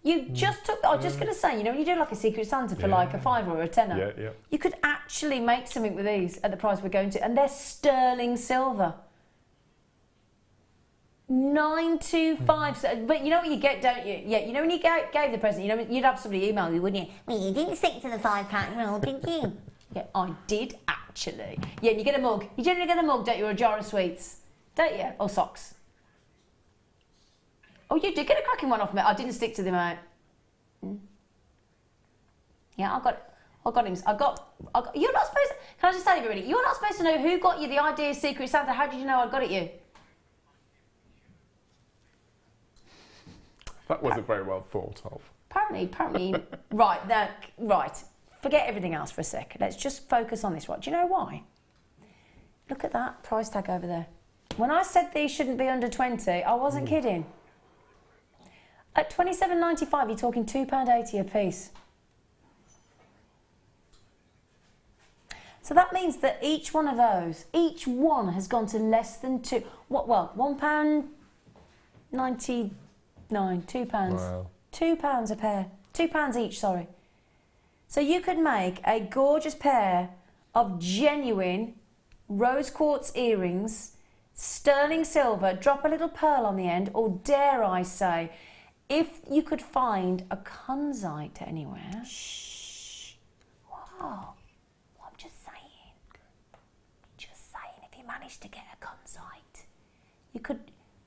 Speaker 1: You just took. I was just going to say, you know, when you do like a Secret Santa for like a £5 or a tenner,
Speaker 2: yeah.
Speaker 1: you could actually make something with these at the price we're going to, and they're sterling silver. 925. But you know what you get, don't you? Yeah, you know when you gave the present, you know you'd have somebody email you, wouldn't you? Well, you didn't stick to the £5 rule, did you? Yeah, I did actually. Yeah, and you get a mug. You generally get a mug, don't you, or a jar of sweets, don't you? Or socks. Oh, you did get a cracking one off me. I didn't stick to them out. Yeah, I got him. You're not supposed to, can I just tell you, everybody, you're not supposed to know who got you the idea of Secret Santa. How did you know I got it you?
Speaker 2: That wasn't very well thought of.
Speaker 1: Apparently. Right. Forget everything else for a sec. Let's just focus on this one. Do you know why? Look at that price tag over there. When I said these shouldn't be under 20, I wasn't kidding. At £27.95, you're talking £2.80 a piece. So that means that each one of those, each one has gone to less than £1.99, £2.
Speaker 2: Wow.
Speaker 1: £2 a pair. £2 each, sorry. So you could make a gorgeous pair of genuine rose quartz earrings, sterling silver, drop a little pearl on the end, or dare I say, if you could find a kunzite anywhere. Shh. Wow. I'm just saying. Just saying, if you managed to get a kunzite,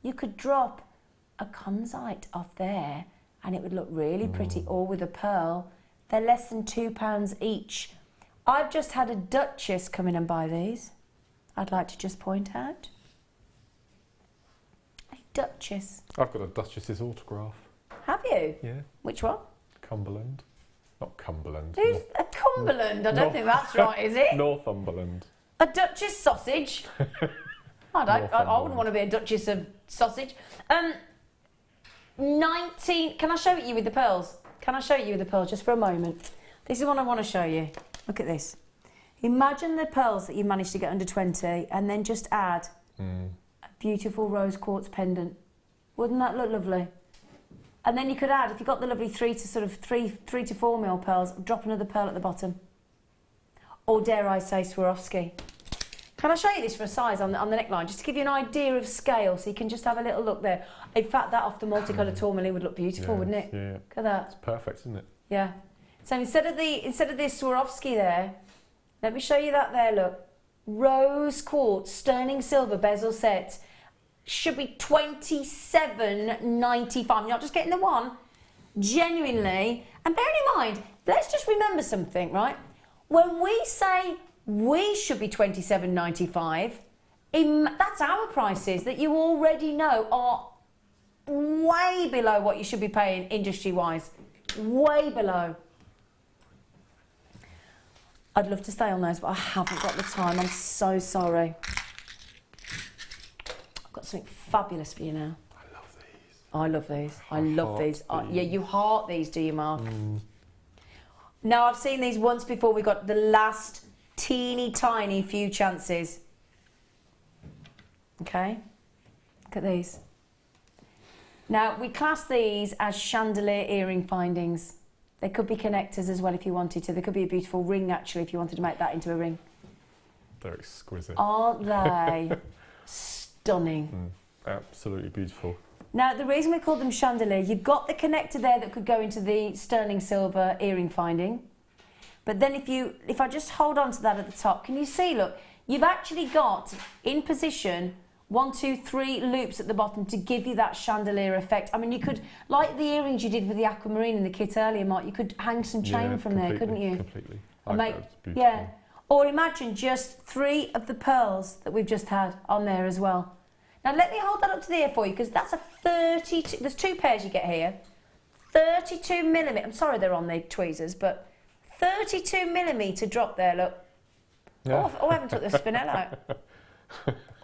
Speaker 1: you could drop a kunzite off there and it would look really pretty, or with a pearl. They're less than £2 each. I've just had a duchess come in and buy these. I'd like to just point out. A duchess.
Speaker 2: I've got a duchess's autograph.
Speaker 1: Have you?
Speaker 2: Yeah.
Speaker 1: Which one?
Speaker 2: Cumberland. Not Cumberland.
Speaker 1: Who's a Cumberland? I don't think that's right, is it?
Speaker 2: Northumberland.
Speaker 1: A duchess sausage? I wouldn't want to be a duchess of sausage. 19. Can I show you with the pearls? Can I show you with the pearls just for a moment? This is what I want to show you. Look at this. Imagine the pearls that you managed to get under 20 and then just add a beautiful rose quartz pendant. Wouldn't that look lovely? And then you could add, if you got the lovely 3 to 4 mil pearls, drop another pearl at the bottom. Or dare I say Swarovski. Can I show you this for a size on the neckline, just to give you an idea of scale, so you can just have a little look there. In fact, that off the multicoloured tourmaline would look beautiful, wouldn't it?
Speaker 2: Yeah.
Speaker 1: Look at that.
Speaker 2: It's perfect, isn't it?
Speaker 1: Yeah. So instead of this Swarovski there, let me show you that there, look. Rose quartz, sterling silver bezel set. Should be £27.95. You're not just getting the one. Genuinely. And bearing in mind, let's just remember something, right? When we say We should be $27.95. That's our prices that you already know are way below what you should be paying industry-wise. Way below. I'd love to stay on those, but I haven't got the time. I'm so sorry. I've got something fabulous for you now. I love these. I love these. Yeah, you heart these, do you, Mark? Now, I've seen these once before. We got the last teeny tiny few chances. Okay, look at these. Now, we class these as chandelier earring findings. They could be connectors as well if you wanted to. They could be a beautiful ring, actually, if you wanted to make that into a ring.
Speaker 2: They're exquisite.
Speaker 1: Aren't they stunning?
Speaker 2: Absolutely beautiful.
Speaker 1: Now, the reason we call them chandelier, you've got the connector there that could go into the sterling silver earring finding. But then if I just hold on to that at the top, can you see, look, you've actually got, in position, 1, 2, 3 loops at the bottom to give you that chandelier effect. I mean, you could, like the earrings you did with the aquamarine in the kit earlier, Mark, you could hang some chain from there, couldn't you?
Speaker 2: Completely.
Speaker 1: Yeah. Or imagine just 3 of the pearls that we've just had on there as well. Now, let me hold that up to the ear for you, because that's a 32, there's 2 pairs you get here. 32mm, I'm sorry they're on the tweezers, but 32mm drop there, look. Yeah. Oh, I haven't took the spinel out.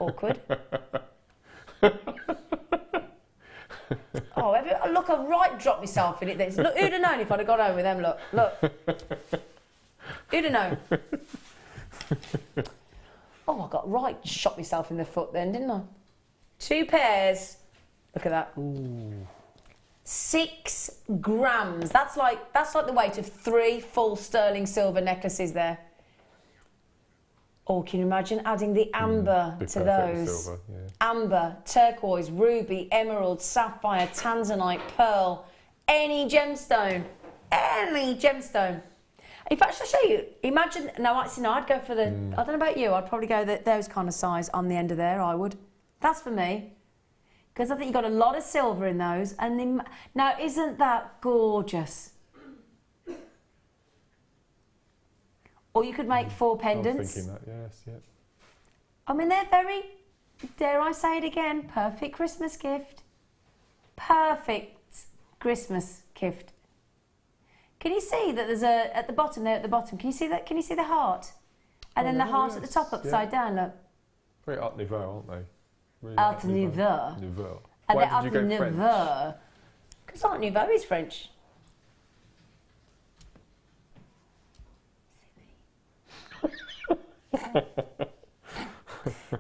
Speaker 1: Awkward. Oh, look, I right dropped myself in it then. Look, who'd have known if I'd have got home with them, look. Who'd have known? Oh, I got right shot myself in the foot then, didn't I? 2 pairs. Look at that. Ooh. 6 grams. That's like the weight of 3 full sterling silver necklaces there. Or can you imagine adding the amber to those? Silver, yeah. Amber, turquoise, ruby, emerald, sapphire, tanzanite, pearl, any gemstone. Any gemstone. In fact, shall I show you? Imagine, I'd go for the, I don't know about you, I'd probably go those kind of size on the end of there, I would. That's for me. Because I think you've got a lot of silver in those. And now, isn't that gorgeous? Or you could make 4 pendants.
Speaker 2: I was thinking that, yes, yeah.
Speaker 1: I mean, they're very, dare I say it again, perfect Christmas gift. Perfect Christmas gift. Can you see that there's at the bottom there, can you see that? Can you see the heart? And then the heart at the top upside down, look.
Speaker 2: Very Art Nouveau, aren't they? Really
Speaker 1: Art Nouveau.
Speaker 2: Nouveau.
Speaker 1: And
Speaker 2: Why
Speaker 1: Art
Speaker 2: did you go French?
Speaker 1: Nouveau. Because Art Nouveau is French.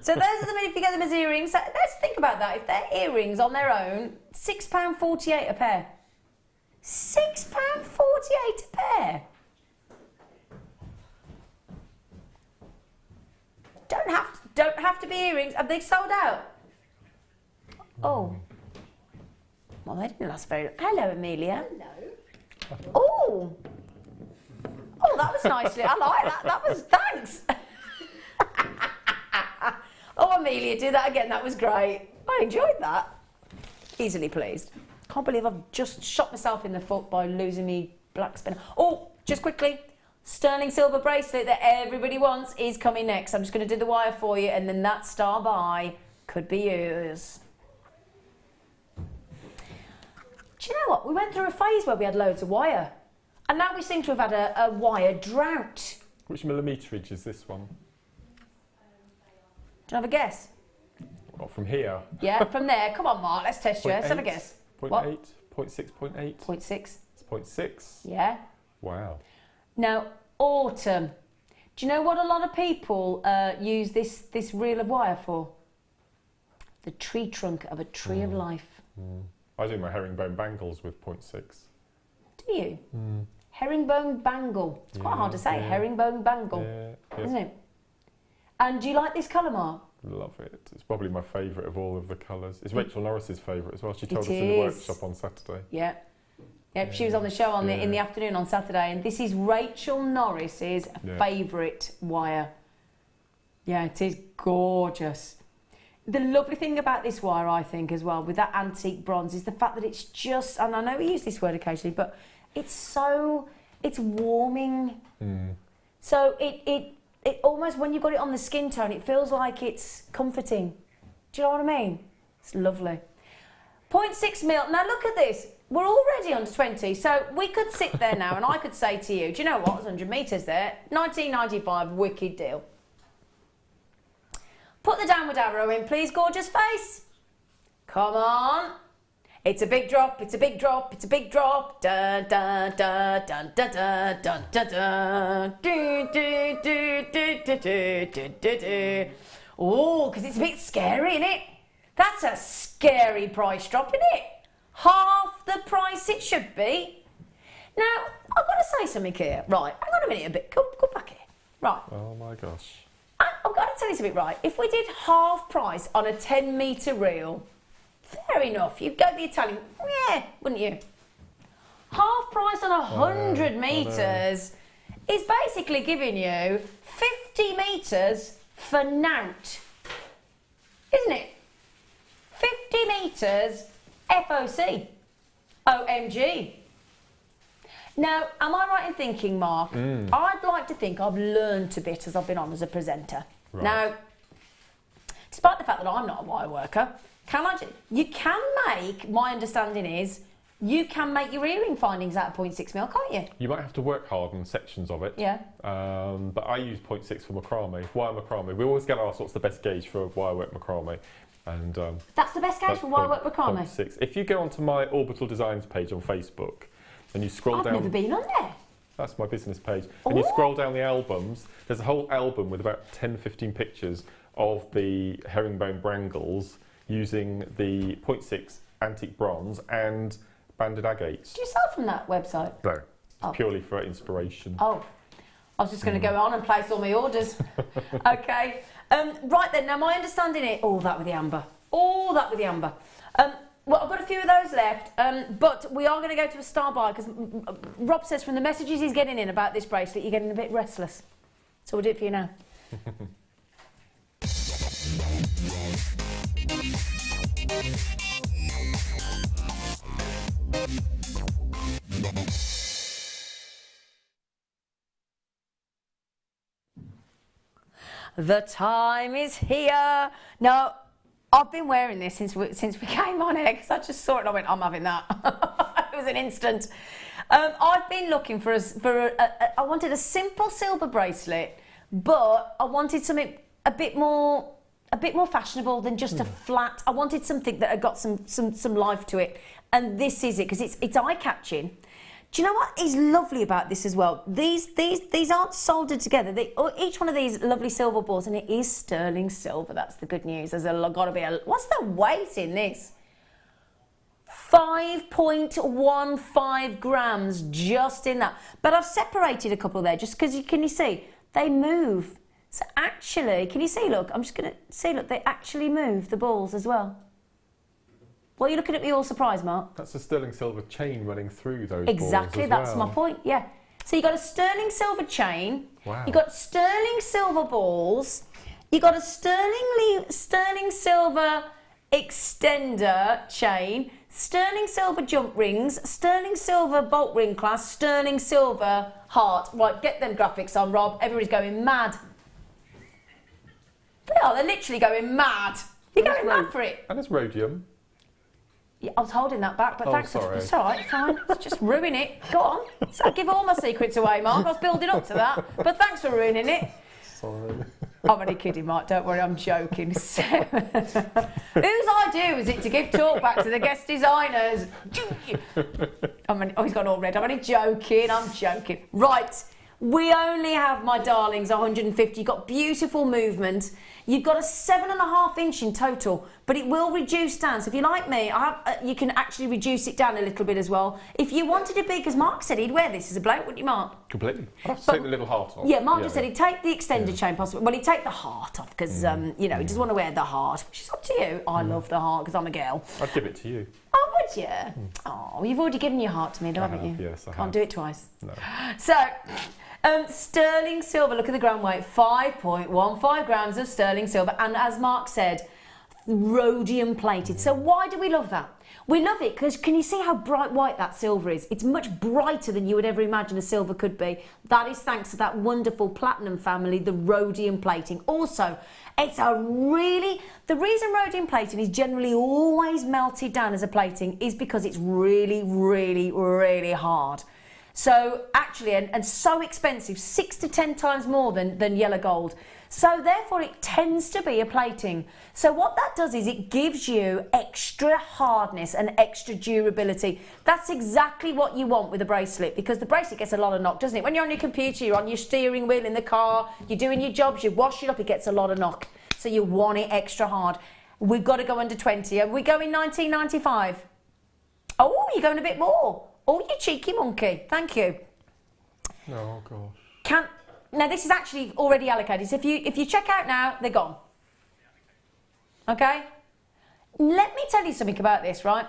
Speaker 1: So those are them if you get them as earrings. So let's think about that. If they're earrings on their own, £6.48 a pair. £6.48 a pair. Don't have to be earrings. Have they sold out? Oh. Well, they didn't last very long. Hello, Amelia. Hello. Oh. Oh, that was nicely. I like that. That was, thanks. Oh, Amelia, do that again. That was great. I enjoyed that. Easily pleased. Can't believe I've just shot myself in the foot by losing me black spinner. Oh, just quickly. Sterling silver bracelet that everybody wants is coming next. I'm just going to do the wire for you, and then that star buy could be yours. Do you know what? We went through a phase where we had loads of wire. And now we seem to have had a wire drought.
Speaker 2: Which millimeterage is this one?
Speaker 1: Do you have a guess?
Speaker 2: What, from here?
Speaker 1: Yeah, from there. Come on, Mark, let's test you. Let's have a guess.
Speaker 2: 0.8? 0.6, 0.8?
Speaker 1: 0.6.
Speaker 2: It's 0.6?
Speaker 1: Yeah.
Speaker 2: Wow.
Speaker 1: Now, autumn. Do you know what a lot of people use this reel of wire for? The tree trunk of a tree of life.
Speaker 2: I do my herringbone bangles with 0.6.
Speaker 1: Do you? Herringbone bangle. It's quite hard to say, herringbone bangle, isn't it? And do you like this colour, Mark?
Speaker 2: Love it. It's probably my favourite of all of the colours. It's Rachel Norris's favourite as well. She told us in the workshop on Saturday. Yeah.
Speaker 1: Yep, she was on the show in the afternoon on Saturday, and this is Rachel Norris's favourite wire. Yeah, it is gorgeous. The lovely thing about this wire, I think, as well, with that antique bronze, is the fact that it's just, and I know we use this word occasionally, but it's warming. So it almost, when you've got it on the skin tone, it feels like it's comforting. Do you know what I mean? It's lovely. 0.6 mil. Now look at this. We're already under 20, so we could sit there now and I could say to you, do you know what? There's 100 metres there. 19.95, wicked deal. Put the downward arrow in, please, gorgeous face. Come on. It's a big drop, it's a big drop, it's a big drop. Dun, dun, dun, dun, dun, dun, dun, dun, dun. Do, do, do, do, do, do, do, do, do. Oh, because it's a bit scary, isn't it? That's a scary price drop, isn't it? Half the price it should be. Now, I've got to say something here. Right, hang on a minute a bit. Come back here. Right.
Speaker 2: Oh my gosh.
Speaker 1: I've got to tell you something, right? If we did half price on a 10-metre reel, fair enough. You'd go the Italian, yeah, wouldn't you? Half price on 100 metres is basically giving you 50 metres for nout. Isn't it? 50 metres FOC. OMG. Now, am I right in thinking, Mark? I'd like to think I've learned a bit as I've been on as a presenter.
Speaker 2: Right.
Speaker 1: Now, despite the fact that I'm not a wire worker, you can make, my understanding is, you can make your earring findings out of 0.6 mil, can't you?
Speaker 2: You might have to work hard on sections of it.
Speaker 1: Yeah.
Speaker 2: But I use 0.6 for macrame, wire macrame. We always get asked what's the best gauge for wire work macrame. And
Speaker 1: that's the best gauge for wire work macrame?
Speaker 2: 0.6. If you go onto my Orbital Designs page on Facebook and you scroll down...
Speaker 1: I've never been on there.
Speaker 2: That's my business page. And you scroll down the albums, there's a whole album with about 10, 15 pictures of the herringbone brangles using the 0.6 antique bronze and banded agates.
Speaker 1: Do you sell from that website?
Speaker 2: No, it's purely for inspiration.
Speaker 1: Oh, I was just going to go on and place all my orders. Okay. Right then, now my understanding is... Oh, that with the amber. Oh, that with the amber. Well, I've got a few of those left, but we are going to go to a star buy because Rob says from the messages he's getting in about this bracelet, you're getting a bit restless. So we'll do it for you now. The time is here. Now, I've been wearing this since we came on here because I just saw it and I went, I'm having that. It was an instant. I've been looking for I wanted a simple silver bracelet, but I wanted something a bit more fashionable than just a flat. I wanted something that had got some life to it, and this is it because it's eye-catching. Do you know what is lovely about this as well? These aren't soldered together. Each one of these lovely silver balls, and it is sterling silver. That's the good news. There's got to be what's the weight in this? 5.15 grams just in that. But I've separated a couple there just because can you see they move. So actually, can you see? Look, I'm just going to see. Look, they actually move the balls as well. What are you looking at me all surprised, Mark?
Speaker 2: That's a sterling silver chain running through those
Speaker 1: exactly,
Speaker 2: balls as
Speaker 1: that's my point, yeah. So you've got a sterling silver chain,
Speaker 2: wow.
Speaker 1: You've got sterling silver balls, you've got a sterling silver extender chain, sterling silver jump rings, sterling silver bolt ring clasp, sterling silver heart. Right, get them graphics on, Rob. Everybody's going mad. They're literally going mad. You're going mad for it.
Speaker 2: And it's rhodium.
Speaker 1: Yeah, I was holding that back, but thanks.
Speaker 2: Sorry.
Speaker 1: It's all right, fine. Let's just ruin it. Go on. So I give all my secrets away, Mark. I was building up to that, but thanks for ruining it.
Speaker 2: Sorry.
Speaker 1: I'm only kidding, Mark. Don't worry, I'm joking. So, whose idea was it to give talk back to the guest designers? He's gone all red. I'm only joking. I'm joking. Right. We only have, my darlings, 150. You've got beautiful movement. You've got a 7.5 inch in total, but it will reduce down. So if you're like me, you can actually reduce it down a little bit as well. If you wanted it big, because Mark said he'd wear this as a bloke, wouldn't you, Mark?
Speaker 2: Completely. I'd have to take the little heart off.
Speaker 1: Yeah, Mark just said he'd take the extender chain possibly. Well, he'd take the heart off because, he doesn't want to wear the heart, which is up to you. I love the heart because I'm a girl.
Speaker 2: I'd give it to you.
Speaker 1: Oh, would you? Oh, you've already given your heart to me, though, haven't you?
Speaker 2: Yes, I have.
Speaker 1: Can't do it twice.
Speaker 2: No.
Speaker 1: So... sterling silver, look at the gram weight, 5.15 grams of sterling silver, and as Mark said, rhodium plated. So why do we love that? We love it because can you see how bright white that silver is? It's much brighter than you would ever imagine a silver could be. That is thanks to that wonderful platinum family, the rhodium plating. Also, it's the reason rhodium plating is generally always melted down as a plating is because it's really, really, really hard. So actually, and so expensive, 6 to 10 times more than yellow gold. So therefore it tends to be a plating. So what that does is it gives you extra hardness and extra durability. That's exactly what you want with a bracelet, because the bracelet gets a lot of knock, doesn't it? When you're on your computer, you're on your steering wheel in the car, you're doing your jobs, you wash it up, it gets a lot of knock. So you want it extra hard. We've got to go under 20. Are we going 19.95? Oh, you're going a bit more. Oh, you cheeky monkey. Thank you.
Speaker 2: Oh, gosh.
Speaker 1: Now, this is actually already allocated. So if you check out now, they're gone. Okay? Let me tell you something about this, right?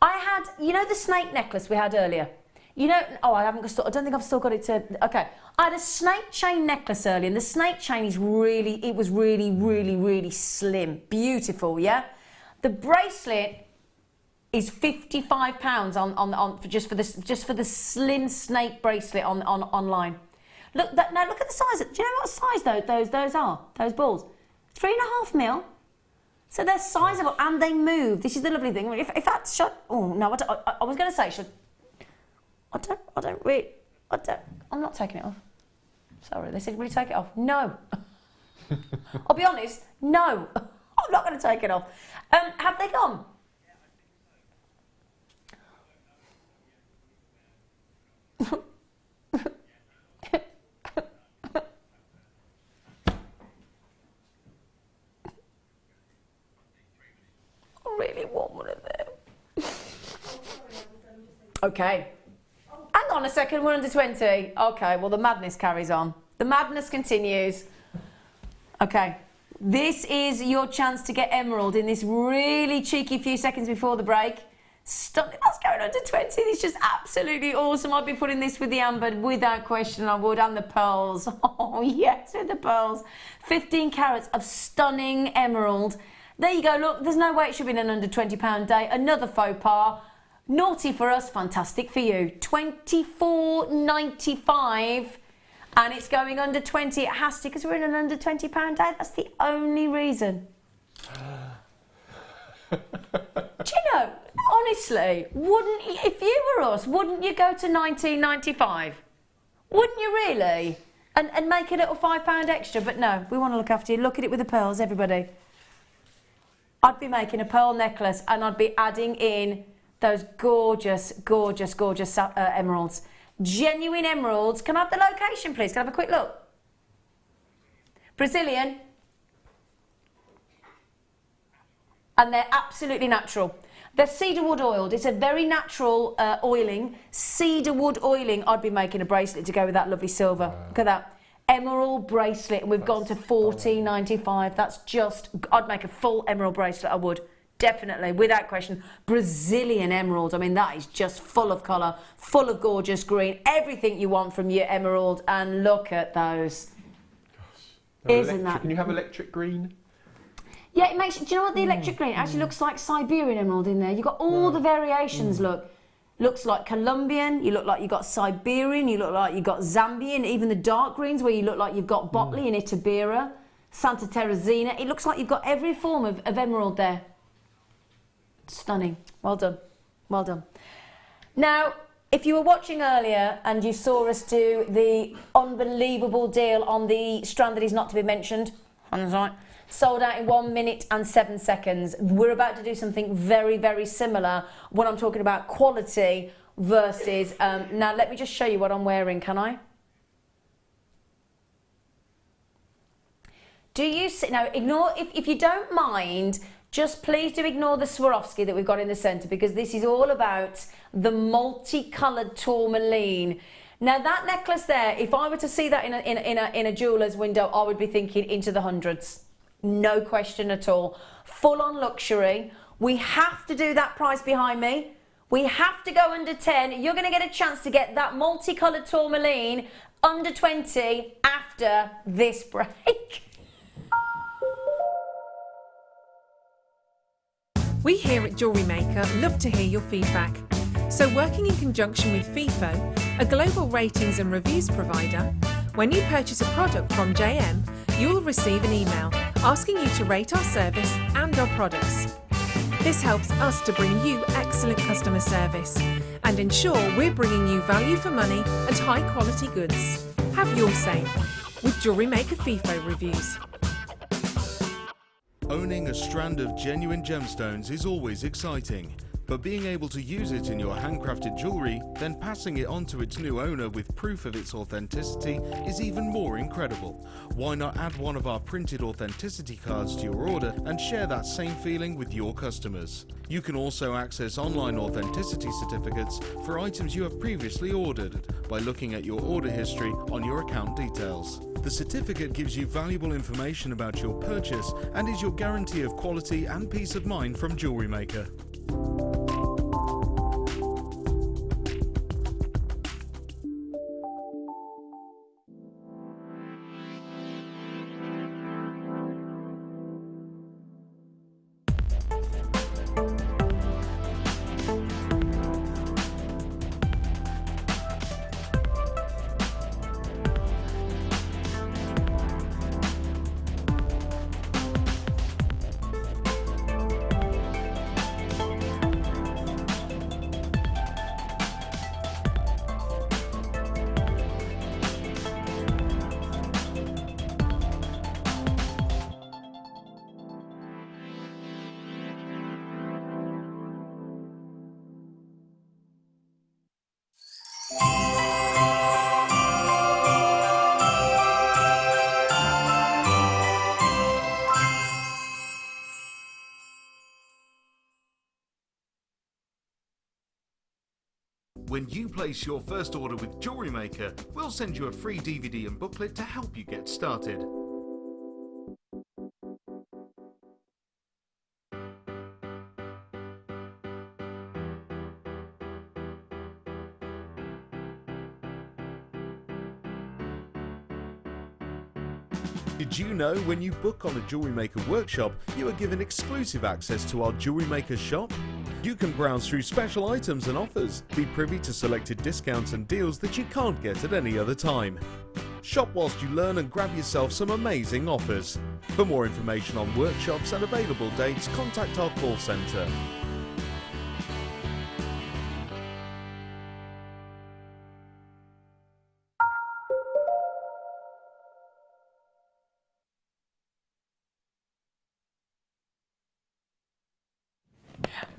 Speaker 1: I had, you know the snake necklace we had earlier? You know, I don't think I've still got it to, okay. I had a snake chain necklace earlier, and the snake chain is it was really, really, really slim. Beautiful, yeah? The bracelet is £55 on just for the slim snake bracelet online. Look at the size. Do you know what size those are? Those balls, 3.5 mil. So they're sizable and they move. This is the lovely thing. If that's shut, oh no, I was going to say should. I'm not taking it off. Sorry, they said will you take it off? No. I'll be honest. No, I'm not going to take it off. Have they gone? Really want one of them. Okay. Hang on a second, we're under 20. Okay, well the madness carries on. The madness continues. Okay. This is your chance to get emerald in this really cheeky few seconds before the break. Stunning. That's going under 20. This is just absolutely awesome. I'd be putting this with the amber without question. I would. And the pearls. Oh yes, with the pearls. 15 carats of stunning emerald. There you go, look, there's no way it should be an under £20 day. Another faux pas. Naughty for us, fantastic for you. £24.95 and it's going under 20. It has to because we're in an under £20 day. That's the only reason. Do you know, honestly, if you were us, wouldn't you go to £19.95? Wouldn't you really? And make a little £5 extra, but no, we want to look after you. Look at it with the pearls, everybody. I'd be making a pearl necklace and I'd be adding in those gorgeous, gorgeous, gorgeous emeralds. Genuine emeralds. Can I have the location, please? Can I have a quick look? Brazilian. And they're absolutely natural. They're cedarwood oiled. It's a very natural oiling. Cedarwood oiling. I'd be making a bracelet to go with that lovely silver. Look at that. Emerald bracelet, and we've gone to £14.95. That's just, I'd make a full emerald bracelet, I would. Definitely, without question. Brazilian emerald, I mean, that is just full of colour, full of gorgeous green, everything you want from your emerald, and look at those.
Speaker 2: Gosh.
Speaker 1: Isn't that?
Speaker 2: Can you have electric green?
Speaker 1: Yeah, it makes, do you know what the electric green, it actually looks like Siberian emerald in there. You've got all the variations, look. Looks like Colombian, you look like you've got Siberian, you look like you've got Zambian, even the dark greens where you look like you've got Botley and Itabira, Santa Teresina. It looks like you've got every form of emerald there. Stunning. Well done. Well done. Now, if you were watching earlier and you saw us do the unbelievable deal on the strand that is not to be mentioned, sold out in 1 minute and 7 seconds. We're about to do something very, very similar when I'm talking about quality versus... now, let me just show you what I'm wearing, can I? Do you see... Now, ignore... If you don't mind, just please do ignore the Swarovski that we've got in the centre because this is all about the multicoloured tourmaline. Now, that necklace there, if I were to see that in a jeweller's window, I would be thinking into the hundreds. No question at all. Full on luxury. We have to do that price behind me. We have to go under 10. You're going to get a chance to get that multicoloured tourmaline under 20 after this break.
Speaker 13: We here at JewelleryMaker love to hear your feedback. So working in conjunction with FIFO, a global ratings and reviews provider, when you purchase a product from JM, you'll receive an email asking you to rate our service and our products. This helps us to bring you excellent customer service and ensure we're bringing you value for money and high quality goods. Have your say with JewelleryMaker FIFO reviews.
Speaker 9: Owning a strand of genuine gemstones is always exciting, but being able to use it in your handcrafted jewellery, then passing it on to its new owner with proof of its authenticity is even more incredible. Why not add one of our printed authenticity cards to your order and share that same feeling with your customers? You can also access online authenticity certificates for items you have previously ordered by looking at your order history on your account details. The certificate gives you valuable information about your purchase and is your guarantee of quality and peace of mind from JewelleryMaker. When you place your first order with JewelleryMaker, we'll send you a free DVD and booklet to help you get started. Did you know when you book on a JewelleryMaker workshop, you are given exclusive access to our JewelleryMaker shop? You can browse through special items and offers, be privy to selected discounts and deals that you can't get at any other time. Shop whilst you learn and grab yourself some amazing offers. For more information on workshops and available dates, contact our call centre.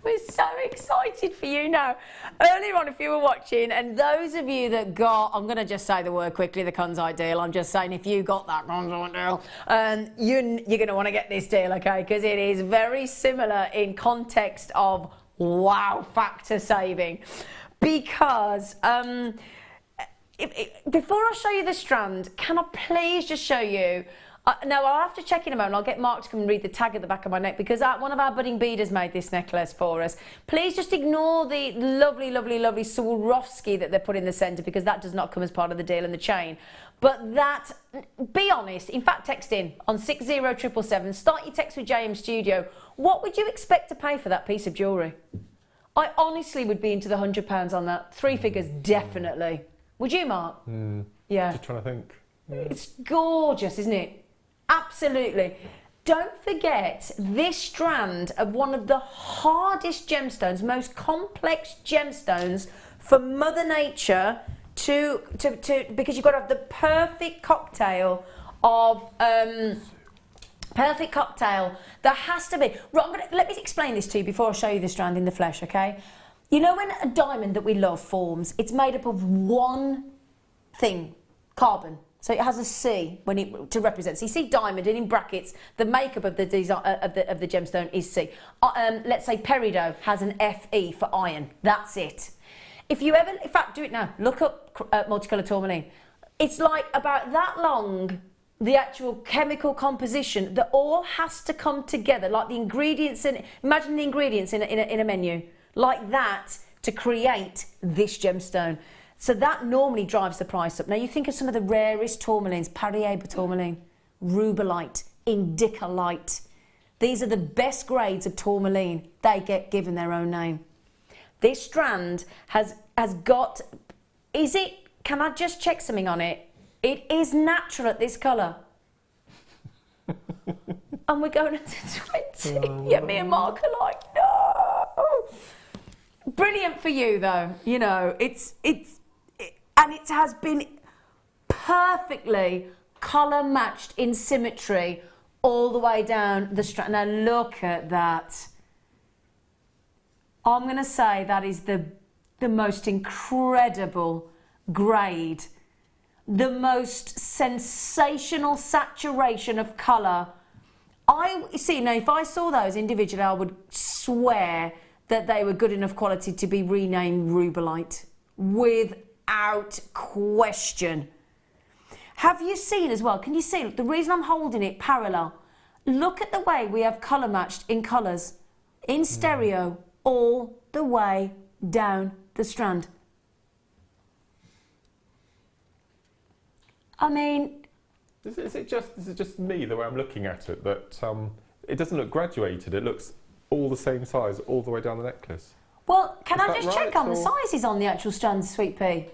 Speaker 1: We're so excited for you now. Earlier on, if you were watching, and those of you that got, I'm going to just say the word quickly, the Conzite deal. I'm just saying, if you got that Conzite deal, you're going to want to get this deal, okay? Because it is very similar in context of wow factor saving. Because before I show you the strand, can I please just show you? No, I'll have to check in a moment. I'll get Mark to come and read the tag at the back of my neck because one of our budding beaders made this necklace for us. Please just ignore the lovely, lovely, lovely Swarovski that they put in the centre because that does not come as part of the deal and the chain. But that, be honest, in fact, text in on 60777. Start your text with JM Studio. What would you expect to pay for that piece of jewellery? I honestly would be into the £100 on that. 3 figures, definitely. Would you, Mark? Yeah.
Speaker 2: Just trying to think. Yeah.
Speaker 1: It's gorgeous, isn't it? Absolutely. Don't forget this strand of one of the hardest gemstones, most complex gemstones for Mother Nature because you've got to have the perfect cocktail of perfect cocktail. There has to be. Right, let me explain this to you before I show you the strand in the flesh, okay? You know when a diamond that we love forms, it's made up of one thing, carbon. So it has a C to represent. So you see diamond, and in brackets, the makeup of the design of the gemstone is C. Let's say peridot has an Fe for iron. That's it. If you ever, in fact, do it now. Look up multicolored tourmaline. It's like about that long. The actual chemical composition that all has to come together, like the ingredients in. Imagine the ingredients in a menu, like that, to create this gemstone. So that normally drives the price up. Now you think of some of the rarest tourmalines, Parieba tourmaline, rubellite, indicolite. These are the best grades of tourmaline. They get given their own name. This strand has got, can I just check something on it? It is natural at this colour. And we're going into 20. Yeah, me and Mark are like, no. Brilliant for you though. You know, and it has been perfectly colour matched in symmetry all the way down the strand. Now look at that. I'm going to say that is the most incredible grade, the most sensational saturation of colour. Now if I saw those individually, I would swear that they were good enough quality to be renamed Rubelite, without question. Have you seen as well, can you see, the reason I'm holding it parallel, look at the way we have colour matched in colours, in stereo, all the way down the strand. I mean...
Speaker 2: Is it just me, the way I'm looking at it, that it doesn't look graduated, it looks all the same size all the way down the necklace?
Speaker 1: Well, can I just check on the sizes on the actual strands, Sweet Pea?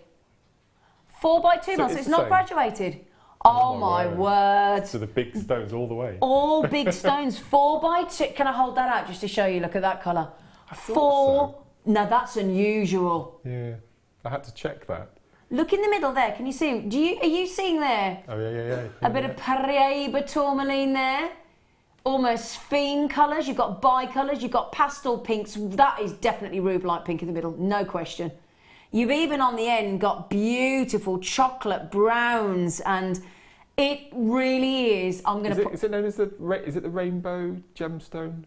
Speaker 1: 4 by 2 mils, so it's not graduated. Oh my word.
Speaker 2: So the big stones all the way.
Speaker 1: All big stones, 4 by 2. Can I hold that out just to show you? Look at that colour. 4. So. Now that's unusual.
Speaker 2: Yeah, I had to check that.
Speaker 1: Look in the middle there. Can you see? Are you seeing there?
Speaker 2: Oh yeah.
Speaker 1: A bit of Paraiba tourmaline there. Almost fiend colours. You've got bi-colours. You've got pastel pinks. That is definitely Rubelite pink in the middle. No question. You've even on the end got beautiful chocolate browns, and it really is. I'm going to put.
Speaker 2: Is it known as the rainbow gemstone?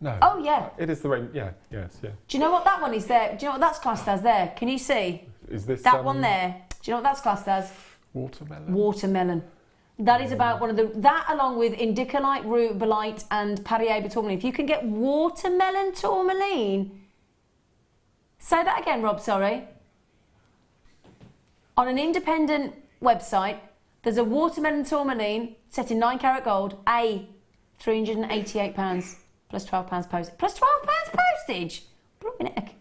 Speaker 2: No.
Speaker 1: Oh yeah.
Speaker 2: It is the rain. Yeah. Yes. Yeah.
Speaker 1: Do you know what that one is there? Do you know what that's classed as there? Can you see?
Speaker 2: Is this
Speaker 1: that one there? Do you know what that's classed as?
Speaker 2: Watermelon.
Speaker 1: Watermelon. That is about one of the, that along with Indicolite, Rubelite and Paraiba tourmaline. If you can get watermelon tourmaline, say that again, Rob, sorry. On an independent website, there's a watermelon tourmaline set in 9 carat gold, £388 plus £12 postage. Plus £12 postage? Blooming heck.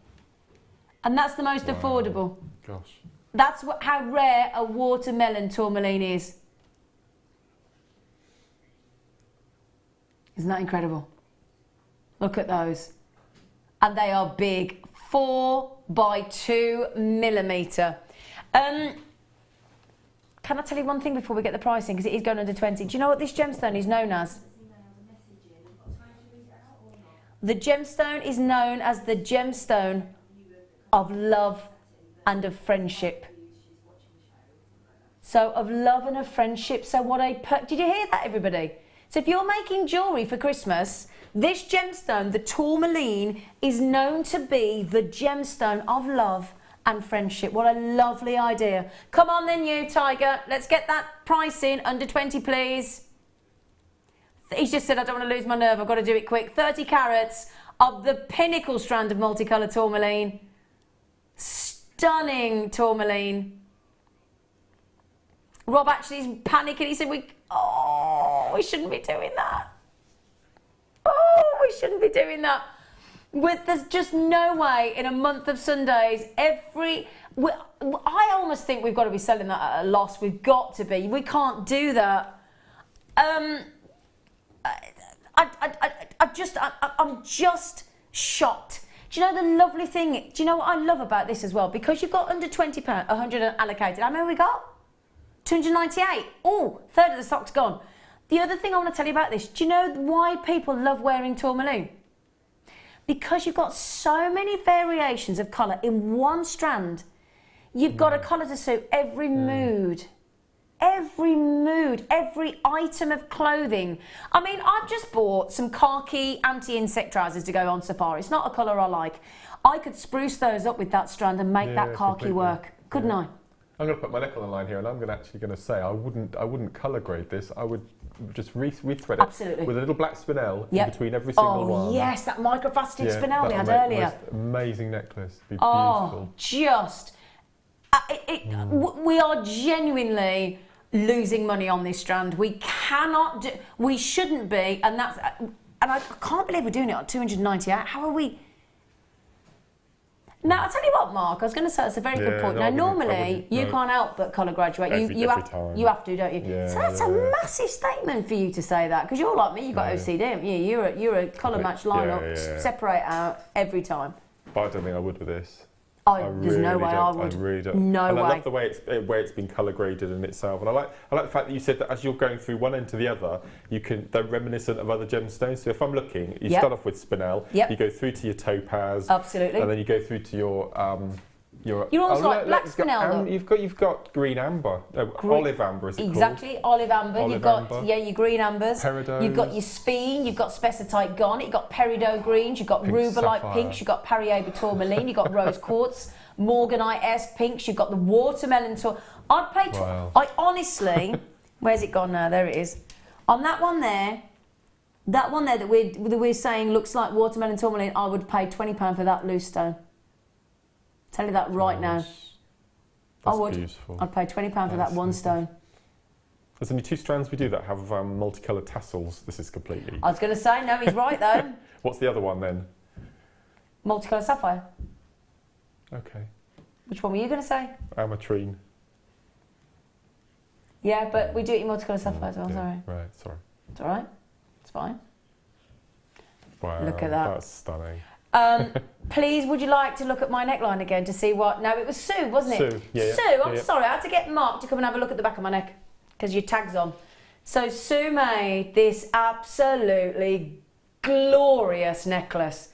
Speaker 1: And that's the most affordable.
Speaker 2: Gosh.
Speaker 1: That's how rare a watermelon tourmaline is. Isn't that incredible? Look at those. And they are big. 4 by 2 millimetre. Can I tell you one thing before we get the pricing? Because it is going under 20. Do you know what this gemstone is known as? The gemstone is known as the gemstone of love and of friendship. So of love and of friendship. So what did you hear that, everybody? So if you're making jewellery for Christmas, this gemstone, the tourmaline, is known to be the gemstone of love and friendship. What a lovely idea. Come on then you, Tiger. Let's get that price in. Under 20, please. He's just said, I don't want to lose my nerve. I've got to do it quick. 30 carats of the pinnacle strand of multicolour tourmaline. Stunning tourmaline. Rob actually is panicking. He said, we shouldn't be doing that. Oh, we shouldn't be doing that. There's just no way in a month of Sundays, I almost think we've got to be selling that at a loss. We've got to be. We can't do that. I'm just shocked. Do you know the lovely thing? Do you know what I love about this as well? Because you've got under £20, 100 allocated. How many we got? 298. Oh, third of the stock's gone. The other thing I want to tell you about this, do you know why people love wearing tourmaline? Because you've got so many variations of colour in one strand. You've got a colour to suit every mood. Every mood, every item of clothing. I mean, I've just bought some khaki anti-insect trousers to go on safari. It's not a colour I like. I could spruce those up with that strand and make that khaki work, couldn't I?
Speaker 2: I'm going to put my neck on the line here, and I'm actually going to say I wouldn't colour grade this. I would just rethread it with a little black spinel in between every single one. Oh
Speaker 1: yes, that microfaceted spinel we had earlier.
Speaker 2: Amazing necklace. It'd be beautiful.
Speaker 1: We are genuinely losing money on this strand. We cannot do, we shouldn't be, and that's And I can't believe we're doing it at 298. How are we? Now, I'll tell you what, Mark, I was going to say, it's a very good point. Now, normally, you can't help but colour graduate. You have to, don't you?
Speaker 2: Yeah,
Speaker 1: so that's a massive statement for you to say that, because you're like me, you've got OCD, haven't you? You're a colour match lineup, separate out every time.
Speaker 2: But I don't think I would with this.
Speaker 1: There's no way I would.
Speaker 2: I really don't.
Speaker 1: No
Speaker 2: and
Speaker 1: way.
Speaker 2: I love the way it's been colour graded in itself, and I like the fact that you said that as you're going through one end to the other, they're reminiscent of other gemstones. So if I'm looking, you start off with spinel, you go through to your topaz,
Speaker 1: absolutely,
Speaker 2: and then you go through to your
Speaker 1: You're almost like black spinel.
Speaker 2: You've got green amber, olive amber is it
Speaker 1: exactly,
Speaker 2: called?
Speaker 1: Olive amber.
Speaker 2: Olive
Speaker 1: You've got
Speaker 2: amber.
Speaker 1: your green ambers.
Speaker 2: Peridots.
Speaker 1: You've got your speen. You've got specitite garnet. You've got peridot greens. You've got
Speaker 2: Pink
Speaker 1: rubellite
Speaker 2: sapphire.
Speaker 1: pinks. You've got Parieber tourmaline. You've got rose quartz, morganite S pinks. You've got the watermelon tour. I'd pay. I honestly, where's it gone now? There it is. On that one there. That one there that we're saying looks like watermelon tourmaline, I would pay £20 for that loose stone. Tell you that right now. I would.
Speaker 2: Beautiful.
Speaker 1: I'd pay £20 for that one stone.
Speaker 2: There's only 2 strands we do that have multicoloured tassels. This is completely...
Speaker 1: I was going to say, no, he's right though.
Speaker 2: What's the other one then?
Speaker 1: Multicoloured sapphire.
Speaker 2: Okay.
Speaker 1: Which one were you going to say?
Speaker 2: Ametrine.
Speaker 1: Yeah, but we do it in multicoloured sapphire as well, sorry.
Speaker 2: Right, sorry.
Speaker 1: It's all right. It's fine.
Speaker 2: Wow,
Speaker 1: look at that.
Speaker 2: That's stunning.
Speaker 1: Please, would you like to look at my neckline again to see what... No, it was Sue, wasn't it?
Speaker 2: Sue, yeah.
Speaker 1: Sue, I'm sorry, I had to get Mark to come and have a look at the back of my neck because your tag's on. So Sue made this absolutely glorious necklace.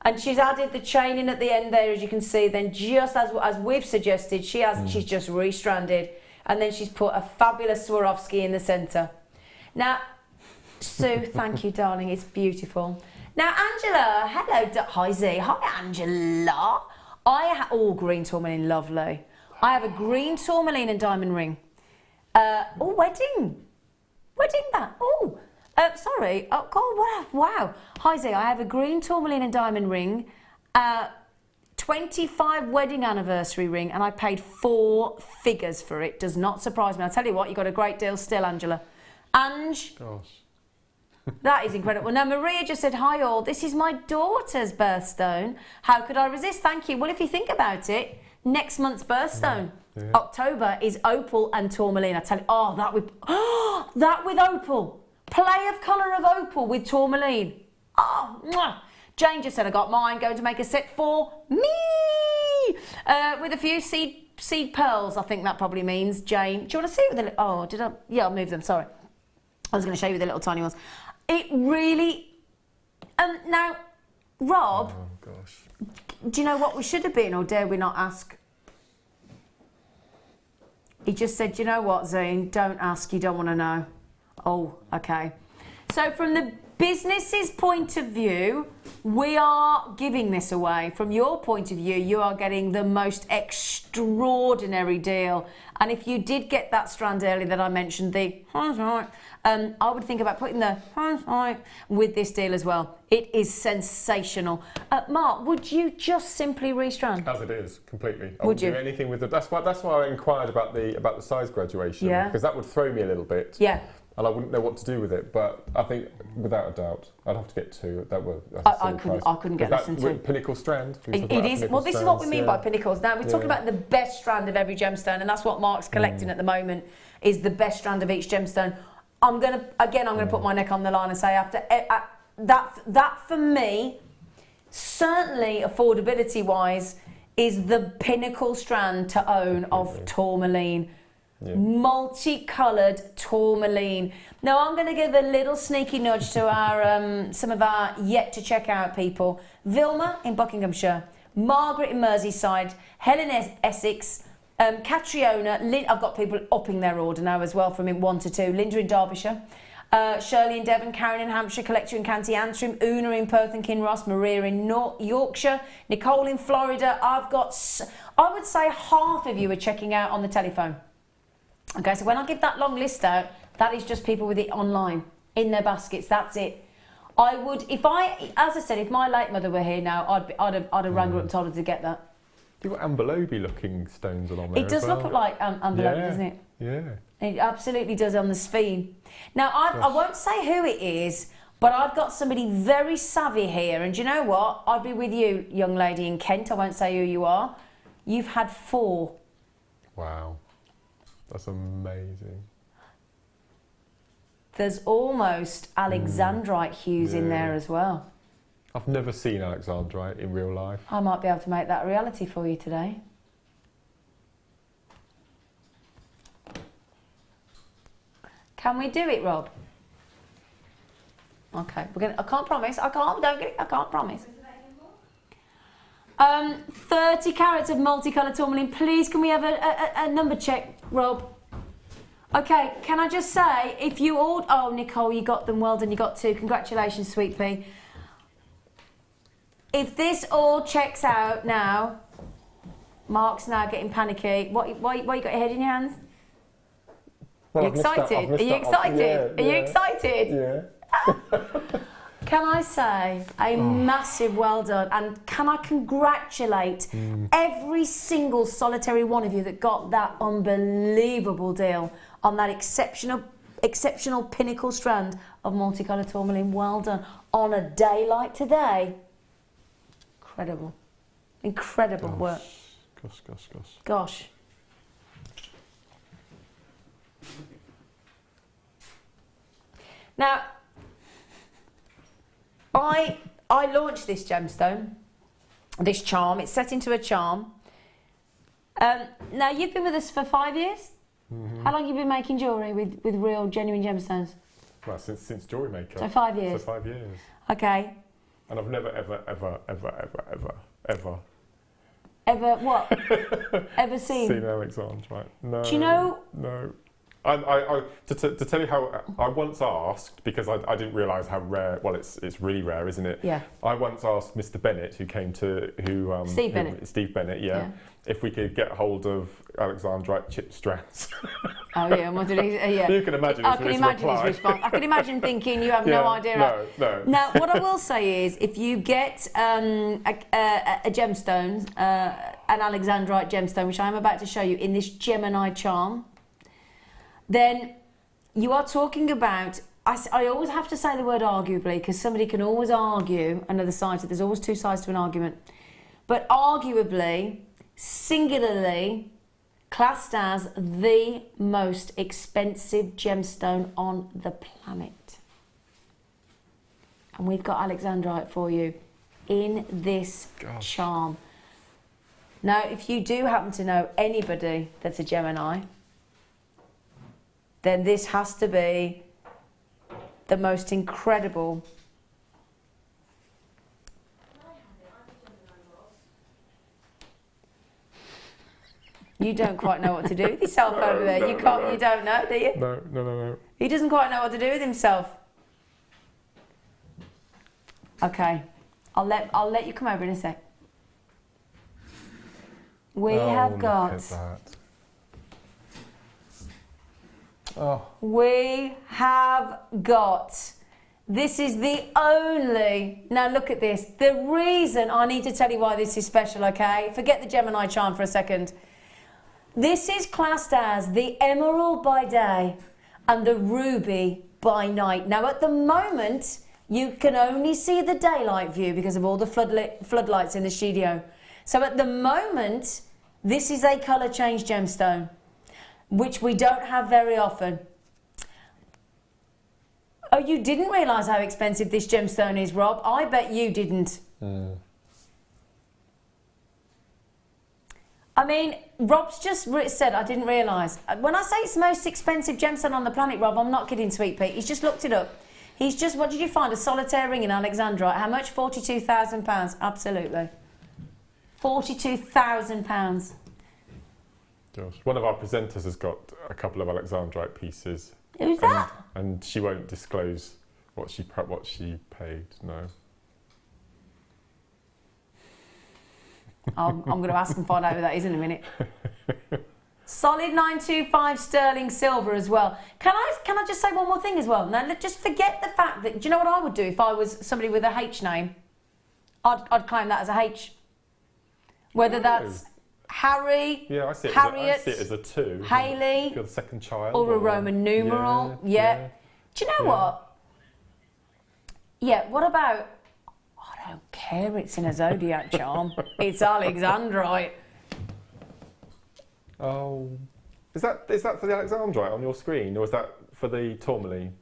Speaker 1: And she's added the chain in at the end there, as you can see. Then just as we've suggested, she's just restranded. And then she's put a fabulous Swarovski in the centre. Now, Sue, thank you, darling. It's beautiful. Now, Angela, hello. Hi, Z. Hi, Angela. Green tourmaline, lovely. I have a green tourmaline and diamond ring. Wedding band. Sorry. Oh, God, wow. Hi, Z. I have a green tourmaline and diamond ring, 25 wedding anniversary ring, and I paid 4 figures for it. Does not surprise me. I'll tell you what, you got a great deal still, Angela. Ange.
Speaker 2: Gosh.
Speaker 1: That is incredible. Now, Maria just said, hi all, this is my daughter's birthstone. How could I resist? Thank you. Well, if you think about it, next month's birthstone, October, is opal and tourmaline. I tell you, that with opal. Play of colour of opal with tourmaline. Oh, mwah. Jane just said, I got mine, going to make a set for me. With a few seed pearls, I think that probably means, Jane. Do you want to see it with the Yeah, I'll move them, sorry. I was going to show you the little tiny ones. It really... now, Rob, do you know what we should have been, or dare we not ask? He just said, you know what, Zane, don't ask, you don't want to know. Oh, okay. So from the business's point of view, we are giving this away. From your point of view, you are getting the most extraordinary deal. And if you did get that strand earlier that I mentioned, I would think about putting the with this deal as well. It is sensational. Mark, would you just simply restrand?
Speaker 2: As it is, completely. I
Speaker 1: Would you
Speaker 2: do anything with it? That's why I inquired about the size graduation.
Speaker 1: Yeah.
Speaker 2: Because that would throw me a little bit.
Speaker 1: Yeah.
Speaker 2: And I wouldn't know what to do with it, but I think, without a doubt, I'd have to get 2.
Speaker 1: I couldn't get less than 2.
Speaker 2: Pinnacle strand.
Speaker 1: It is. Well, this is what we mean by pinnacles. Now, we're talking about the best strand of every gemstone, and that's what Mark's collecting at the moment, is the best strand of each gemstone. I'm going to put my neck on the line and say, after that for me, certainly affordability-wise, is the pinnacle strand to own of tourmaline. Yeah. Multicoloured tourmaline. Now I'm going to give a little sneaky nudge to our some of our yet to check out people. Vilma in Buckinghamshire, Margaret in Merseyside, Helen Essex, Catriona. I've got people upping their order now as well from 1 to 2. Linda in Derbyshire, Shirley in Devon, Karen in Hampshire, Collector in County Antrim, Una in Perth and Kinross, Maria in Yorkshire, Nicole in Florida. I would say half of you are checking out on the telephone. Okay, so when I give that long list out, that is just people with it online, in their baskets, that's it. I would, as I said, if my late mother were here now, I'd have rang her up and told her to get that.
Speaker 2: You've got ambelobe looking stones along there.
Speaker 1: It does look like ambelobe, doesn't it?
Speaker 2: Yeah.
Speaker 1: It absolutely does on the spine. Now, I won't say who it is, But I've got somebody very savvy here, and do you know what? I'd be with you, young lady in Kent. I won't say who you are. You've had 4.
Speaker 2: Wow. That's amazing.
Speaker 1: There's almost Alexandrite hues in there as well.
Speaker 2: I've never seen Alexandrite in real life.
Speaker 1: I might be able to make that a reality for you today. Can we do it, Rob? Okay, we're gonna. I can't promise. I can't. Don't get it. I can't promise. 30 carats of multicolour tourmaline. Please, can we have a number check, Rob? Okay, can I just say, if you all... Oh, Nicole, you got them. Well done, you got 2. Congratulations, sweet pea. If this all checks out now, Mark's now getting panicky. Why you got your head in your hands?
Speaker 2: Well,
Speaker 1: Are you excited? Are you excited? Are you excited?
Speaker 2: Yeah.
Speaker 1: Can I say a massive well done, and can I congratulate every single solitary one of you that got that unbelievable deal on that exceptional pinnacle strand of multicolour tourmaline. Well done. On a day like today. Incredible. Incredible work. Gosh. Now, I launched this gemstone, this charm. It's set into a charm. Now, you've been with us for 5 years? How long have you been making jewellery with real, genuine gemstones?
Speaker 2: Well, since JewelleryMaker.
Speaker 1: So 5 years?
Speaker 2: So 5 years.
Speaker 1: Okay.
Speaker 2: And I've never, ever...
Speaker 1: Ever what? Ever seen?
Speaker 2: Seen Alexandrite. No.
Speaker 1: Do you know?
Speaker 2: No. To tell you how, I once asked, because I didn't realise how rare, well, it's really rare, isn't it?
Speaker 1: Yeah.
Speaker 2: I once asked Mr. Bennett, who came to,
Speaker 1: Steve Bennett.
Speaker 2: Steve Bennett, yeah, if we could get hold of Alexandrite chip strands.
Speaker 1: Oh yeah, and what did he? Yeah.
Speaker 2: You can imagine his
Speaker 1: response. I can imagine thinking you have no idea.
Speaker 2: No.
Speaker 1: Now, what I will say is, if you get a gemstone, an Alexandrite gemstone, which I'm about to show you in this Gemini charm, then you are talking about, I always have to say the word arguably, because somebody can always argue another side, there's always 2 sides to an argument, but arguably, singularly, classed as the most expensive gemstone on the planet. And we've got Alexandrite for you in this charm. Now, if you do happen to know anybody that's a Gemini, then this has to be the most incredible. You don't quite know what to do with yourself over there. You don't know, do you?
Speaker 2: No.
Speaker 1: He doesn't quite know what to do with himself. Okay, I'll let you come over in a sec. We have got. We have got. This is the only. Now look at this. The reason I need to tell you why this is special, okay? Forget the Gemini charm for a second. This is classed as the emerald by day and the ruby by night. Now at the moment, you can only see the daylight view because of all the floodlights in the studio. So at the moment, this is a colour change gemstone, which we don't have very often. Oh, you didn't realise how expensive this gemstone is, Rob? I bet you didn't. I mean, Rob's just said, I didn't realise. When I say it's the most expensive gemstone on the planet, Rob, I'm not kidding, Sweet Pete. He's just looked it up. He's just, what did you find? A solitaire ring in Alexandrite. How much? £42,000. Absolutely. £42,000.
Speaker 2: Gosh. One of our presenters has got a couple of Alexandrite pieces.
Speaker 1: Who's that?
Speaker 2: And she won't disclose what she paid. No.
Speaker 1: I'm going to ask and find out who that is in a minute. Solid 925 sterling silver as well. Can I just say one more thing as well? Now, just forget the fact that, do you know what I would do if I was somebody with a H name? I'd claim that as a H. Whether that's Harry, Harriet,
Speaker 2: I see it as a 2.
Speaker 1: Hayley,
Speaker 2: if you're the second child.
Speaker 1: or a Roman numeral. Yeah. Do you know what? Yeah, what about... I don't care, it's in a zodiac charm. It's alexandrite.
Speaker 2: Oh, is that for the alexandrite on your screen, or is that for the tourmaline?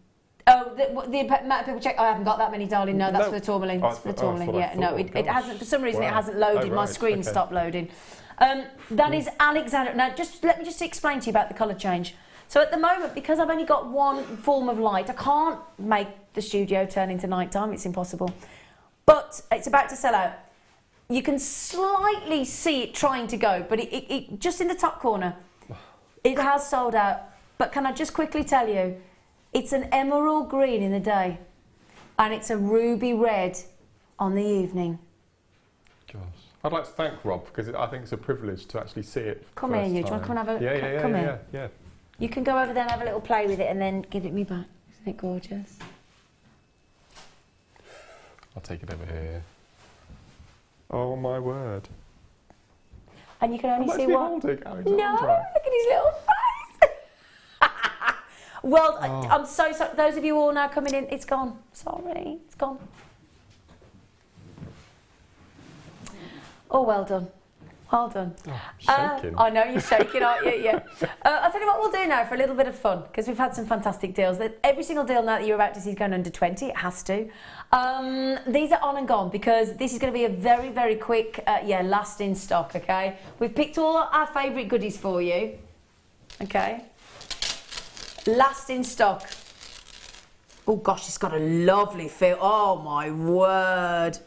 Speaker 1: Oh, the amount of people check. I haven't got that many, darling. No, that's for the tourmaline. It's for the tourmaline. Yeah, no, it hasn't. For some reason, it hasn't loaded. My screen stopped loading. That is alexandrite. Now, let me just explain to you about the colour change. So at the moment, because I've only got one form of light, I can't make the studio turn into nighttime. It's impossible. But it's about to sell out. You can slightly see it trying to go, but it just in the top corner, it has sold out. But can I just quickly tell you, it's an emerald green in the day, and it's a ruby red on the evening.
Speaker 2: Gosh. I'd like to thank Rob, because I think it's a privilege to actually see it.
Speaker 1: Come here, you. Do you want to come and have a... Come here.
Speaker 2: Yeah.
Speaker 1: You can go over there and have a little play with it and then give it me back. Isn't it gorgeous?
Speaker 2: I'll take it over here. Oh my word.
Speaker 1: And you can only see what...
Speaker 2: holding Alexandra.
Speaker 1: No, look at his little face. Well, I'm so sorry. Those of you all now coming in, it's gone. Sorry, it's gone. Oh, well done. Well done.
Speaker 2: Oh, shaking.
Speaker 1: I know you're shaking, aren't you? Yeah. I'll tell you what we'll do now for a little bit of fun, because we've had some fantastic deals. Every single deal now that you're about to see is going under 20. It has to. These are on and gone, because this is going to be a very, very quick, last in stock, okay? We've picked all our favourite goodies for you, okay? Last in stock. Oh, gosh, it's got a lovely feel. Oh, my word.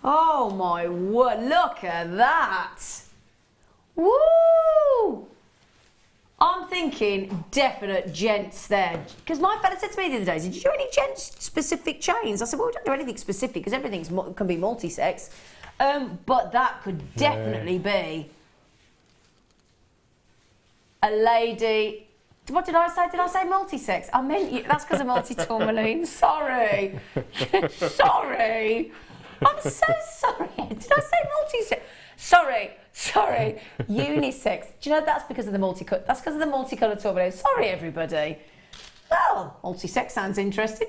Speaker 1: Oh my word, look at that. Woo! I'm thinking definite gents there. Because my fella said to me the other day, did you do any gents specific chains? I said, well, we don't do anything specific because everything can be multi-sex. But that could definitely be a lady. What did I say? Did I say multi-sex? I meant, that's because of multi-tourmaline. Sorry. Sorry. I'm so sorry. Did I say multi-sex? Sorry. Unisex. Do you know that's because of the multicolour? That's because of the multicolour tourmaline. Sorry, everybody. Well, multi-sex sounds interesting.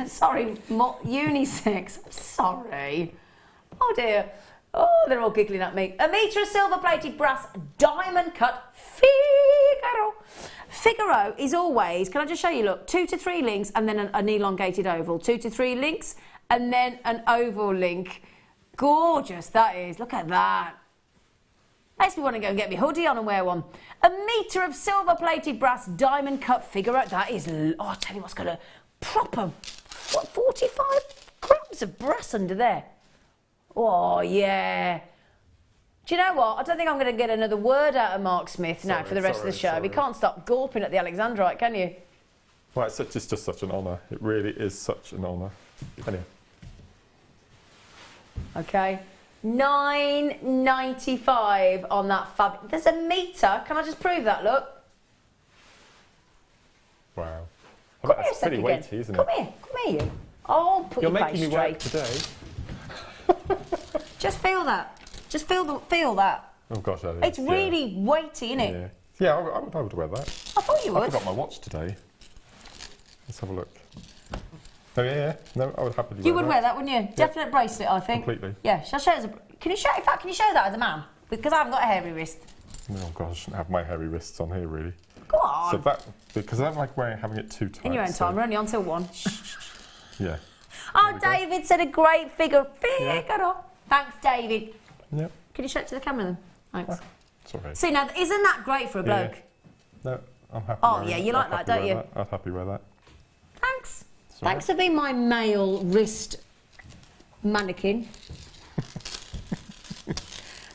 Speaker 1: Sorry, unisex. I'm sorry. Oh dear. Oh, they're all giggling at me. A metre of silver-plated brass diamond cut Figaro. Figaro is always, can I just show you, look, 2 to 3 links and then an elongated oval. 2 to 3 links and then an oval link. Gorgeous, that is. Look at that. Makes me want to go and get my hoodie on and wear one. A metre of silver-plated brass diamond cut Figaro. That is, I'll tell you what's got a proper, 45 grams of brass under there. Oh, yeah. Do you know what? I don't think I'm going to get another word out of Mark Smith now for the rest of the show. He can't stop gawping at the Alexandrite, can you?
Speaker 2: Well, it's just such an honour. It really is such an honour. Anyway.
Speaker 1: Okay. $9.95 on that fab. There's a metre. Can I just prove that? Look.
Speaker 2: Wow. I bet that's pretty weighty, isn't it?
Speaker 1: Come here, you. Oh, put your face straight.
Speaker 2: You're making me work today.
Speaker 1: Just feel that. Just feel that.
Speaker 2: Oh gosh, that is.
Speaker 1: It's really weighty, isn't it?
Speaker 2: Yeah, I would wear that.
Speaker 1: I thought you would.
Speaker 2: I forgot my watch today. Let's have a look. Oh yeah. No, I would happily wear that.
Speaker 1: You would wear that, wouldn't you? Definite bracelet, I think.
Speaker 2: Completely.
Speaker 1: Yeah. Shall I show it as a... Can you show that as a man? Because I haven't got a hairy wrist.
Speaker 2: Oh gosh, I shouldn't have my hairy wrists on here, really.
Speaker 1: Go on.
Speaker 2: So because I don't like having it too tight.
Speaker 1: In your own time, we're only on till 1.
Speaker 2: Yeah.
Speaker 1: Oh, David said a great figure.
Speaker 2: Yeah.
Speaker 1: Thanks, David.
Speaker 2: Yep.
Speaker 1: Can you show it to the camera then? Thanks.
Speaker 2: Sorry.
Speaker 1: See, now, isn't that great for a bloke?
Speaker 2: Yeah. No, I'm happy.
Speaker 1: Oh, yeah, you like that, don't you?
Speaker 2: I'd happily wear that.
Speaker 1: Thanks. Thanks for being my male wrist mannequin.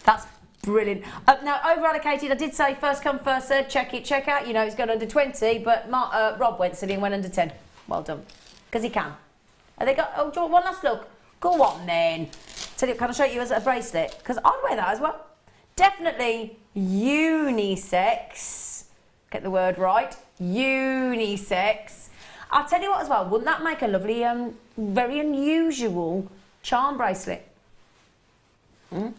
Speaker 1: That's brilliant. Now, over allocated, I did say first come, first served, check out. You know, it's gone under 20, but Rob went under 10. Well done. Because he can. Have they got, do you want one last look? Go on then. So can I show you as a bracelet? Because I'd wear that as well. Definitely unisex. Get the word right. Unisex. I'll tell you what as well, wouldn't that make a lovely, very unusual charm bracelet?
Speaker 2: I'm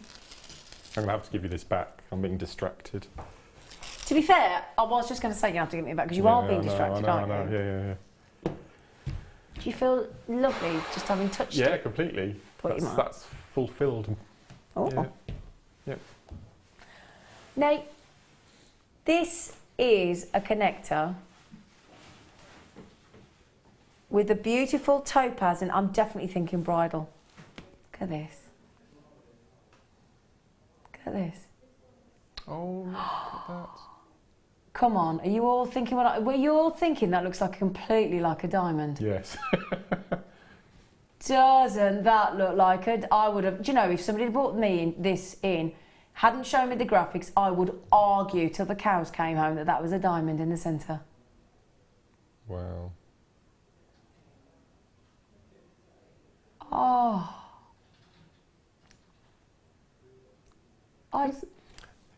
Speaker 2: going to have to give you this back. I'm being distracted.
Speaker 1: To be fair, I was just going to say you have to give me it back because you are being distracted, aren't you?
Speaker 2: Yeah.
Speaker 1: Do you feel lovely just having touched it?
Speaker 2: Yeah, completely. That's fulfilled.
Speaker 1: Oh.
Speaker 2: Yeah. Yep.
Speaker 1: Now, this is a connector with a beautiful topaz, and I'm definitely thinking bridal. Look at this. Look at this.
Speaker 2: Oh, look at that.
Speaker 1: Come on, are you all thinking were you all thinking that looks like completely like a diamond?
Speaker 2: Yes.
Speaker 1: Doesn't that look like it? I would have, do you know, if somebody had brought me this in, hadn't shown me the graphics, I would argue till the cows came home that was a diamond in the centre.
Speaker 2: Wow.
Speaker 1: Oh.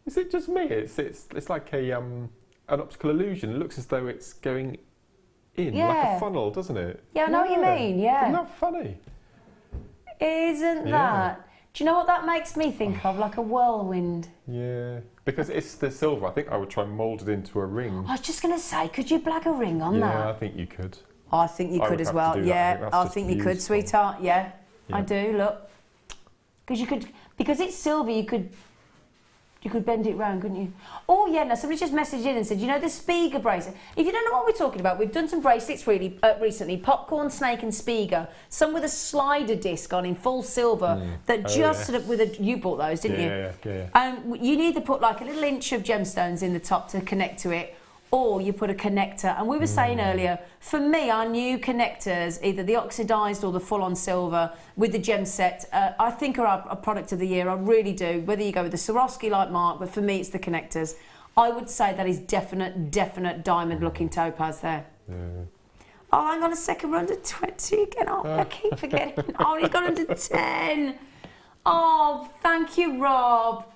Speaker 2: Is it just me? It's like an optical illusion. It looks as though it's going in like a funnel, doesn't it?
Speaker 1: Yeah, I know what you mean, yeah.
Speaker 2: Isn't that funny?
Speaker 1: Isn't that? Do you know what that makes me think of? Like a whirlwind.
Speaker 2: Yeah, because it's the silver. I think I would try and mould it into a ring.
Speaker 1: I was just going to say, could you blag a ring on that?
Speaker 2: Yeah, I think you could.
Speaker 1: I think you could as well. Yeah, I think you could, sweetheart. Yeah, I do. Look, because it's silver, you could bend it round, couldn't you? Oh yeah, no, somebody just messaged in and said, you know the Spiga bracelet? If you don't know what we're talking about, we've done some bracelets really recently, popcorn, snake and Spiga, some with a slider disc on in full silver that sort of with a, you bought those, didn't you?
Speaker 2: Yeah.
Speaker 1: You need to put like a little inch of gemstones in the top to connect to it, or you put a connector. And we were saying earlier, for me, our new connectors, either the oxidised or the full-on silver with the gem set, I think are a product of the year. I really do. Whether you go with the Swarovski like Mark, but for me, it's the connectors. I would say that is definite diamond-looking topaz there.
Speaker 2: Yeah.
Speaker 1: Oh, hang on a second, we're under 20 again. Oh, I keep forgetting. Oh, he's got under 10. Oh, thank you, Rob.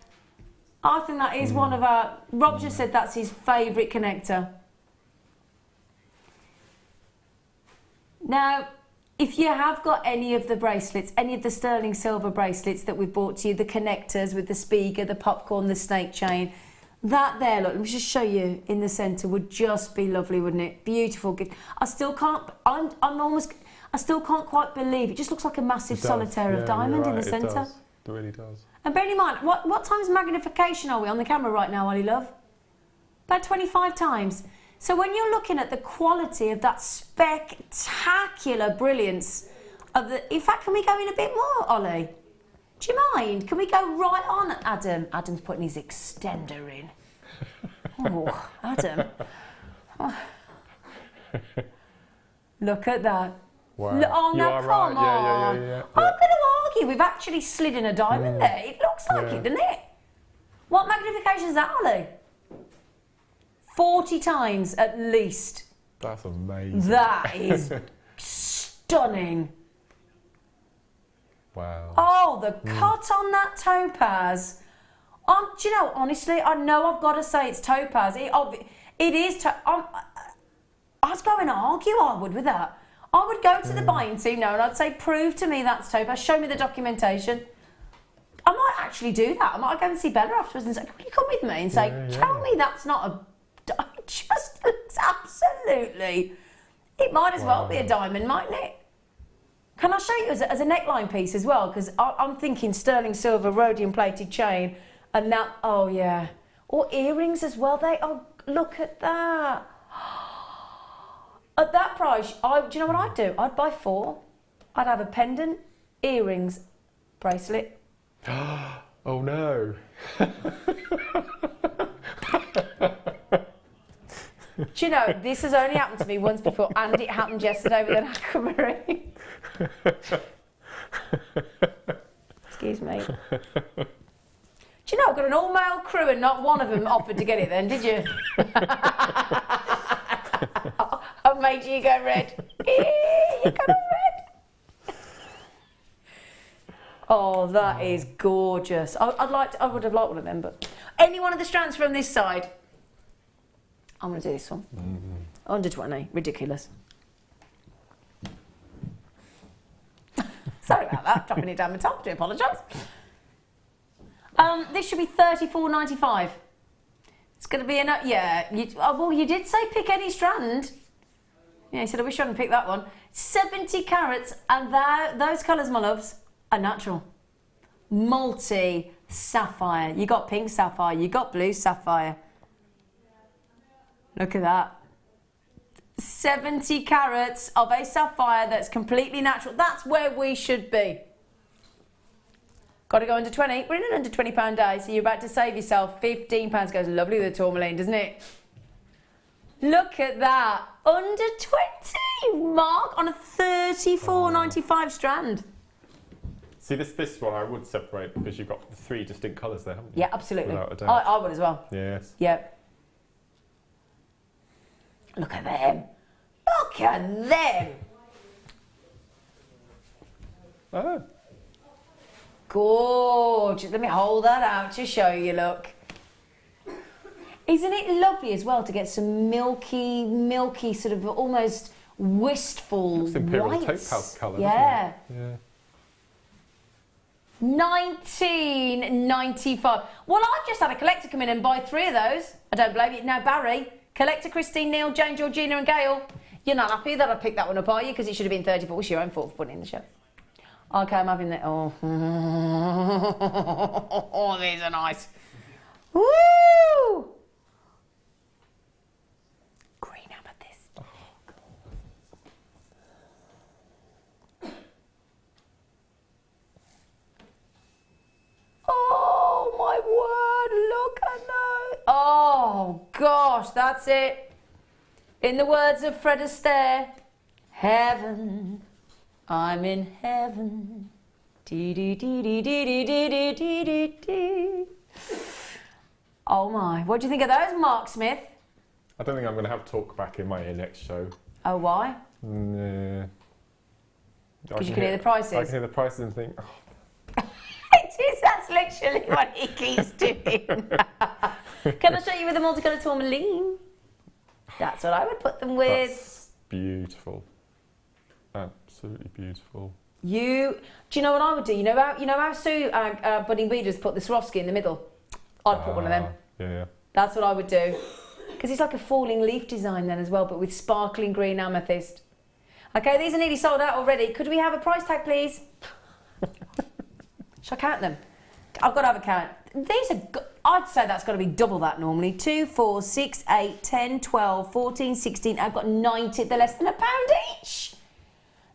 Speaker 1: I think that is one of our... Rob just said that's his favourite connector. Now, if you have got any of the bracelets, any of the sterling silver bracelets that we've bought to you, the connectors with the Spiga, the popcorn, the snake chain, that there, look, let me just show you in the centre, would just be lovely, wouldn't it? Beautiful gift. I still can't quite believe, it just looks like a massive solitaire of diamond in the centre.
Speaker 2: It really does.
Speaker 1: And bearing in mind, what times magnification are we on the camera right now, Ollie Love? About 25 times. So when you're looking at the quality of that spectacular brilliance of the... In fact, can we go in a bit more, Ollie? Do you mind? Can we go right on, Adam? Adam's putting his extender in. Oh, Adam. Oh. Look at that.
Speaker 2: Wow.
Speaker 1: Oh, no, come on.
Speaker 2: Yeah.
Speaker 1: I'm going to argue we've actually slid in a diamond there. It looks like it, doesn't it? What magnification is that, Ollie? 40 times at least.
Speaker 2: That's amazing.
Speaker 1: That is stunning.
Speaker 2: Wow.
Speaker 1: Oh, the cut on that topaz. Do you know, honestly, I know I've got to say it's topaz. It is. I'd go and argue, I would, with that. I would go to the buying team now and I'd say, prove to me that's topaz, show me the documentation. I might actually do that. I might go and see Bella afterwards and say, can you come with me and say, tell me that's not a... It just looks absolutely... It might as well be a diamond, mightn't it? Can I show you as a neckline piece as well? Because I'm thinking sterling silver, rhodium plated chain and that... Oh, yeah. Or earrings as well. Look at that. At that price, do you know what I'd do? I'd buy 4. I'd have a pendant, earrings, bracelet.
Speaker 2: Oh no.
Speaker 1: Do you know, this has only happened to me once before and it happened yesterday with an aquamarine. Excuse me. Do you know, I've got an all-male crew and not one of them offered to get it then, did you? I've made you go red. You got a red. Oh, that is gorgeous. I would have liked one of them, but any one of the strands from this side. I'm going to do this one. Under 20, ridiculous. Sorry about that, dropping it down the top. Do apologise. This should be $34.95. It's going to be enough. Yeah. Well, you did say pick any strand. Yeah, he said, I wish I hadn't picked that one. 70 carats, and those colours, my loves, are natural. Multi sapphire. You got pink sapphire, you got blue sapphire. Look at that. 70 carats of a sapphire that's completely natural. That's where we should be. Got to go under 20. We're in an under £20 day, so you're about to save yourself £15. Goes lovely with the tourmaline, doesn't it? Look at that. Under 20 mark on a $34.95 strand.
Speaker 2: See, this one I would separate because you've got 3 distinct colours there, haven't you?
Speaker 1: Yeah, absolutely.
Speaker 2: Without a doubt.
Speaker 1: I would as well.
Speaker 2: Yes.
Speaker 1: Yeah. Look at them. Look at them.
Speaker 2: Oh.
Speaker 1: Gorgeous. Let me hold that out to show you, look. Isn't it lovely as well to get some milky, sort of almost wistful
Speaker 2: Looks Imperial
Speaker 1: whites?
Speaker 2: Topaz colour,
Speaker 1: yeah.
Speaker 2: doesn't it? Yeah.
Speaker 1: $19.95. Well, I've just had a collector come in and buy 3 of those. I don't blame you. Now, Barry, collector Christine, Neil, Jane, Georgina and Gail, you're not happy that I picked that one up, are you? Because it should have been 34. It's your own fault for putting it in the show. Okay, I'm having that. Oh. Oh, these are nice. Woo! Green amethyst. Oh, my word, look at that. Oh, gosh, that's it. In the words of Fred Astaire, heaven, I'm in heaven. Dee dee dee dee dee dee dee dee dee dee. Oh my, what do you think of those, Mark Smith?
Speaker 2: I don't think I'm going to have talk back in my next show.
Speaker 1: Oh, why?
Speaker 2: Nah.
Speaker 1: Because you can hear the prices.
Speaker 2: I can hear the prices and think, oh.
Speaker 1: It is, that's literally what he keeps doing. Can I show you with the multicolour tourmaline? That's what I would put them with.
Speaker 2: That's beautiful. Absolutely beautiful.
Speaker 1: Do you know what I would do? You know how Sue, Budding Beaders, put the Swarovski in the middle? I'd put one of them.
Speaker 2: Yeah.
Speaker 1: That's what I would do. Because it's like a falling leaf design then as well, but with sparkling green amethyst. Okay, these are nearly sold out already. Could we have a price tag, please? Shall I count them? I've got to have a count. These are, I'd say that's got to be double that normally. 2, 4, 6, 8, 10, 12, 14, 16. I've got 90. They're less than £1 each.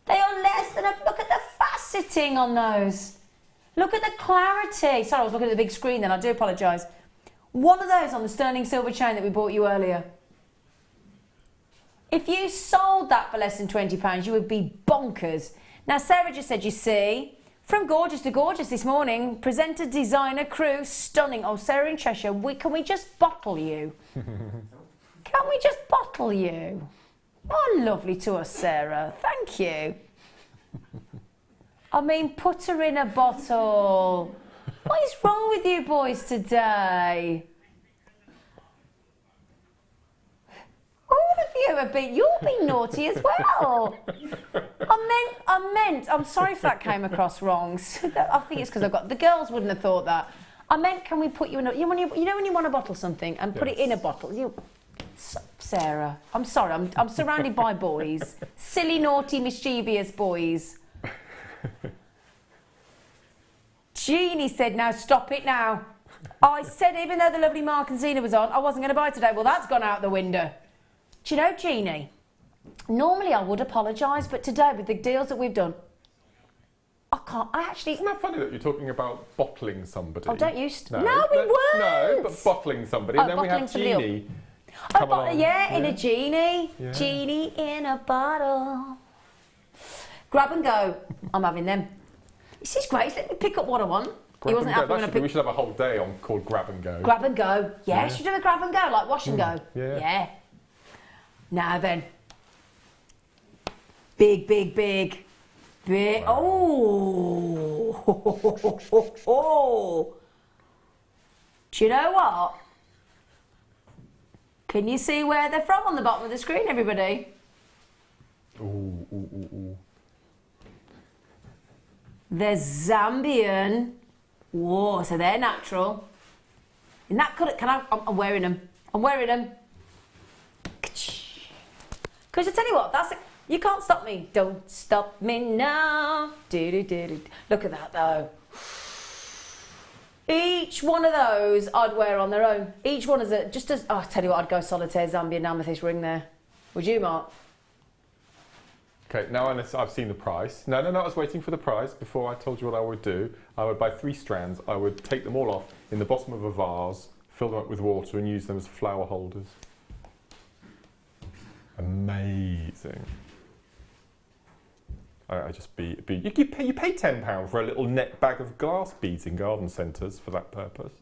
Speaker 1: They are less than look at the faceting on those. Look at the clarity. Sorry, I was looking at the big screen then. I do apologise. One of those on the sterling silver chain that we bought you earlier. If you sold that for less than £20, you would be bonkers. Now, Sarah just said, you see, from gorgeous to gorgeous this morning, presenter, designer, crew, stunning. Oh, Sarah in Cheshire, can we just bottle you? Can we just bottle you? Oh, lovely to us, Sarah. Thank you. I mean, put her in a bottle. What is wrong with you boys today? All of you have been, you're being naughty as well. I meant, I'm sorry if that came across wrong. I think it's because I've got, the girls wouldn't have thought that. I meant, can we put you in a, you know when you want to bottle something and put it in a bottle? Sarah, I'm sorry, I'm surrounded by boys. Silly, naughty, mischievous boys. Jeannie said, now stop it now. I said, even though the lovely Mark and Zena was on, I wasn't going to buy today. Well, that's gone out the window. Do you know, Jeannie, normally I would apologise, but today, with the deals that we've done, I can't, I actually...
Speaker 2: Isn't that funny that you're talking about bottling somebody?
Speaker 1: Oh, don't you... No, we weren't!
Speaker 2: No, but bottling somebody, and then we have Jeannie come along.
Speaker 1: Yeah, in a genie. Yeah. Genie in a bottle. Grab and go. I'm having them. This is great. Let me pick up what I want.
Speaker 2: He wasn't happy when I picked... We should have a whole day on called Grab and Go.
Speaker 1: Grab and go. Yeah, should we do a grab and go, like wash and go?
Speaker 2: Yeah.
Speaker 1: Now then. Big, big, big. Big. Wow. Oh. Do you know what? Can you see where they're from on the bottom of the screen, everybody?
Speaker 2: Ooh.
Speaker 1: They're Zambian. Whoa, so they're natural. In that colour, I'm wearing them. I'm wearing them. Because I tell you what, you can't stop me. Don't stop me now. Look at that though. Each one of those I'd wear on their own. Each one is I tell you what, I'd go solitaire Zambian amethyst ring there. Would you, Mark?
Speaker 2: Okay, now I've seen the price. No, I was waiting for the price before I told you what I would do. I would buy 3 strands. I would take them all off in the bottom of a vase, fill them up with water and use them as flower holders. Amazing. I just you pay £10 for a little net bag of glass beads in garden centres for that purpose.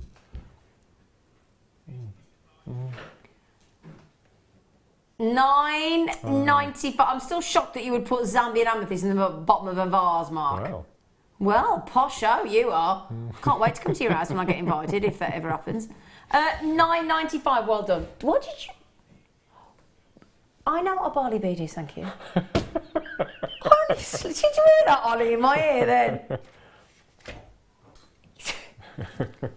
Speaker 1: $9.95. I'm still shocked that you would put Zambian amethyst in the bottom of a vase, Mark.
Speaker 2: Wow.
Speaker 1: Well, posh oh, you are. Can't wait to come to your house when I get invited, if that ever happens. $9.95. Well done. What did you? I know what a barley bead is, thank you. Honestly, did you hear that, Ollie, in my ear then?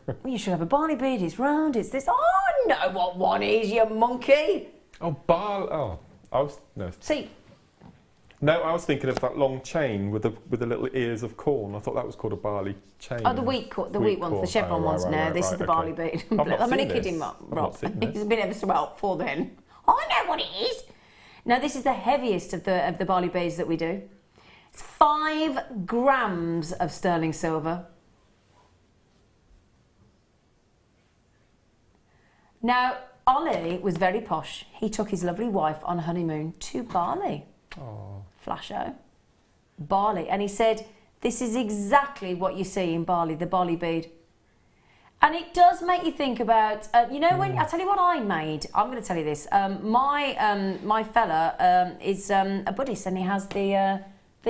Speaker 1: Well, you should have a barley bead. It's round. It's this. Oh, I know what one is, you monkey.
Speaker 2: Oh, I was no.
Speaker 1: See.
Speaker 2: No, I was thinking of that long chain with the little ears of corn. I thought that was called a barley chain.
Speaker 1: Oh, the wheat ones, the chevron ones. No, this is the barley bead. I'm only kidding, Rob. He's been ever so helpful then. I know what it is. Now, this is the heaviest of the barley beads that we do. It's 5 grams of sterling silver. Now, Ollie was very posh. He took his lovely wife on a honeymoon to Bali.
Speaker 2: Oh.
Speaker 1: Flasho. Bali. And he said, this is exactly what you see in Bali, the barley bead. And it does make you think about, you know, when I tell you what I made. I'm going to tell you this. My fella is a Buddhist, and he has the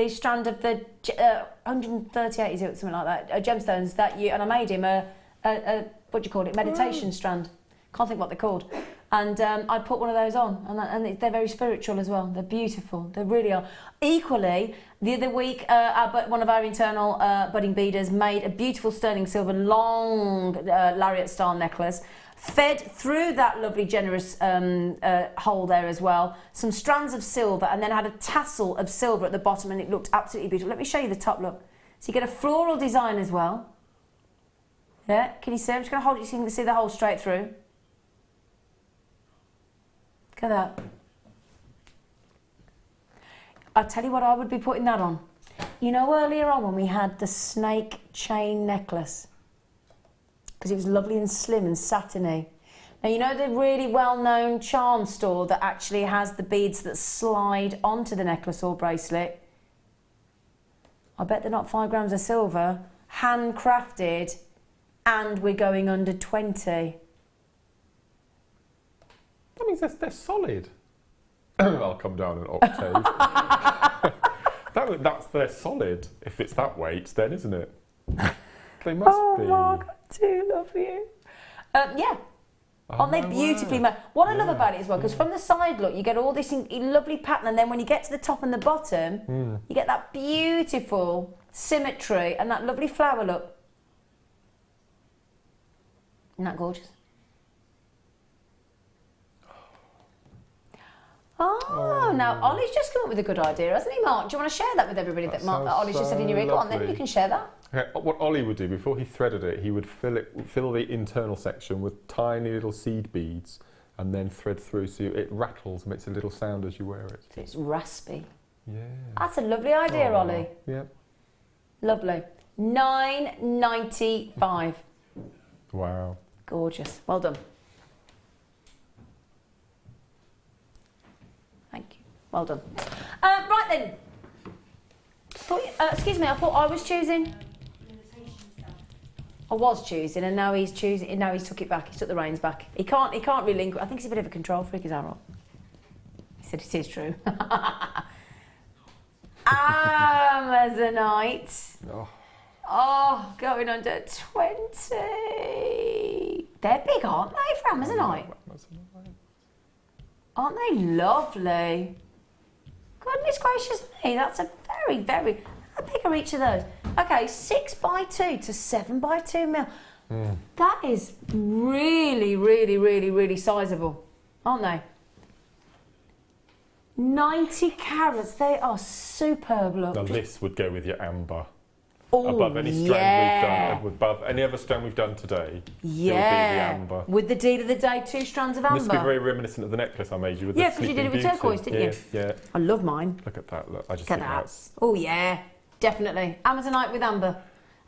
Speaker 1: strand of the 138, is it something like that? Gemstones that you, and I made him a what do you call it? Meditation strand. Can't think what they're called. And I put one of those on, and they're very spiritual as well. They're beautiful. They really are. Equally, the other week, one of our internal budding beaders made a beautiful sterling silver long lariat style necklace, fed through that lovely generous hole there as well, some strands of silver, and then had a tassel of silver at the bottom, and it looked absolutely beautiful. Let me show you the top look. So you get a floral design as well. Yeah, can you see? I'm just going to hold it so you can see the hole straight through. Look at that. I'll tell you what I would be putting that on. You know, earlier on when we had the snake chain necklace, because it was lovely and slim and satiny. Now, you know the really well-known charm store that actually has the beads that slide onto the necklace or bracelet? I bet they're not 5 grams of silver, handcrafted, and we're going under 20.
Speaker 2: That means they're solid. I'll come down an octave. They're solid. If it's that weight, then, isn't it? They must be.
Speaker 1: Oh, Mark, I do love you. Yeah. Aren't they beautifully made? What I love about it as well, because from the side look, you get all this lovely pattern, and then when you get to the top and the bottom, you get that beautiful symmetry and that lovely flower look. Isn't that gorgeous? Oh, now Ollie's just come up with a good idea, hasn't he, Mark? Do you want to share that with everybody that Ollie's just said in your ear? Go on, then you can share that.
Speaker 2: Okay, what Ollie would do before he threaded it, he would fill the internal section with tiny little seed beads, and then thread through so it rattles, makes a little sound as you wear it.
Speaker 1: So it's raspy.
Speaker 2: Yeah.
Speaker 1: That's a lovely idea, Ollie.
Speaker 2: Yeah.
Speaker 1: Lovely. $9.95.
Speaker 2: Wow.
Speaker 1: Gorgeous. Well done. Thank you. Well done. Right then. Excuse me, I thought I was choosing. I was choosing, and now he's choosing. Now he's took it back. He's took the reins back. He can't relinquish. I think he's a bit of a control freak, is that right? He said it is true. Amazonite. Oh, going under 20. They're big, aren't they, for Amazonite? Aren't they lovely? Goodness gracious me, that's a very, very... How big are each of those? Okay, 6x2 to 7x2 mil. That is really, really, really, really sizable, aren't they? 90 carats, they are superb, look.
Speaker 2: Now this would go with your amber.
Speaker 1: Oh,
Speaker 2: above any strand we've done, above any other strand we've done today.
Speaker 1: Yeah.
Speaker 2: It'll be the amber.
Speaker 1: With the deal of the day, 2 strands of amber.
Speaker 2: This would be very reminiscent of the necklace I made you with the
Speaker 1: because you did it with turquoise, didn't you?
Speaker 2: Yeah.
Speaker 1: I love mine.
Speaker 2: Look at that. Look, I just
Speaker 1: Look
Speaker 2: think
Speaker 1: at that.
Speaker 2: that's.
Speaker 1: Oh yeah, definitely. Amazonite with amber.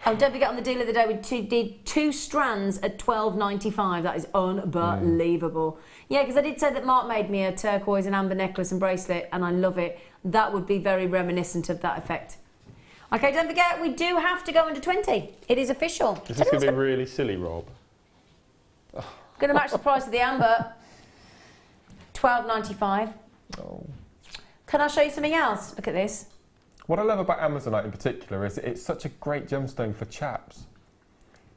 Speaker 1: Oh, don't forget on the deal of the day, we did 2 strands at $12.95. That is unbelievable. Yeah, because I did say that Mark made me a turquoise and amber necklace and bracelet, and I love it. That would be very reminiscent of that effect. Okay, don't forget, we do have to go under 20. It is official.
Speaker 2: Is this going to be really silly, Rob?
Speaker 1: Going to match the price of the amber. $12.95.
Speaker 2: Oh.
Speaker 1: Can I show you something else? Look at this.
Speaker 2: What I love about Amazonite in particular is it's such a great gemstone for chaps.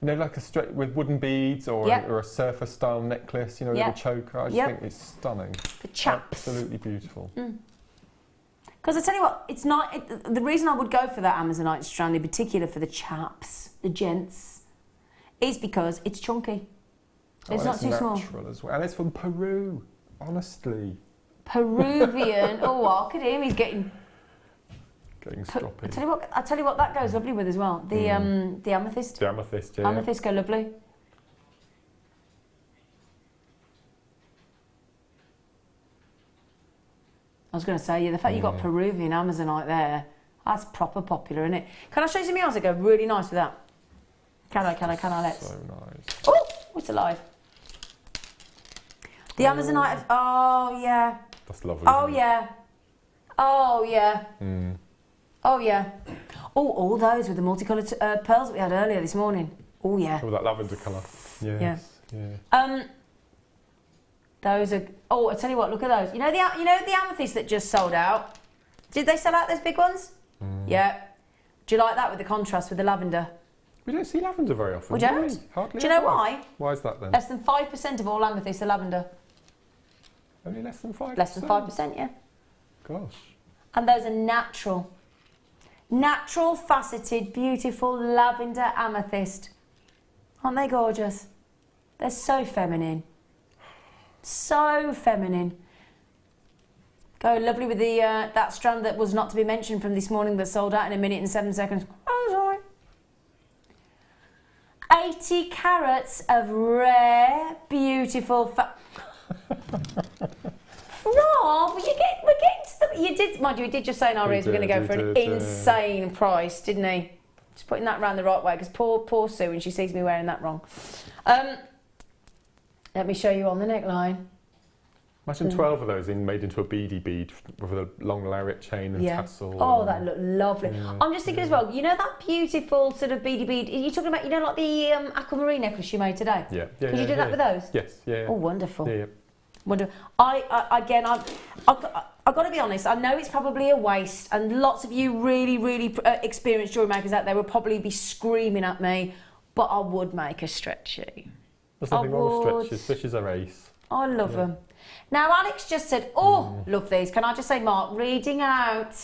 Speaker 2: You know, like a straight with wooden beads or, or a surfer style necklace, you know, a little choker. I just think it's stunning.
Speaker 1: For chaps.
Speaker 2: Absolutely beautiful.
Speaker 1: Because I tell you what, it's not. The reason I would go for that Amazonite strand in particular for the chaps, the gents, is because it's chunky. It's not too small.
Speaker 2: As well. And it's from Peru, honestly.
Speaker 1: Peruvian. Oh, look at him. He's getting
Speaker 2: stroppy.
Speaker 1: I tell you what, that goes lovely with as well. The amethyst.
Speaker 2: The amethyst, yeah.
Speaker 1: Amethyst go lovely. I was going to say, the fact you've got Peruvian Amazonite there, that's proper popular, isn't it? Can I show you something else that go really nice with that? Can I, let's?
Speaker 2: So nice.
Speaker 1: Oh, it's alive. The Amazonite, oh yeah.
Speaker 2: That's lovely.
Speaker 1: Oh yeah. Oh yeah. Oh yeah. Oh, all those with the multicoloured pearls that we had earlier this morning. Oh yeah.
Speaker 2: Oh, that lavender colour. Yes.
Speaker 1: Yeah. Those are. Oh, I tell you what. Look at those. You know the amethyst that just sold out. Did they sell out those big ones? Yeah. Do you like that with the contrast with the lavender?
Speaker 2: We don't see lavender very often.
Speaker 1: We don't.
Speaker 2: Hardly.
Speaker 1: Do you know why?
Speaker 2: Why is that then?
Speaker 1: Less than 5% of all amethyst are lavender.
Speaker 2: Only less than 5%.
Speaker 1: Less than 5%, yeah.
Speaker 2: Gosh.
Speaker 1: And those are natural. Natural, faceted, beautiful lavender amethyst. Aren't they gorgeous? They're so feminine. So feminine. Go lovely with the that strand that was not to be mentioned from this morning that sold out in 1 minute and 7 seconds. Oh, sorry. 80 carats of rare, beautiful. Rob, we're getting to the. You did, mind you, he did just say in our ears we're going to go for an insane price, didn't he? Just putting that round the right way because poor Sue, and she sees me wearing that wrong. Let me show you on the neckline.
Speaker 2: Imagine 12 of those made into a beady bead with a long lariat chain and tassel.
Speaker 1: Oh, that looked lovely. Yeah. I'm just thinking as well, you know that beautiful sort of beady bead, are you talking about, you know, like the aquamarine necklace you made today?
Speaker 2: Yeah.
Speaker 1: Could you do that with those?
Speaker 2: Yes, yeah.
Speaker 1: Oh, wonderful.
Speaker 2: Yeah.
Speaker 1: Wonderful. I've got to be honest, I know it's probably a waste, and lots of you really experienced jewellery makers out there will probably be screaming at me, but I would make a stretchy.
Speaker 2: There's nothing wrong with stretches. Stretches are ace.
Speaker 1: I love them. Now, Alex just said, love these. Can I just say, Mark, reading out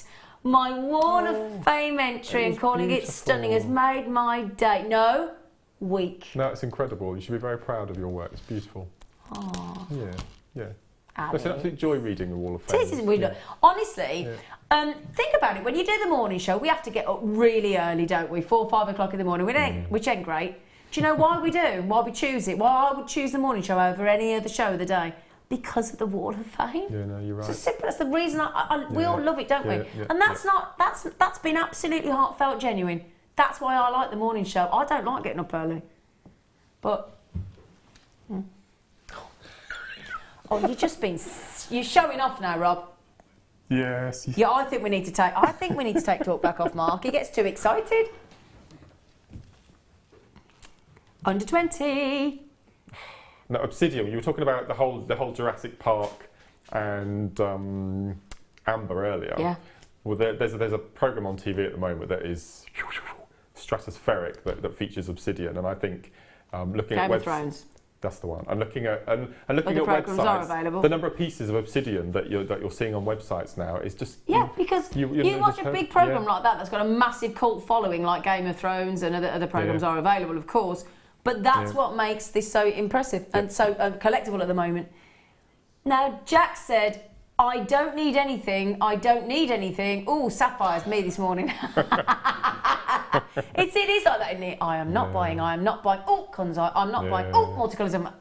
Speaker 1: my Wall of Fame entry and calling it stunning has made my day. No, week.
Speaker 2: No, it's incredible. You should be very proud of your work. It's beautiful.
Speaker 1: Oh.
Speaker 2: Yeah. It's an absolute joy reading the Wall of Fame.
Speaker 1: It is honestly, think about it. When you do the morning show, we have to get up really early, don't we? 4 or 5 o'clock in the morning, which ain't great. Do you know why we do? Why we choose it? Why I would choose the morning show over any other show of the day? Because of the Wall of Fame.
Speaker 2: Yeah, no, you're right.
Speaker 1: It's simple. That's the reason we all love it, don't we? And that's been absolutely heartfelt, genuine. That's why I like the morning show. I don't like getting up early, but. Oh, you're showing off now, Rob.
Speaker 2: Yes.
Speaker 1: Yeah, I think we need to take talk back off Mark. He gets too excited. Under 20.
Speaker 2: No, Obsidian. You were talking about the whole Jurassic Park and Amber earlier.
Speaker 1: Yeah.
Speaker 2: Well, there's a program on TV at the moment that is stratospheric that features Obsidian, and I think looking at
Speaker 1: Game of Thrones.
Speaker 2: That's the one. I'm looking at websites.
Speaker 1: Are available.
Speaker 2: The number of pieces of obsidian that you're seeing on websites now is just
Speaker 1: because you watch a big program like that's got a massive cult following, like Game of Thrones and other programs are available, of course. But that's what makes this so impressive and so collectible at the moment. Now, Jack said, I don't need anything. I don't need anything. Oh, Sapphire's me this morning. it is like that, isn't it? I am not buying. I am not buying. Oh, Kunzai. I'm not buying. Oh, multicolours.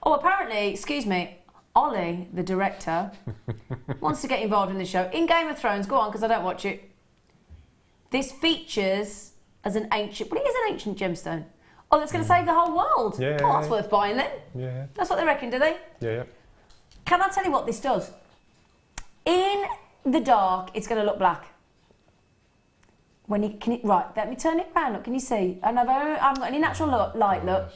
Speaker 1: Oh, apparently, excuse me, Ollie, the director, wants to get involved in the show. In Game of Thrones, go on, because I don't watch it. This features as an ancient, well, it is an ancient gemstone. Oh, that's going to save the whole world.
Speaker 2: Yeah.
Speaker 1: Oh, that's worth buying then.
Speaker 2: Yeah.
Speaker 1: That's what they reckon, do they?
Speaker 2: Yeah.
Speaker 1: Can I tell you what this does? In the dark, it's going to look black. When you can, right, let me turn it around. Look, can you see? And I haven't got any natural light. Look.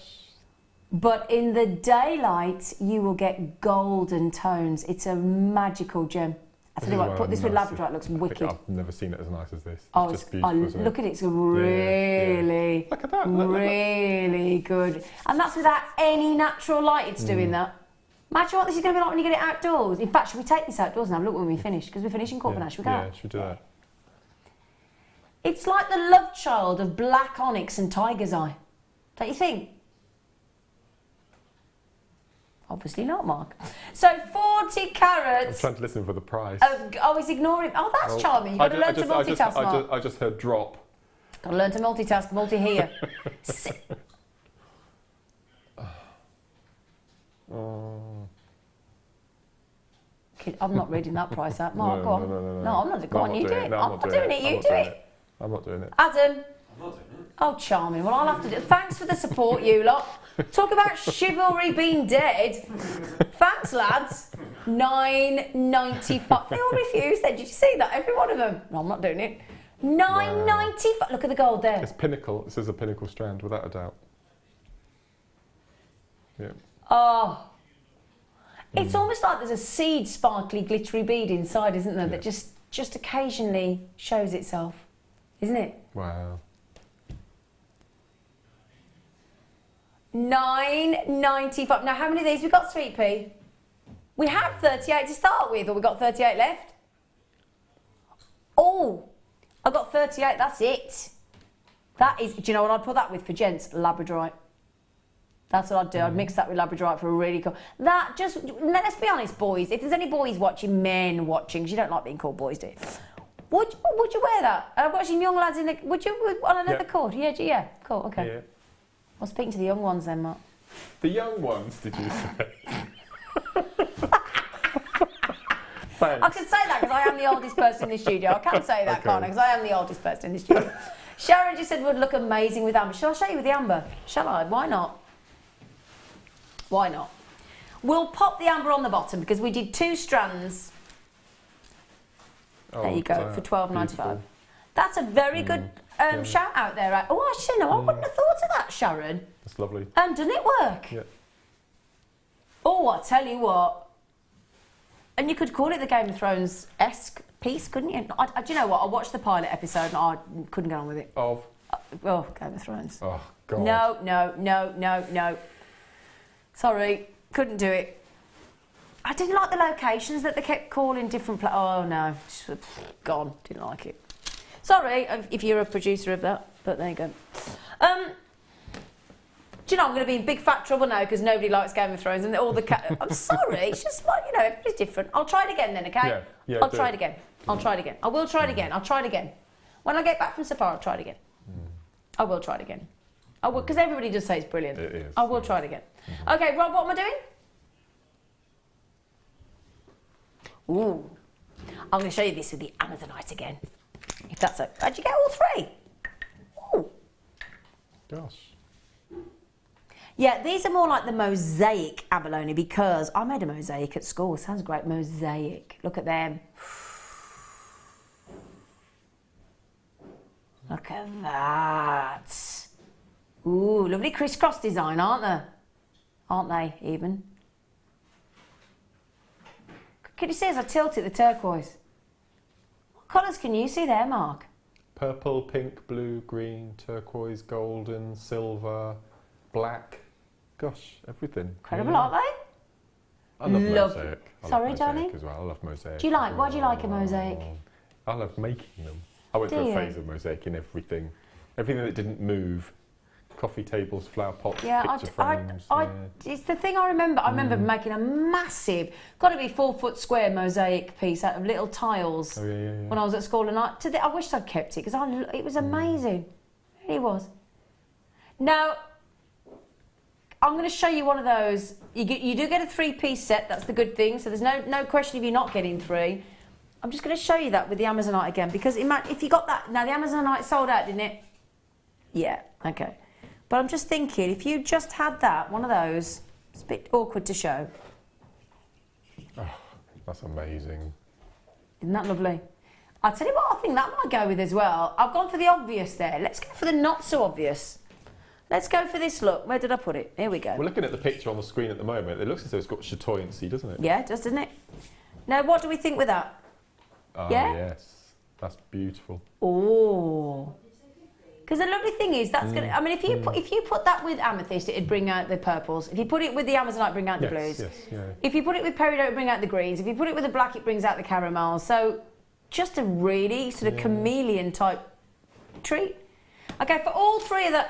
Speaker 1: But in the daylight, you will get golden tones. It's a magical gem. I tell you what, put this with labradorite, it looks wicked.
Speaker 2: I've never seen it as nice as this.
Speaker 1: Oh,
Speaker 2: it's just beautiful, isn't
Speaker 1: look
Speaker 2: it?
Speaker 1: at it, it's really,
Speaker 2: Look at that,
Speaker 1: really good. And that's without any natural light, it's doing that. Imagine what this is going to be like when you get it outdoors. In fact, should we take this outdoors now? Look when we finish, because we're finishing quarter now. Should we go?
Speaker 2: Yeah, should we do that?
Speaker 1: It's like the love child of black onyx and tiger's eye. Don't you think? Obviously not, Mark. So 40 carats.
Speaker 2: I'm trying to listen for the price.
Speaker 1: Oh, he's ignoring. Oh, that's charming. You've got to learn to multitask, Mark.
Speaker 2: I just heard drop.
Speaker 1: Got to learn to multitask, multi-hear. Kid, I'm not reading that price out. Mark, go on. No, I'm not. Go on, you do it. I'm not doing it. You do it.
Speaker 2: I'm not doing it.
Speaker 1: Adam.
Speaker 10: I'm not doing it.
Speaker 1: Oh, charming. Well, I'll have to do it. Thanks for the support, you lot. Talk about chivalry being dead. Thanks, lads. $9.95. They all refused then. Did you see that? Every one of them. No, I'm not doing it. $9.95. Look at the gold there.
Speaker 2: It's pinnacle. This is a pinnacle strand, without a doubt. Yeah.
Speaker 1: Oh. It's almost like there's a seed sparkly glittery bead inside, isn't there? That just occasionally shows itself. Isn't it?
Speaker 2: Wow.
Speaker 1: $9.95. Now, how many of these we got, Sweet Pea? We had 38 to start with, or we got 38 left? Oh, I got 38. That's it. That is. Do you know what I'd put that with for gents? Labradorite. That's what I'd do. I'd mix that with labradorite for a really cool. That just. Let's be honest, boys. If there's any boys watching, men watching, because you don't like being called boys, do you? Would you wear that? I've got some young lads in the. Would you on a leather cord? Yeah. Cool. Okay.
Speaker 2: Yeah.
Speaker 1: I'll speak to the young ones then, Mark.
Speaker 2: The young ones, did you say? Thanks.
Speaker 1: I can say that because I am the oldest person in the studio. I can say that, can't I? Because I am the oldest person in the studio. Sharon just said would look amazing with amber. Shall I show you with the amber? Shall I? Why not? Why not? We'll pop the amber on the bottom because we did 2 strands. There you go, for $12.95. That's a very good shout out there. Right? Oh, actually, no, I wouldn't have thought of that, Sharon.
Speaker 2: That's lovely.
Speaker 1: And doesn't it work?
Speaker 2: Yeah.
Speaker 1: Oh, I tell you what. And you could call it the Game of Thrones-esque piece, couldn't you? Do you know what? I watched the pilot episode and I couldn't get on with it.
Speaker 2: Of?
Speaker 1: Game of Thrones.
Speaker 2: Oh, God.
Speaker 1: No. Sorry, couldn't do it. I didn't like the locations that they kept calling different places. Oh, no. Gone. Didn't like it. Sorry if you're a producer of that, but there you go. Do you know, I'm going to be in big fat trouble now because nobody likes Game of Thrones and all the I'm sorry, it's just like, you know, everybody's different. I'll try it again then, okay?
Speaker 2: Yeah,
Speaker 1: I'll try it again. I will try it again. I'll try it again. When I get back from Safari, I'll try it again. I will try it again. I will, because everybody does say it's brilliant.
Speaker 2: It is.
Speaker 1: I will try it again. Okay, Rob, what am I doing? Ooh. I'm going to show you this with the Amazonite again. If that's okay. How'd you get all 3? Ooh.
Speaker 2: Gosh.
Speaker 1: Yeah, these are more like the mosaic abalone because I made a mosaic at school. Sounds great, mosaic. Look at them. Look at that. Ooh, lovely crisscross design, aren't they? Aren't they, even? Can you see as I tilt it, the turquoise? What colours can you see there, Mark?
Speaker 2: Purple, pink, blue, green, turquoise, golden, silver, black. Gosh, everything.
Speaker 1: Incredible, aren't they?
Speaker 2: I love mosaic.
Speaker 1: Sorry,
Speaker 2: mosaic
Speaker 1: Johnny?
Speaker 2: as well. I love mosaic.
Speaker 1: Why do you like a mosaic?
Speaker 2: I love making them. I went through a phase of mosaic in everything. Everything that didn't move. coffee tables, flower pots,
Speaker 1: Yeah,
Speaker 2: picture frames.
Speaker 1: it's the thing I remember. I remember making a massive, got to be 4 foot square mosaic piece out of little tiles when I was at school, and I wished I'd kept it because it was amazing. It really was. Now, I'm going to show you one of those. You do get a 3-piece set. That's the good thing. So there's no question if you're not getting 3. I'm just going to show you that with the Amazonite again, because if you got that, now the Amazonite sold out, didn't it? Yeah, okay. But I'm just thinking, if you just had that, one of those, it's a bit awkward to show.
Speaker 2: Oh, that's amazing.
Speaker 1: Isn't that lovely? I'll tell you what I think that might go with as well. I've gone for the obvious there. Let's go for the not so obvious. Let's go for this look. Where did I put it? Here we go.
Speaker 2: We're looking at the picture on the screen at the moment. It looks as though it's got chatoyancy, doesn't it?
Speaker 1: Yeah, it does, doesn't it? Now, what do we think with that?
Speaker 2: Oh,
Speaker 1: yeah?
Speaker 2: Yes. That's beautiful.
Speaker 1: Oh. Because the lovely thing is, that's going to... I mean, if you put that with amethyst, it'd bring out the purples. If you put it with the Amazonite, it'd bring out the blues.
Speaker 2: Yes, yeah.
Speaker 1: If you put it with peridot, it'd bring out the greens. If you put it with the black, it brings out the caramel. So, just a really sort of chameleon type treat. Okay, for all 3 of the...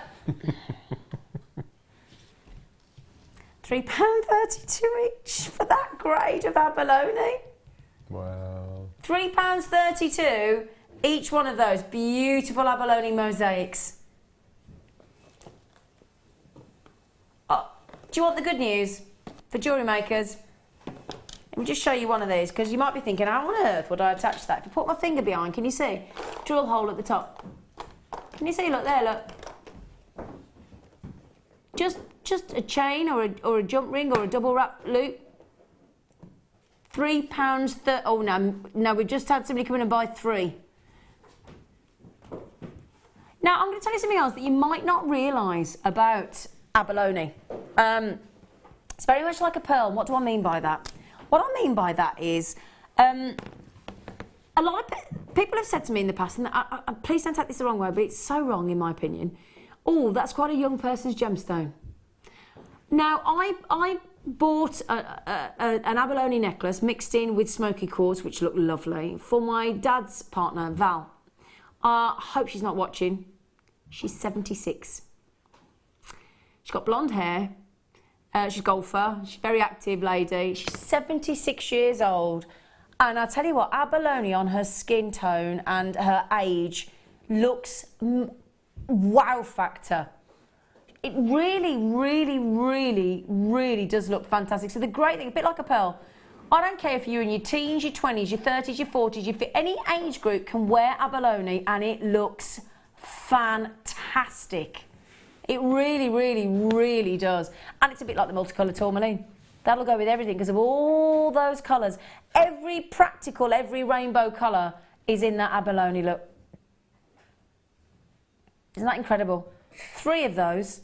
Speaker 1: £3.32 each for that grade of abalone.
Speaker 2: Wow.
Speaker 1: £3.32 each one of those beautiful abalone mosaics. Oh, do you want the good news for jewellery makers? Let me just show you one of these, because you might be thinking, how on earth would I attach that? If I put my finger behind, can you see? Drill hole at the top. Can you see? Look there, look. Just a chain or a jump ring or a double wrap loop. £3.30. Oh no, we've just had somebody come in and buy 3. Now I'm going to tell you something else that you might not realise about abalone. It's very much like a pearl. What do I mean by that? What I mean by that is a lot of people have said to me in the past, and please don't take this the wrong way, but it's so wrong in my opinion. Oh, that's quite a young person's gemstone. Now, I bought an abalone necklace mixed in with smoky quartz, which looked lovely, for my dad's partner, Val. I hope she's not watching. She's 76. She's got blonde hair. She's a golfer. She's a very active lady. She's 76 years old. And I'll tell you what, abalone on her skin tone and her age looks wow factor. It really, really, really, really does look fantastic. So the great thing, a bit like a pearl, I don't care if you're in your teens, your 20s, your 30s, your 40s, any age group can wear abalone and it looks fantastic. It really, really, really does. And it's a bit like the multicoloured tourmaline. That'll go with everything because of all those colours. Every rainbow colour is in that abalone look. Isn't that incredible? 3 of those.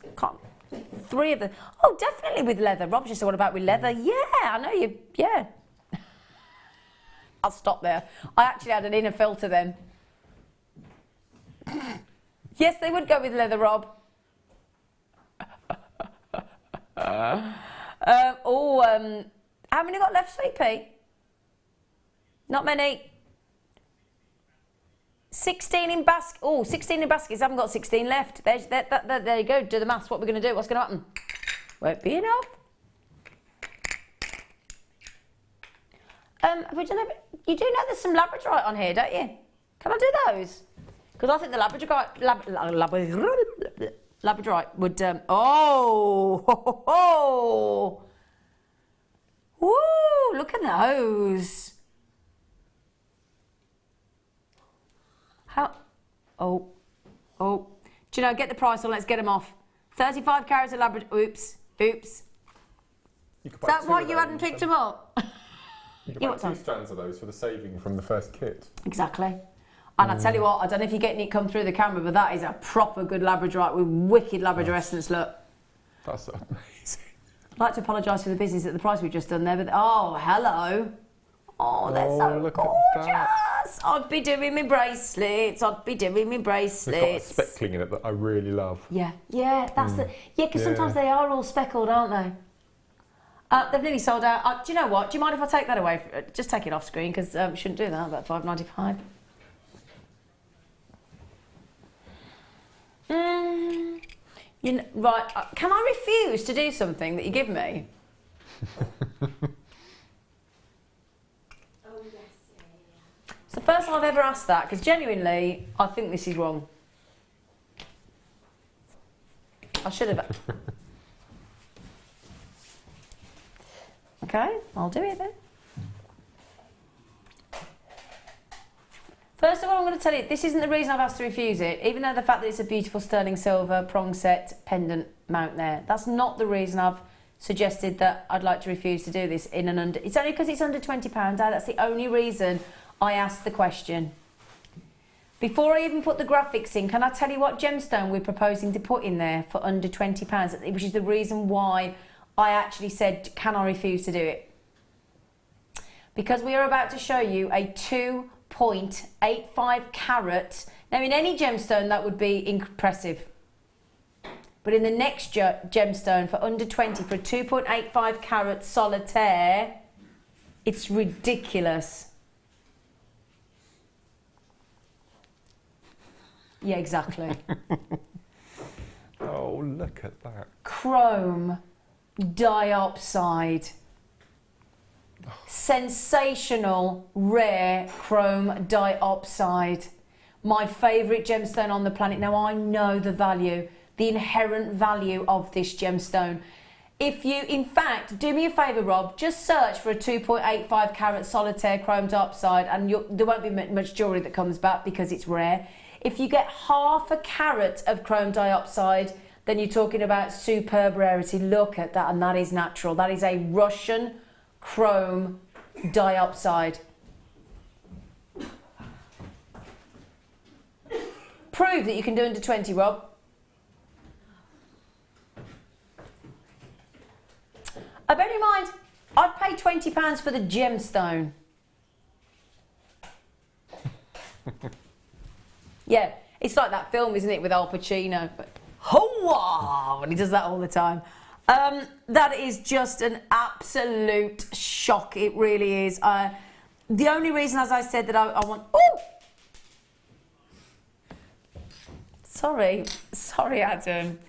Speaker 1: 3 of them. Oh, definitely with leather. Rob's just said, what about with leather? Yeah, I know you. Yeah. I'll stop there. I actually had an inner filter then. Yes, they would go with leather, Rob. How many got left, Sweet Pea? Not many. 16 in basket. Oh, 16 in baskets. I haven't got 16 left. There you go. Do the maths. What we're going to do? What's going to happen? Won't be enough. You do know there's some labradorite on here, don't you? Can I do those? Because I think the labradorite would. Woo! Look at those. Oh. Do you know, get the price on, let's get them off. 35 carats of Labrador. Oops. Is that why you hadn't picked them up?
Speaker 2: You can buy 2 strands of those for the saving from the first kit.
Speaker 1: Exactly. And I tell you what, I don't know if you're getting it come through the camera, but that is a proper good Labradorite with wicked Labrador essence look.
Speaker 2: That's amazing.
Speaker 1: I'd like to apologise for the business at the price we've just done there, but oh, hello. Oh, they're so
Speaker 2: look
Speaker 1: gorgeous.
Speaker 2: At that.
Speaker 1: I'd be doing my bracelets.
Speaker 2: It's got a speckling in it that I really love.
Speaker 1: Yeah, that's the... Yeah, because sometimes they are all speckled, aren't they? They've nearly sold out. Do you know what? Do you mind if I take that away? Just take it off screen, because shouldn't do that, about $5.95. Right, can I refuse to do something that you give me? It's the first time I've ever asked that, because genuinely, I think this is wrong. I should have. Okay, I'll do it then. First of all, I'm going to tell you, this isn't the reason I've asked to refuse it, even though the fact that it's a beautiful sterling silver prong set pendant mount there. That's not the reason I've suggested that I'd like to refuse to do this in an under... It's only because it's under £20, that's the only reason I asked the question. Before I even put the graphics in, can I tell you what gemstone we're proposing to put in there for under £20, which is the reason why I actually said, can I refuse to do it? Because we are about to show you a 2.85 carat. Now, in any gemstone, that would be impressive. But in the next gemstone, for under 20, for a 2.85 carat solitaire, it's ridiculous. Yeah, exactly.
Speaker 2: Oh, look at that.
Speaker 1: Chrome diopside. Sensational, rare chrome diopside. My favourite gemstone on the planet. Now, I know the value, the inherent value of this gemstone. If you, in fact, do me a favour, Rob, just search for a 2.85 carat solitaire chrome diopside, and there won't be much jewellery that comes back because it's rare. If you get half a carat of chrome diopside, then you're talking about superb rarity. Look at that, and that is natural. That is a Russian chrome diopside. Prove that you can do under 20, Rob. Bear in mind, I'd pay £20 for the gemstone. Yeah, it's like that film, isn't it, with Al Pacino? Ho-wah! And he does that all the time. That is just an absolute shock. It really is. The only reason, as I said, that I want... Oh! Sorry, Adam.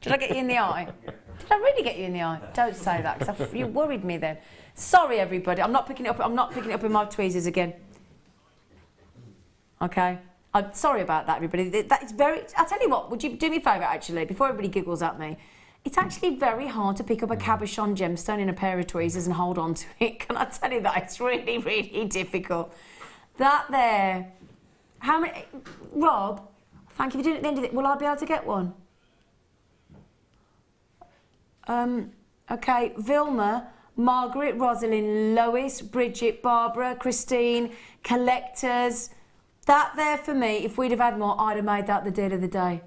Speaker 1: Did I get you in the eye? Did I really get you in the eye? Don't say that, because you worried me then. Sorry, everybody. I'm not picking it up. I'm not picking it up in my tweezers again. Okay. I'm sorry about that, everybody. That is very... I'll tell you what, would you do me a favour, actually, before everybody giggles at me? It's actually very hard to pick up a cabochon gemstone in a pair of tweezers and hold on to it. Can I tell you that? It's really, really difficult. That there... How many... Rob, thank you for doing it at the end of it. Will I be able to get one? Okay, Vilma, Margaret, Rosalind, Lois, Bridget, Barbara, Christine, collectors... That there for me, if we'd have had more, I'd have made that the deal of the day.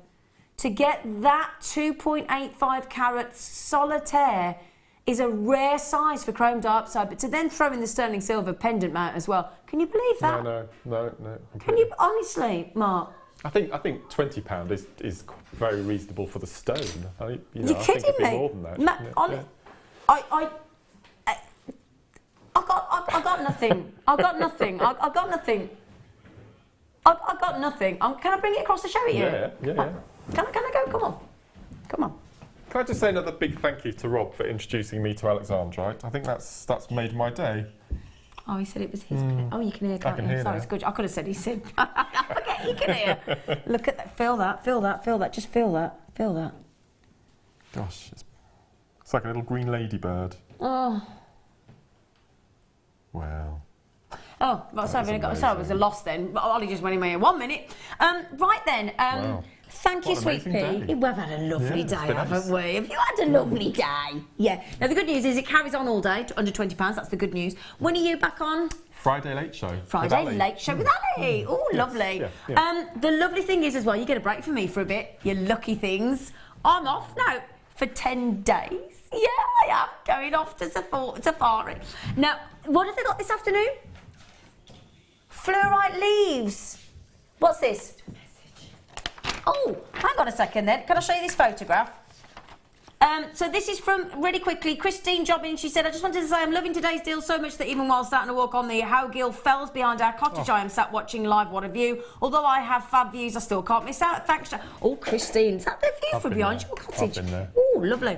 Speaker 1: To get that 2.85 carat solitaire is a rare size for chrome diopside, but to then throw in the sterling silver pendant mount as well, can you believe that?
Speaker 2: No. Completely.
Speaker 1: Can you, honestly, Mark?
Speaker 2: I think £20 is very reasonable for the stone.
Speaker 1: You're
Speaker 2: I think
Speaker 1: kidding
Speaker 2: it'd be
Speaker 1: me?
Speaker 2: more than that.
Speaker 1: I got nothing. I got nothing. I got nothing. I got nothing. Can I bring it across to show it you?
Speaker 2: Yeah.
Speaker 1: Can I go? Come on.
Speaker 2: Can I just say another big thank you to Rob for introducing me to Alexandrite? I think that's made my day.
Speaker 1: Oh, he said it was his. Oh, you can hear, can't you? Sorry, it's good. I could have said he said. I forget you can hear. Look at that. Feel that. Just feel that.
Speaker 2: Gosh, it's like a little green ladybird.
Speaker 1: Oh.
Speaker 2: Well.
Speaker 1: Oh, well, sorry, it was a loss then. Ollie just went in my ear. 1 minute. Right then.
Speaker 2: Wow.
Speaker 1: Thank you, Sweet Pea. We've had a lovely day, haven't we? Have you had a lovely day? Yeah. Now, the good news is it carries on all day to under £20. That's the good news. When are you back on?
Speaker 2: Friday Late Show.
Speaker 1: Friday Late Show with Ali. Oh, lovely.
Speaker 2: Yeah.
Speaker 1: The lovely thing is as well, you get a break from me for a bit. You lucky things. I'm off now for 10 days. Yeah, I am going off to safari. Now, what have they got this afternoon? Fluorite leaves. What's this? Oh, hang on a second then. Can I show you this photograph? So this is from, really quickly, Christine Jobbins. She said, I just wanted to say I'm loving today's deal so much that even while sat on a walk on the Howgill Fells behind our cottage, I am sat watching live. What a view. Although I have fab views, I still can't miss out. Thanks. Oh, Christine, is that the view from behind your cottage? Oh, lovely.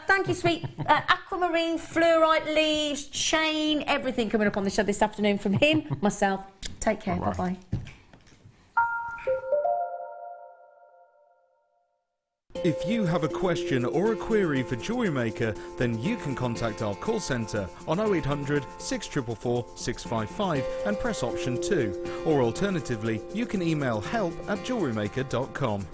Speaker 1: Thank you, sweet. Aquamarine, fluorite leaves, chain, everything coming up on the show this afternoon from him, myself. Take care. Bye-bye.
Speaker 9: If you have a question or a query for Jewellery Maker, then you can contact our call centre on 0800 644 655 and press option 2. Or alternatively, you can email help@jewellerymaker.com.